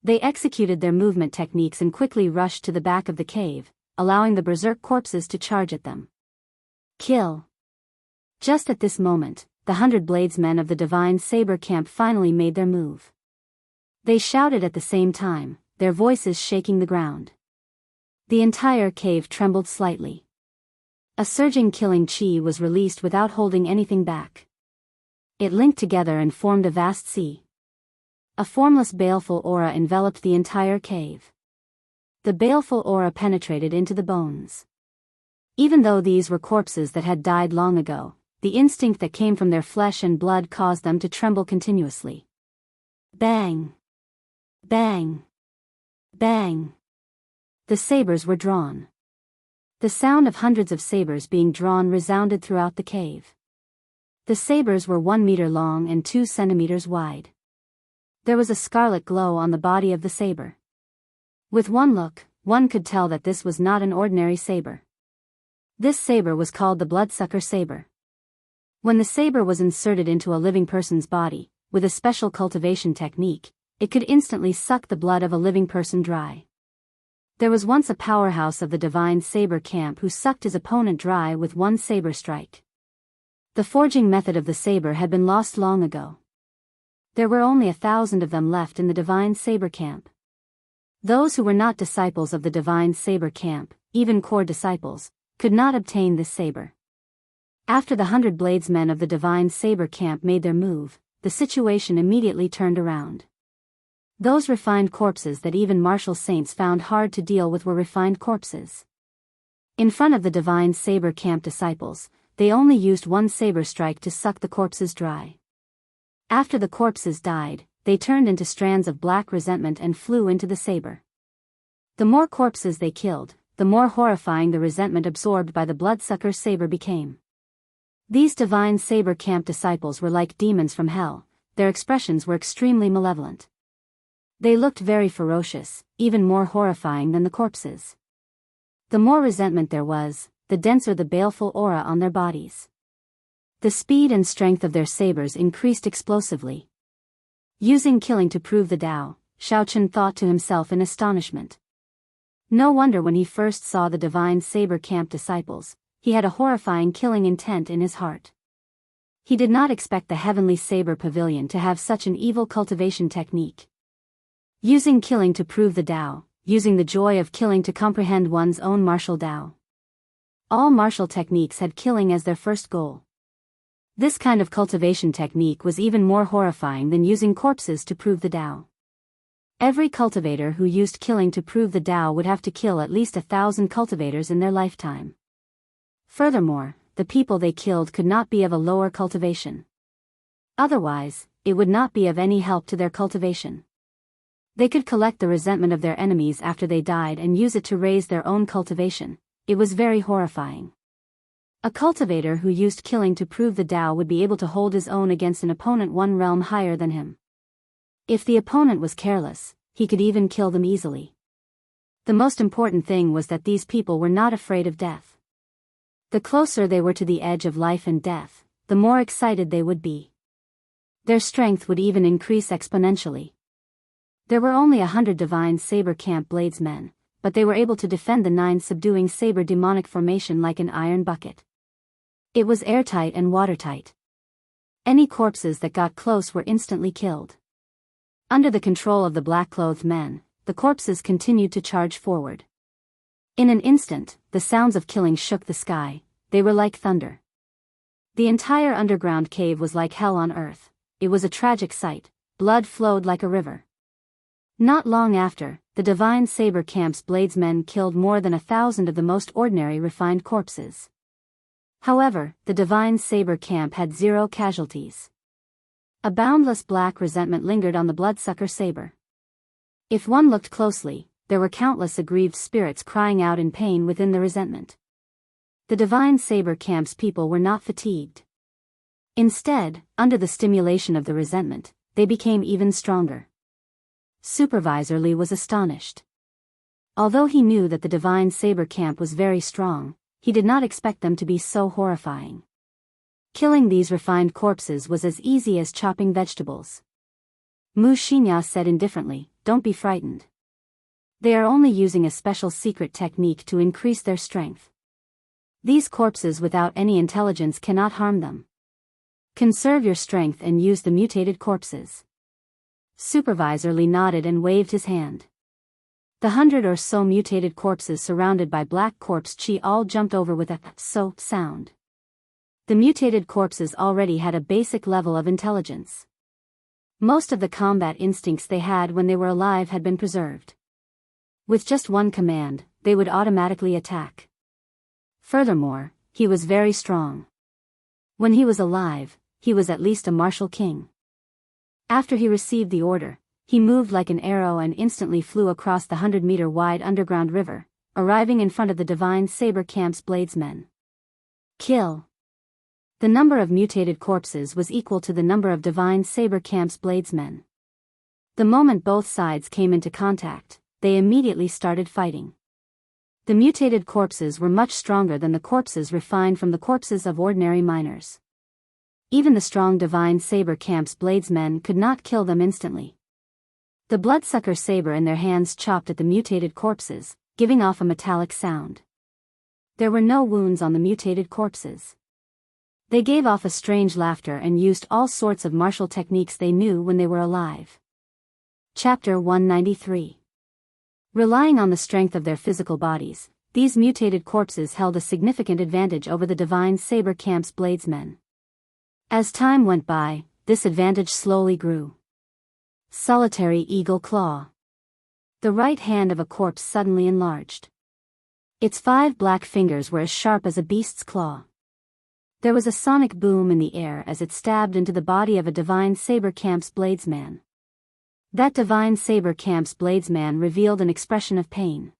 They executed their movement techniques and quickly rushed to the back of the cave, allowing the berserk corpses to charge at them. Kill! Just at this moment, the 100 bladesmen of the Divine Saber Camp finally made their move. They shouted at the same time, their voices shaking the ground. The entire cave trembled slightly. A surging killing chi was released without holding anything back. It linked together and formed a vast sea. A formless baleful aura enveloped the entire cave. The baleful aura penetrated into the bones. Even though these were corpses that had died long ago, the instinct that came from their flesh and blood caused them to tremble continuously. Bang! Bang! Bang! The sabers were drawn. The sound of hundreds of sabers being drawn resounded throughout the cave. The sabers were 1 meter long and 2 centimeters wide. There was a scarlet glow on the body of the saber. With one look, one could tell that this was not an ordinary saber. This saber was called the bloodsucker saber. When the saber was inserted into a living person's body, with a special cultivation technique, it could instantly suck the blood of a living person dry. There was once a powerhouse of the divine saber camp who sucked his opponent dry with one saber strike. The forging method of the saber had been lost long ago. There were only 1,000 of them left in the divine saber camp. Those who were not disciples of the divine saber camp, even core disciples, could not obtain this saber. After the 100 bladesmen of the divine saber camp made their move, the situation immediately turned around. Those refined corpses that even martial saints found hard to deal with were refined corpses. In front of the divine saber camp disciples, they only used one saber strike to suck the corpses dry. After the corpses died, they turned into strands of black resentment and flew into the saber. The more corpses they killed, the more horrifying the resentment absorbed by the bloodsucker saber became. These divine saber camp disciples were like demons from hell. Their expressions were extremely malevolent. They looked very ferocious, even more horrifying than the corpses. The more resentment there was, the denser the baleful aura on their bodies. The speed and strength of their sabers increased explosively. Using killing to prove the Tao, Shaochen thought to himself in astonishment. No wonder when he first saw the divine saber camp disciples, he had a horrifying killing intent in his heart. He did not expect the heavenly saber pavilion to have such an evil cultivation technique. Using killing to prove the Tao, using the joy of killing to comprehend one's own martial Tao. All martial techniques had killing as their first goal. This kind of cultivation technique was even more horrifying than using corpses to prove the Tao. Every cultivator who used killing to prove the Tao would have to kill at least 1,000 cultivators in their lifetime. Furthermore, the people they killed could not be of a lower cultivation. Otherwise, it would not be of any help to their cultivation. They could collect the resentment of their enemies after they died and use it to raise their own cultivation. It was very horrifying. A cultivator who used killing to prove the Tao would be able to hold his own against an opponent one realm higher than him. If the opponent was careless, he could even kill them easily. The most important thing was that these people were not afraid of death. The closer they were to the edge of life and death, the more excited they would be. Their strength would even increase exponentially. There were only 100 divine saber camp bladesmen, but they were able to defend the 9 subduing saber demonic formation like an iron bucket. It was airtight and watertight. Any corpses that got close were instantly killed. Under the control of the black-clothed men, the corpses continued to charge forward. In an instant, the sounds of killing shook the sky. They were like thunder. The entire underground cave was like hell on earth. It was a tragic sight. Blood flowed like a river. Not long after, the divine saber camp's bladesmen killed more than 1,000 of the most ordinary refined corpses. However, the divine saber camp had 0 casualties. A boundless black resentment lingered on the bloodsucker saber. If one looked closely, there were countless aggrieved spirits crying out in pain within the resentment. The divine saber camp's people were not fatigued. Instead, under the stimulation of the resentment, they became even stronger. Supervisor Li was astonished. Although he knew that the divine saber camp was very strong, he did not expect them to be so horrifying. Killing these refined corpses was as easy as chopping vegetables. Mu Xinya said indifferently, "Don't be frightened. They are only using a special secret technique to increase their strength. These corpses without any intelligence cannot harm them. Conserve your strength and use the mutated corpses." Supervisor Li nodded and waved his hand. The 100 or so mutated corpses surrounded by black corpse chi all jumped over with a so sound. The mutated corpses already had a basic level of intelligence. Most of the combat instincts they had when they were alive had been preserved. With just one command, they would automatically attack. Furthermore, he was very strong. When he was alive, he was at least a martial king. After he received the order, he moved like an arrow and instantly flew across the 100-meter-wide underground river, arriving in front of the Divine Saber Camp's bladesmen. Kill. The number of mutated corpses was equal to the number of Divine Saber Camp's bladesmen. The moment both sides came into contact, they immediately started fighting. The mutated corpses were much stronger than the corpses refined from the corpses of ordinary miners. Even the strong Divine Saber Camp's bladesmen could not kill them instantly. The bloodsucker saber in their hands chopped at the mutated corpses, giving off a metallic sound. There were no wounds on the mutated corpses. They gave off a strange laughter and used all sorts of martial techniques they knew when they were alive. Chapter 193. Relying on the strength of their physical bodies, these mutated corpses held a significant advantage over the Divine Saber Camp's bladesmen. As time went by, this advantage slowly grew. Solitary eagle claw. The right hand of a corpse suddenly enlarged. Its 5 black fingers were as sharp as a beast's claw. There was a sonic boom in the air as it stabbed into the body of a Divine Saber Camp's bladesman. That Divine Saber Camp's bladesman revealed an expression of pain.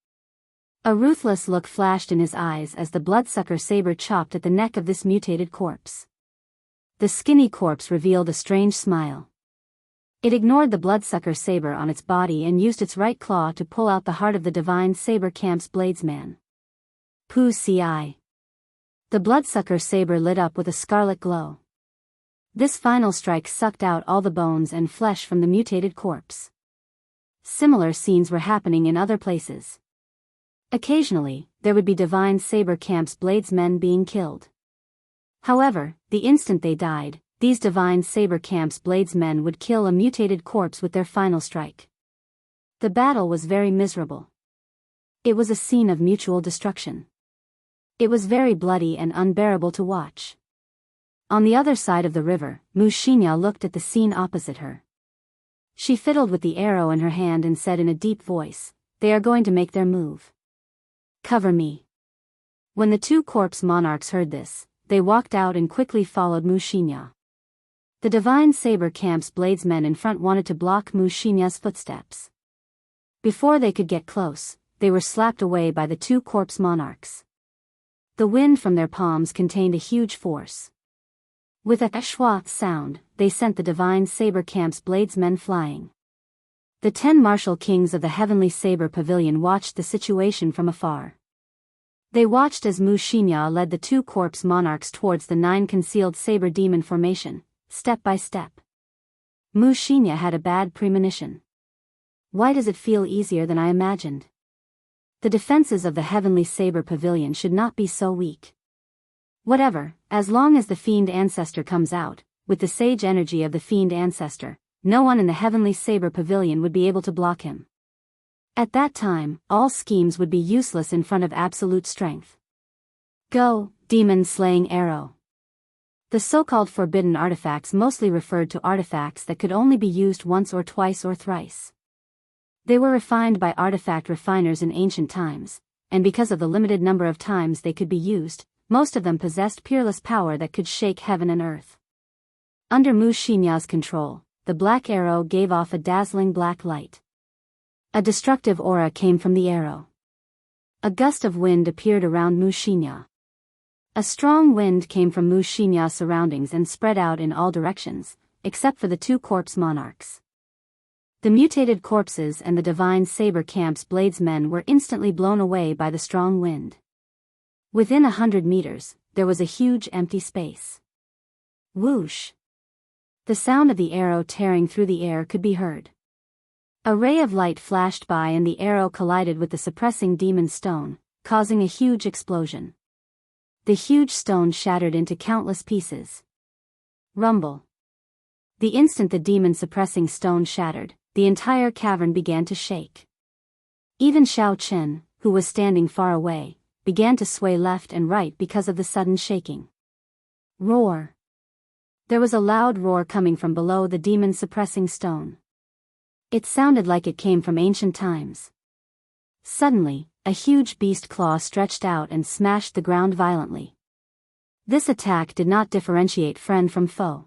A ruthless look flashed in his eyes as the bloodsucker saber chopped at the neck of this mutated corpse. The skinny corpse revealed a strange smile. It ignored the bloodsucker saber on its body and used its right claw to pull out the heart of the Divine Saber Camp's bladesman. Pu Ci. The bloodsucker saber lit up with a scarlet glow. This final strike sucked out all the bones and flesh from the mutated corpse. Similar scenes were happening in other places. Occasionally, there would be Divine Saber Camp's bladesmen being killed. However, the instant they died, these Divine Saber Camp's bladesmen would kill a mutated corpse with their final strike. The battle was very miserable. It was a scene of mutual destruction. It was very bloody and unbearable to watch. On the other side of the river, Wuxia looked at the scene opposite her. She fiddled with the arrow in her hand and said in a deep voice, "They are going to make their move. Cover me." When the 2 corpse monarchs heard this, they walked out and quickly followed Wuxia. The Divine Saber Camp's bladesmen in front wanted to block Wuxia's footsteps. Before they could get close, they were slapped away by the 2 corpse monarchs. The wind from their palms contained a huge force. With a schwa sound, they sent the Divine Saber Camp's bladesmen flying. The 10 martial kings of the Heavenly Saber Pavilion watched the situation from afar. They watched as Wuxia led the 2 corpse monarchs towards the 9 concealed saber demon formation, step by step. Wuxia had a bad premonition. Why does it feel easier than I imagined? The defenses of the Heavenly Saber Pavilion should not be so weak. Whatever, as long as the Fiend Ancestor comes out, with the sage energy of the Fiend Ancestor, no one in the Heavenly Saber Pavilion would be able to block him. At that time, all schemes would be useless in front of absolute strength. Go, demon-slaying arrow. The so-called forbidden artifacts mostly referred to artifacts that could only be used once or twice or thrice. They were refined by artifact refiners in ancient times, and because of the limited number of times they could be used, most of them possessed peerless power that could shake heaven and earth. Under Wuxia's control, the black arrow gave off a dazzling black light. A destructive aura came from the arrow. A gust of wind appeared around Wuxia. A strong wind came from Wuxia's surroundings and spread out in all directions, except for the 2 corpse monarchs. The mutated corpses and the Divine Saber Camp's bladesmen were instantly blown away by the strong wind. Within 100 meters, there was a huge empty space. Whoosh! The sound of the arrow tearing through the air could be heard. A ray of light flashed by and the arrow collided with the suppressing demon stone, causing a huge explosion. The huge stone shattered into countless pieces. Rumble! The instant the demon-suppressing stone shattered, the entire cavern began to shake. Even Xiao Chen, who was standing far away, began to sway left and right because of the sudden shaking. Roar! There was a loud roar coming from below the demon-suppressing stone. It sounded like it came from ancient times. Suddenly, a huge beast claw stretched out and smashed the ground violently. This attack did not differentiate friend from foe.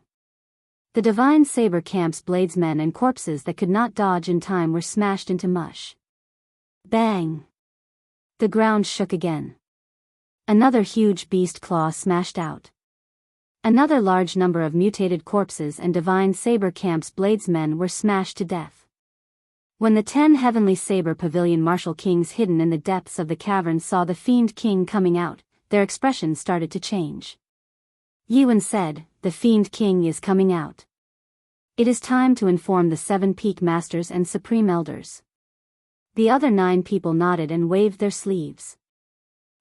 The divine saber camp's bladesmen and corpses that could not dodge in time were smashed into mush. Bang! The ground shook again. Another huge beast claw smashed out. Another large number of mutated corpses and divine saber camp's bladesmen were smashed to death. When the 10 heavenly saber pavilion martial kings hidden in the depths of the cavern saw the fiend king coming out, their expressions started to change. Yuan said, "The fiend king is coming out. It is time to inform the 7 peak masters and supreme elders." The other 9 people nodded and waved their sleeves.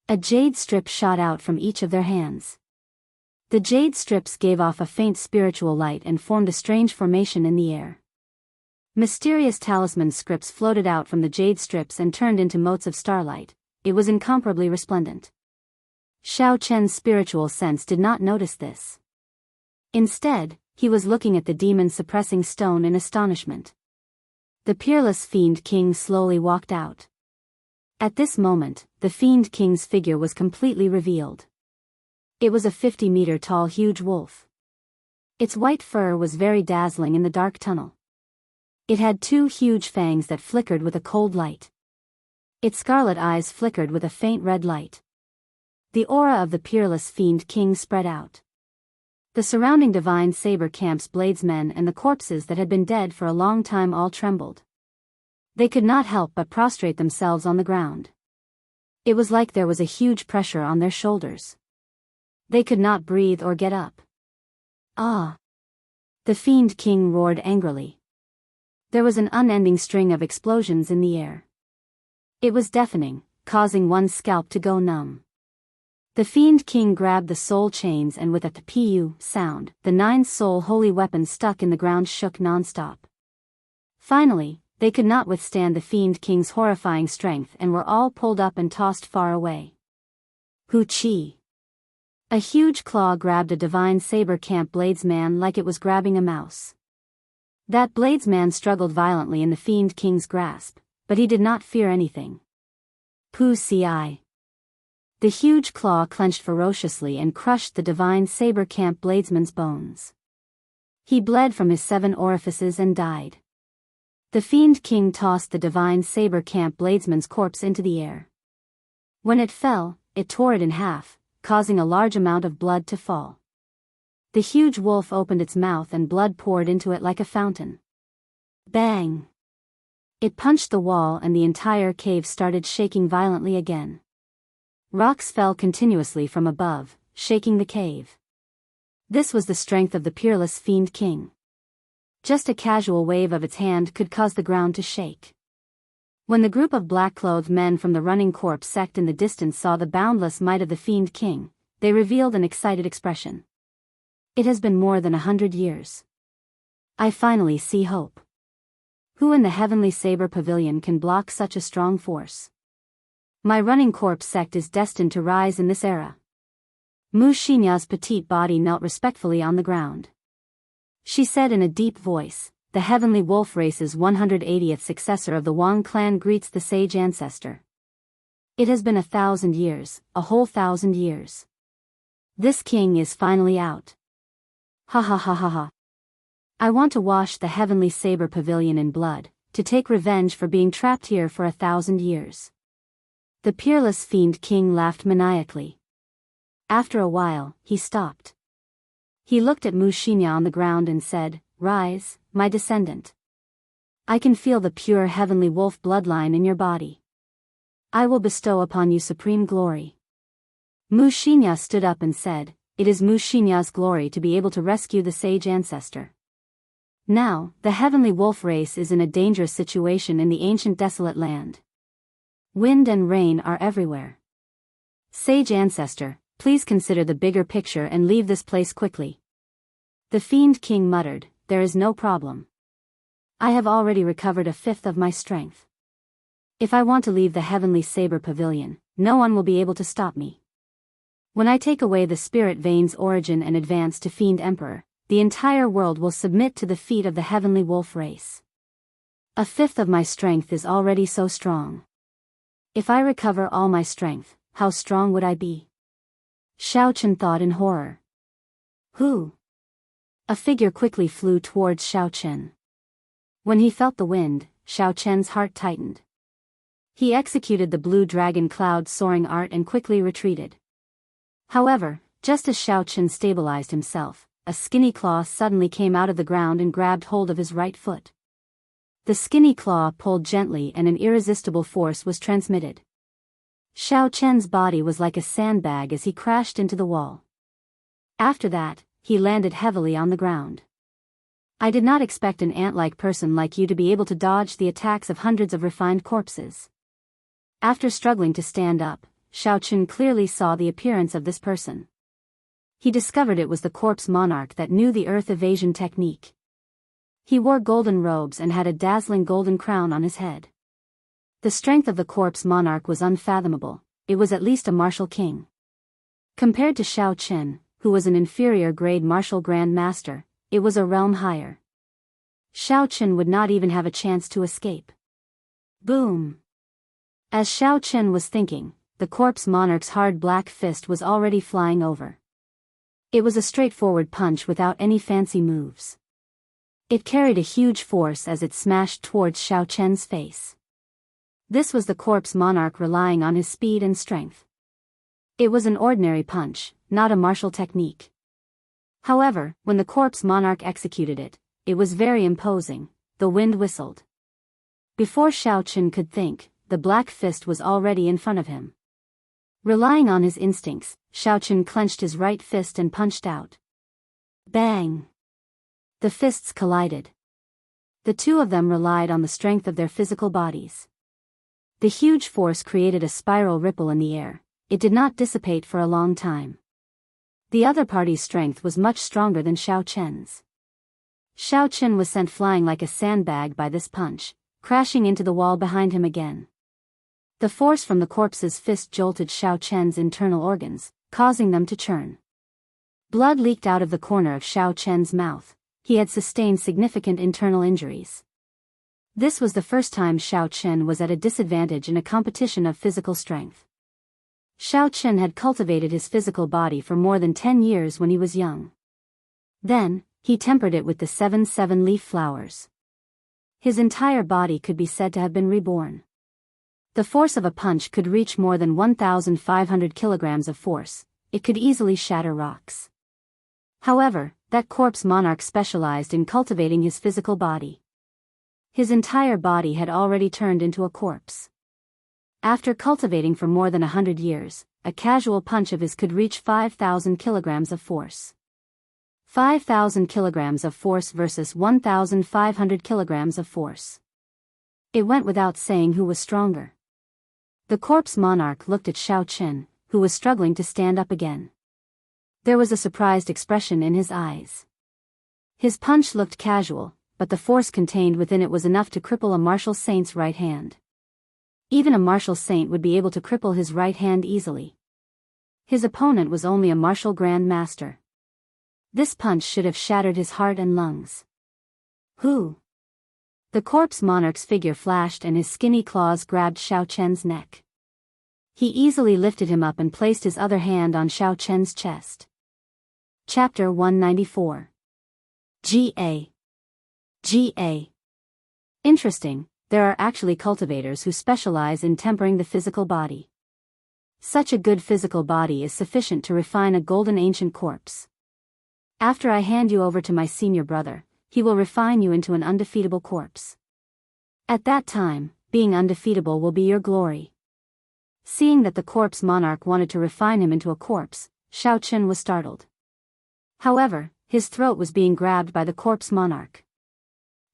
A jade strip shot out from each of their hands. The jade strips gave off a faint spiritual light and formed a strange formation in the air. Mysterious talisman scripts floated out from the jade strips and turned into motes of starlight. It was incomparably resplendent. Xiao Chen's spiritual sense did not notice this. Instead, he was looking at the demon-suppressing stone in astonishment. The peerless fiend king slowly walked out. At this moment, the fiend king's figure was completely revealed. It was a 50-meter-tall huge wolf. Its white fur was very dazzling in the dark tunnel. It had 2 huge fangs that flickered with a cold light. Its scarlet eyes flickered with a faint red light. The aura of the peerless fiend king spread out. The surrounding divine saber camp's bladesmen and the corpses that had been dead for a long time all trembled. They could not help but prostrate themselves on the ground. It was like there was a huge pressure on their shoulders. They could not breathe or get up. Ah! The fiend king roared angrily. There was an unending string of explosions in the air. It was deafening, causing one's scalp to go numb. The fiend king grabbed the soul chains and with a pu sound, the 9 soul holy weapons stuck in the ground shook non-stop. Finally, they could not withstand the fiend king's horrifying strength and were all pulled up and tossed far away. Hu Chi! A huge claw grabbed a divine saber camp bladesman like it was grabbing a mouse. That bladesman struggled violently in the fiend king's grasp, but he did not fear anything. Pu Ci! The huge claw clenched ferociously and crushed the divine saber camp bladesman's bones. He bled from his 7 orifices and died. The fiend king tossed the divine saber camp bladesman's corpse into the air. When it fell, it tore it in half, causing a large amount of blood to fall. The huge wolf opened its mouth and blood poured into it like a fountain. Bang! It punched the wall and the entire cave started shaking violently again. Rocks fell continuously from above, shaking the cave. This was the strength of the peerless fiend king. Just a casual wave of its hand could cause the ground to shake. When the group of black-clothed men from the running corpse sect in the distance saw the boundless might of the fiend king, they revealed an excited expression. It has been more than 100 years. I finally see hope. Who in the heavenly saber pavilion can block such a strong force? My running corpse sect is destined to rise in this era. Mu Xinya's petite body knelt respectfully on the ground. She said in a deep voice, "The heavenly wolf race's 180th successor of the Wang clan greets the sage ancestor. It has been 1,000 years, a whole 1,000 years. This king is finally out. Ha ha ha ha ha. I want to wash the heavenly saber pavilion in blood, to take revenge for being trapped here for 1,000 years." The peerless fiend king laughed maniacally. After a while, he stopped. He looked at Mu Xinya on the ground and said, "Rise, my descendant. I can feel the pure heavenly wolf bloodline in your body. I will bestow upon you supreme glory." Mu Xinya stood up and said, "It is Mu Xinya's glory to be able to rescue the sage ancestor. Now, the heavenly wolf race is in a dangerous situation in the ancient desolate land. Wind and rain are everywhere. Sage ancestor, please consider the bigger picture and leave this place quickly." The fiend king muttered, "There is no problem. I have already recovered 1/5 of my strength. If I want to leave the heavenly saber pavilion, no one will be able to stop me. When I take away the spirit vein's origin and advance to fiend emperor, the entire world will submit to the feet of the heavenly wolf race. A fifth of my strength is already so strong. If I recover all my strength, how strong would I be? Xiaochen thought in horror. Who? A figure quickly flew towards Xiaochen. When he felt the wind, Xiaochen's heart tightened. He executed the blue dragon cloud soaring art and quickly retreated. However, just as Xiaochen stabilized himself, a skinny claw suddenly came out of the ground and grabbed hold of his right foot. The skinny claw pulled gently and an irresistible force was transmitted. Xiaochen's body was like a sandbag as he crashed into the wall. After that, he landed heavily on the ground. I did not expect an ant-like person like you to be able to dodge the attacks of hundreds of refined corpses. After struggling to stand up, Xiaochen clearly saw the appearance of this person. He discovered it was the corpse monarch that knew the earth evasion technique. He wore golden robes and had a dazzling golden crown on his head. The strength of the corpse monarch was unfathomable. It was at least a martial king. Compared to Xiaochen, who was an inferior grade martial grand master, it was a realm higher. Xiaochen would not even have a chance to escape. Boom! As Xiaochen was thinking, the corpse monarch's hard black fist was already flying over. It was a straightforward punch without any fancy moves. It carried a huge force as it smashed towards Xiaochen's face. This was the corpse monarch relying on his speed and strength. It was an ordinary punch, not a martial technique. However, when the corpse monarch executed it, it was very imposing. The wind whistled. Before Xiaochen could think, the black fist was already in front of him. Relying on his instincts, Xiaochen clenched his right fist and punched out. Bang! The fists collided. The two of them relied on the strength of their physical bodies. The huge force created a spiral ripple in the air. It did not dissipate for a long time. The other party's strength was much stronger than Xiaochen's. Xiaochen was sent flying like a sandbag by this punch, crashing into the wall behind him again. The force from the corpse's fist jolted Xiaochen's internal organs, causing them to churn. Blood leaked out of the corner of Xiaochen's mouth. He had sustained significant internal injuries. This was the first time Xiaochen was at a disadvantage in a competition of physical strength. Xiaochen had cultivated his physical body for more than 10 years when he was young. Then, he tempered it with the 7 leaf flowers. His entire body could be said to have been reborn. The force of a punch could reach more than 1,500 kilograms of force. It could easily shatter rocks. However, that corpse monarch specialized in cultivating his physical body. His entire body had already turned into a corpse. After cultivating for more than 100 years, a casual punch of his could reach 5,000 kilograms of force. 5,000 kilograms of force versus 1,500 kilograms of force. It went without saying who was stronger. The corpse monarch looked at Xiaochen, who was struggling to stand up again. There was a surprised expression in his eyes. His punch looked casual, but the force contained within it was enough to cripple a martial saint's right hand. Even a martial saint would be able to cripple his right hand easily. His opponent was only a martial grand master. This punch should have shattered his heart and lungs. Who? The corpse monarch's figure flashed and his skinny claws grabbed Xiaochen's neck. He easily lifted him up and placed his other hand on Xiaochen's chest. Chapter 194. G.A. G.A. Interesting, there are actually cultivators who specialize in tempering the physical body. Such a good physical body is sufficient to refine a golden ancient corpse. After I hand you over to my senior brother, he will refine you into an undefeatable corpse. At that time, being undefeatable will be your glory. Seeing that the corpse monarch wanted to refine him into a corpse, Xiaochen was startled. However, his throat was being grabbed by the corpse monarch.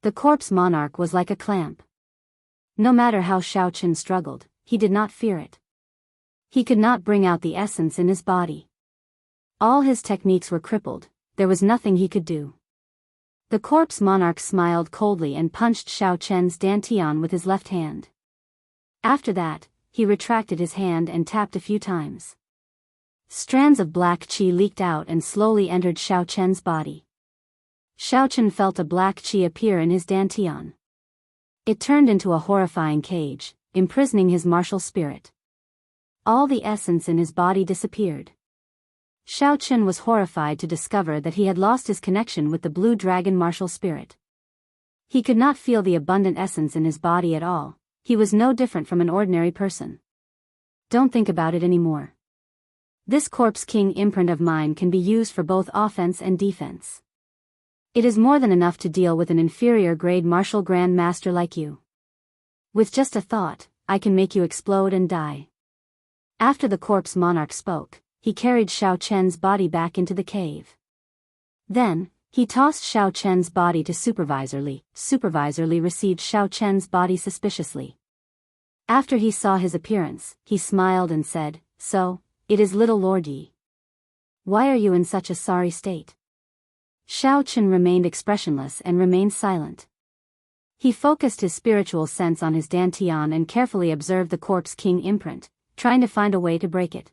The corpse monarch was like a clamp. No matter how Xiaochen struggled, he did not fear it. He could not bring out the essence in his body. All his techniques were crippled, there was nothing he could do. The corpse monarch smiled coldly and punched Xiaochen's dantian with his left hand. After that, he retracted his hand and tapped a few times. Strands of black qi leaked out and slowly entered Xiaochen's body. Xiaochen felt a black qi appear in his dantian. It turned into a horrifying cage, imprisoning his martial spirit. All the essence in his body disappeared. Xiaochen was horrified to discover that he had lost his connection with the blue dragon martial spirit. He could not feel the abundant essence in his body at all. He was no different from an ordinary person. Don't think about it anymore. This Corpse King imprint of mine can be used for both offense and defense. It is more than enough to deal with an inferior grade martial grand master like you. With just a thought, I can make you explode and die. After the corpse monarch spoke, he carried Xiaochen's body back into the cave. Then, he tossed Xiaochen's body to Supervisor Li. Supervisor Li received Xiaochen's body suspiciously. After he saw his appearance, he smiled and said, "So, it is little Lord Yi. Why are you in such a sorry state?" Xiaochen remained expressionless and remained silent. He focused his spiritual sense on his dantian and carefully observed the Corpse King imprint, trying to find a way to break it.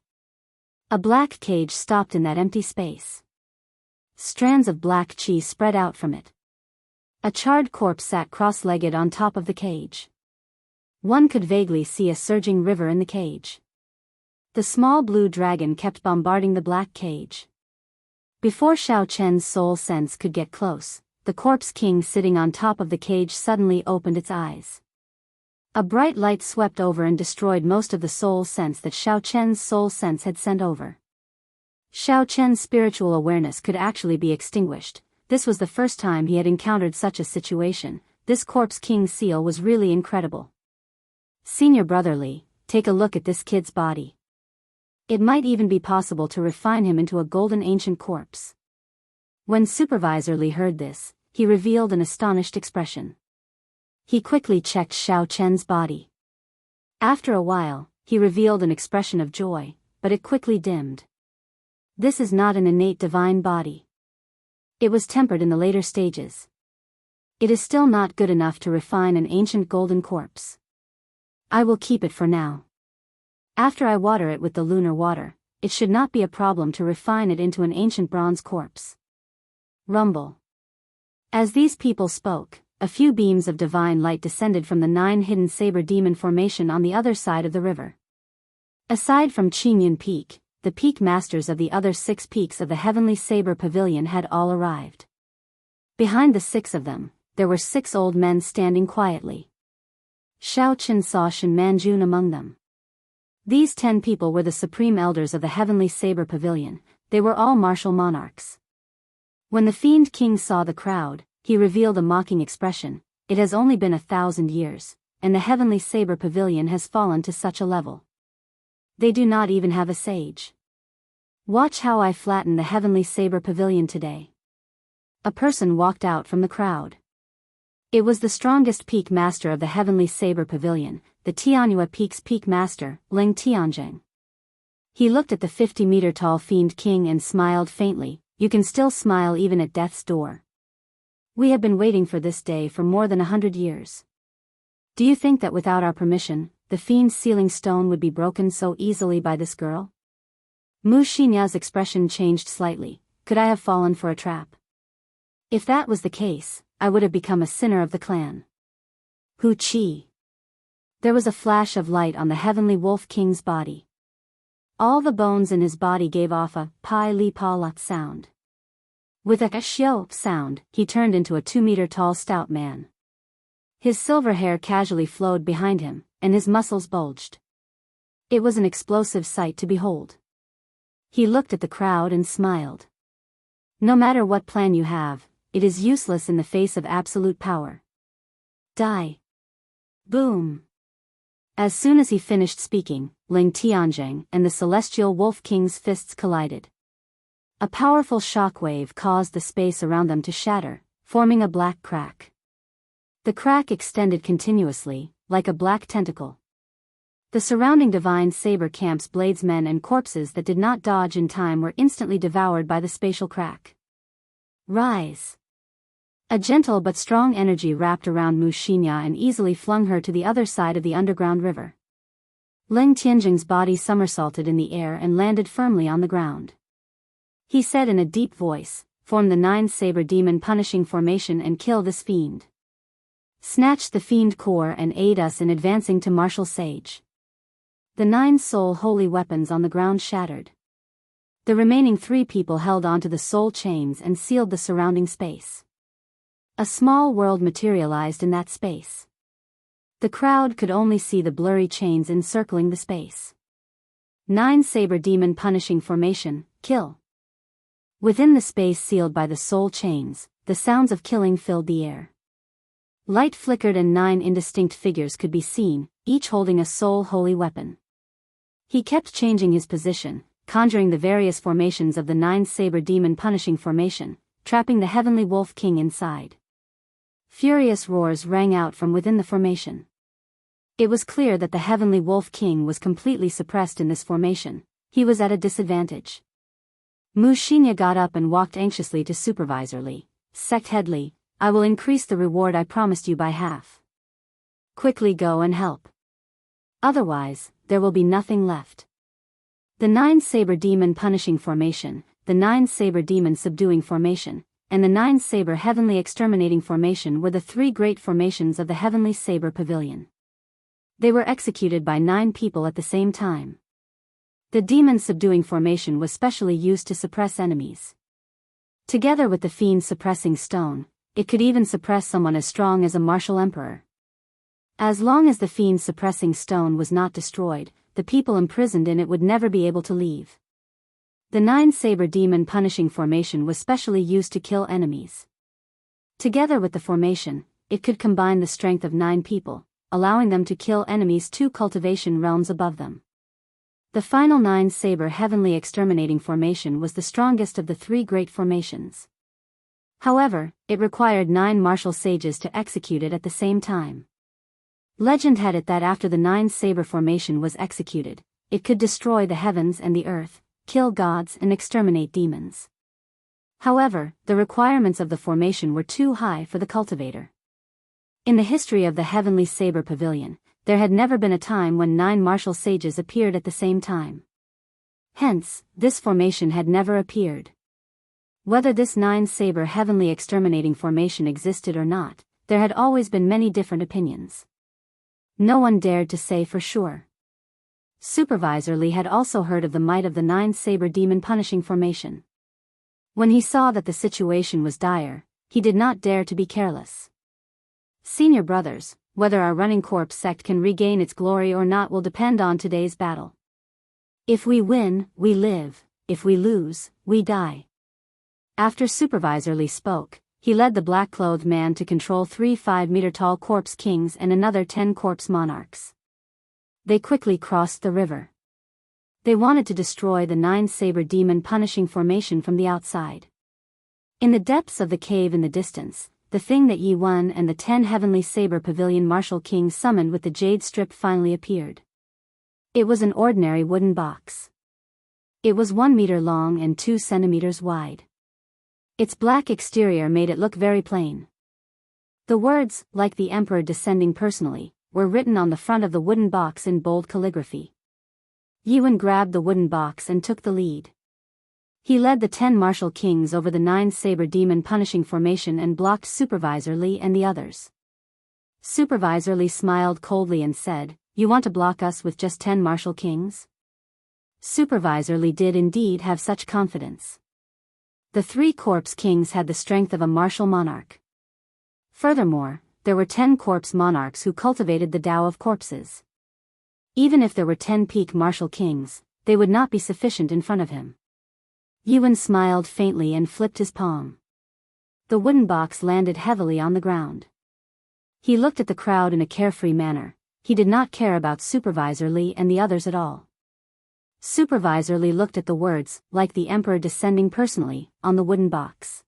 A black cage stopped in that empty space. Strands of black qi spread out from it. A charred corpse sat cross-legged on top of the cage. One could vaguely see a surging river in the cage. The small blue dragon kept bombarding the black cage. Before Xiaochen's soul sense could get close, the Corpse King sitting on top of the cage suddenly opened its eyes. A bright light swept over and destroyed most of the soul sense that Xiaochen's soul sense had sent over. Xiaochen's spiritual awareness could actually be extinguished. This was the first time he had encountered such a situation. This Corpse King's seal was really incredible. Senior Brother Li, take a look at this kid's body. It might even be possible to refine him into a golden ancient corpse. When Supervisor Li heard this, he revealed an astonished expression. He quickly checked Xiaochen's body. After a while, he revealed an expression of joy, but it quickly dimmed. This is not an innate divine body. It was tempered in the later stages. It is still not good enough to refine an ancient golden corpse. I will keep it for now. After I water it with the lunar water, it should not be a problem to refine it into an ancient bronze corpse. Rumble. As these people spoke, a few beams of divine light descended from the 9 hidden saber demon formation on the other side of the river. Aside from Qingyun Peak, the peak masters of the other 6 peaks of the Heavenly Saber Pavilion had all arrived. Behind the 6 of them, there were 6 old men standing quietly. Xiaochen saw Shen Manjun among them. These 10 people were the supreme elders of the Heavenly Saber Pavilion. They were all martial monarchs. When the Fiend King saw the crowd, he revealed a mocking expression. It has only been 1,000 years, and the Heavenly Saber Pavilion has fallen to such a level. They do not even have a sage. Watch how I flatten the Heavenly Saber Pavilion today. A person walked out from the crowd. It was the strongest peak master of the Heavenly Saber Pavilion, the Tianyue Peak's peak master, Ling Tianjing. He looked at the 50-meter-tall Fiend King and smiled faintly. You can still smile even at death's door. We have been waiting for this day for more than 100 years. Do you think that without our permission, the Fiend's sealing stone would be broken so easily by this girl? Mu Xinya's expression changed slightly. Could I have fallen for a trap? If that was the case, I would have become a sinner of the clan. Hu Qi. There was a flash of light on the Heavenly Wolf King's body. All the bones in his body gave off a pai li pa lat sound. With a xiao sound, he turned into a 2-meter-tall stout man. His silver hair casually flowed behind him, and his muscles bulged. It was an explosive sight to behold. He looked at the crowd and smiled. No matter what plan you have, it is useless in the face of absolute power. Die. Boom. As soon as he finished speaking, Ling Tianjing and the Celestial Wolf King's fists collided. A powerful shockwave caused the space around them to shatter, forming a black crack. The crack extended continuously, like a black tentacle. The surrounding divine saber camps, bladesmen and corpses that did not dodge in time were instantly devoured by the spatial crack. Rise. A gentle but strong energy wrapped around Mu Xinya and easily flung her to the other side of the underground river. Ling Tianjing's body somersaulted in the air and landed firmly on the ground. He said in a deep voice, form the 9-saber demon punishing formation and kill this fiend. Snatch the fiend core and aid us in advancing to martial sage. The 9 soul holy weapons on the ground shattered. The remaining 3 people held onto the soul chains and sealed the surrounding space. A small world materialized in that space. The crowd could only see the blurry chains encircling the space. 9-saber demon punishing formation, kill. Within the space sealed by the soul chains, the sounds of killing filled the air. Light flickered and 9 indistinct figures could be seen, each holding a soul holy weapon. He kept changing his position, conjuring the various formations of the 9-saber demon punishing formation, trapping the heavenly wolf king inside. Furious roars rang out from within the formation. It was clear that the heavenly wolf king was completely suppressed in this formation. He was at a disadvantage. Mu Xinya got up and walked anxiously to Supervisor Li. Sect Head Li, I will increase the reward I promised you by half. Quickly go and help. Otherwise, there will be nothing left. The 9-saber demon punishing formation, the 9-saber demon subduing formation, and the 9-saber heavenly exterminating formation were the 3 great formations of the heavenly saber pavilion. They were executed by 9 people at the same time. The demon subduing formation was specially used to suppress enemies. Together with the fiend suppressing stone, it could even suppress someone as strong as a martial emperor. As long as the fiend suppressing stone was not destroyed, the people imprisoned in it would never be able to leave. The 9-saber demon punishing formation was specially used to kill enemies. Together with the formation, it could combine the strength of 9 people, allowing them to kill enemies 2 cultivation realms above them. The final 9-saber heavenly exterminating formation was the strongest of the 3 great formations. However, it required 9 martial sages to execute it at the same time. Legend had it that after the 9-saber formation was executed, it could destroy the heavens and the earth, kill gods and exterminate demons. However, the requirements of the formation were too high for the cultivator. In the history of the Heavenly Saber Pavilion, there had never been a time when 9 martial sages appeared at the same time. Hence, this formation had never appeared. Whether this 9-saber heavenly exterminating formation existed or not, there had always been many different opinions. No one dared to say for sure. Supervisor Li had also heard of the might of the 9-saber demon punishing formation. When he saw that the situation was dire, he did not dare to be careless. Senior brothers, whether our running corpse sect can regain its glory or not will depend on today's battle. If we win, we live; if we lose, we die. After Supervisor Li spoke, he led the black-clothed man to control 3 5-meter-tall corpse kings and another 10 corpse monarchs. They quickly crossed the river. They wanted to destroy the 9-saber demon punishing formation from the outside. In the depths of the cave in the distance, the thing that Yi Wen and the 10 heavenly saber pavilion martial kings summoned with the jade strip finally appeared. It was an ordinary wooden box. It was 1 meter long and 2 centimeters wide. Its black exterior made it look very plain. The words, like the emperor descending personally, were written on the front of the wooden box in bold calligraphy. Yi Wen grabbed the wooden box and took the lead. He led the 10 martial kings over the 9-saber demon punishing formation and blocked Supervisor Li and the others. Supervisor Li smiled coldly and said, "You want to block us with just 10 martial kings?" Supervisor Li did indeed have such confidence. The 3 corpse kings had the strength of a martial monarch. Furthermore, there were 10 corpse monarchs who cultivated the Tao of corpses. Even if there were 10 peak martial kings, they would not be sufficient in front of him. Yi Wen smiled faintly and flipped his palm. The wooden box landed heavily on the ground. He looked at the crowd in a carefree manner. He did not care about Supervisor Li and the others at all. Supervisor Li looked at the words, like the emperor descending personally, on the wooden box.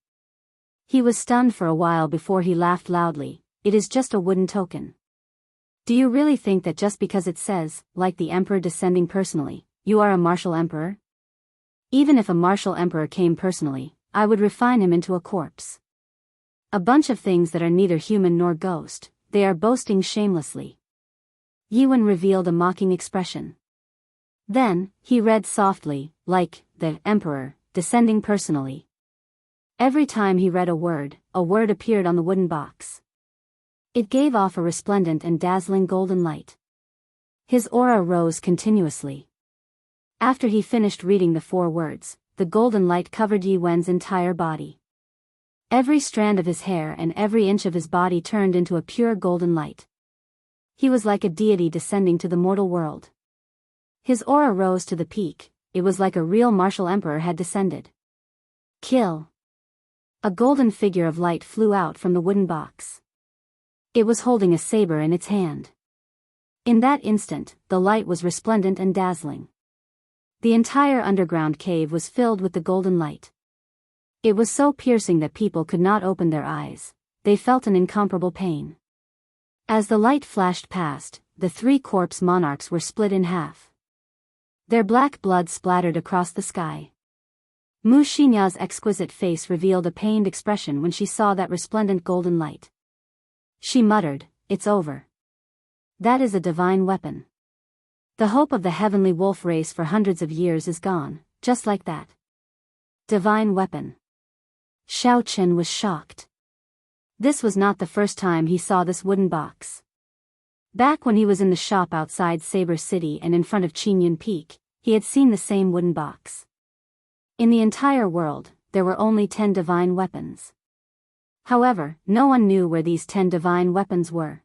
He was stunned for a while before he laughed loudly. It is just a wooden token. Do you really think that just because it says, like the emperor descending personally, you are a martial emperor? Even if a martial emperor came personally, I would refine him into a corpse. A bunch of things that are neither human nor ghost, they are boasting shamelessly. Yi Wen revealed a mocking expression. Then, he read softly, like the emperor, descending personally. Every time he read a word appeared on the wooden box. It gave off a resplendent and dazzling golden light. His aura rose continuously. After he finished reading the 4 words, the golden light covered Yi Wen's entire body. Every strand of his hair and every inch of his body turned into a pure golden light. He was like a deity descending to the mortal world. His aura rose to the peak. It was like a real martial emperor had descended. Kill. A golden figure of light flew out from the wooden box. It was holding a saber in its hand. In that instant, the light was resplendent and dazzling. The entire underground cave was filled with the golden light. It was so piercing that people could not open their eyes. They felt an incomparable pain. As the light flashed past, the 3 corpse monarchs were split in half. Their black blood splattered across the sky. Mu Xinya's exquisite face revealed a pained expression when she saw that resplendent golden light. She muttered, "It's over. That is a divine weapon. The hope of the heavenly wolf race for hundreds of years is gone, just like that. Divine weapon." Xiao Chen was shocked. This was not the first time he saw this wooden box. Back when he was in the shop outside Saber City and in front of Qingyun Peak, he had seen the same wooden box. In the entire world, there were only 10 divine weapons. However, no one knew where these 10 divine weapons were.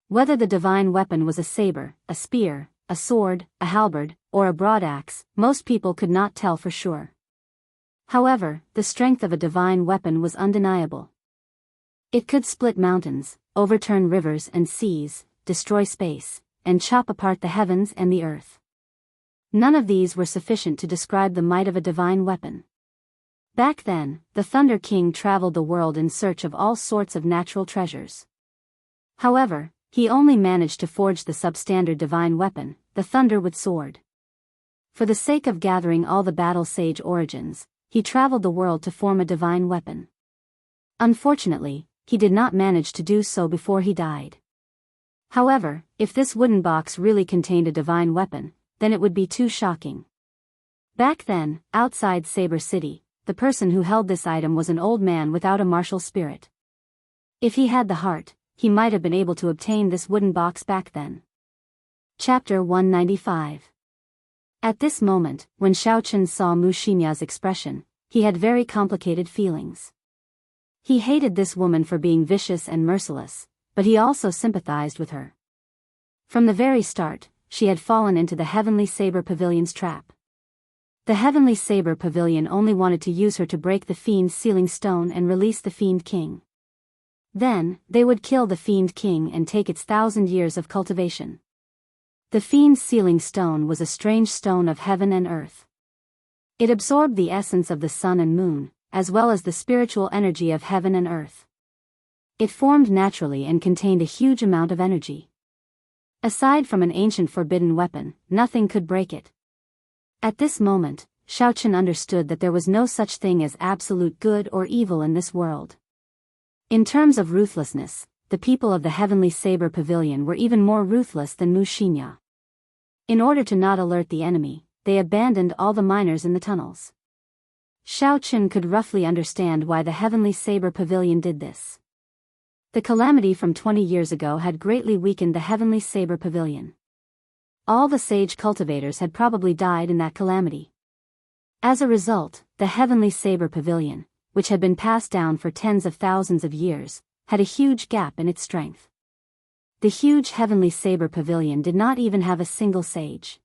Whether the divine weapon was a saber, a spear, a sword, a halberd, or a broadaxe, most people could not tell for sure. However, the strength of a divine weapon was undeniable. It could split mountains, overturn rivers and seas, destroy space, and chop apart the heavens and the earth. None of these were sufficient to describe the might of a divine weapon. Back then, the Thunder King traveled the world in search of all sorts of natural treasures. However, he only managed to forge the substandard divine weapon, the Thunderwood Sword. For the sake of gathering all the battle sage origins, he traveled the world to form a divine weapon. Unfortunately, he did not manage to do so before he died. However, if this wooden box really contained a divine weapon, then it would be too shocking. Back then, outside Saber City, the person who held this item was an old man without a martial spirit. If he had the heart, he might have been able to obtain this wooden box back then. Chapter 195. At this moment, when Xiao Chen saw Mu Xinya's expression, he had very complicated feelings. He hated this woman for being vicious and merciless, but he also sympathized with her. From the very start, she had fallen into the Heavenly Saber Pavilion's trap. The Heavenly Saber Pavilion only wanted to use her to break the Fiend's sealing stone and release the Fiend King. Then, they would kill the Fiend King and take its 1,000 years of cultivation. The Fiend's sealing stone was a strange stone of heaven and earth. It absorbed the essence of the sun and moon, as well as the spiritual energy of heaven and earth. It formed naturally and contained a huge amount of energy. Aside from an ancient forbidden weapon, nothing could break it. At this moment, Xiao Chen understood that there was no such thing as absolute good or evil in this world. In terms of ruthlessness, the people of the Heavenly Saber Pavilion were even more ruthless than Mu Xinya. In order to not alert the enemy, they abandoned all the miners in the tunnels. Xiao Chen could roughly understand why the Heavenly Saber Pavilion did this. The calamity from 20 years ago had greatly weakened the Heavenly Saber Pavilion. All the sage cultivators had probably died in that calamity. As a result, the Heavenly Saber Pavilion, which had been passed down for tens of thousands of years, had a huge gap in its strength. The huge Heavenly Saber Pavilion did not even have a single sage.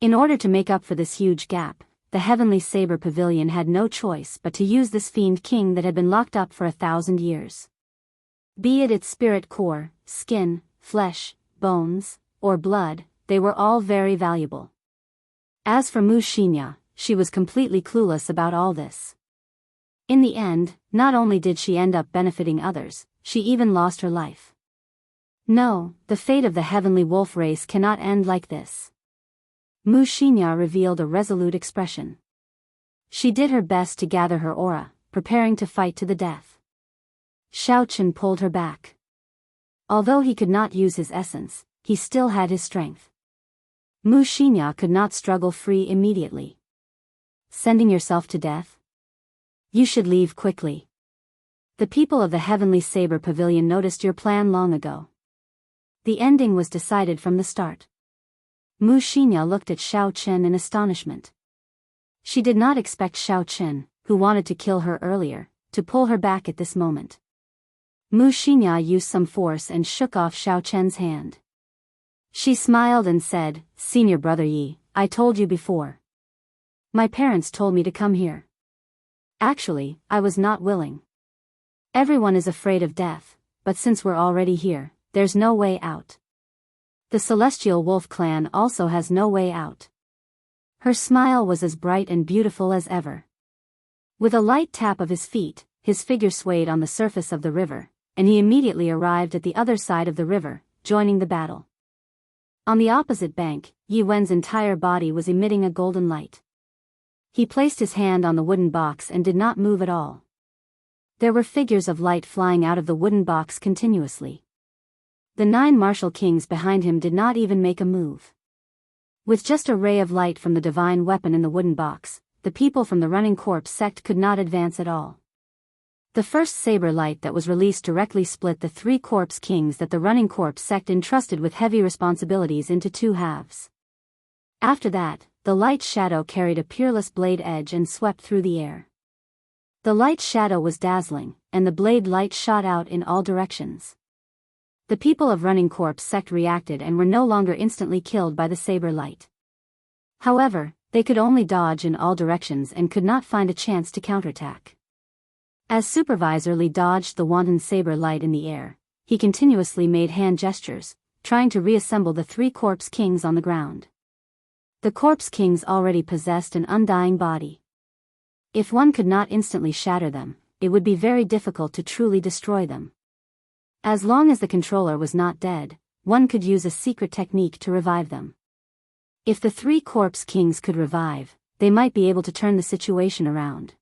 In order to make up for this huge gap, the Heavenly Saber Pavilion had no choice but to use this Fiend King that had been locked up for 1,000 years. Be it its spirit core, skin, flesh, bones, or blood, they were all very valuable. As for Mu Xinya, she was completely clueless about all this. In the end, not only did she end up benefiting others, she even lost her life. No, the fate of the heavenly wolf race cannot end like this. Mu Xinya revealed a resolute expression. She did her best to gather her aura, preparing to fight to the death. Xiao Chen pulled her back. Although he could not use his essence, he still had his strength. Mu Xinya could not struggle free immediately. Sending yourself to death? You should leave quickly. The people of the Heavenly Saber Pavilion noticed your plan long ago. The ending was decided from the start. Mu Xinya looked at Xiao Chen in astonishment. She did not expect Xiao Chen, who wanted to kill her earlier, to pull her back at this moment. Mu Xinya used some force and shook off Xiao Chen's hand. She smiled and said, "Senior brother Yi, I told you before. My parents told me to come here. Actually, I was not willing. Everyone is afraid of death, but since we're already here, there's no way out. The Celestial Wolf clan also has no way out." Her smile was as bright and beautiful as ever. With a light tap of his feet, his figure swayed on the surface of the river, and he immediately arrived at the other side of the river, joining the battle. On the opposite bank, Yi Wen's entire body was emitting a golden light. He placed his hand on the wooden box and did not move at all. There were figures of light flying out of the wooden box continuously. The 9 martial kings behind him did not even make a move. With just a ray of light from the divine weapon in the wooden box, the people from the Running Corpse sect could not advance at all. The first saber light that was released directly split the 3 corpse kings that the Running Corpse sect entrusted with heavy responsibilities into 2 halves. After that, the light shadow carried a peerless blade edge and swept through the air. The light shadow was dazzling, and the blade light shot out in all directions. The people of Running Corpse sect reacted and were no longer instantly killed by the saber light. However, they could only dodge in all directions and could not find a chance to counterattack. As Supervisor Li dodged the wanton saber light in the air, he continuously made hand gestures, trying to reassemble the 3 corpse kings on the ground. The corpse kings already possessed an undying body. If one could not instantly shatter them, it would be very difficult to truly destroy them. As long as the controller was not dead, one could use a secret technique to revive them. If the 3 corpse kings could revive, they might be able to turn the situation around.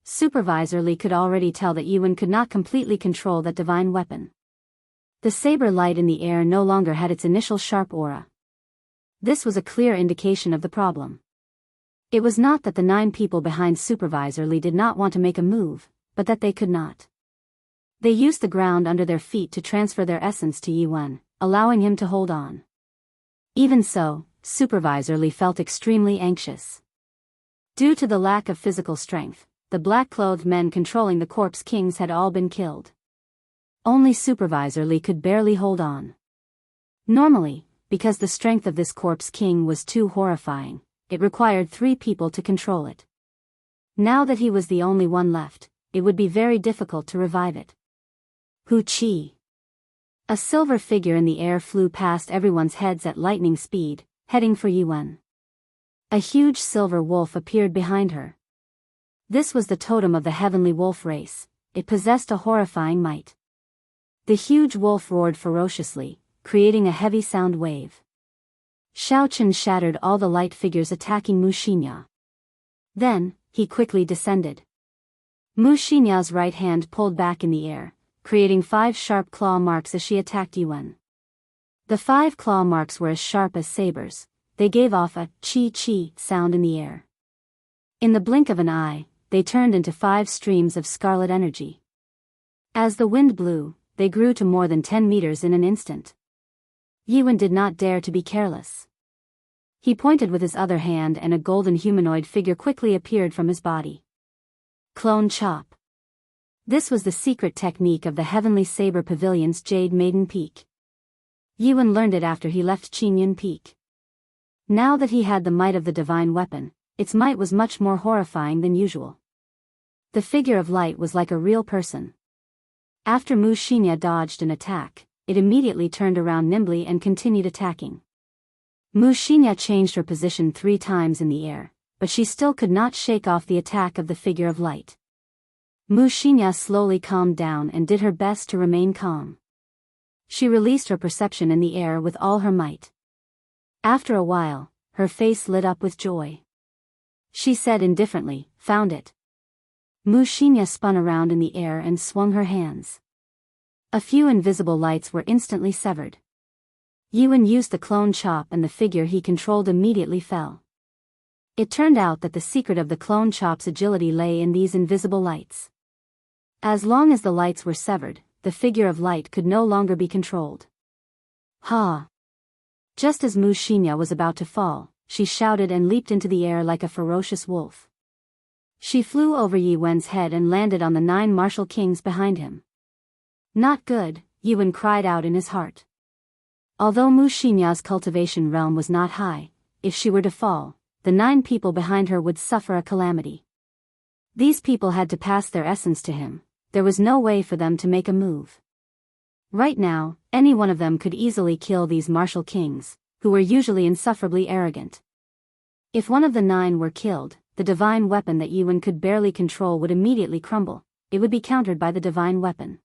Supervisor Li could already tell that Yi Wen could not completely control that divine weapon. The saber light in the air no longer had its initial sharp aura. This was a clear indication of the problem. It was not that the 9 people behind Supervisor Li did not want to make a move, but that they could not. They used the ground under their feet to transfer their essence to Yi Wen, allowing him to hold on. Even so, Supervisor Li felt extremely anxious. Due to the lack of physical strength, the black-clothed men controlling the corpse kings had all been killed. Only Supervisor Li could barely hold on. Normally, because the strength of this corpse king was too horrifying, it required 3 people to control it. Now that he was the only one left, it would be very difficult to revive it. Hu Qi. A silver figure in the air flew past everyone's heads at lightning speed, heading for Yi Wen. A huge silver wolf appeared behind her. This was the totem of the heavenly wolf race. It possessed a horrifying might. The huge wolf roared ferociously, creating a heavy sound wave. Xiao Chen shattered all the light figures attacking Mu Xinya. Then, he quickly descended. Mu Xinya's right hand pulled back in the air, creating 5 sharp claw marks as she attacked Yi Wen. The 5 claw marks were as sharp as sabers. They gave off a chi-chi sound in the air. In the blink of an eye, they turned into 5 streams of scarlet energy. As the wind blew, they grew to more than 10 meters in an instant. Yi Wen did not dare to be careless. He pointed with his other hand and a golden humanoid figure quickly appeared from his body. Clone Chop. This was the secret technique of the Heavenly Saber Pavilion's Jade Maiden Peak. Yi Wen learned it after he left Qingyun Peak. Now that he had the might of the divine weapon, its might was much more horrifying than usual. The figure of light was like a real person. After Mu Xinya dodged an attack, it immediately turned around nimbly and continued attacking. Mu Xinya changed her position 3 times in the air, but she still could not shake off the attack of the figure of light. Mu Xinya slowly calmed down and did her best to remain calm. She released her perception in the air with all her might. After a while, her face lit up with joy. She said indifferently, "Found it." Mu Xinya spun around in the air and swung her hands. A few invisible lights were instantly severed. Yi Wen used the clone chop and the figure he controlled immediately fell. It turned out that the secret of the clone chop's agility lay in these invisible lights. As long as the lights were severed, the figure of light could no longer be controlled. Ha! Just as Mu Xinya was about to fall, she shouted and leaped into the air like a ferocious wolf. She flew over Yi Wen's head and landed on the 9 martial kings behind him. Not good, Yi Wen cried out in his heart. Although Mu Xinya's cultivation realm was not high, if she were to fall, the 9 people behind her would suffer a calamity. These people had to pass their essence to him. There was no way for them to make a move. Right now, any one of them could easily kill these martial kings, who were usually insufferably arrogant. If one of the 9 were killed, the divine weapon that Yi Wen could barely control would immediately crumble. It would be countered by the divine weapon.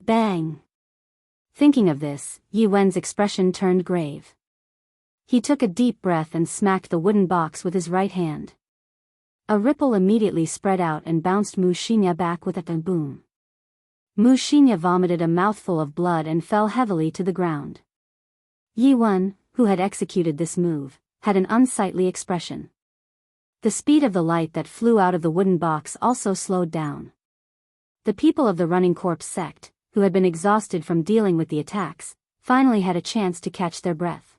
Bang! Thinking of this, Yi Wen's expression turned grave. He took a deep breath and smacked the wooden box with his right hand. A ripple immediately spread out and bounced Mu Xinya back with a boom. Mu Xinya vomited a mouthful of blood and fell heavily to the ground. Yi Wen, who had executed this move, had an unsightly expression. The speed of the light that flew out of the wooden box also slowed down. The people of the Running Corpse sect, who had been exhausted from dealing with the attacks, finally had a chance to catch their breath.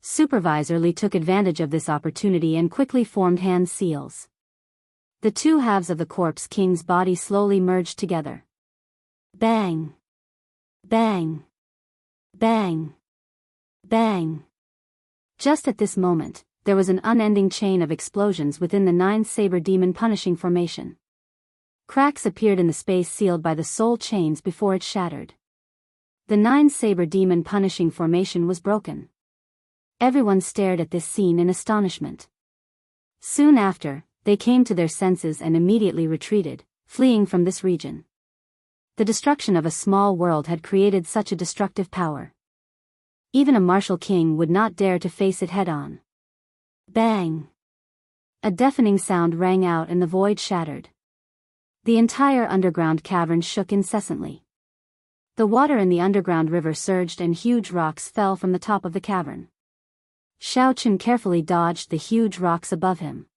Supervisor Li took advantage of this opportunity and quickly formed hand seals. The 2 halves of the Corpse King's body slowly merged together. Bang! Bang! Bang! Bang! Just at this moment, there was an unending chain of explosions within the 9 saber demon punishing formation. Cracks appeared in the space sealed by the soul chains before it shattered. The 9 saber demon punishing formation was broken. Everyone stared at this scene in astonishment. Soon after, they came to their senses and immediately retreated, fleeing from this region. The destruction of a small world had created such a destructive power. Even a martial king would not dare to face it head-on. Bang! A deafening sound rang out and the void shattered. The entire underground cavern shook incessantly. The water in the underground river surged and huge rocks fell from the top of the cavern. Xiaochen carefully dodged the huge rocks above him.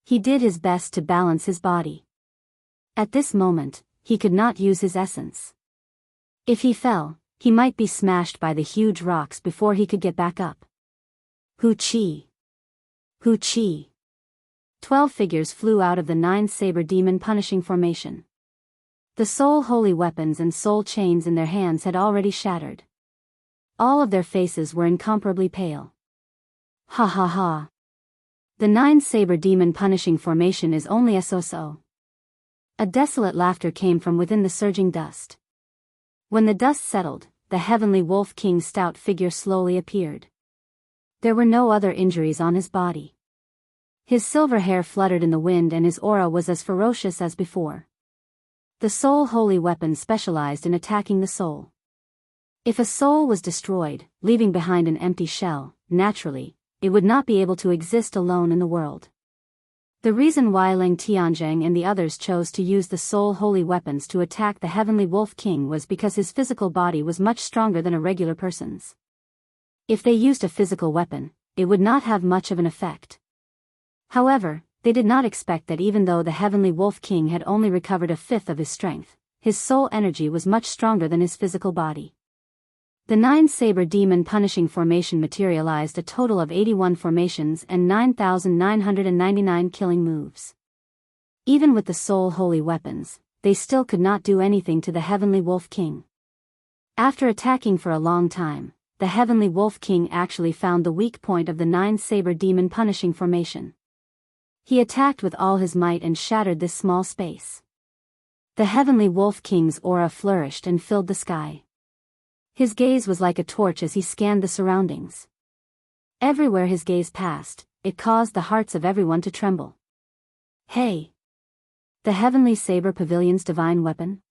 He did his best to balance his body. At this moment, he could not use his essence. If he fell, he might be smashed by the huge rocks before he could get back up. Hu Qi! Hu Qi! 12 figures flew out of the 9 saber demon punishing formation. The soul holy weapons and soul chains in their hands had already shattered. All of their faces were incomparably pale. Ha ha ha! The 9 saber demon punishing formation is only a so-so. A desolate laughter came from within the surging dust. When the dust settled, the heavenly wolf king's stout figure slowly appeared. There were no other injuries on his body. His silver hair fluttered in the wind and his aura was as ferocious as before. The soul holy weapon specialized in attacking the soul. If a soul was destroyed, leaving behind an empty shell, naturally, it would not be able to exist alone in the world. The reason why Ling Tianzheng and the others chose to use the soul holy weapons to attack the heavenly wolf king was because his physical body was much stronger than a regular person's. If they used a physical weapon, it would not have much of an effect. However, they did not expect that even though the heavenly wolf king had only recovered a fifth of his strength, his soul energy was much stronger than his physical body. The 9 saber demon punishing formation materialized a total of 81 formations and 9,999 killing moves. Even with the soul holy weapons, they still could not do anything to the heavenly wolf king. After attacking for a long time, the heavenly wolf king actually found the weak point of the 9 saber demon punishing formation. He attacked with all his might and shattered this small space. The heavenly wolf king's aura flourished and filled the sky. His gaze was like a torch as he scanned the surroundings. Everywhere his gaze passed, it caused the hearts of everyone to tremble. Hey! The heavenly saber pavilion's divine weapon?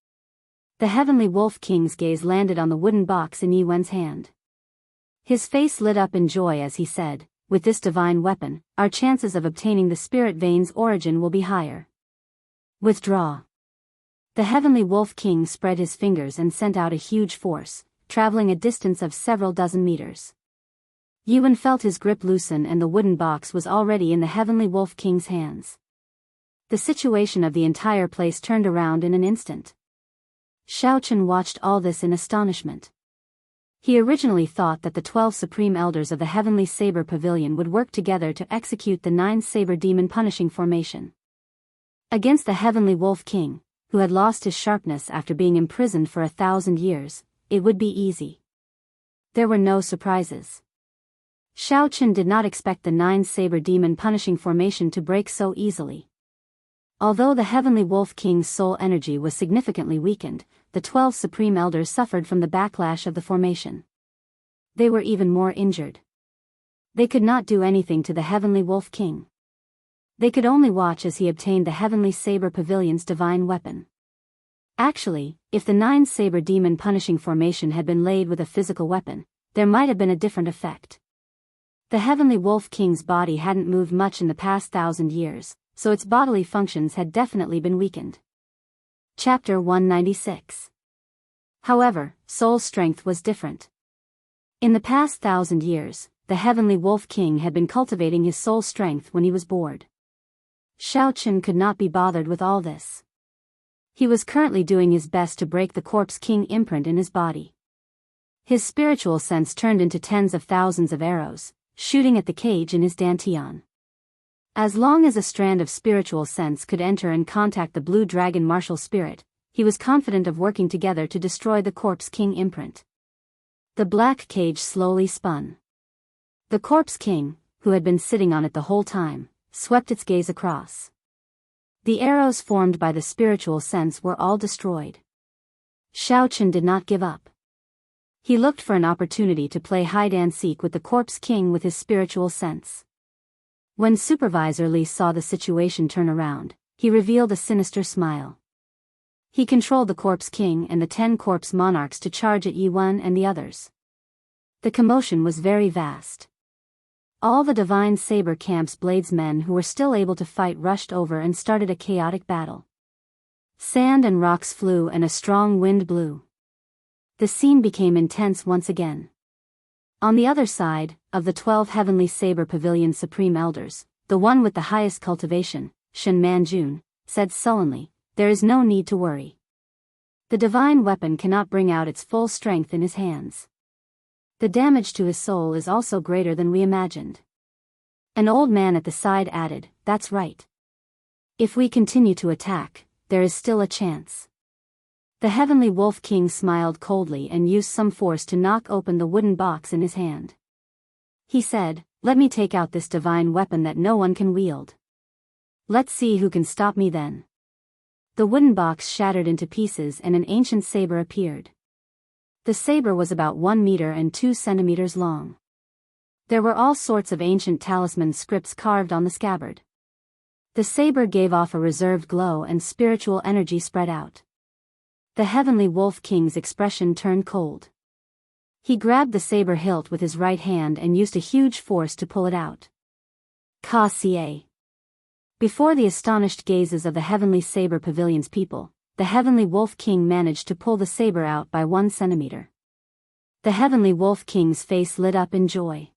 The heavenly wolf king's gaze landed on the wooden box in Yi Wen's hand. His face lit up in joy as he said, "With this divine weapon, our chances of obtaining the spirit vein's origin will be higher." Withdraw. The heavenly wolf king spread his fingers and sent out a huge force, traveling a distance of several dozen meters. Yuan felt his grip loosen and the wooden box was already in the Heavenly Wolf King's hands. The situation of the entire place turned around in an instant. Xiaochen watched all this in astonishment. He originally thought that the 12 supreme elders of the Heavenly Saber Pavilion would work together to execute the 9 Saber Demon punishing formation. Against the Heavenly Wolf King, who had lost his sharpness after being imprisoned for 1,000 years, it would be easy. There were no surprises. Xiaochen did not expect the 9 Saber Demon punishing formation to break so easily. Although the Heavenly Wolf King's soul energy was significantly weakened, the 12 Supreme Elders suffered from the backlash of the formation. They were even more injured. They could not do anything to the Heavenly Wolf King. They could only watch as he obtained the Heavenly Saber Pavilion's divine weapon. Actually, if the 9 Saber Demon punishing formation had been laid with a physical weapon, there might have been a different effect. The Heavenly Wolf King's body hadn't moved much in the past 1,000 years, so its bodily functions had definitely been weakened. Chapter 196. However, soul strength was different. In the past 1,000 years, the Heavenly Wolf King had been cultivating his soul strength when he was bored. Xiaochen could not be bothered with all this. He was currently doing his best to break the Corpse King imprint in his body. His spiritual sense turned into tens of thousands of arrows, shooting at the cage in his dantian. As long as a strand of spiritual sense could enter and contact the blue dragon martial spirit, he was confident of working together to destroy the Corpse King imprint. The black cage slowly spun. The Corpse King, who had been sitting on it the whole time, swept its gaze across. The arrows formed by the spiritual sense were all destroyed. Xiaochen did not give up. He looked for an opportunity to play hide-and-seek with the Corpse King with his spiritual sense. When Supervisor Li saw the situation turn around, he revealed a sinister smile. He controlled the Corpse King and the 10 Corpse Monarchs to charge at Yuan and the others. The commotion was very vast. All the Divine Saber Camp's bladesmen who were still able to fight rushed over and started a chaotic battle. Sand and rocks flew and a strong wind blew. The scene became intense once again. On the other side, of the 12 Heavenly Saber Pavilion Supreme Elders, the one with the highest cultivation, Shen Manjun, said sullenly, "There is no need to worry. The divine weapon cannot bring out its full strength in his hands. The damage to his soul is also greater than we imagined." An old man at the side added, "That's right. If we continue to attack, there is still a chance." The Heavenly Wolf King smiled coldly and used some force to knock open the wooden box in his hand. He said, "Let me take out this divine weapon that no one can wield. Let's see who can stop me then." The wooden box shattered into pieces and an ancient saber appeared. The saber was about 1 meter and 2 centimeters long. There were all sorts of ancient talisman scripts carved on the scabbard. The saber gave off a reserved glow and spiritual energy spread out. The Heavenly Wolf King's expression turned cold. He grabbed the saber hilt with his right hand and used a huge force to pull it out. Ka-ca. Before the astonished gazes of the Heavenly Saber Pavilion's people, the Heavenly Wolf King managed to pull the saber out by 1 centimeter. The Heavenly Wolf King's face lit up in joy.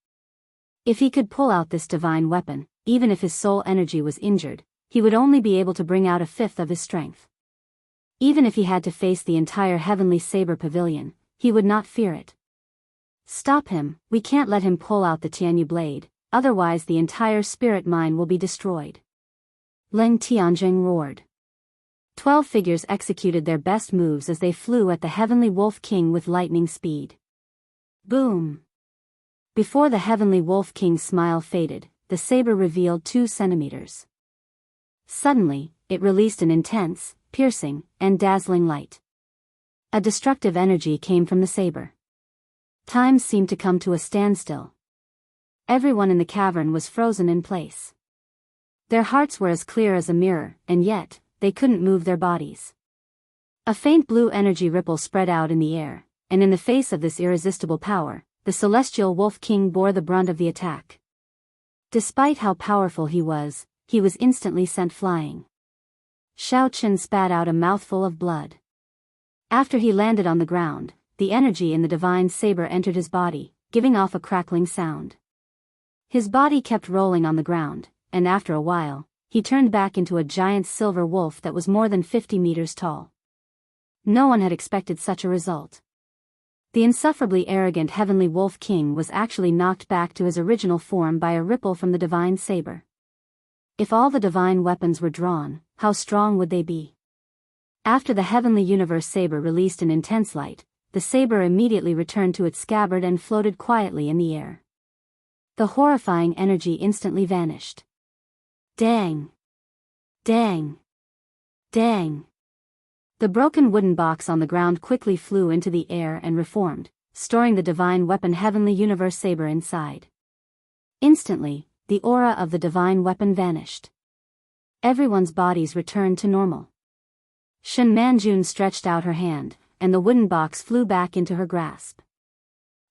If he could pull out this divine weapon, even if his soul energy was injured, he would only be able to bring out a fifth of his strength. Even if he had to face the entire Heavenly Saber Pavilion, he would not fear it. "Stop him, we can't let him pull out the Tianyu blade, otherwise the entire spirit mine will be destroyed." Leng Tianjing roared. 12 figures executed their best moves as they flew at the Heavenly Wolf King with lightning speed. Boom! Before the Heavenly Wolf King's smile faded, the saber revealed 2 centimeters. Suddenly, it released an intense, piercing, and dazzling light. A destructive energy came from the saber. Time seemed to come to a standstill. Everyone in the cavern was frozen in place. Their hearts were as clear as a mirror, and yet, they couldn't move their bodies. A faint blue energy ripple spread out in the air, and in the face of this irresistible power, the Celestial Wolf King bore the brunt of the attack. Despite how powerful he was instantly sent flying. Xiaochen spat out a mouthful of blood. After he landed on the ground, the energy in the divine saber entered his body, giving off a crackling sound. His body kept rolling on the ground, and after a while, he turned back into a giant silver wolf that was more than 50 meters tall. No one had expected such a result. The insufferably arrogant heavenly wolf king was actually knocked back to his original form by a ripple from the divine saber. If all the divine weapons were drawn, how strong would they be? After the heavenly universe saber released an intense light, the saber immediately returned to its scabbard and floated quietly in the air. The horrifying energy instantly vanished. Dang! Dang! Dang! The broken wooden box on the ground quickly flew into the air and reformed, storing the divine weapon heavenly universe saber inside. Instantly, the aura of the divine weapon vanished. Everyone's bodies returned to normal. Shen Manjun stretched out her hand, and the wooden box flew back into her grasp.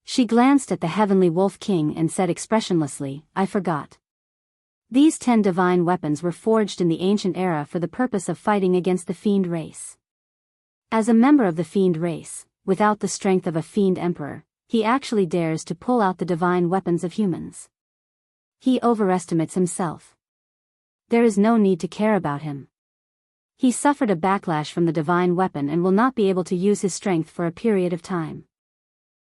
She glanced at the heavenly wolf king and said expressionlessly, "I forgot. These 10 divine weapons were forged in the ancient era for the purpose of fighting against the fiend race. As a member of the fiend race, without the strength of a fiend emperor, he actually dares to pull out the divine weapons of humans. He overestimates himself. There is no need to care about him. He suffered a backlash from the divine weapon and will not be able to use his strength for a period of time."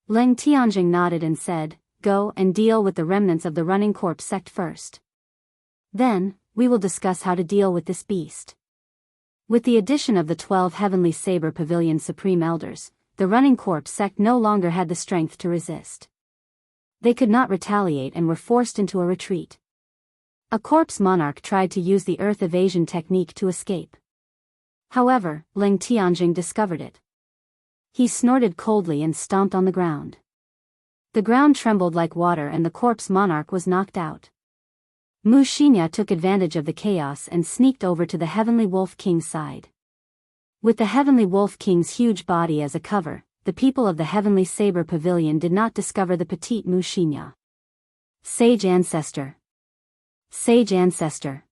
Leng Tianjing nodded and said, "Go and deal with the remnants of the running corpse sect first. Then, we will discuss how to deal with this beast." With the addition of the 12 heavenly saber pavilion supreme elders, the running corpse sect no longer had the strength to resist. They could not retaliate and were forced into a retreat. A corpse monarch tried to use the earth evasion technique to escape. However, Leng Tianjing discovered it. He snorted coldly and stomped on the ground. The ground trembled like water and the corpse monarch was knocked out. Mu Xinya took advantage of the chaos and sneaked over to the heavenly wolf king's side. With the heavenly wolf king's huge body as a cover, the people of the heavenly saber pavilion did not discover the petite Mu Xinya. "Sage ancestor. Sage ancestor.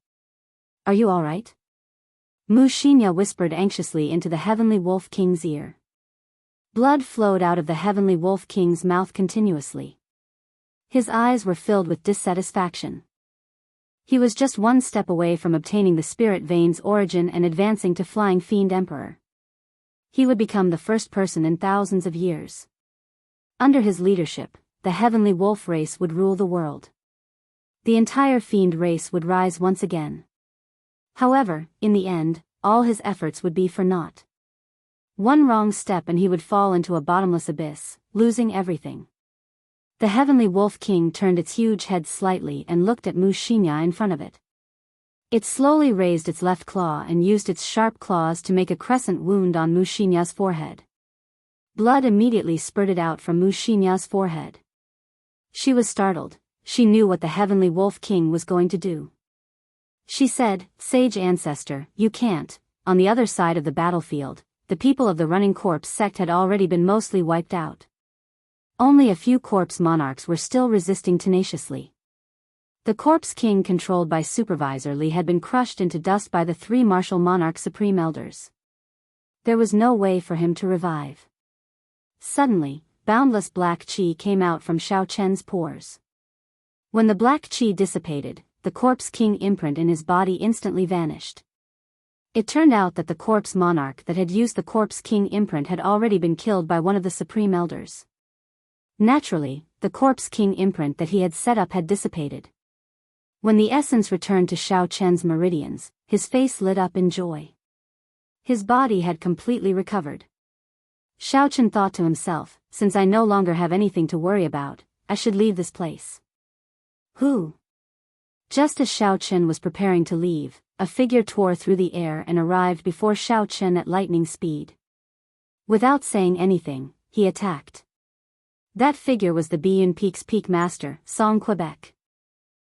Are you all right?" Mu Xinya whispered anxiously into the heavenly wolf king's ear. Blood flowed out of the heavenly wolf king's mouth continuously. His eyes were filled with dissatisfaction. He was just one step away from obtaining the spirit vein's origin and advancing to flying fiend emperor. He would become the first person in thousands of years. Under his leadership, the heavenly wolf race would rule the world. The entire fiend race would rise once again. However, in the end, all his efforts would be for naught. One wrong step and he would fall into a bottomless abyss, losing everything. The heavenly wolf king turned its huge head slightly and looked at Mu Xinya in front of it. It slowly raised its left claw and used its sharp claws to make a crescent wound on Mu Xinya's forehead. Blood immediately spurted out from Mu Xinya's forehead. She was startled. She knew what the heavenly wolf king was going to do. She said, "Sage ancestor, you can't." On the other side of the battlefield, the people of the running corpse sect had already been mostly wiped out. Only a few corpse monarchs were still resisting tenaciously. The corpse king controlled by Supervisor Li had been crushed into dust by the 3 martial monarch supreme elders. There was no way for him to revive. Suddenly, boundless black qi came out from Xiao Chen's pores. When the black qi dissipated, the corpse king imprint in his body instantly vanished. It turned out that the corpse monarch that had used the corpse king imprint had already been killed by one of the supreme elders. Naturally, the corpse king imprint that he had set up had dissipated. When the essence returned to Xiao Chen's meridians, his face lit up in joy. His body had completely recovered. Xiao Chen thought to himself, "Since I no longer have anything to worry about, I should leave this place." Who? Just as Xiao Chen was preparing to leave, a figure tore through the air and arrived before Xiao Chen at lightning speed. Without saying anything, he attacked. That figure was the Biyun Peak's peak master, Song Quebec.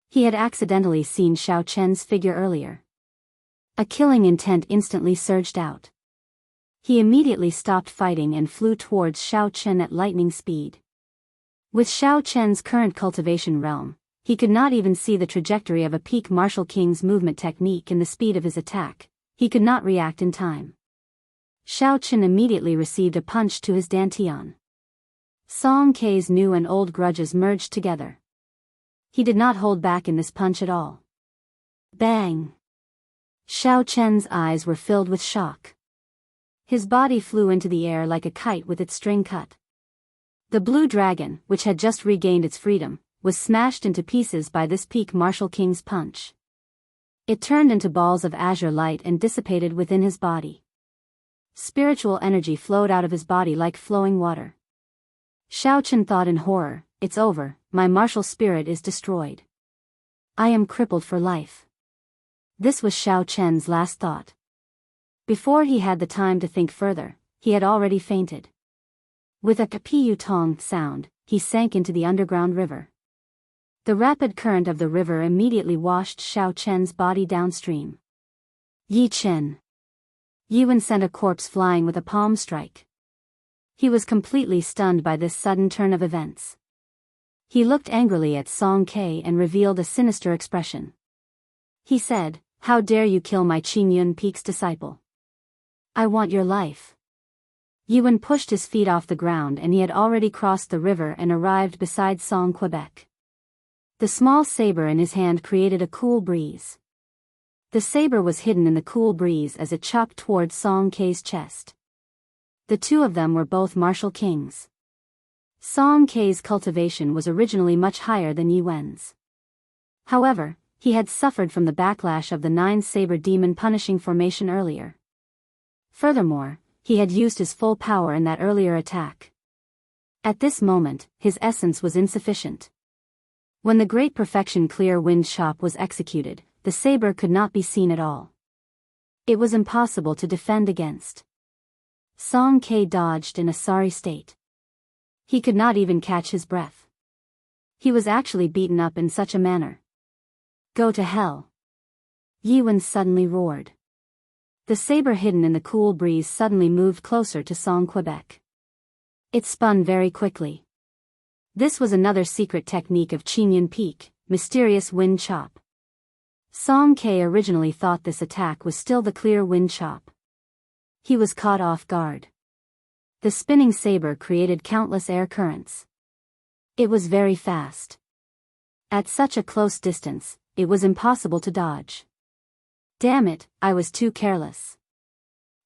He had accidentally seen Xiao Chen's figure earlier. A killing intent instantly surged out. He immediately stopped fighting and flew towards Xiao Chen at lightning speed. With Xiao Chen's current cultivation realm, he could not even see the trajectory of a peak martial king's movement technique and the speed of his attack. He could not react in time. Xiao Chen immediately received a punch to his dantian. Song K's new and old grudges merged together. He did not hold back in this punch at all. Bang! Xiao Chen's eyes were filled with shock. His body flew into the air like a kite with its string cut. The blue dragon, which had just regained its freedom, was smashed into pieces by this peak martial king's punch. It turned into balls of azure light and dissipated within his body. Spiritual energy flowed out of his body like flowing water. Xiao Chen thought in horror, "It's over, my martial spirit is destroyed. I am crippled for life." This was Xiao Chen's last thought. Before he had the time to think further, he had already fainted. With a kapiyu tong sound, he sank into the underground river. The rapid current of the river immediately washed Xiao Chen's body downstream. Yi Chen. Yiwen sent a corpse flying with a palm strike. He was completely stunned by this sudden turn of events. He looked angrily at Song Ke and revealed a sinister expression. He said, "How dare you kill my Qingyun Peak's disciple? I want your life." Yiwen pushed his feet off the ground and he had already crossed the river and arrived beside Song Quebec. The small saber in his hand created a cool breeze. The saber was hidden in the cool breeze as it chopped towards Song Ke's chest. The two of them were both martial kings. Song Ke's cultivation was originally much higher than Yiwen's. However, he had suffered from the backlash of the 9-saber demon punishing formation earlier. Furthermore, he had used his full power in that earlier attack. At this moment, his essence was insufficient. When the Great Perfection Clear Wind Chop was executed, the saber could not be seen at all. It was impossible to defend against. Song Ke dodged in a sorry state. He could not even catch his breath. He was actually beaten up in such a manner. "Go to hell!" Yiwen suddenly roared. The saber hidden in the cool breeze suddenly moved closer to Song Quebec. It spun very quickly. This was another secret technique of Qingyun Peak, mysterious wind chop. Song Ke originally thought this attack was still the clear wind chop. He was caught off guard. The spinning saber created countless air currents. It was very fast. At such a close distance, it was impossible to dodge. Damn it, I was too careless.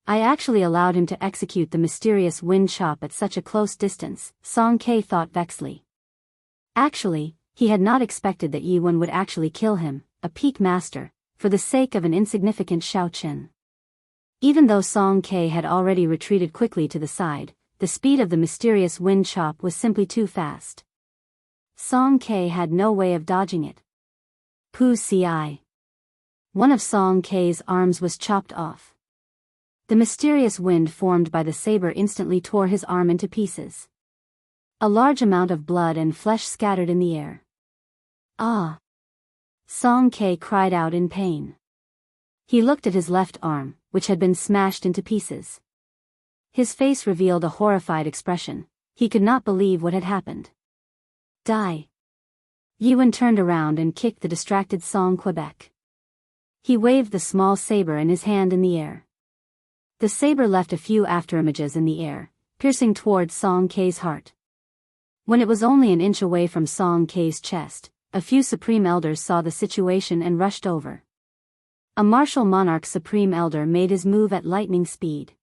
I actually allowed him to execute the mysterious wind chop at such a close distance, Song Ke thought vexedly. Actually, he had not expected that Yiwen would actually kill him, a peak master, for the sake of an insignificant Xiao Chen. Even though Song Ke had already retreated quickly to the side, the speed of the mysterious wind chop was simply too fast. Song Ke had no way of dodging it. Pu Ci. One of Song Ke's arms was chopped off. The mysterious wind formed by the saber instantly tore his arm into pieces. A large amount of blood and flesh scattered in the air. "Ah!" Song Ke cried out in pain. He looked at his left arm, which had been smashed into pieces. His face revealed a horrified expression. He could not believe what had happened. "Die!" Yiwen turned around and kicked the distracted Song Quebec. He waved the small saber in his hand in the air. The saber left a few afterimages in the air, piercing towards Song Ke's heart. When it was only an inch away from Song Ke's chest, a few Supreme Elders saw the situation and rushed over. A martial monarch Supreme Elder made his move at lightning speed.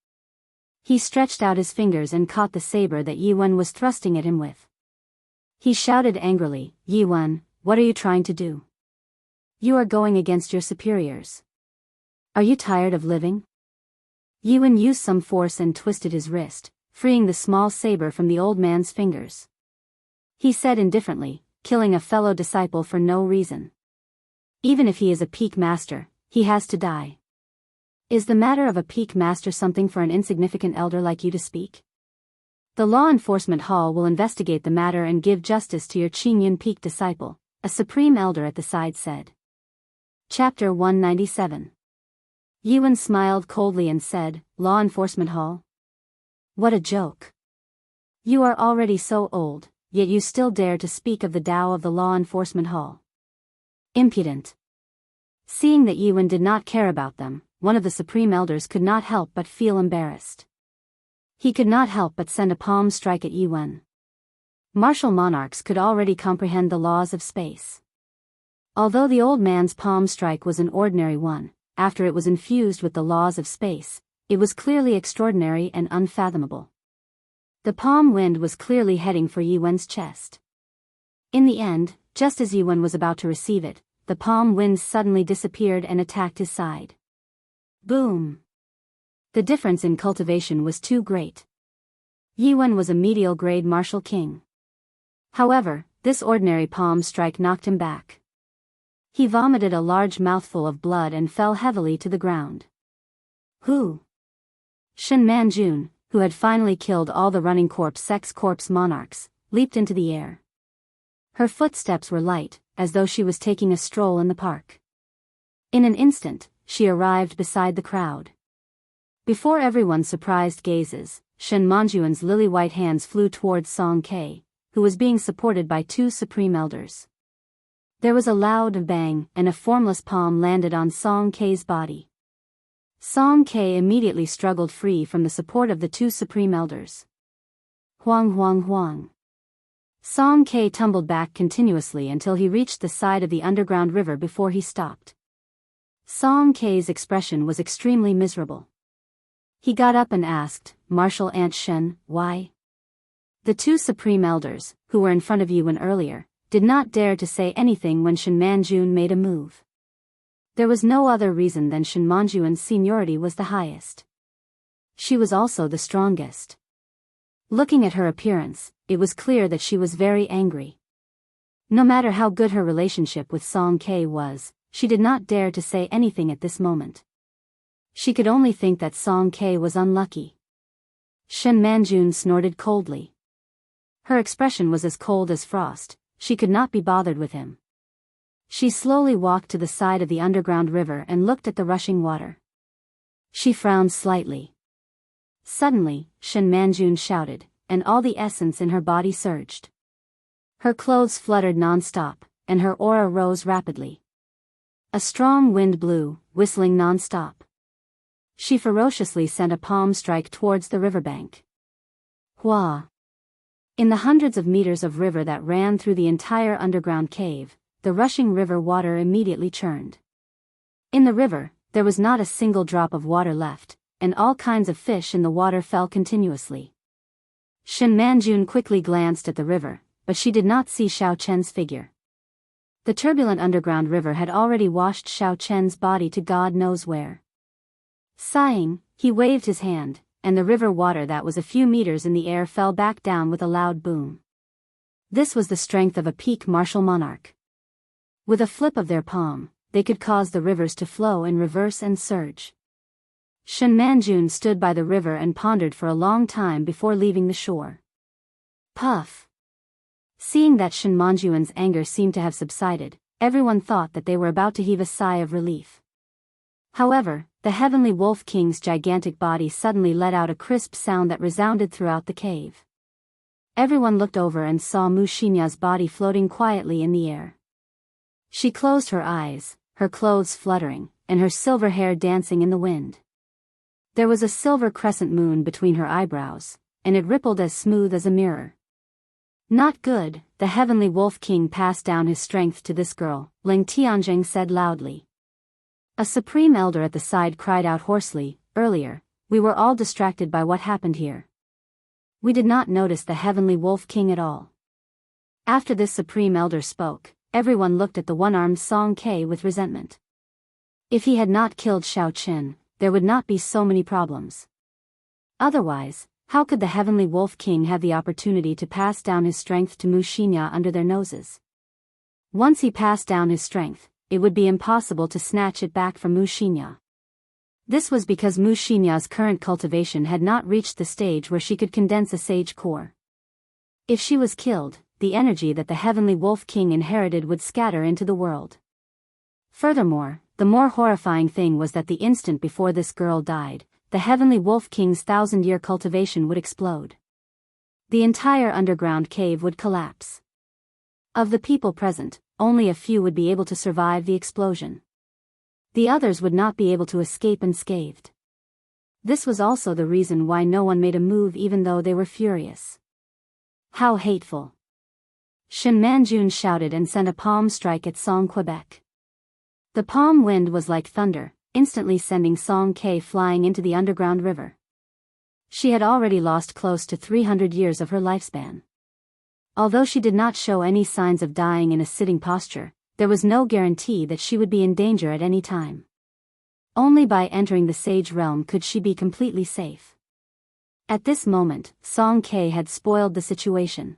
He stretched out his fingers and caught the saber that Yiwen was thrusting at him with. He shouted angrily, "Yiwen, what are you trying to do? You are going against your superiors. Are you tired of living?" Yiwen used some force and twisted his wrist, freeing the small saber from the old man's fingers. He said indifferently, "Killing a fellow disciple for no reason. Even if he is a peak master, he has to die. Is the matter of a peak master something for an insignificant elder like you to speak? The Law Enforcement Hall will investigate the matter and give justice to your Qingyun Peak disciple," a Supreme Elder at the side said. Chapter 197. Yiwen smiled coldly and said, "Law Enforcement Hall? What a joke. You are already so old, yet you still dare to speak of the Tao of the Law Enforcement Hall. Impudent." Seeing that Yiwen did not care about them, one of the Supreme Elders could not help but feel embarrassed. He could not help but send a palm strike at Yiwen. Martial monarchs could already comprehend the laws of space. Although the old man's palm strike was an ordinary one, after it was infused with the laws of space, it was clearly extraordinary and unfathomable. The palm wind was clearly heading for Yi Wen's chest. In the end, just as Yi Wen was about to receive it, the palm wind suddenly disappeared and attacked his side. Boom! The difference in cultivation was too great. Yi Wen was a medial-grade martial king. However, this ordinary palm strike knocked him back. He vomited a large mouthful of blood and fell heavily to the ground. Who? Shen Manjun, who had finally killed all the running corpse monarchs, leaped into the air. Her footsteps were light, as though she was taking a stroll in the park. In an instant, she arrived beside the crowd. Before everyone's surprised gazes, Shen Manjuan's lily-white hands flew towards Song Ke, who was being supported by two supreme elders. There was a loud bang, and a formless palm landed on Song Ke's body. Song Ke immediately struggled free from the support of the two supreme elders. Huang huang huang. Song Ke tumbled back continuously until he reached the side of the underground river before he stopped. Song Ke's expression was extremely miserable. He got up and asked, "Martial Aunt Shen, why?" The two supreme elders, who were in front of Yi Wen earlier, did not dare to say anything when Shen Manjun made a move. There was no other reason than Shen Manjuan's seniority was the highest. She was also the strongest. Looking at her appearance, it was clear that she was very angry. No matter how good her relationship with Song Ke was, she did not dare to say anything at this moment. She could only think that Song Ke was unlucky. Shen Manjun snorted coldly. Her expression was as cold as frost. She could not be bothered with him. She slowly walked to the side of the underground river and looked at the rushing water. She frowned slightly. Suddenly, Shen Manjun shouted, and all the essence in her body surged. Her clothes fluttered non-stop, and her aura rose rapidly. A strong wind blew, whistling non-stop. She ferociously sent a palm strike towards the riverbank. Hua! In the hundreds of meters of river that ran through the entire underground cave, the rushing river water immediately churned. In the river, there was not a single drop of water left, and all kinds of fish in the water fell continuously. Shen Manjun quickly glanced at the river, but she did not see Xiao Chen's figure. The turbulent underground river had already washed Xiao Chen's body to God knows where. Sighing, he waved his hand, and the river water that was a few meters in the air fell back down with a loud boom. This was the strength of a peak martial monarch. With a flip of their palm, they could cause the rivers to flow in reverse and surge. Shen Manjun stood by the river and pondered for a long time before leaving the shore. Puff! Seeing that Shen Manjuan's anger seemed to have subsided, everyone thought that they were about to heave a sigh of relief. However, the Heavenly Wolf King's gigantic body suddenly let out a crisp sound that resounded throughout the cave. Everyone looked over and saw Mu Xinya's body floating quietly in the air. She closed her eyes, her clothes fluttering, and her silver hair dancing in the wind. There was a silver crescent moon between her eyebrows, and it rippled as smooth as a mirror. Not good, the Heavenly Wolf King passed down his strength to this girl, Ling Tianjing said loudly. A supreme elder at the side cried out hoarsely, "Earlier, we were all distracted by what happened here. We did not notice the Heavenly Wolf King at all." After this supreme elder spoke, everyone looked at the one-armed Song Ke with resentment. If he had not killed Xiao Chen, there would not be so many problems. Otherwise, how could the Heavenly Wolf King have the opportunity to pass down his strength to Mu Xinya under their noses? Once he passed down his strength, it would be impossible to snatch it back from Mu Xinya. This was because Mu Xinya's current cultivation had not reached the stage where she could condense a sage core. If she was killed, the energy that the Heavenly Wolf King inherited would scatter into the world. Furthermore, the more horrifying thing was that the instant before this girl died, the Heavenly Wolf King's 1,000-year cultivation would explode. The entire underground cave would collapse. Of the people present, only a few would be able to survive the explosion. The others would not be able to escape unscathed. This was also the reason why no one made a move even though they were furious. How hateful. Shen Manjun shouted and sent a palm strike at Song Quebec. The palm wind was like thunder, instantly sending Song Ke flying into the underground river. She had already lost close to 300 years of her lifespan. Although she did not show any signs of dying in a sitting posture, there was no guarantee that she would be in danger at any time. Only by entering the sage realm could she be completely safe. At this moment, Song Ke had spoiled the situation.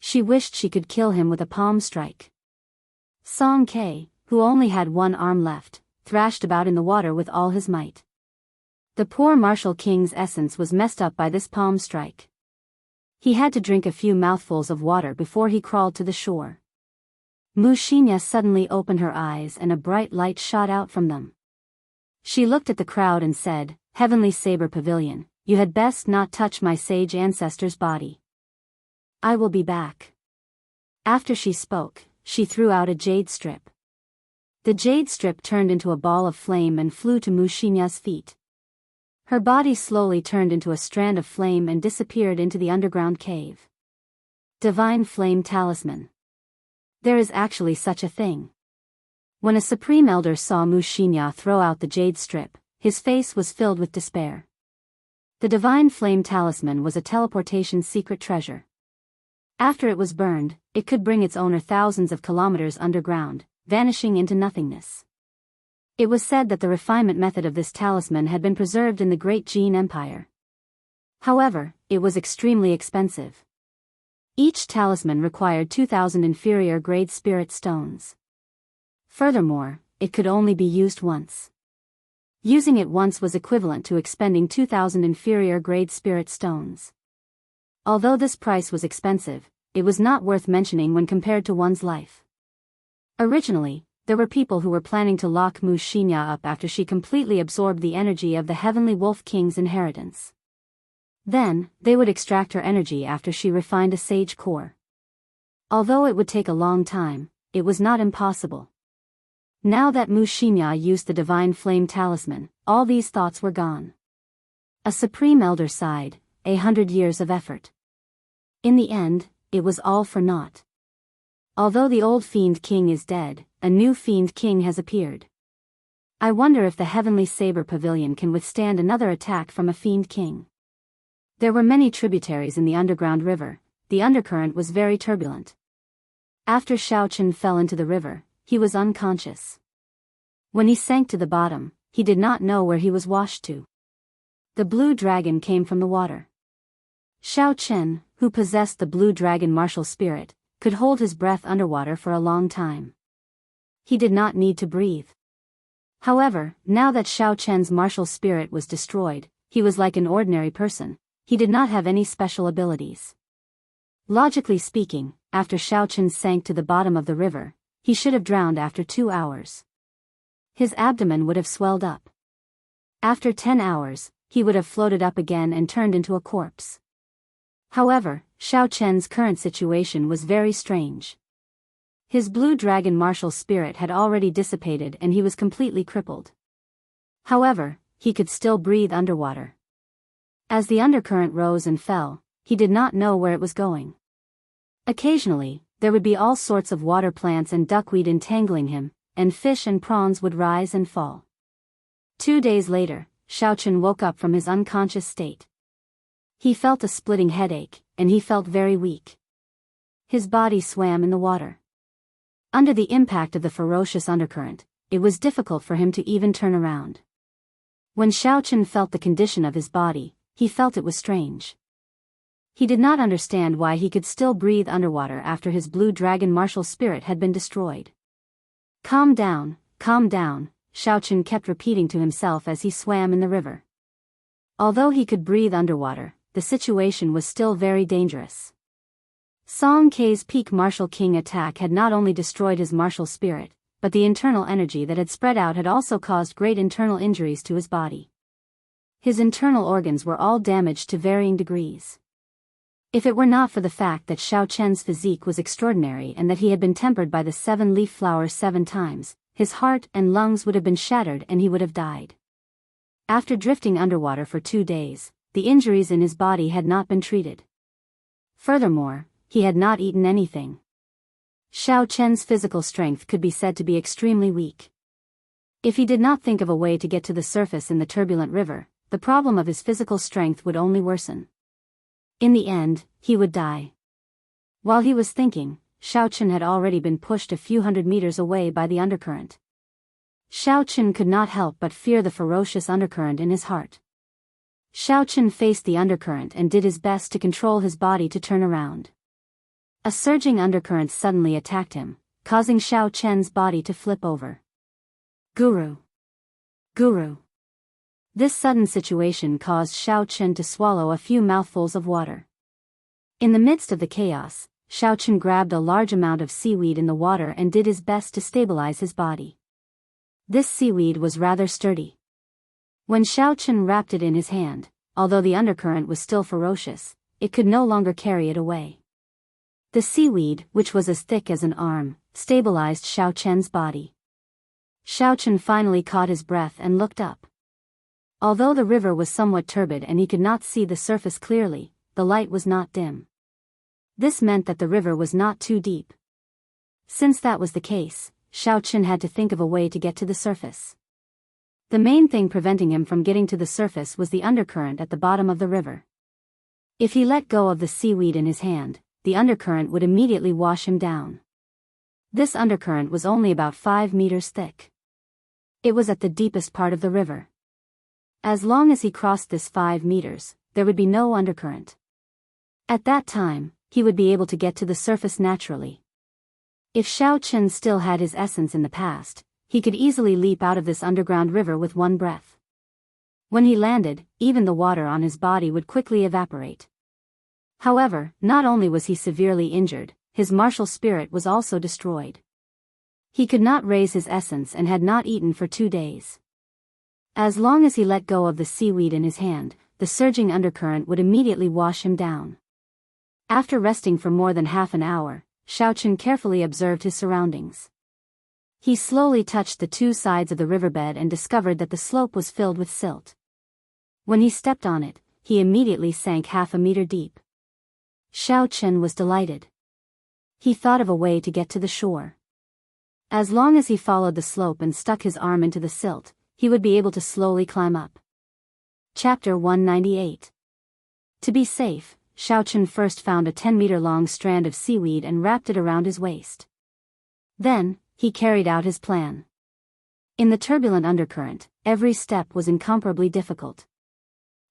She wished she could kill him with a palm strike. Song Ke, who only had one arm left, thrashed about in the water with all his might. The poor martial king's essence was messed up by this palm strike. He had to drink a few mouthfuls of water before he crawled to the shore. Wuxia suddenly opened her eyes and a bright light shot out from them. She looked at the crowd and said, "Heavenly Saber Pavilion, you had best not touch my sage ancestor's body. I will be back." After she spoke, she threw out a jade strip. The jade strip turned into a ball of flame and flew to Wuxia's feet. Her body slowly turned into a strand of flame and disappeared into the underground cave. Divine Flame Talisman. There is actually such a thing. When a Supreme Elder saw Wuxia throw out the jade strip, his face was filled with despair. The Divine Flame Talisman was a teleportation secret treasure. After it was burned, it could bring its owner thousands of kilometers underground, vanishing into nothingness. It was said that the refinement method of this talisman had been preserved in the Great Jin Empire. However, it was extremely expensive. Each talisman required 2,000 inferior grade spirit stones. Furthermore, it could only be used once. Using it once was equivalent to expending 2,000 inferior grade spirit stones. Although this price was expensive, it was not worth mentioning when compared to one's life. Originally, there were people who were planning to lock Wuxia up after she completely absorbed the energy of the Heavenly Wolf King's inheritance. Then, they would extract her energy after she refined a sage core. Although it would take a long time, it was not impossible. Now that Wuxia used the Divine Flame Talisman, all these thoughts were gone. A Supreme Elder sighed, 100 years of effort. In the end, it was all for naught. Although the old Fiend King is dead, a new Fiend King has appeared. I wonder if the Heavenly Saber Pavilion can withstand another attack from a Fiend King. There were many tributaries in the underground river. The undercurrent was very turbulent. After Xiaochen fell into the river, he was unconscious. When he sank to the bottom, he did not know where he was washed to. The blue dragon came from the water. Xiaochen, who possessed the blue dragon martial spirit, could hold his breath underwater for a long time. He did not need to breathe. However, now that Xiaochen's martial spirit was destroyed, he was like an ordinary person. He did not have any special abilities. Logically speaking, after Xiaochen sank to the bottom of the river, he should have drowned after 2 hours. His abdomen would have swelled up. After 10 hours, he would have floated up again and turned into a corpse. However, Xiaochen's current situation was very strange. His blue dragon martial spirit had already dissipated and he was completely crippled. However, he could still breathe underwater. As the undercurrent rose and fell, he did not know where it was going. Occasionally, there would be all sorts of water plants and duckweed entangling him, and fish and prawns would rise and fall. 2 days later, Xiaochen woke up from his unconscious state. He felt a splitting headache, and he felt very weak. His body swam in the water. Under the impact of the ferocious undercurrent, it was difficult for him to even turn around. When Xiaochen felt the condition of his body, he felt it was strange. He did not understand why he could still breathe underwater after his blue dragon martial spirit had been destroyed. Calm down, Xiaochen kept repeating to himself as he swam in the river. Although he could breathe underwater, the situation was still very dangerous. Song Ke's peak martial king attack had not only destroyed his martial spirit, but the internal energy that had spread out had also caused great internal injuries to his body. His internal organs were all damaged to varying degrees. If it were not for the fact that Xiaochen's physique was extraordinary and that he had been tempered by the 7-leaf flower 7 times, his heart and lungs would have been shattered and he would have died. After drifting underwater for 2 days, the injuries in his body had not been treated. Furthermore, he had not eaten anything. Xiao Chen's physical strength could be said to be extremely weak. If he did not think of a way to get to the surface in the turbulent river, the problem of his physical strength would only worsen. In the end, he would die. While he was thinking, Xiao Chen had already been pushed a few hundred meters away by the undercurrent. Xiao Chen could not help but fear the ferocious undercurrent in his heart. Xiao Chen faced the undercurrent and did his best to control his body to turn around. A surging undercurrent suddenly attacked him, causing Xiao Chen's body to flip over. Guru! Guru! This sudden situation caused Xiao Chen to swallow a few mouthfuls of water. In the midst of the chaos, Xiao Chen grabbed a large amount of seaweed in the water and did his best to stabilize his body. This seaweed was rather sturdy. When Xiao Chen wrapped it in his hand, although the undercurrent was still ferocious, it could no longer carry it away. The seaweed, which was as thick as an arm, stabilized Xiao Chen's body. Xiao Chen finally caught his breath and looked up. Although the river was somewhat turbid and he could not see the surface clearly, the light was not dim. This meant that the river was not too deep. Since that was the case, Xiao Chen had to think of a way to get to the surface. The main thing preventing him from getting to the surface was the undercurrent at the bottom of the river. If he let go of the seaweed in his hand, the undercurrent would immediately wash him down. This undercurrent was only about 5 meters thick. It was at the deepest part of the river. As long as he crossed this 5 meters, there would be no undercurrent. At that time, he would be able to get to the surface naturally. If Xiao Chen still had his essence in the past, he could easily leap out of this underground river with one breath. When he landed, even the water on his body would quickly evaporate. However, not only was he severely injured, his martial spirit was also destroyed. He could not raise his essence and had not eaten for 2 days. As long as he let go of the seaweed in his hand, the surging undercurrent would immediately wash him down. After resting for more than half an hour, Xiao Chen carefully observed his surroundings. He slowly touched the 2 sides of the riverbed and discovered that the slope was filled with silt. When he stepped on it, he immediately sank half a meter deep. Xiao Chen was delighted. He thought of a way to get to the shore. As long as he followed the slope and stuck his arm into the silt, he would be able to slowly climb up. Chapter 198. To be safe, Xiao Chen first found a 10-meter-long strand of seaweed and wrapped it around his waist. Then, he carried out his plan. In the turbulent undercurrent, every step was incomparably difficult.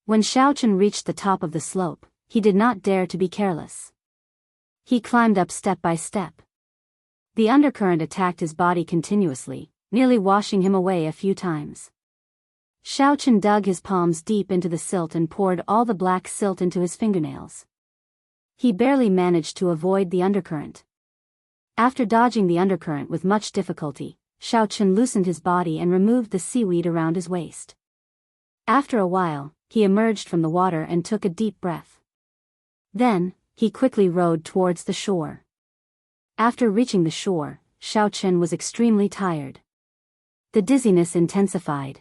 When Xiao Chen reached the top of the slope, he did not dare to be careless. He climbed up step by step. The undercurrent attacked his body continuously, nearly washing him away a few times. Xiao Chen dug his palms deep into the silt and poured all the black silt into his fingernails. He barely managed to avoid the undercurrent. After dodging the undercurrent with much difficulty, Xiao Chen loosened his body and removed the seaweed around his waist. After a while, he emerged from the water and took a deep breath. Then, he quickly rowed towards the shore. After reaching the shore, Xiao Chen was extremely tired. The dizziness intensified.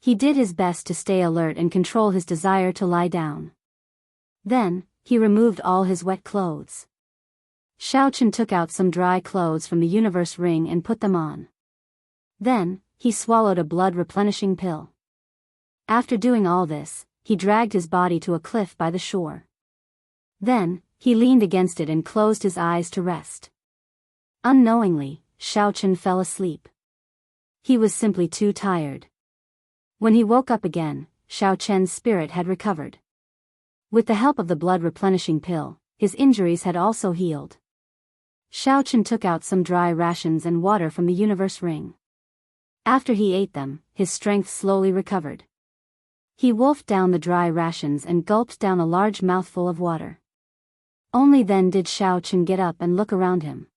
He did his best to stay alert and control his desire to lie down. Then, he removed all his wet clothes. Xiao Chen took out some dry clothes from the universe ring and put them on. Then, he swallowed a blood-replenishing pill. After doing all this, he dragged his body to a cliff by the shore. Then, he leaned against it and closed his eyes to rest. Unknowingly, Xiao Chen fell asleep. He was simply too tired. When he woke up again, Xiao Chen's spirit had recovered. With the help of the blood-replenishing pill, his injuries had also healed. Xiao Chen took out some dry rations and water from the universe ring. After he ate them, his strength slowly recovered. He wolfed down the dry rations and gulped down a large mouthful of water. Only then did Xiao Chen get up and look around him.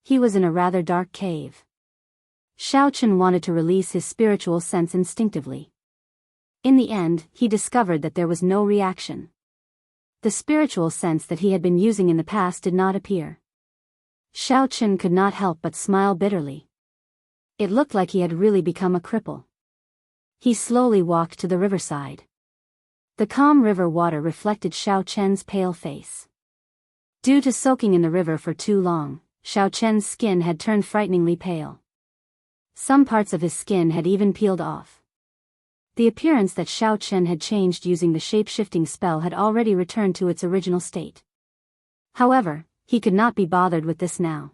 He was in a rather dark cave. Xiao Chen wanted to release his spiritual sense instinctively. In the end, he discovered that there was no reaction. The spiritual sense that he had been using in the past did not appear. Xiao Chen could not help but smile bitterly. It looked like he had really become a cripple. He slowly walked to the riverside. The calm river water reflected Xiao Chen's pale face. Due to soaking in the river for too long, Xiao Chen's skin had turned frighteningly pale. Some parts of his skin had even peeled off. The appearance that Xiao Chen had changed using the shape-shifting spell had already returned to its original state. However, he could not be bothered with this now.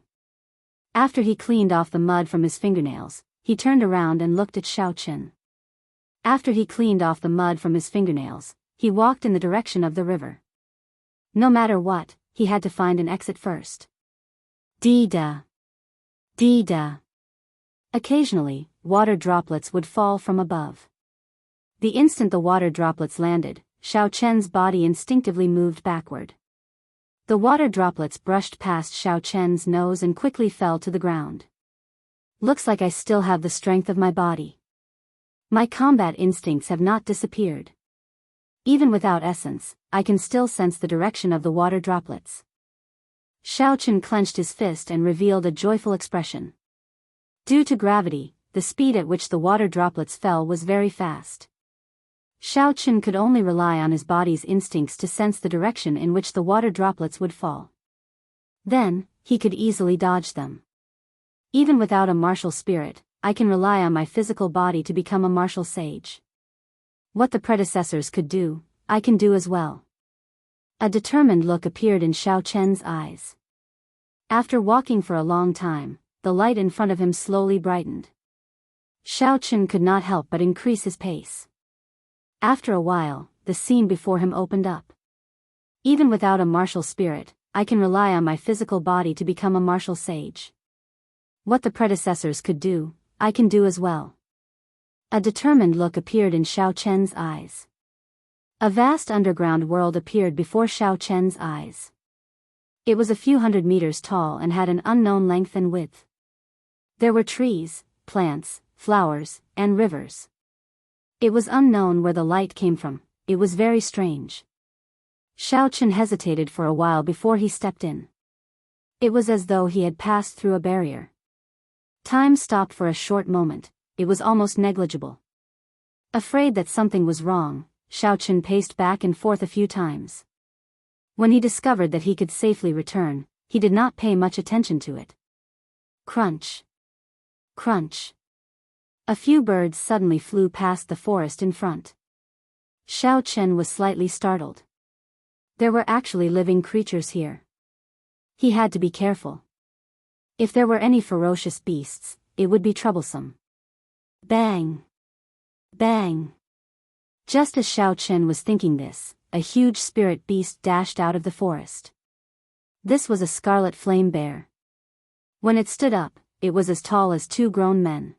After he cleaned off the mud from his fingernails, he turned around and looked at Xiao Chen. After he cleaned off the mud from his fingernails, he walked in the direction of the river. No matter what, he had to find an exit first. Dee-da. Dee-da. Occasionally, water droplets would fall from above. The instant the water droplets landed, Xiao Chen's body instinctively moved backward. The water droplets brushed past Xiao Chen's nose and quickly fell to the ground. Looks like I still have the strength of my body. My combat instincts have not disappeared. Even without essence, I can still sense the direction of the water droplets. Xiao Chen clenched his fist and revealed a joyful expression. Due to gravity, the speed at which the water droplets fell was very fast. Xiao Chen could only rely on his body's instincts to sense the direction in which the water droplets would fall. Then, he could easily dodge them. Even without a martial spirit, I can rely on my physical body to become a martial sage. What the predecessors could do, I can do as well. A determined look appeared in Xiao Chen's eyes. After walking for a long time, the light in front of him slowly brightened. Xiao Chen could not help but increase his pace. After a while, the scene before him opened up. Even without a martial spirit, I can rely on my physical body to become a martial sage. What the predecessors could do, I can do as well. A determined look appeared in Xiao Chen's eyes. A vast underground world appeared before Xiao Chen's eyes. It was a few hundred meters tall and had an unknown length and width. There were trees, plants, flowers, and rivers. It was unknown where the light came from. It was very strange. Xiao Chen hesitated for a while before he stepped in. It was as though he had passed through a barrier. Time stopped for a short moment. It was almost negligible. Afraid that something was wrong, Xiao Chen paced back and forth a few times. When he discovered that he could safely return, he did not pay much attention to it. Crunch. Crunch. A few birds suddenly flew past the forest in front. Xiao Chen was slightly startled. There were actually living creatures here. He had to be careful. If there were any ferocious beasts, it would be troublesome. Bang! Bang! Just as Xiao Chen was thinking this, a huge spirit beast dashed out of the forest. This was a scarlet flame bear. When it stood up, it was as tall as two grown men.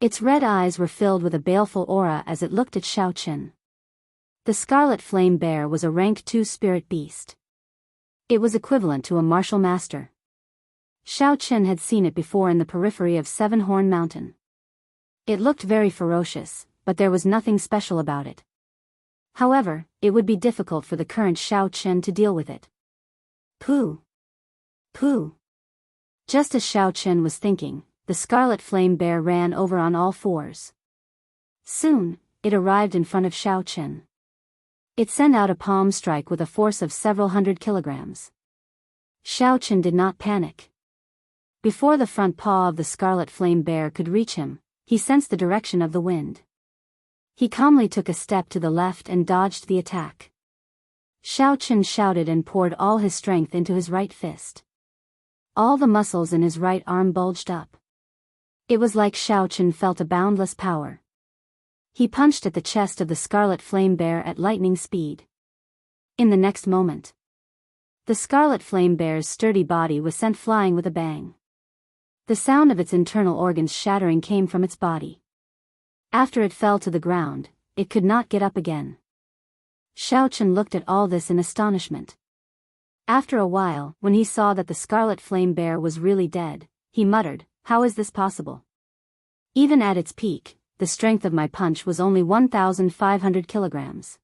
Its red eyes were filled with a baleful aura as it looked at Xiao Chen. The scarlet flame bear was a rank 2 spirit beast. It was equivalent to a martial master. Xiao Chen had seen it before in the periphery of Seven Horn Mountain. It looked very ferocious, but there was nothing special about it. However, it would be difficult for the current Xiao Chen to deal with it. Pooh! Pooh! Just as Xiao Chen was thinking, the scarlet flame bear ran over on all fours. Soon, it arrived in front of Xiao Chen. It sent out a palm strike with a force of several hundred kilograms. Xiao Chen did not panic. Before the front paw of the scarlet flame bear could reach him, he sensed the direction of the wind. He calmly took a step to the left and dodged the attack. Xiao Chen shouted and poured all his strength into his right fist. All the muscles in his right arm bulged up. It was like Xiao Chen felt a boundless power. He punched at the chest of the scarlet flame bear at lightning speed. In the next moment, the scarlet flame bear's sturdy body was sent flying with a bang. The sound of its internal organs shattering came from its body. After it fell to the ground, it could not get up again. Xiao Chen looked at all this in astonishment. After a while, when he saw that the scarlet flame bear was really dead, he muttered, "How is this possible? Even at its peak, the strength of my punch was only 1,500 kilograms.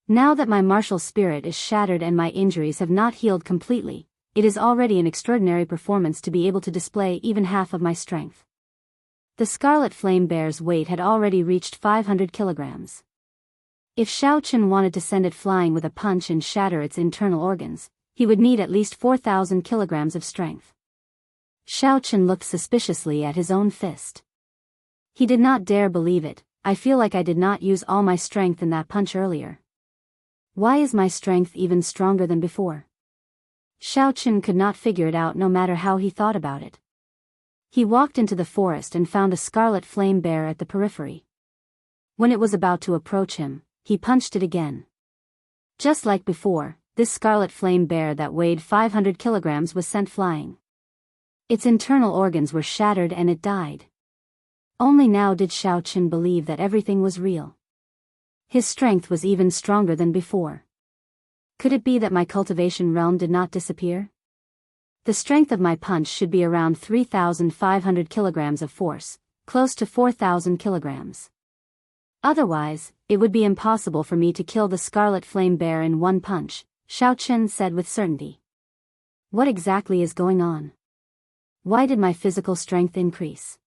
Now that my martial spirit is shattered and my injuries have not healed completely, it is already an extraordinary performance to be able to display even half of my strength." The scarlet flame bear's weight had already reached 500 kilograms. If Xiao Chen wanted to send it flying with a punch and shatter its internal organs, he would need at least 4,000 kilograms of strength. Xiao Chen looked suspiciously at his own fist. He did not dare believe it. I feel like I did not use all my strength in that punch earlier. Why is my strength even stronger than before? Xiao Chen could not figure it out no matter how he thought about it. He walked into the forest and found a scarlet flame bear at the periphery. When it was about to approach him, he punched it again. Just like before, this scarlet flame bear that weighed 500 kilograms was sent flying. Its internal organs were shattered and it died. Only now did Xiao Chen believe that everything was real. His strength was even stronger than before. Could it be that my cultivation realm did not disappear? The strength of my punch should be around 3,500 kilograms of force, close to 4,000 kilograms. Otherwise, it would be impossible for me to kill the scarlet flame bear in one punch, Xiao Chen said with certainty. What exactly is going on? Why did my physical strength increase?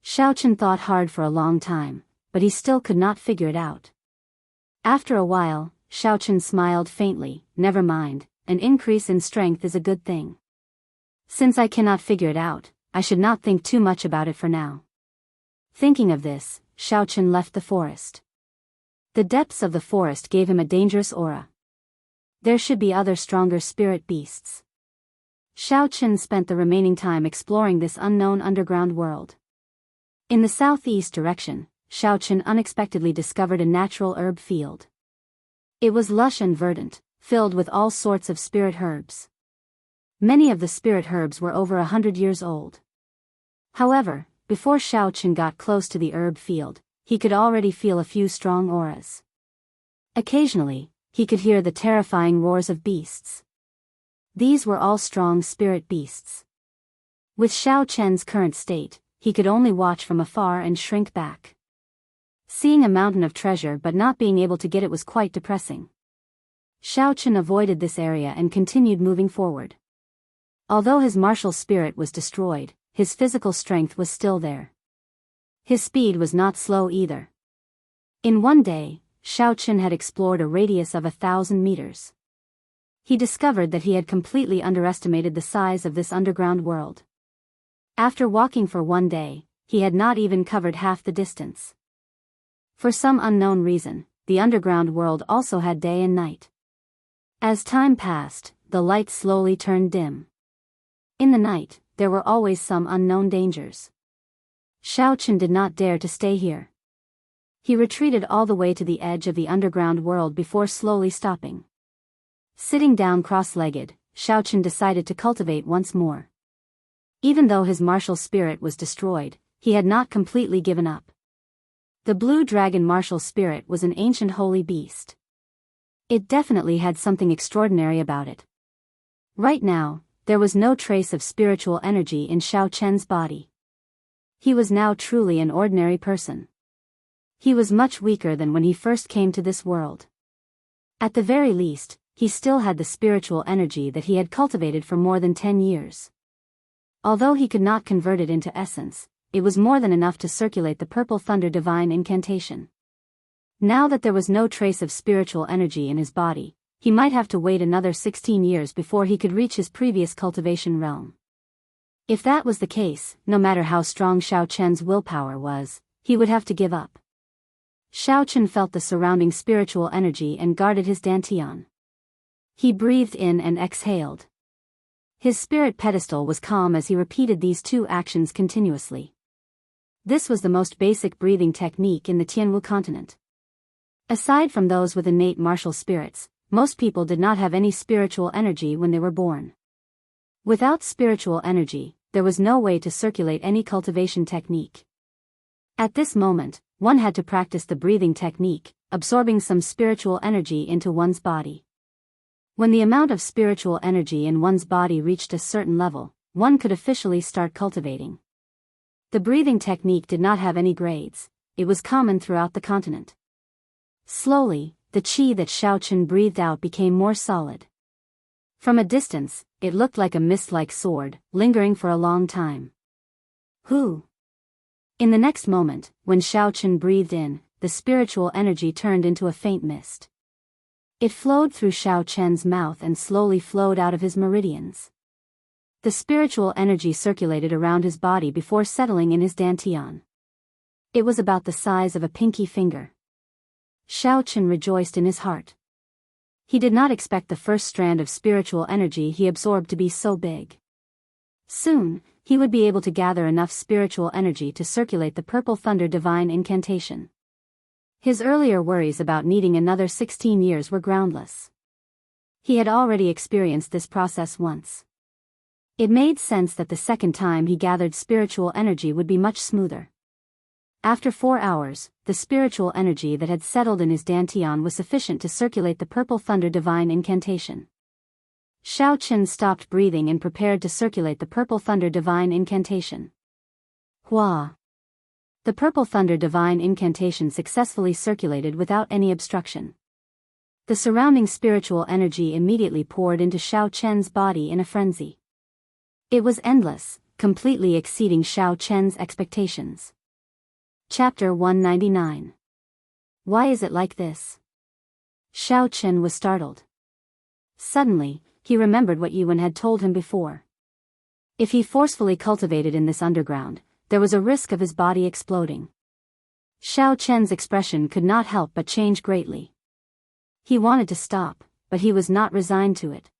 Xiao Chen thought hard for a long time, but he still could not figure it out. After a while, Xiao Chen smiled faintly. Never mind, an increase in strength is a good thing. Since I cannot figure it out, I should not think too much about it for now. Thinking of this, Xiao Chen left the forest. The depths of the forest gave him a dangerous aura. There should be other stronger spirit beasts. Xiao Chen spent the remaining time exploring this unknown underground world. In the southeast direction, Xiao Chen unexpectedly discovered a natural herb field. It was lush and verdant, filled with all sorts of spirit herbs. Many of the spirit herbs were over 100 years old. However, before Xiao Chen got close to the herb field, he could already feel a few strong auras. Occasionally, he could hear the terrifying roars of beasts. These were all strong spirit beasts. With Xiao Chen's current state, he could only watch from afar and shrink back. Seeing a mountain of treasure but not being able to get it was quite depressing. Xiao Chen avoided this area and continued moving forward. Although his martial spirit was destroyed, his physical strength was still there. His speed was not slow either. In one day, Xiao Chen had explored a radius of 1,000 meters. He discovered that he had completely underestimated the size of this underground world. After walking for one day, he had not even covered half the distance. For some unknown reason, the underground world also had day and night. As time passed, the light slowly turned dim. In the night, there were always some unknown dangers. Xiao Chen did not dare to stay here. He retreated all the way to the edge of the underground world before slowly stopping. Sitting down cross-legged, Xiao Chen decided to cultivate once more. Even though his martial spirit was destroyed, he had not completely given up. The blue dragon martial spirit was an ancient holy beast. It definitely had something extraordinary about it. Right now, there was no trace of spiritual energy in Xiao Chen's body. He was now truly an ordinary person. He was much weaker than when he first came to this world. At the very least, he still had the spiritual energy that he had cultivated for more than 10 years. Although he could not convert it into essence, it was more than enough to circulate the Purple Thunder Divine Incantation. Now that there was no trace of spiritual energy in his body, he might have to wait another 16 years before he could reach his previous cultivation realm. If that was the case, no matter how strong Xiao Chen's willpower was, he would have to give up. Xiao Chen felt the surrounding spiritual energy and guarded his dantian. He breathed in and exhaled. His spirit pedestal was calm as he repeated these two actions continuously. This was the most basic breathing technique in the Tianwu continent. Aside from those with innate martial spirits, most people did not have any spiritual energy when they were born. Without spiritual energy, there was no way to circulate any cultivation technique. At this moment, one had to practice the breathing technique, absorbing some spiritual energy into one's body. When the amount of spiritual energy in one's body reached a certain level, one could officially start cultivating. The breathing technique did not have any grades, it was common throughout the continent. Slowly, the qi that Xiao Chen breathed out became more solid. From a distance, it looked like a mist-like sword, lingering for a long time. Who? In the next moment, when Xiao Chen breathed in, the spiritual energy turned into a faint mist. It flowed through Xiao Chen's mouth and slowly flowed out of his meridians. The spiritual energy circulated around his body before settling in his dantian. It was about the size of a pinky finger. Xiao Chen rejoiced in his heart. He did not expect the first strand of spiritual energy he absorbed to be so big. Soon, he would be able to gather enough spiritual energy to circulate the Purple Thunder Divine Incantation. His earlier worries about needing another 16 years were groundless. He had already experienced this process once. It made sense that the second time he gathered spiritual energy would be much smoother. After 4 hours, the spiritual energy that had settled in his dantian was sufficient to circulate the Purple Thunder Divine Incantation. Xiao Chen stopped breathing and prepared to circulate the Purple Thunder Divine Incantation. Hua! The Purple Thunder Divine Incantation successfully circulated without any obstruction. The surrounding spiritual energy immediately poured into Xiao Chen's body in a frenzy. It was endless, completely exceeding Xiao Chen's expectations. Chapter 199. Why is it like this? Xiao Chen was startled. Suddenly, he remembered what Yuan had told him before. If he forcefully cultivated in this underground, there was a risk of his body exploding. Xiao Chen's expression could not help but change greatly. He wanted to stop, but he was not resigned to it.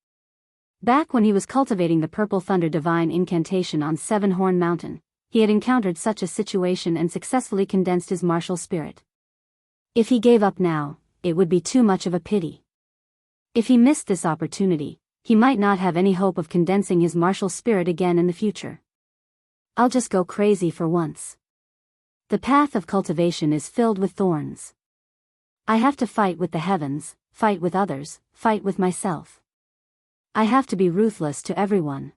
Back when he was cultivating the Purple Thunder Divine Incantation on Seven Horn Mountain, he had encountered such a situation and successfully condensed his martial spirit. If he gave up now, it would be too much of a pity. If he missed this opportunity, he might not have any hope of condensing his martial spirit again in the future. I'll just go crazy for once. The path of cultivation is filled with thorns. I have to fight with the heavens, fight with others, fight with myself. I have to be ruthless to everyone.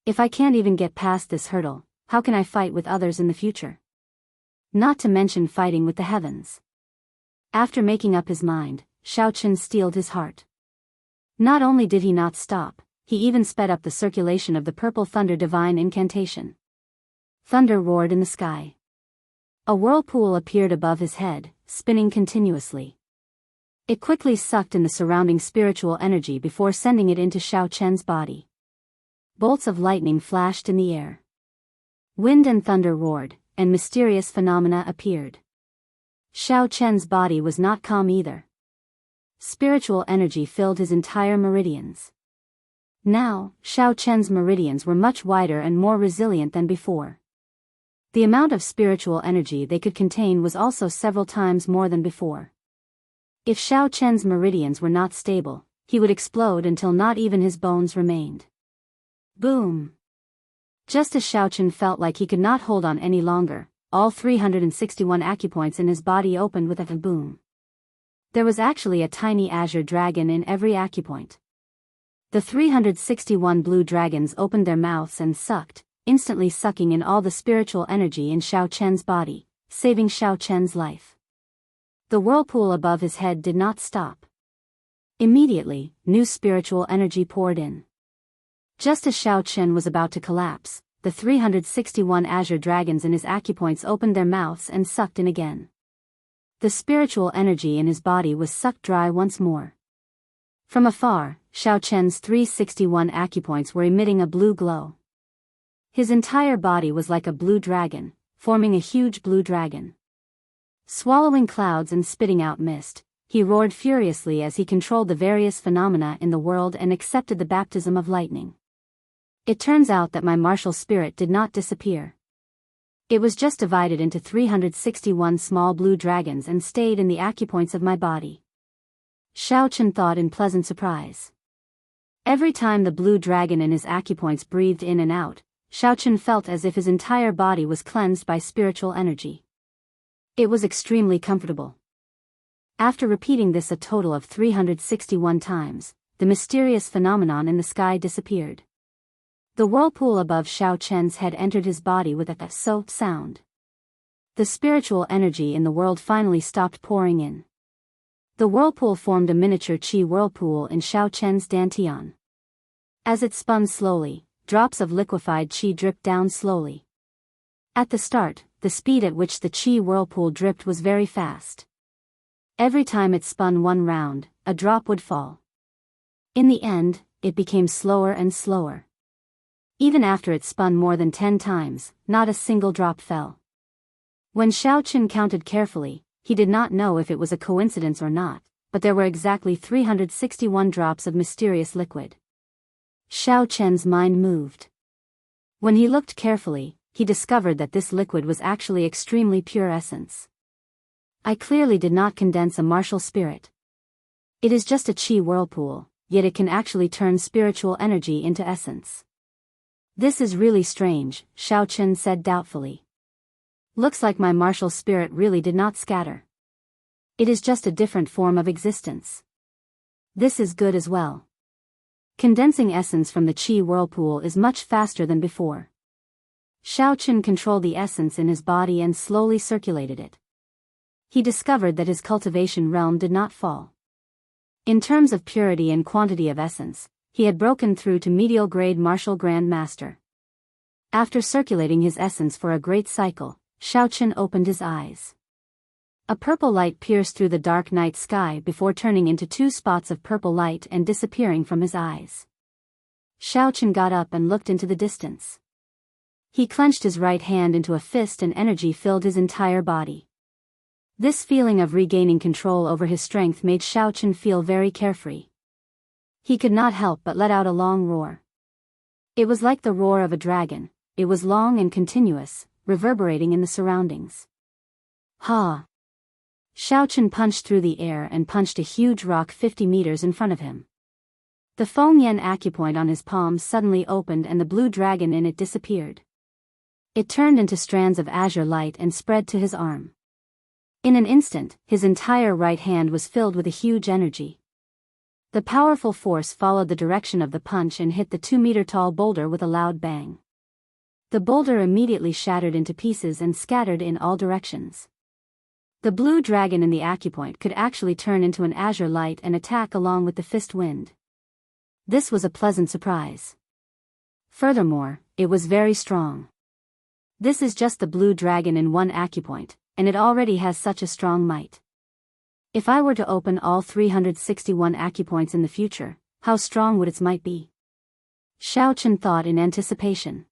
If I can't even get past this hurdle, how can I fight with others in the future? Not to mention fighting with the heavens. After making up his mind, Xiao Chen steeled his heart. Not only did he not stop, he even sped up the circulation of the Purple Thunder Divine Incantation. Thunder roared in the sky. A whirlpool appeared above his head, spinning continuously. It quickly sucked in the surrounding spiritual energy before sending it into Xiao Chen's body. Bolts of lightning flashed in the air. Wind and thunder roared, and mysterious phenomena appeared. Xiao Chen's body was not calm either. Spiritual energy filled his entire meridians. Now, Xiao Chen's meridians were much wider and more resilient than before. The amount of spiritual energy they could contain was also several times more than before. If Xiao Chen's meridians were not stable, he would explode until not even his bones remained. Boom! Just as Xiao Chen felt like he could not hold on any longer, all 361 acupoints in his body opened with a boom. There was actually a tiny azure dragon in every acupoint. The 361 blue dragons opened their mouths and sucked, instantly sucking in all the spiritual energy in Xiao Chen's body, saving Xiao Chen's life. The whirlpool above his head did not stop. Immediately, new spiritual energy poured in. Just as Xiao Chen was about to collapse, the 361 azure dragons in his acupoints opened their mouths and sucked in again. The spiritual energy in his body was sucked dry once more. From afar, Xiao Chen's 361 acupoints were emitting a blue glow. His entire body was like a blue dragon, forming a huge blue dragon. Swallowing clouds and spitting out mist, he roared furiously as he controlled the various phenomena in the world and accepted the baptism of lightning. It turns out that my martial spirit did not disappear. It was just divided into 361 small blue dragons and stayed in the acupoints of my body. Xiao Chen thought in pleasant surprise. Every time the blue dragon in his acupoints breathed in and out, Xiao Chen felt as if his entire body was cleansed by spiritual energy. It was extremely comfortable. After repeating this a total of 361 times, the mysterious phenomenon in the sky disappeared. The whirlpool above Xiao Chen's head entered his body with a so sound. The spiritual energy in the world finally stopped pouring in. The whirlpool formed a miniature qi whirlpool in Xiao Chen's dantian. As it spun slowly, drops of liquefied qi dripped down slowly. At the start, the speed at which the qi whirlpool dripped was very fast. Every time it spun one round, a drop would fall. In the end, it became slower and slower. Even after it spun more than 10 times, not a single drop fell. When Xiaoqun counted carefully, he did not know if it was a coincidence or not, but there were exactly 361 drops of mysterious liquid. Xiaoqun's mind moved. When he looked carefully, he discovered that this liquid was actually extremely pure essence. I clearly did not condense a martial spirit. It is just a qi whirlpool, yet it can actually turn spiritual energy into essence. This is really strange, Xiaoqun said doubtfully. Looks like my martial spirit really did not scatter. It is just a different form of existence. This is good as well. Condensing essence from the qi whirlpool is much faster than before. Xiaoqun controlled the essence in his body and slowly circulated it. He discovered that his cultivation realm did not fall. In terms of purity and quantity of essence, he had broken through to medial grade martial grand master. After circulating his essence for a great cycle, Xiaoqun opened his eyes. A purple light pierced through the dark night sky before turning into 2 spots of purple light and disappearing from his eyes. Xiaoqun got up and looked into the distance. He clenched his right hand into a fist and energy filled his entire body. This feeling of regaining control over his strength made Xiaoqun feel very carefree. He could not help but let out a long roar. It was like the roar of a dragon. It was long and continuous, reverberating in the surroundings. Ha! Xiaoqun punched through the air and punched a huge rock 50 meters in front of him. The Fengyan acupoint on his palm suddenly opened and the blue dragon in it disappeared. It turned into strands of azure light and spread to his arm. In an instant, his entire right hand was filled with a huge energy. The powerful force followed the direction of the punch and hit the 2-meter-tall boulder with a loud bang. The boulder immediately shattered into pieces and scattered in all directions. The blue dragon in the acupoint could actually turn into an azure light and attack along with the fist wind. This was a pleasant surprise. Furthermore, it was very strong. This is just the blue dragon in one acupoint, and it already has such a strong might. If I were to open all 361 acupoints in the future, how strong would its might be? Xiaoqun thought in anticipation.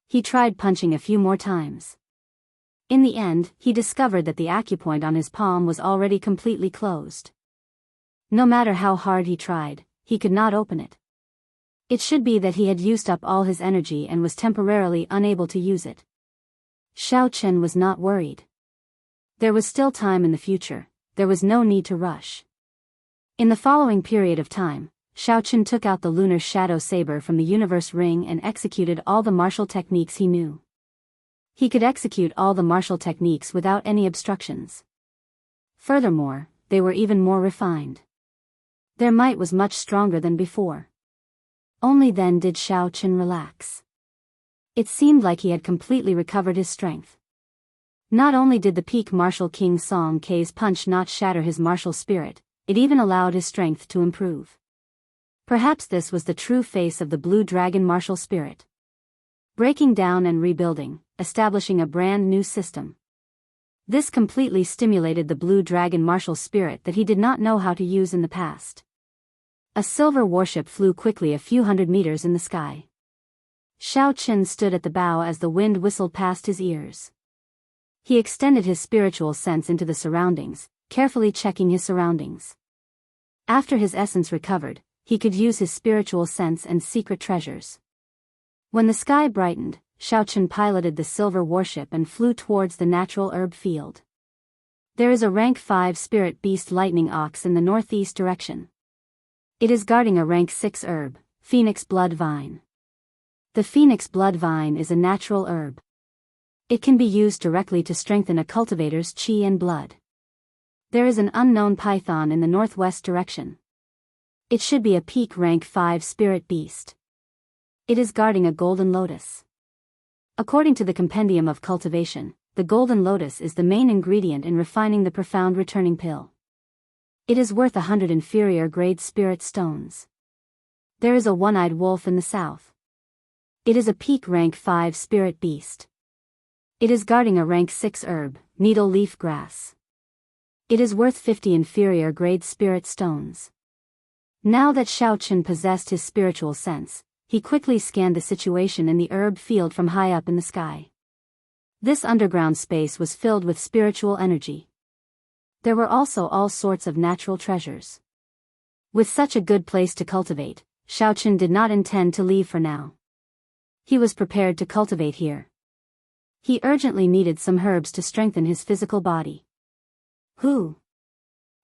He tried punching a few more times. In the end, he discovered that the acupoint on his palm was already completely closed. No matter how hard he tried, he could not open it. It should be that he had used up all his energy and was temporarily unable to use it. Xiaoqun was not worried. There was still time in the future. There was no need to rush. In the following period of time, Xiaoqun took out the lunar shadow saber from the universe ring and executed all the martial techniques he knew. He could execute all the martial techniques without any obstructions. Furthermore, they were even more refined. Their might was much stronger than before. Only then did Xiaoqun relax. It seemed like he had completely recovered his strength. Not only did the peak martial King Song K's punch not shatter his martial spirit, it even allowed his strength to improve. Perhaps this was the true face of the blue dragon martial spirit. Breaking down and rebuilding, establishing a brand new system. This completely stimulated the blue dragon martial spirit that he did not know how to use in the past. A silver warship flew quickly a few hundred meters in the sky. Xiaoqun stood at the bow as the wind whistled past his ears. He extended his spiritual sense into the surroundings, carefully checking his surroundings. After his essence recovered, he could use his spiritual sense and secret treasures. When the sky brightened, Xiaoqun piloted the silver warship and flew towards the natural herb field. There is a rank 5 spirit beast lightning ox in the northeast direction. It is guarding a rank 6 herb, phoenix blood vine. The phoenix blood vine is a natural herb. It can be used directly to strengthen a cultivator's qi and blood. There is an unknown python in the northwest direction. It should be a peak rank 5 spirit beast. It is guarding a golden lotus. According to the Compendium of Cultivation, the golden lotus is the main ingredient in refining the profound returning pill. It is worth 100 inferior grade spirit stones. There is a one-eyed wolf in the south. It is a peak rank 5 spirit beast. It is guarding a rank 6 herb, needle leaf grass. It is worth 50 inferior grade spirit stones. Now that Xiaochen possessed his spiritual sense, he quickly scanned the situation in the herb field from high up in the sky. This underground space was filled with spiritual energy. There were also all sorts of natural treasures. With such a good place to cultivate, Xiaochen did not intend to leave for now. He was prepared to cultivate here. He urgently needed some herbs to strengthen his physical body. Who?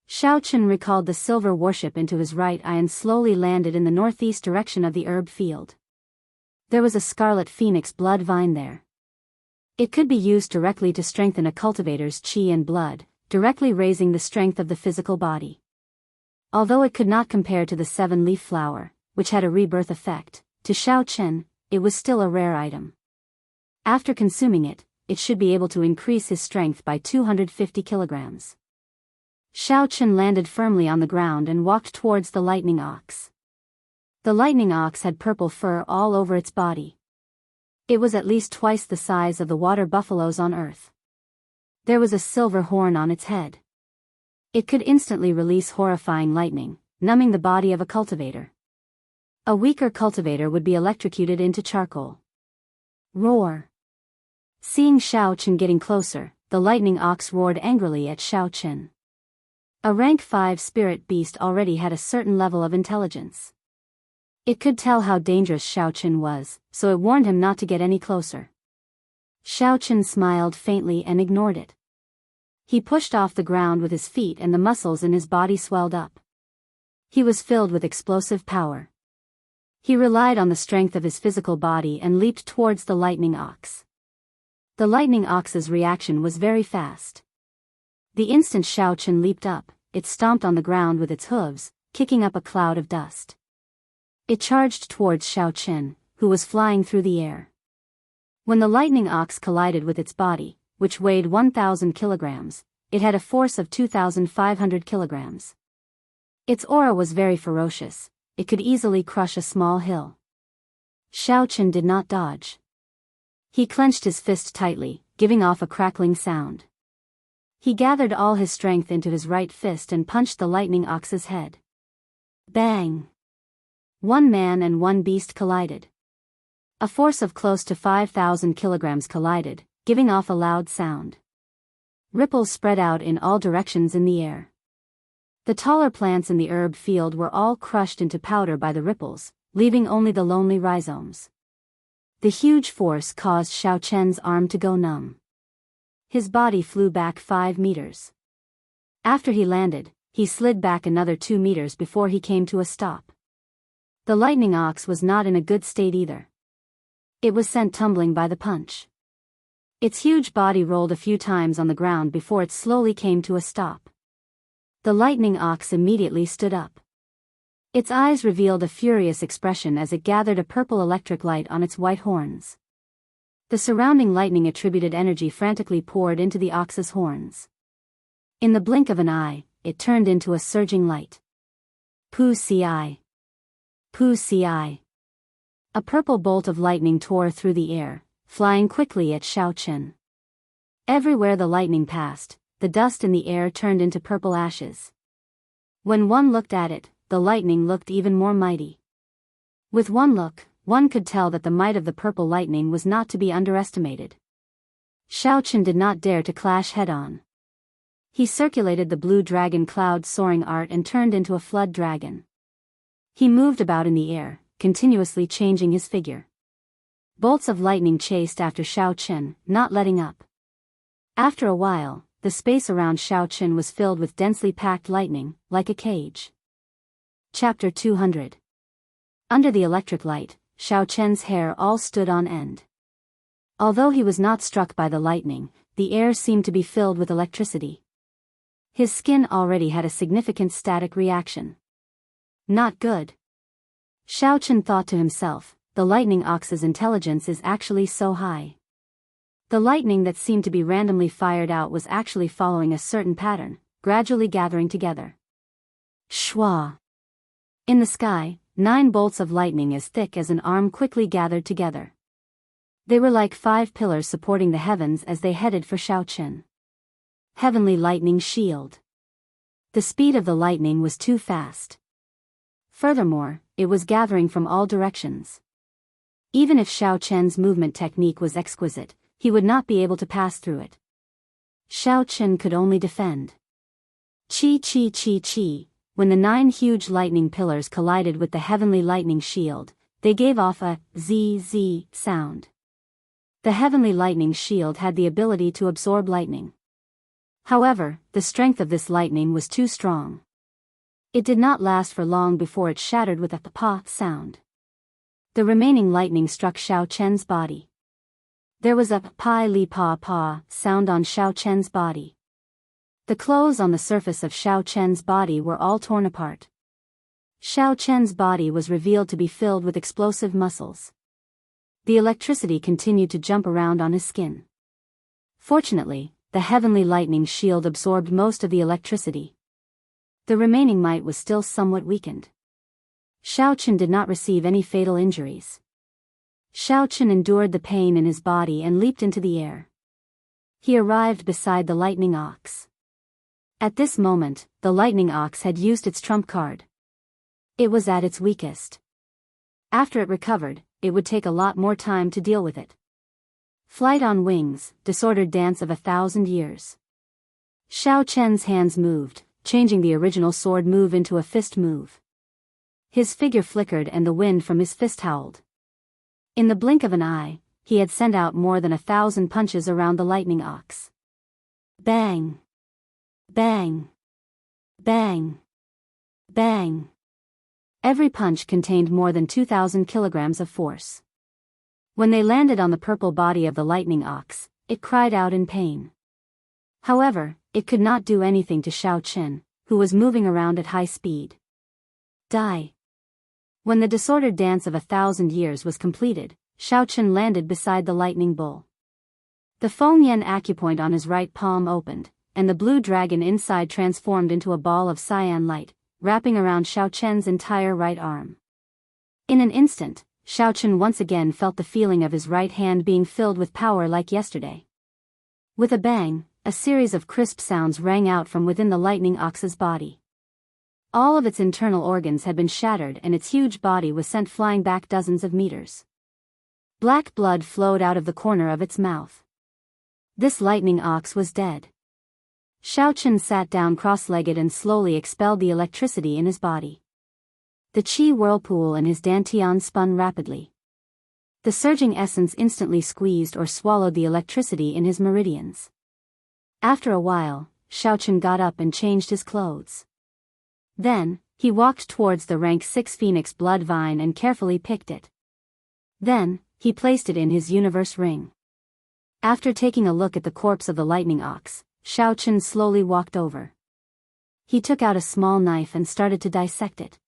Xiaochen recalled the silver warship into his right eye and slowly landed in the northeast direction of the herb field. There was a scarlet phoenix blood vine there. It could be used directly to strengthen a cultivator's qi and blood, directly raising the strength of the physical body. Although it could not compare to the 7-leaf flower, which had a rebirth effect, to Xiaochen, it was still a rare item. After consuming it, it should be able to increase his strength by 250 kilograms. Xiaochen landed firmly on the ground and walked towards the lightning ox. The lightning ox had purple fur all over its body. It was at least twice the size of the water buffaloes on Earth. There was a silver horn on its head. It could instantly release horrifying lightning, numbing the body of a cultivator. A weaker cultivator would be electrocuted into charcoal. Roar! Seeing Xiaochen getting closer, the lightning ox roared angrily at Xiaochen. A rank 5 spirit beast already had a certain level of intelligence. It could tell how dangerous Xiaochen was, so it warned him not to get any closer. Xiaochen smiled faintly and ignored it. He pushed off the ground with his feet and the muscles in his body swelled up. He was filled with explosive power. He relied on the strength of his physical body and leaped towards the lightning ox. The lightning ox's reaction was very fast. The instant Xiaochen leaped up, it stomped on the ground with its hooves, kicking up a cloud of dust. It charged towards Xiaochen, who was flying through the air. When the lightning ox collided with its body, which weighed 1,000 kilograms, it had a force of 2,500 kilograms. Its aura was very ferocious, it could easily crush a small hill. Xiaochen did not dodge. He clenched his fist tightly, giving off a crackling sound. He gathered all his strength into his right fist and punched the lightning ox's head. Bang! One man and one beast collided. A force of close to 5,000 kilograms collided, giving off a loud sound. Ripples spread out in all directions in the air. The taller plants in the herb field were all crushed into powder by the ripples, leaving only the lonely rhizomes. The huge force caused Xiaochen's arm to go numb. His body flew back 5 meters. After he landed, he slid back another 2 meters before he came to a stop. The lightning ox was not in a good state either. It was sent tumbling by the punch. Its huge body rolled a few times on the ground before it slowly came to a stop. The lightning ox immediately stood up. Its eyes revealed a furious expression as it gathered a purple electric light on its white horns. The surrounding lightning attributed energy frantically poured into the ox's horns. In the blink of an eye, it turned into a surging light. Pu ci. Pu ci. A purple bolt of lightning tore through the air, flying quickly at Xiaochen. Everywhere the lightning passed, the dust in the air turned into purple ashes. When one looked at it, the lightning looked even more mighty. With one look, one could tell that the might of the purple lightning was not to be underestimated. Xiaochen did not dare to clash head-on. He circulated the blue dragon cloud soaring art and turned into a flood dragon. He moved about in the air, continuously changing his figure. Bolts of lightning chased after Xiaochen, not letting up. After a while, the space around Xiaochen was filled with densely packed lightning, like a cage. Chapter 200. Under the electric light, Xiaochen's hair all stood on end. Although he was not struck by the lightning, the air seemed to be filled with electricity. His skin already had a significant static reaction. Not good. Xiaochen thought to himself, the lightning ox's intelligence is actually so high. The lightning that seemed to be randomly fired out was actually following a certain pattern, gradually gathering together. Shwa! In the sky, 9 bolts of lightning as thick as an arm quickly gathered together. They were like 5 pillars supporting the heavens as they headed for Xiaochen. Heavenly lightning shield. The speed of the lightning was too fast. Furthermore, it was gathering from all directions. Even if Xiao Chen's movement technique was exquisite, he would not be able to pass through it. Xiao Chen could only defend. Chi chi chi chi. When the 9 huge lightning pillars collided with the heavenly lightning shield, they gave off a zzz sound. The heavenly lightning shield had the ability to absorb lightning. However, the strength of this lightning was too strong. It did not last for long before it shattered with a pa sound. The remaining lightning struck Xiao Chen's body. There was a pai li pa pa sound on Xiao Chen's body. The clothes on the surface of Xiao Chen's body were all torn apart. Xiao Chen's body was revealed to be filled with explosive muscles. The electricity continued to jump around on his skin. Fortunately, the heavenly lightning shield absorbed most of the electricity. The remaining might was still somewhat weakened. Xiao Chen did not receive any fatal injuries. Xiao Chen endured the pain in his body and leaped into the air. He arrived beside the lightning ox. At this moment, the lightning ox had used its trump card. It was at its weakest. After it recovered, it would take a lot more time to deal with it. Flight on wings, disordered dance of 1,000 years. Xiao Chen's hands moved, changing the original sword move into a fist move. His figure flickered and the wind from his fist howled. In the blink of an eye, he had sent out more than 1,000 punches around the lightning ox. Bang! Bang! Bang! Bang! Every punch contained more than 2,000 kilograms of force. When they landed on the purple body of the lightning ox, it cried out in pain. However, it could not do anything to Xiao Chen, who was moving around at high speed. Die! When the disordered dance of 1,000 years was completed, Xiao Chen landed beside the lightning bull. The Feng Yen acupoint on his right palm opened, and the blue dragon inside transformed into a ball of cyan light, wrapping around Xiao Chen's entire right arm. In an instant, Xiao Chen once again felt the feeling of his right hand being filled with power like yesterday. With a bang, a series of crisp sounds rang out from within the lightning ox's body. All of its internal organs had been shattered and its huge body was sent flying back dozens of meters. Black blood flowed out of the corner of its mouth. This lightning ox was dead. Xiao Chen sat down cross-legged and slowly expelled the electricity in his body. The qi whirlpool in his dantian spun rapidly. The surging essence instantly squeezed or swallowed the electricity in his meridians. After a while, Xiao Chen got up and changed his clothes. Then, he walked towards the rank 6 phoenix blood vine and carefully picked it. Then, he placed it in his universe ring. After taking a look at the corpse of the lightning ox, Xiao Chen slowly walked over. He took out a small knife and started to dissect it.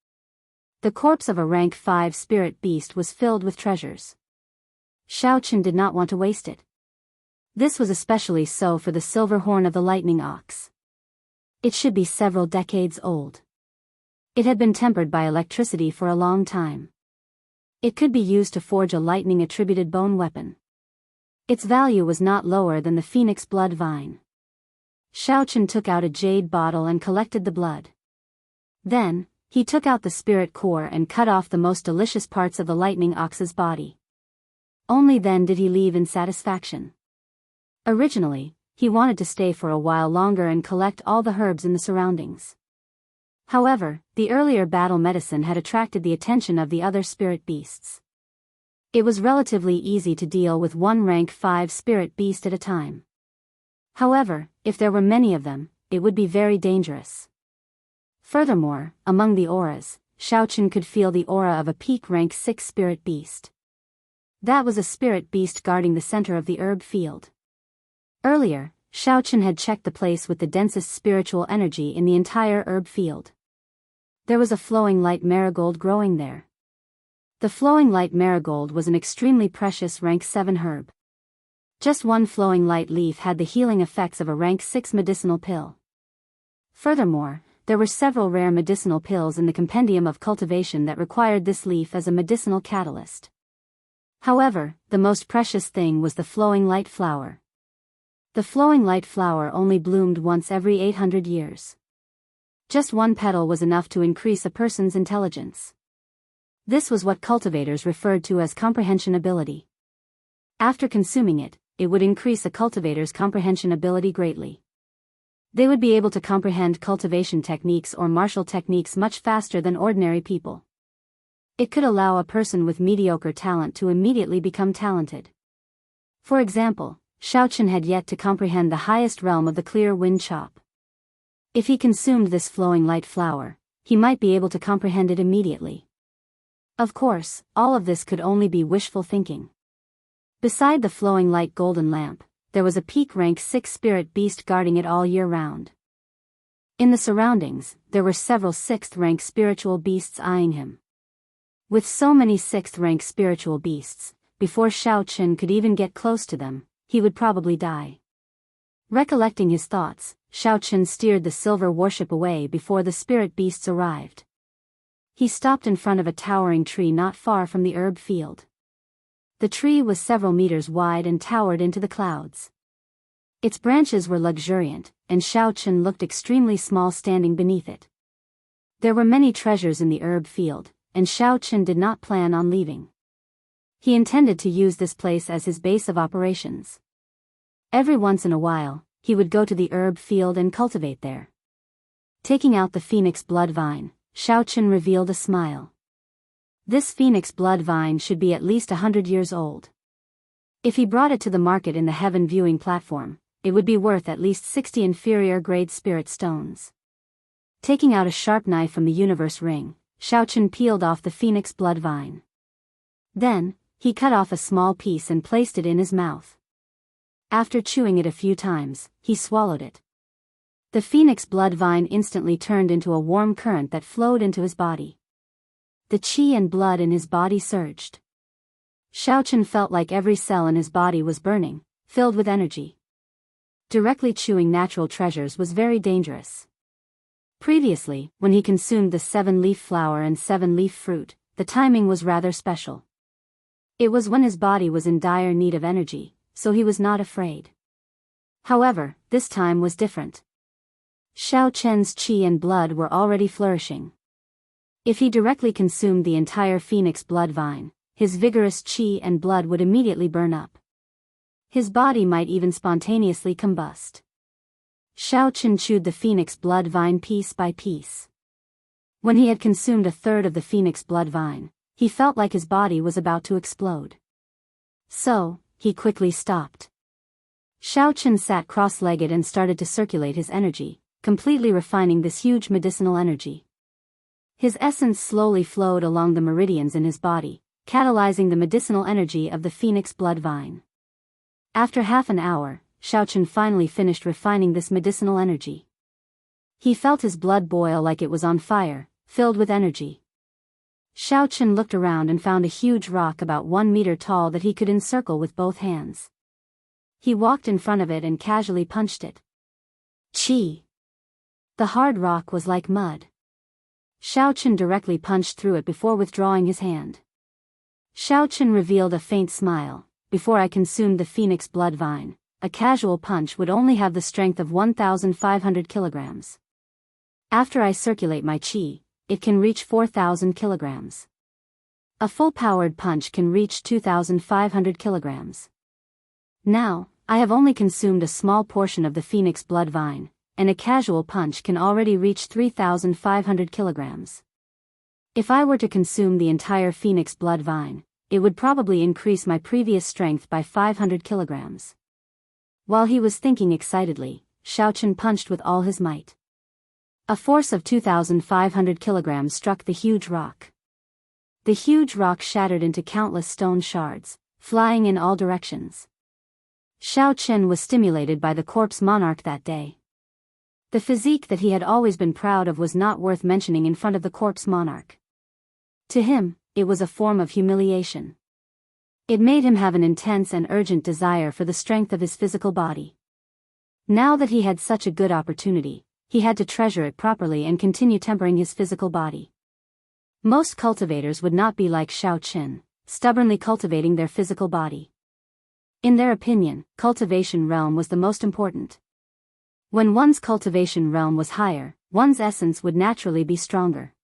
The corpse of a rank 5 spirit beast was filled with treasures. Xiao Chen did not want to waste it. This was especially so for the silver horn of the lightning ox. It should be several decades old. It had been tempered by electricity for a long time. It could be used to forge a lightning-attributed bone weapon. Its value was not lower than the phoenix blood vine. Xiao Chen took out a jade bottle and collected the blood. Then, he took out the spirit core and cut off the most delicious parts of the lightning ox's body. Only then did he leave in satisfaction. Originally, he wanted to stay for a while longer and collect all the herbs in the surroundings. However, the earlier battle medicine had attracted the attention of the other spirit beasts. It was relatively easy to deal with one rank 5 spirit beast at a time. However, if there were many of them, it would be very dangerous. Furthermore, among the auras, Xiao Chen could feel the aura of a peak rank 6 spirit beast. That was a spirit beast guarding the center of the herb field. Earlier, Xiao Chen had checked the place with the densest spiritual energy in the entire herb field. There was a flowing light marigold growing there. The flowing light marigold was an extremely precious rank 7 herb. Just one flowing light leaf had the healing effects of a rank 6 medicinal pill. Furthermore, there were several rare medicinal pills in the compendium of cultivation that required this leaf as a medicinal catalyst. However, the most precious thing was the flowing light flower. The flowing light flower only bloomed once every 800 years. Just one petal was enough to increase a person's intelligence. This was what cultivators referred to as comprehension ability. After consuming it, it would increase a cultivator's comprehension ability greatly. They would be able to comprehend cultivation techniques or martial techniques much faster than ordinary people. It could allow a person with mediocre talent to immediately become talented. For example, Shaochen had yet to comprehend the highest realm of the clear wind chop. If he consumed this flowing light flower, he might be able to comprehend it immediately. Of course, all of this could only be wishful thinking. Beside the flowing light golden lamp, there was a peak rank 6 spirit beast guarding it all year round. In the surroundings, there were several 6th rank spiritual beasts eyeing him. With so many 6th rank spiritual beasts, before Shaochen could even get close to them, he would probably die. Recollecting his thoughts, Shaochen steered the silver warship away before the spirit beasts arrived. He stopped in front of a towering tree not far from the herb field. The tree was several meters wide and towered into the clouds. Its branches were luxuriant, and Shaochen looked extremely small standing beneath it. There were many treasures in the herb field, and Shaochen did not plan on leaving. He intended to use this place as his base of operations. Every once in a while, he would go to the herb field and cultivate there. Taking out the phoenix blood vine, Shaochen revealed a smile. This phoenix blood vine should be at least 100 years old. If he brought it to the market in the heaven viewing platform, it would be worth at least 60 inferior grade spirit stones. Taking out a sharp knife from the universe ring, Shaochen peeled off the phoenix blood vine. Then, he cut off a small piece and placed it in his mouth. After chewing it a few times, he swallowed it. The phoenix blood vine instantly turned into a warm current that flowed into his body. The qi and blood in his body surged. Shaochen felt like every cell in his body was burning, filled with energy. Directly chewing natural treasures was very dangerous. Previously, when he consumed the 7-leaf flower and 7-leaf fruit, the timing was rather special. It was when his body was in dire need of energy, so he was not afraid. However, this time was different. Shaochen's qi and blood were already flourishing. If he directly consumed the entire phoenix blood vine, his vigorous qi and blood would immediately burn up. His body might even spontaneously combust. Shaochen chewed the phoenix blood vine piece by piece. When he had consumed a third of the phoenix blood vine, he felt like his body was about to explode. So, he quickly stopped. Shaochen sat cross-legged and started to circulate his energy, completely refining this huge medicinal energy. His essence slowly flowed along the meridians in his body, catalyzing the medicinal energy of the phoenix blood vine. After half an hour, Shaochen finally finished refining this medicinal energy. He felt his blood boil like it was on fire, filled with energy. Shaochen looked around and found a huge rock about 1 meter tall that he could encircle with both hands. He walked in front of it and casually punched it. Qi! The hard rock was like mud. Shaochen directly punched through it before withdrawing his hand. Shaochen revealed a faint smile. Before I consumed the phoenix blood vine, a casual punch would only have the strength of 1,500 kilograms. After I circulate my qi, it can reach 4,000 kilograms. A full-powered punch can reach 2,500 kilograms. Now, I have only consumed a small portion of the phoenix blood vine, and a casual punch can already reach 3,500 kilograms. If I were to consume the entire phoenix blood vine, it would probably increase my previous strength by 500 kilograms. While he was thinking excitedly, Shaochen punched with all his might. A force of 2,500 kilograms struck the huge rock. The huge rock shattered into countless stone shards, flying in all directions. Shaochen was stimulated by the corpse monarch that day. The physique that he had always been proud of was not worth mentioning in front of the corpse monarch. To him, it was a form of humiliation. It made him have an intense and urgent desire for the strength of his physical body. Now that he had such a good opportunity, he had to treasure it properly and continue tempering his physical body. Most cultivators would not be like Shaochen, stubbornly cultivating their physical body. In their opinion, cultivation realm was the most important. When one's cultivation realm was higher, one's essence would naturally be stronger.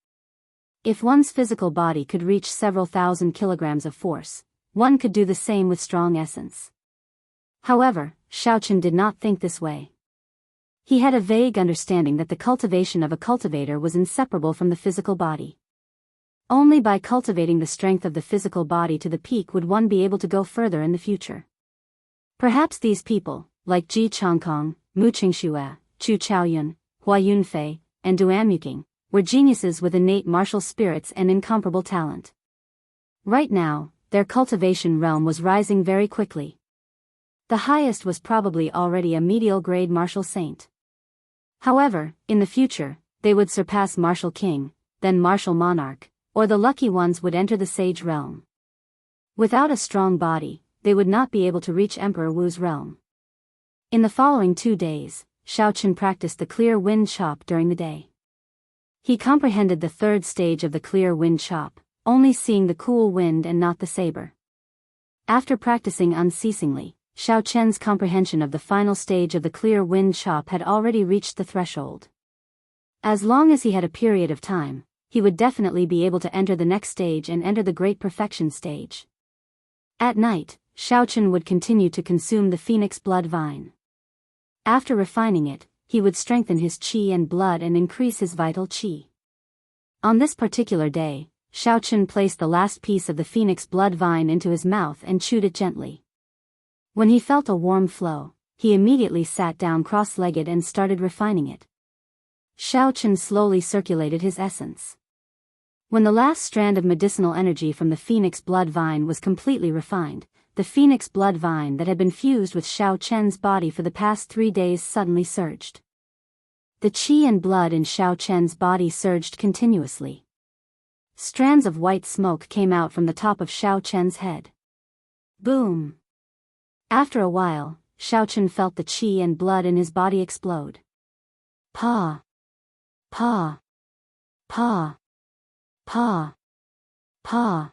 If one's physical body could reach several thousand kilograms of force, one could do the same with strong essence. However, Xiaochen did not think this way. He had a vague understanding that the cultivation of a cultivator was inseparable from the physical body. Only by cultivating the strength of the physical body to the peak would one be able to go further in the future. Perhaps these people, like Ji Changkong, Mu Qingxue, Chu Chaoyun, Hua Yunfei, and Duan Muqing, were geniuses with innate martial spirits and incomparable talent. Right now, their cultivation realm was rising very quickly. The highest was probably already a medial grade martial saint. However, in the future, they would surpass martial king, then martial monarch, or the lucky ones would enter the sage realm. Without a strong body, they would not be able to reach Emperor Wu's realm. In the following 2 days, Xiaochen practiced the clear wind chop during the day. He comprehended the third stage of the clear wind chop, only seeing the cool wind and not the saber. After practicing unceasingly, Xiaochen's comprehension of the final stage of the clear wind chop had already reached the threshold. As long as he had a period of time, he would definitely be able to enter the next stage and enter the great perfection stage. At night, Xiaochen would continue to consume the phoenix blood vine. After refining it, he would strengthen his qi and blood and increase his vital qi. On this particular day, Xiaochen placed the last piece of the phoenix blood vine into his mouth and chewed it gently. When he felt a warm flow, he immediately sat down cross-legged and started refining it. Xiaochen slowly circulated his essence. When the last strand of medicinal energy from the phoenix blood vine was completely refined, the phoenix blood vine that had been fused with Xiaochen's body for the past 3 days suddenly surged. The qi and blood in Xiaochen's body surged continuously. Strands of white smoke came out from the top of Xiaochen's head. Boom! After a while, Xiaochen felt the qi and blood in his body explode. Pa! Pa! Pa! Pa! Pa!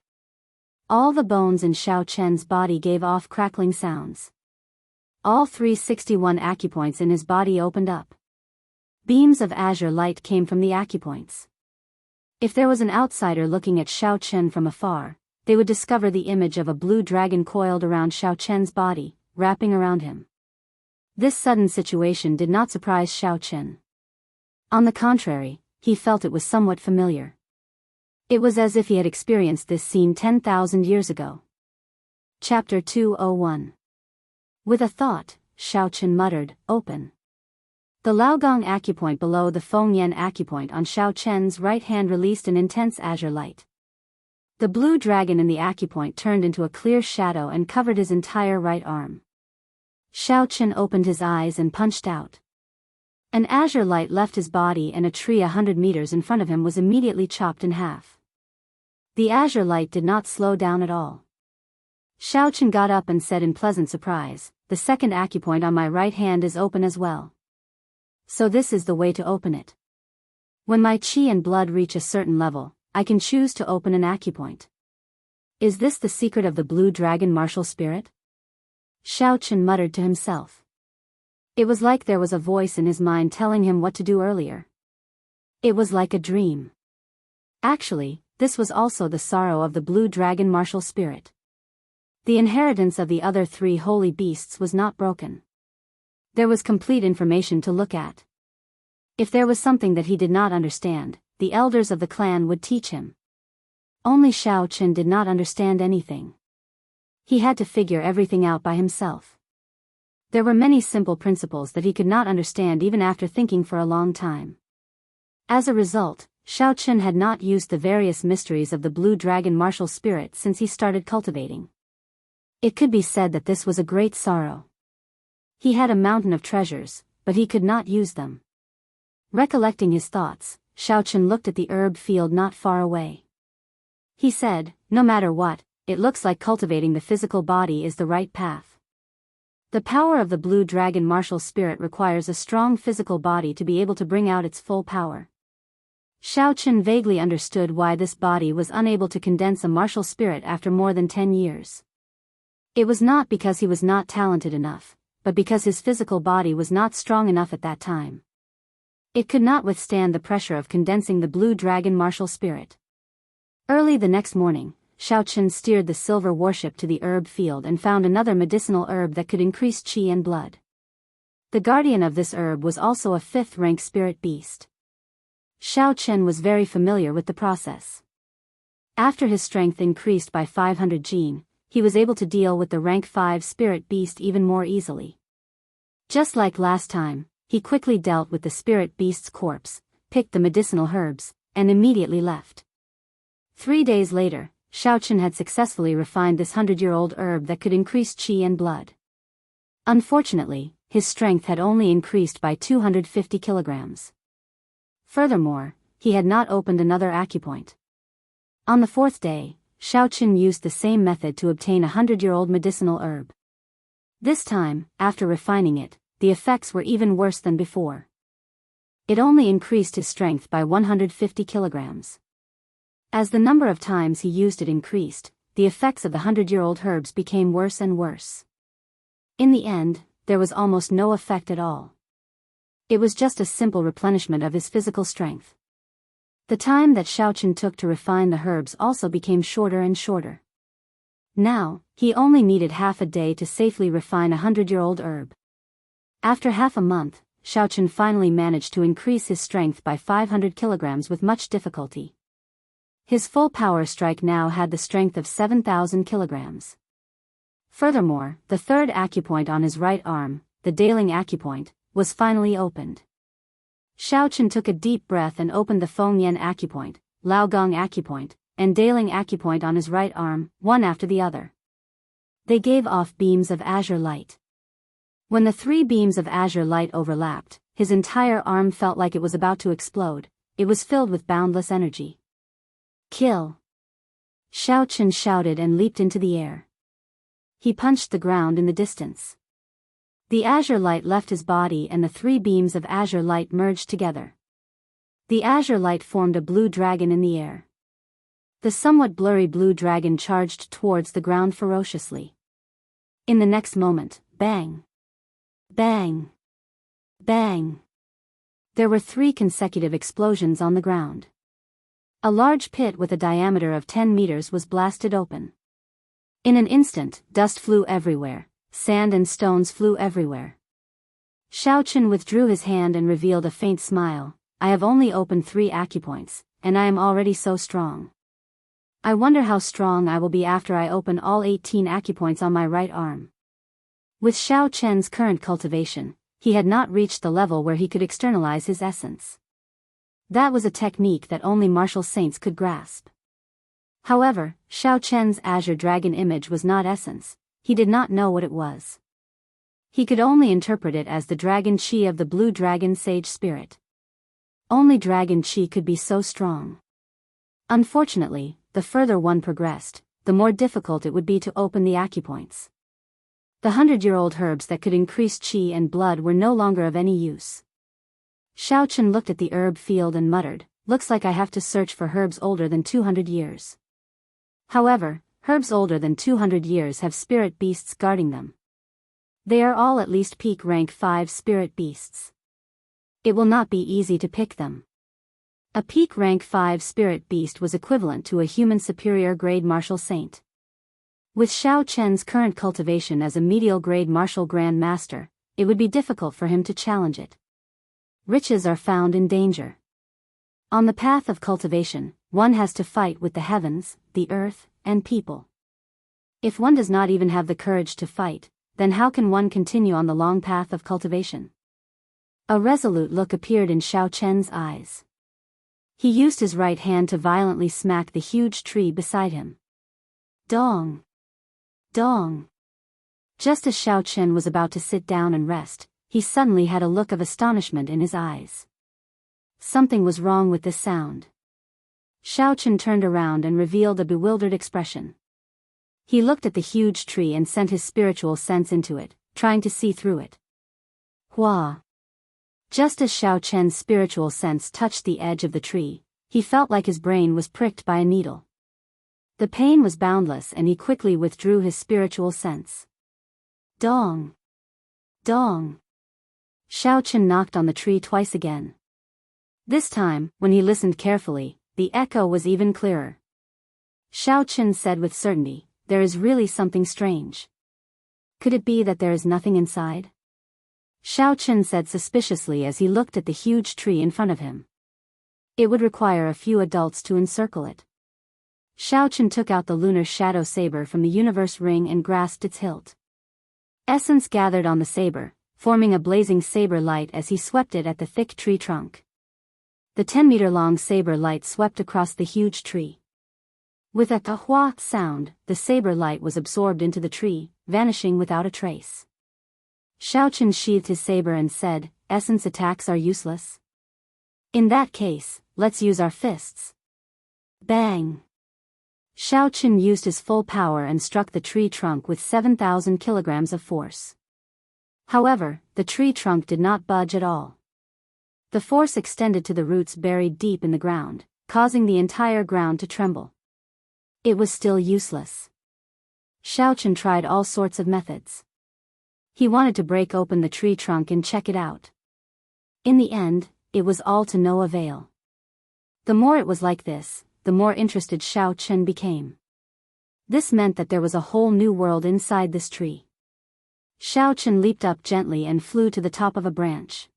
All the bones in Xiaochen's body gave off crackling sounds. All 361 acupoints in his body opened up. Beams of azure light came from the acupoints. If there was an outsider looking at Xiaochen from afar, they would discover the image of a blue dragon coiled around Xiaochen's body, wrapping around him. This sudden situation did not surprise Xiaochen. On the contrary, he felt it was somewhat familiar. It was as if he had experienced this scene 10,000 years ago. Chapter 201. With a thought, Xiaochen muttered, "Open." The Laogong acupoint below the Fengyan acupoint on Xiaochen's right hand released an intense azure light. The blue dragon in the acupoint turned into a clear shadow and covered his entire right arm. Xiaochen opened his eyes and punched out. An azure light left his body and a tree 100 meters in front of him was immediately chopped in half. The azure light did not slow down at all. Xiaochen got up and said in pleasant surprise, "The second acupoint on my right hand is open as well. So this is the way to open it. When my qi and blood reach a certain level, I can choose to open an acupoint. Is this the secret of the blue dragon martial spirit?" Xiaochen muttered to himself. It was like there was a voice in his mind telling him what to do earlier. It was like a dream. Actually, this was also the sorrow of the blue dragon martial spirit. The inheritance of the other 3 holy beasts was not broken. There was complete information to look at. If there was something that he did not understand, the elders of the clan would teach him. Only Xiaochen did not understand anything. He had to figure everything out by himself. There were many simple principles that he could not understand even after thinking for a long time. As a result, Xiaochen had not used the various mysteries of the blue dragon martial spirit since he started cultivating. It could be said that this was a great sorrow. He had a mountain of treasures, but he could not use them. Recollecting his thoughts, Xiaochen looked at the herb field not far away. He said, "No matter what, it looks like cultivating the physical body is the right path. The power of the blue dragon martial spirit requires a strong physical body to be able to bring out its full power." Xiaochen vaguely understood why this body was unable to condense a martial spirit after more than 10 years. It was not because he was not talented enough, but because his physical body was not strong enough at that time. It could not withstand the pressure of condensing the blue dragon martial spirit. Early the next morning, Xiaochen steered the silver warship to the herb field and found another medicinal herb that could increase qi and blood. The guardian of this herb was also a 5th-rank spirit beast. Xiaochen was very familiar with the process. After his strength increased by 500 jin, he was able to deal with the rank 5 spirit beast even more easily. Just like last time, he quickly dealt with the spirit beast's corpse, picked the medicinal herbs, and immediately left. 3 days later, Xiaochen had successfully refined this 100-year-old herb that could increase qi and blood. Unfortunately, his strength had only increased by 250 kilograms. Furthermore, he had not opened another acupoint. On the 4th day, Xiaochen used the same method to obtain a 100-year-old medicinal herb. This time, after refining it, the effects were even worse than before. It only increased his strength by 150 kilograms. As the number of times he used it increased, the effects of the 100-year-old herbs became worse and worse. In the end, there was almost no effect at all. It was just a simple replenishment of his physical strength. The time that Xiaochen took to refine the herbs also became shorter and shorter. Now, he only needed half a day to safely refine a 100-year-old herb. After half a month, Xiaochen finally managed to increase his strength by 500 kilograms with much difficulty. His full power strike now had the strength of 7,000 kilograms. Furthermore, the 3rd acupoint on his right arm, the Daling acupoint, was finally opened. Xiaochen took a deep breath and opened the Fengyan acupoint, Laogong acupoint, and Daling acupoint on his right arm, one after the other. They gave off beams of azure light. When the 3 beams of azure light overlapped, his entire arm felt like it was about to explode. It was filled with boundless energy. Kill! Xiaochen shouted and leaped into the air. He punched the ground in the distance. The azure light left his body and the 3 beams of azure light merged together. The azure light formed a blue dragon in the air. The somewhat blurry blue dragon charged towards the ground ferociously. In the next moment, bang! Bang! Bang! There were 3 consecutive explosions on the ground. A large pit with a diameter of 10 meters was blasted open. In an instant, dust flew everywhere, sand and stones flew everywhere. Xiaochen withdrew his hand and revealed a faint smile. I have only opened 3 acupoints, and I am already so strong. I wonder how strong I will be after I open all 18 acupoints on my right arm. With Xiaochen's current cultivation, he had not reached the level where he could externalize his essence. That was a technique that only martial saints could grasp. However, Xiaochen's azure dragon image was not essence. He did not know what it was. He could only interpret it as the dragon qi of the blue dragon sage spirit. Only dragon qi could be so strong. Unfortunately, the further one progressed, the more difficult it would be to open the acupoints. The 100-year-old herbs that could increase qi and blood were no longer of any use. Xiaochen looked at the herb field and muttered, looks like I have to search for herbs older than 200 years. However, herbs older than 200 years have spirit beasts guarding them. They are all at least peak rank 5 spirit beasts. It will not be easy to pick them. A peak rank 5 spirit beast was equivalent to a human superior grade martial saint. With Xiaochen's current cultivation as a medial grade martial grand master, it would be difficult for him to challenge it. Riches are found in danger. On the path of cultivation, one has to fight with the heavens, the earth, and people. If one does not even have the courage to fight, then how can one continue on the long path of cultivation? A resolute look appeared in Xiaochen's eyes. He used his right hand to violently smack the huge tree beside him. Dong! Dong! Just as Xiaochen was about to sit down and rest, he suddenly had a look of astonishment in his eyes. Something was wrong with this sound. Xiaochen turned around and revealed a bewildered expression. He looked at the huge tree and sent his spiritual sense into it, trying to see through it. Hua! Just as Xiaochen's spiritual sense touched the edge of the tree, he felt like his brain was pricked by a needle. The pain was boundless and he quickly withdrew his spiritual sense. Dong! Dong! Xiaochen knocked on the tree twice again. This time, when he listened carefully, the echo was even clearer. Xiao Chen said with certainty, "There is really something strange. Could it be that there is nothing inside?" Xiao Chen said suspiciously as he looked at the huge tree in front of him. It would require a few adults to encircle it. Xiao Chen took out the lunar shadow saber from the universe ring and grasped its hilt. Essence gathered on the saber, forming a blazing saber light as he swept it at the thick tree trunk. The 10-meter-long saber light swept across the huge tree. With a "hua" sound, the saber light was absorbed into the tree, vanishing without a trace. Xiao Chen sheathed his saber and said, "Essence attacks are useless. In that case, let's use our fists." Bang! Xiao Chen used his full power and struck the tree trunk with 7,000 kilograms of force. However, the tree trunk did not budge at all. The force extended to the roots buried deep in the ground, causing the entire ground to tremble. It was still useless. Xiao Chen tried all sorts of methods. He wanted to break open the tree trunk and check it out. In the end, it was all to no avail. The more it was like this, the more interested Xiao Chen became. This meant that there was a whole new world inside this tree. Xiao Chen leaped up gently and flew to the top of a branch.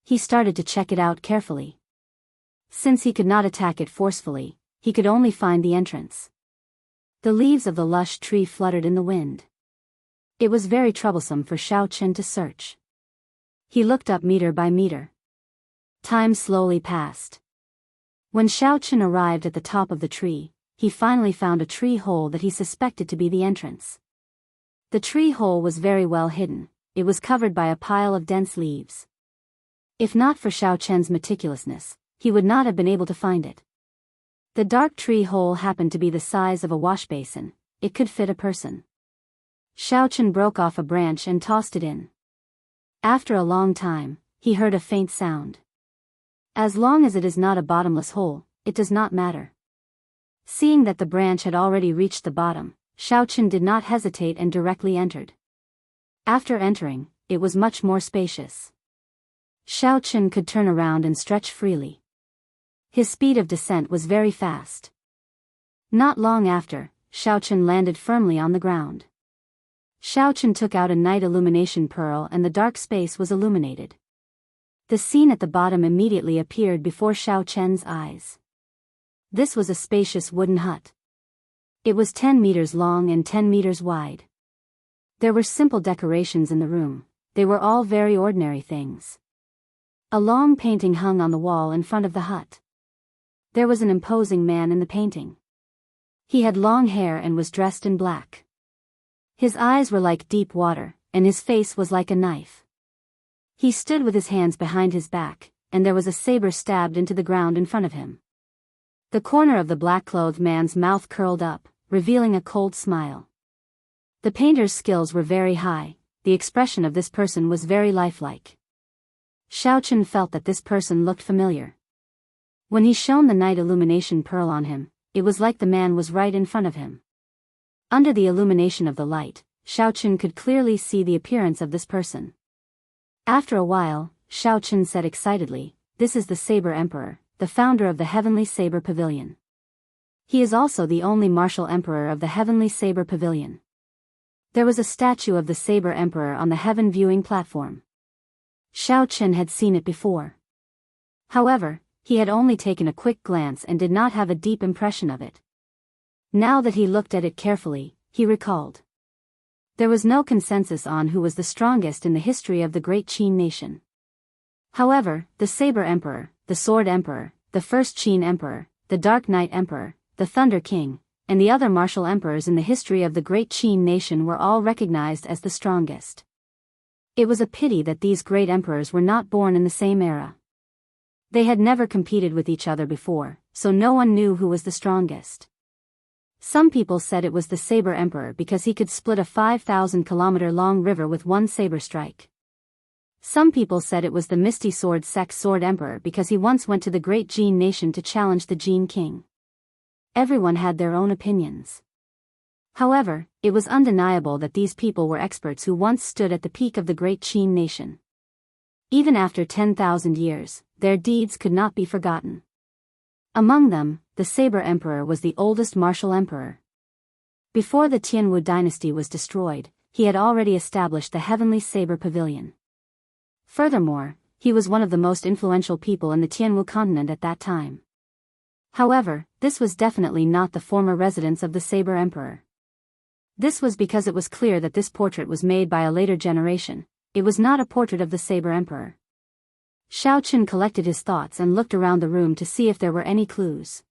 He started to check it out carefully. Since he could not attack it forcefully, he could only find the entrance. The leaves of the lush tree fluttered in the wind. It was very troublesome for Xiao Chen to search. He looked up meter by meter. Time slowly passed. When Xiao Chen arrived at the top of the tree, he finally found a tree hole that he suspected to be the entrance. The tree hole was very well hidden. It was covered by a pile of dense leaves. If not for Xiao Chen's meticulousness, he would not have been able to find it. The dark tree hole happened to be the size of a wash basin. It could fit a person. Xiao Chen broke off a branch and tossed it in. After a long time, he heard a faint sound. As long as it is not a bottomless hole, it does not matter. Seeing that the branch had already reached the bottom, Xiao Chen did not hesitate and directly entered. After entering, it was much more spacious. Xiao Chen could turn around and stretch freely. His speed of descent was very fast. Not long after, Xiao Chen landed firmly on the ground. Xiao Chen took out a night illumination pearl and the dark space was illuminated. The scene at the bottom immediately appeared before Xiao Chen's eyes. This was a spacious wooden hut. It was 10 meters long and 10 meters wide. There were simple decorations in the room. They were all very ordinary things. A long painting hung on the wall in front of the hut. There was an imposing man in the painting. He had long hair and was dressed in black. His eyes were like deep water, and his face was like a knife. He stood with his hands behind his back, and there was a saber stabbed into the ground in front of him. The corner of the black-clothed man's mouth curled up, revealing a cold smile. The painter's skills were very high. The expression of this person was very lifelike. Xiao Chen felt that this person looked familiar. When he shone the night illumination pearl on him, it was like the man was right in front of him. Under the illumination of the light, Xiao Chen could clearly see the appearance of this person. After a while, Xiao Chen said excitedly, "This is the Saber Emperor, the founder of the Heavenly Saber Pavilion. He is also the only martial emperor of the Heavenly Saber Pavilion." There was a statue of the Saber Emperor on the heaven viewing platform. Xiao Chen had seen it before. However, he had only taken a quick glance and did not have a deep impression of it. Now that he looked at it carefully, he recalled. There was no consensus on who was the strongest in the history of the great Qin nation. However, the Saber Emperor, the Sword Emperor, the First Qin Emperor, the Dark Knight Emperor, the Thunder King, and the other martial emperors in the history of the great Qin nation were all recognized as the strongest. It was a pity that these great emperors were not born in the same era. They had never competed with each other before, so no one knew who was the strongest. Some people said it was the Saber Emperor because he could split a 5,000-kilometer-long river with one saber strike. Some people said it was the Misty Sword Sex Sword Emperor because he once went to the great Jin nation to challenge the Jin king. Everyone had their own opinions. However, it was undeniable that these people were experts who once stood at the peak of the great Qin nation. Even after 10,000 years, their deeds could not be forgotten. Among them, the Saber Emperor was the oldest martial emperor. Before the Jianghu dynasty was destroyed, he had already established the Heavenly Saber Pavilion. Furthermore, he was one of the most influential people in the Jianghu continent at that time. However, this was definitely not the former residence of the Saber Emperor. This was because it was clear that this portrait was made by a later generation. It was not a portrait of the Saber Emperor. Xiaoqun collected his thoughts and looked around the room to see if there were any clues.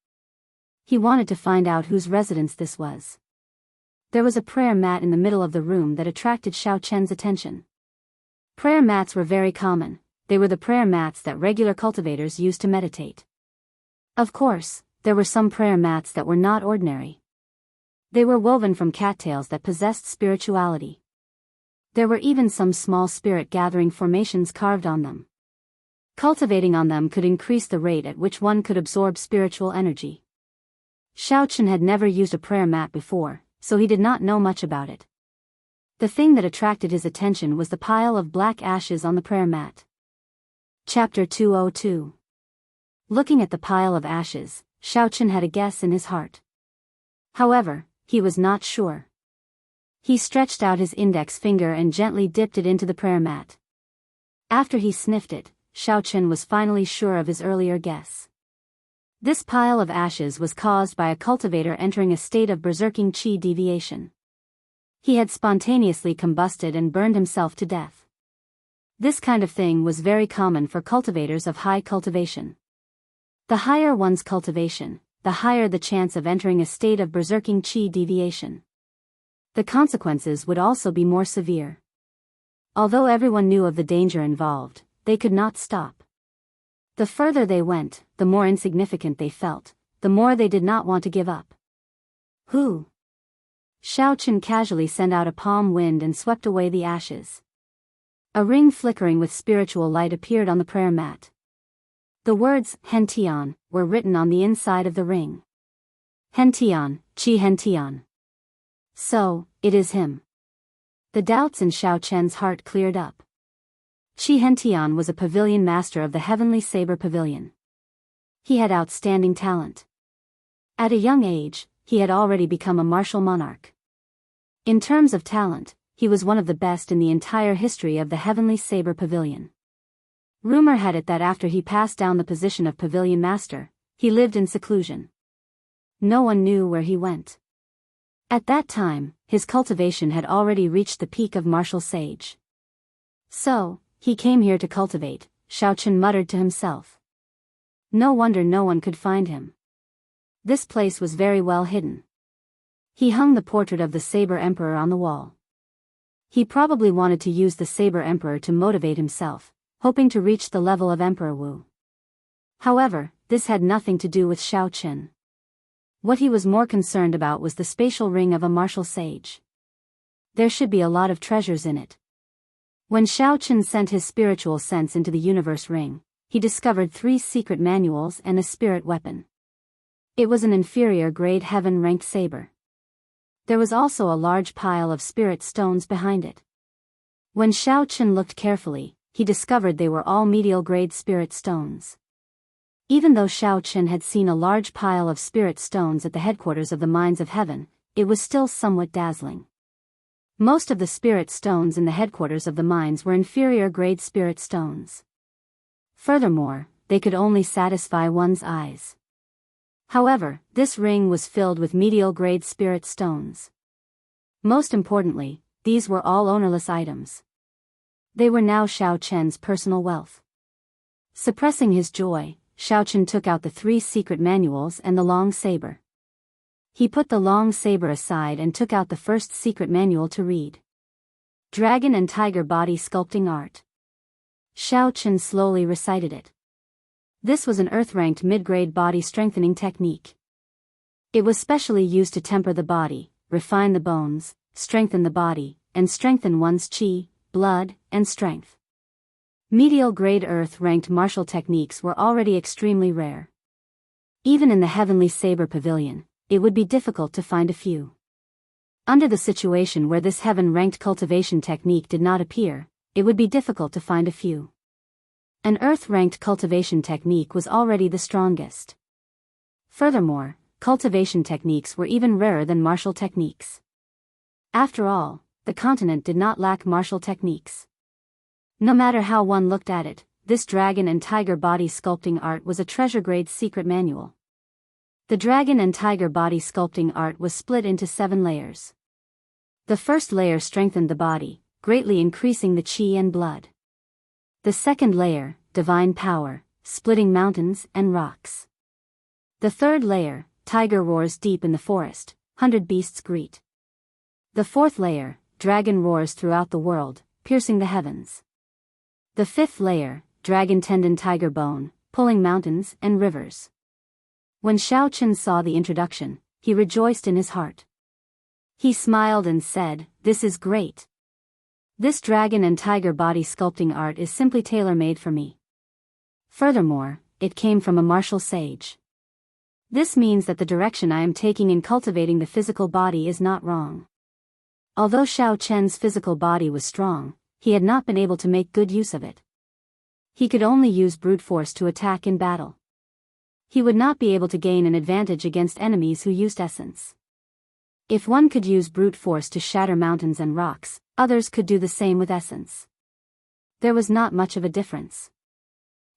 He wanted to find out whose residence this was. There was a prayer mat in the middle of the room that attracted Xiaoqun's attention. Prayer mats were very common. They were the prayer mats that regular cultivators used to meditate. Of course, there were some prayer mats that were not ordinary. They were woven from cattails that possessed spirituality. There were even some small spirit-gathering formations carved on them. Cultivating on them could increase the rate at which one could absorb spiritual energy. Xiaoqun had never used a prayer mat before, so he did not know much about it. The thing that attracted his attention was the pile of black ashes on the prayer mat. Chapter 202. Looking at the pile of ashes, Xiaoqun had a guess in his heart. However, he was not sure. He stretched out his index finger and gently dipped it into the prayer mat. After he sniffed it, Xiaoqun was finally sure of his earlier guess. This pile of ashes was caused by a cultivator entering a state of berserking qi deviation. He had spontaneously combusted and burned himself to death. This kind of thing was very common for cultivators of high cultivation. The higher one's cultivation, the higher the chance of entering a state of berserking qi deviation. The consequences would also be more severe. Although everyone knew of the danger involved, they could not stop. The further they went, the more insignificant they felt, the more they did not want to give up. Who? Xiaoqun casually sent out a palm wind and swept away the ashes. A ring flickering with spiritual light appeared on the prayer mat. The words, Hentian, were written on the inside of the ring. Hentian, Qi Hentian. So, it is him. The doubts in Xiaoqun's heart cleared up. Qi Hentian was a pavilion master of the Heavenly Saber Pavilion. He had outstanding talent. At a young age, he had already become a martial monarch. In terms of talent, he was one of the best in the entire history of the Heavenly Saber Pavilion. Rumor had it that after he passed down the position of pavilion master, he lived in seclusion. No one knew where he went. At that time, his cultivation had already reached the peak of martial sage. So, he came here to cultivate, Xiaoqun muttered to himself. No wonder no one could find him. This place was very well hidden. He hung the portrait of the Saber Emperor on the wall. He probably wanted to use the Saber Emperor to motivate himself, hoping to reach the level of Emperor Wu. However, this had nothing to do with Xiaoqun. What he was more concerned about was the spatial ring of a martial sage. There should be a lot of treasures in it. When Xiaoqun sent his spiritual sense into the universe ring, he discovered 3 secret manuals and a spirit weapon. It was an inferior grade heaven-ranked saber. There was also a large pile of spirit stones behind it. When Xiaoqun looked carefully, he discovered they were all medial grade spirit stones. Even though Xiaoqun had seen a large pile of spirit stones at the headquarters of the Mines of Heaven, it was still somewhat dazzling. Most of the spirit stones in the headquarters of the mines were inferior grade spirit stones. Furthermore, they could only satisfy one's eyes. However, this ring was filled with medial grade spirit stones. Most importantly, these were all ownerless items. They were now Xiaoqun's personal wealth. Suppressing his joy, Xiaoqun took out the 3 secret manuals and the long saber. He put the long saber aside and took out the first secret manual to read. Dragon and Tiger Body Sculpting Art. Xiaoqun slowly recited it. This was an earth-ranked mid-grade body strengthening technique. It was specially used to temper the body, refine the bones, strengthen the body, and strengthen one's qi, blood, and strength. Medial grade earth-ranked martial techniques were already extremely rare. Even in the Heavenly Saber Pavilion, it would be difficult to find a few. Under the situation where this heaven-ranked cultivation technique did not appear, it would be difficult to find a few. An earth-ranked cultivation technique was already the strongest. Furthermore, cultivation techniques were even rarer than martial techniques. After all, the continent did not lack martial techniques. No matter how one looked at it, this dragon and tiger body sculpting art was a treasure-grade secret manual. The dragon and tiger body sculpting art was split into 7 layers. The first layer strengthened the body, greatly increasing the chi and blood. The second layer, divine power, splitting mountains and rocks. The third layer, tiger roars deep in the forest, 100 beasts greet. The fourth layer, dragon roars throughout the world, piercing the heavens. The fifth layer, dragon tendon tiger bone, pulling mountains and rivers. When Xiaochen saw the introduction, he rejoiced in his heart. He smiled and said, "This is great. This dragon and tiger body sculpting art is simply tailor-made for me. Furthermore, it came from a martial sage. This means that the direction I am taking in cultivating the physical body is not wrong." Although Xiaochen's physical body was strong, he had not been able to make good use of it. He could only use brute force to attack in battle. He would not be able to gain an advantage against enemies who used essence. If one could use brute force to shatter mountains and rocks, others could do the same with essence. There was not much of a difference.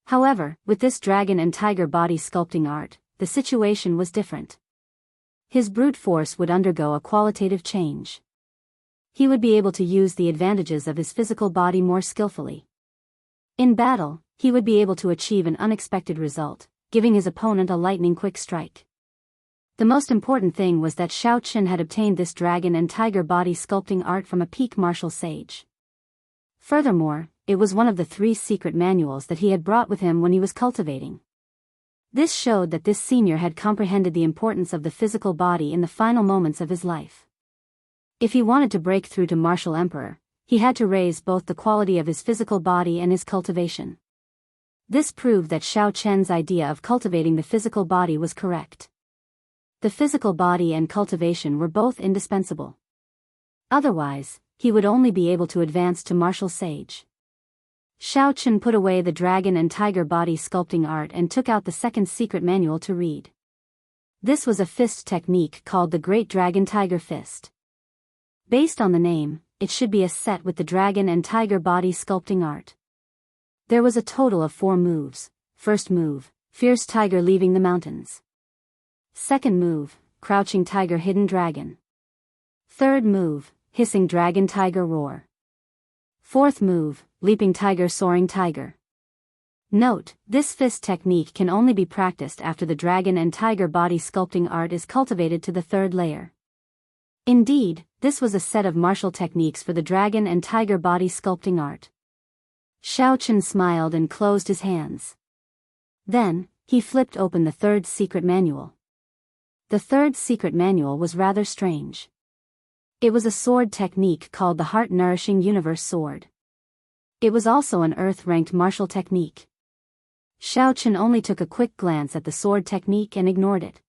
However, with this dragon and tiger body sculpting art, the situation was different. His brute force would undergo a qualitative change. He would be able to use the advantages of his physical body more skillfully. In battle, he would be able to achieve an unexpected result, giving his opponent a lightning-quick strike. The most important thing was that Xiaochen had obtained this dragon and tiger body sculpting art from a peak martial sage. Furthermore, it was one of the 3 secret manuals that he had brought with him when he was cultivating. This showed that this senior had comprehended the importance of the physical body in the final moments of his life. If he wanted to break through to martial emperor, he had to raise both the quality of his physical body and his cultivation. This proved that Xiaochen's idea of cultivating the physical body was correct. The physical body and cultivation were both indispensable. Otherwise, he would only be able to advance to martial sage. Xiaochen put away the dragon and tiger body sculpting art and took out the second secret manual to read. This was a fist technique called the Great Dragon Tiger Fist. Based on the name, it should be a set with the dragon and tiger body sculpting art. There was a total of 4 moves. First move, fierce tiger leaving the mountains. Second move, crouching tiger hidden dragon. Third move, hissing dragon tiger roar. Fourth move, leaping tiger soaring tiger. Note, this fist technique can only be practiced after the dragon and tiger body sculpting art is cultivated to the 3rd layer. Indeed, this was a set of martial techniques for the dragon and tiger body sculpting art. Xiaochen smiled and closed his hands. Then, he flipped open the 3rd secret manual. The 3rd secret manual was rather strange. It was a sword technique called the Heart-Nourishing Universe Sword. It was also an earth-ranked martial technique. Xiaochen only took a quick glance at the sword technique and ignored it.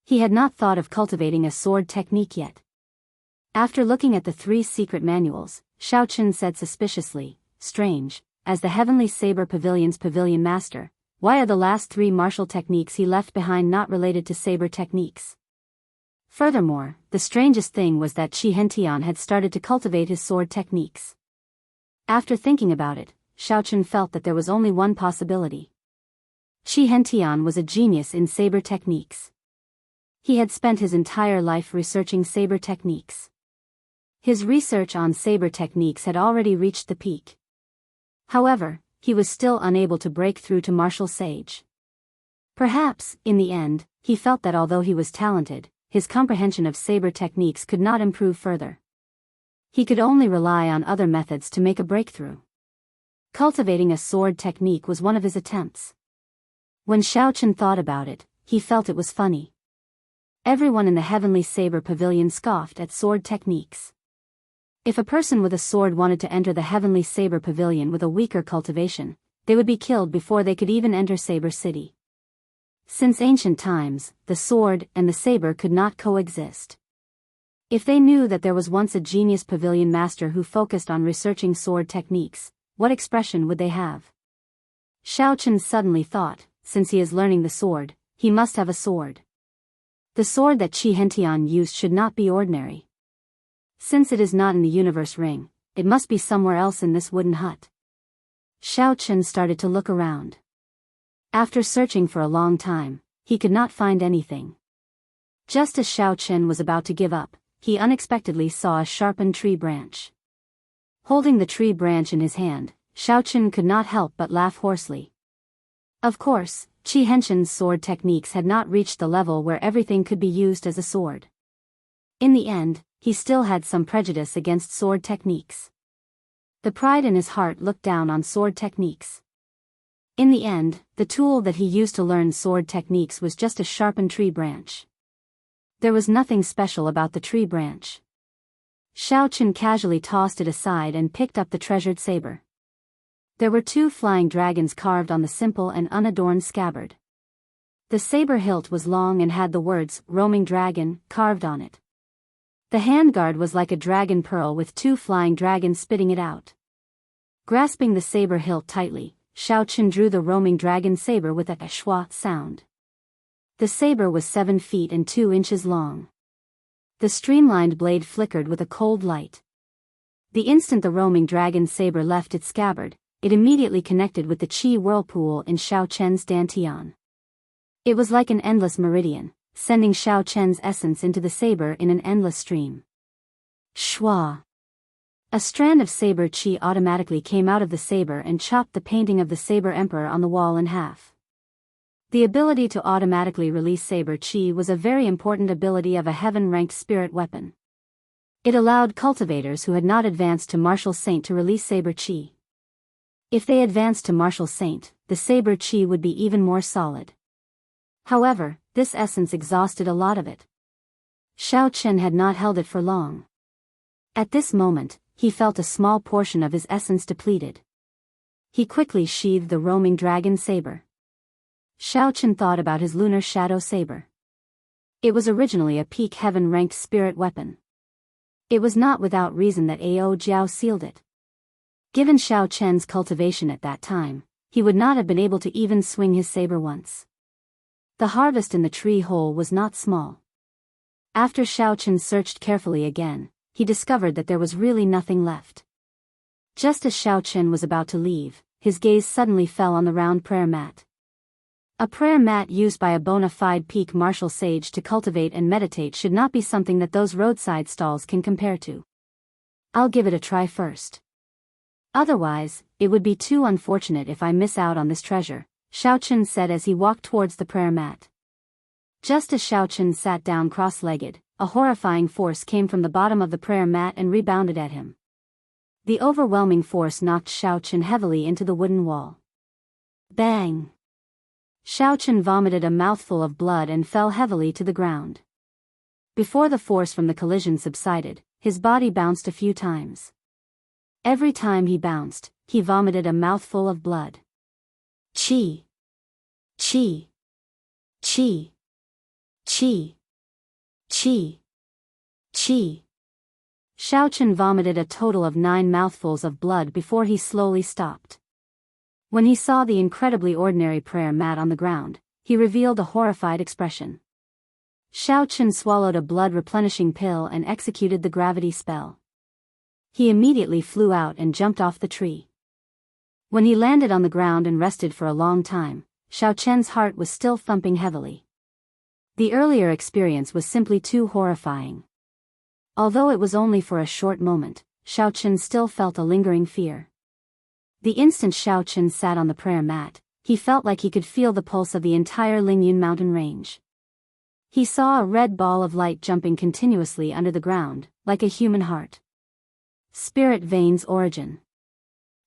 He had not thought of cultivating a sword technique yet. After looking at the 3 secret manuals, Xiaochen said suspiciously, "Strange, as the Heavenly Saber Pavilion's pavilion master, why are the last 3 martial techniques he left behind not related to saber techniques?" Furthermore, the strangest thing was that Qi Hentian had started to cultivate his sword techniques. After thinking about it, Xiaochen felt that there was only one possibility. Qi Hentian was a genius in saber techniques. He had spent his entire life researching saber techniques. His research on saber techniques had already reached the peak. However, he was still unable to break through to martial sage. Perhaps, in the end, he felt that although he was talented, his comprehension of saber techniques could not improve further. He could only rely on other methods to make a breakthrough. Cultivating a sword technique was one of his attempts. When Xiaochen thought about it, he felt it was funny. Everyone in the Heavenly Saber Pavilion scoffed at sword techniques. If a person with a sword wanted to enter the Heavenly Saber Pavilion with a weaker cultivation, they would be killed before they could even enter Saber City. Since ancient times, the sword and the saber could not coexist. If they knew that there was once a genius pavilion master who focused on researching sword techniques, what expression would they have? Xiao suddenly thought, since he is learning the sword, he must have a sword. The sword that Qi Hentian used should not be ordinary. Since it is not in the universe ring, it must be somewhere else in this wooden hut. Xiao started to look around. After searching for a long time, he could not find anything. Just as Xiao was about to give up, he unexpectedly saw a sharpened tree branch. Holding the tree branch in his hand, Xiao could not help but laugh hoarsely. Of course, Qi Hentian's sword techniques had not reached the level where everything could be used as a sword. In the end, he still had some prejudice against sword techniques. The pride in his heart looked down on sword techniques. In the end, the tool that he used to learn sword techniques was just a sharpened tree branch. There was nothing special about the tree branch. Xiao casually tossed it aside and picked up the treasured saber. There were 2 flying dragons carved on the simple and unadorned scabbard. The saber hilt was long and had the words, "Roaming Dragon," carved on it. The handguard was like a dragon pearl with 2 flying dragons spitting it out. Grasping the saber hilt tightly, Xiao drew the roaming dragon saber with a schwa sound. The saber was 7 feet and 2 inches long. The streamlined blade flickered with a cold light. The instant the roaming dragon saber left its scabbard, it immediately connected with the qi whirlpool in Xiao's dantian. It was like an endless meridian, sending Xiao's essence into the saber in an endless stream. Shua! A strand of saber qi automatically came out of the saber and chopped the painting of the saber emperor on the wall in half. The ability to automatically release saber qi was a very important ability of a heaven-ranked spirit weapon. It allowed cultivators who had not advanced to martial saint to release saber qi. If they advanced to martial saint, the saber qi would be even more solid. However, this essence exhausted a lot of it. Xiao had not held it for long. At this moment, he felt a small portion of his essence depleted. He quickly sheathed the roaming dragon saber. Xiao thought about his lunar shadow saber. It was originally a peak heaven-ranked spirit weapon. It was not without reason that Ao Jiao sealed it. Given Xiao's cultivation at that time, he would not have been able to even swing his saber once. The harvest in the tree hole was not small. After Xiao searched carefully again, he discovered that there was really nothing left. Just as Xiao was about to leave, his gaze suddenly fell on the round prayer mat. A prayer mat used by a bona fide peak martial sage to cultivate and meditate should not be something that those roadside stalls can compare to. I'll give it a try first. Otherwise, it would be too unfortunate if I miss out on this treasure, Xiao said as he walked towards the prayer mat. Just as Xiao sat down cross-legged, a horrifying force came from the bottom of the prayer mat and rebounded at him. The overwhelming force knocked Xiao heavily into the wooden wall. Bang! Xiao vomited a mouthful of blood and fell heavily to the ground. Before the force from the collision subsided, his body bounced a few times. Every time he bounced, he vomited a mouthful of blood. Qi! Qi! Qi! Qi! Qi! Qi! Xiao vomited a total of 9 mouthfuls of blood before he slowly stopped. When he saw the incredibly ordinary prayer mat on the ground, he revealed a horrified expression. Xiao swallowed a blood-replenishing pill and executed the gravity spell. He immediately flew out and jumped off the tree. When he landed on the ground and rested for a long time, Xiao's heart was still thumping heavily. The earlier experience was simply too horrifying. Although it was only for a short moment, Xiao still felt a lingering fear. The instant Xiao sat on the prayer mat, he felt like he could feel the pulse of the entire Lingyun mountain range. He saw a red ball of light jumping continuously under the ground, like a human heart. Spirit veins origin.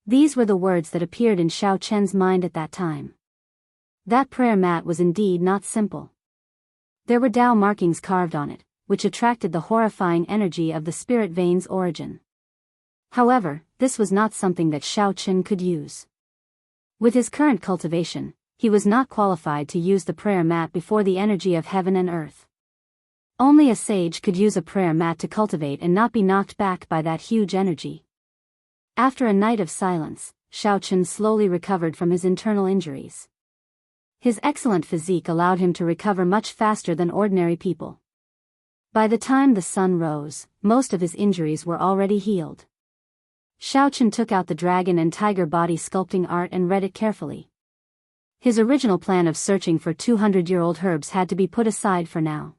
These were the words that appeared in Xiao's mind at that time. That prayer mat was indeed not simple. There were Tao markings carved on it, which attracted the horrifying energy of the spirit veins origin. However, this was not something that Xiao could use. With his current cultivation, he was not qualified to use the prayer mat before the energy of heaven and earth. Only a sage could use a prayer mat to cultivate and not be knocked back by that huge energy. After a night of silence, Chen slowly recovered from his internal injuries. His excellent physique allowed him to recover much faster than ordinary people. By the time the sun rose, most of his injuries were already healed. Chen took out the dragon and tiger body sculpting art and read it carefully. His original plan of searching for 200-year-old herbs had to be put aside for now.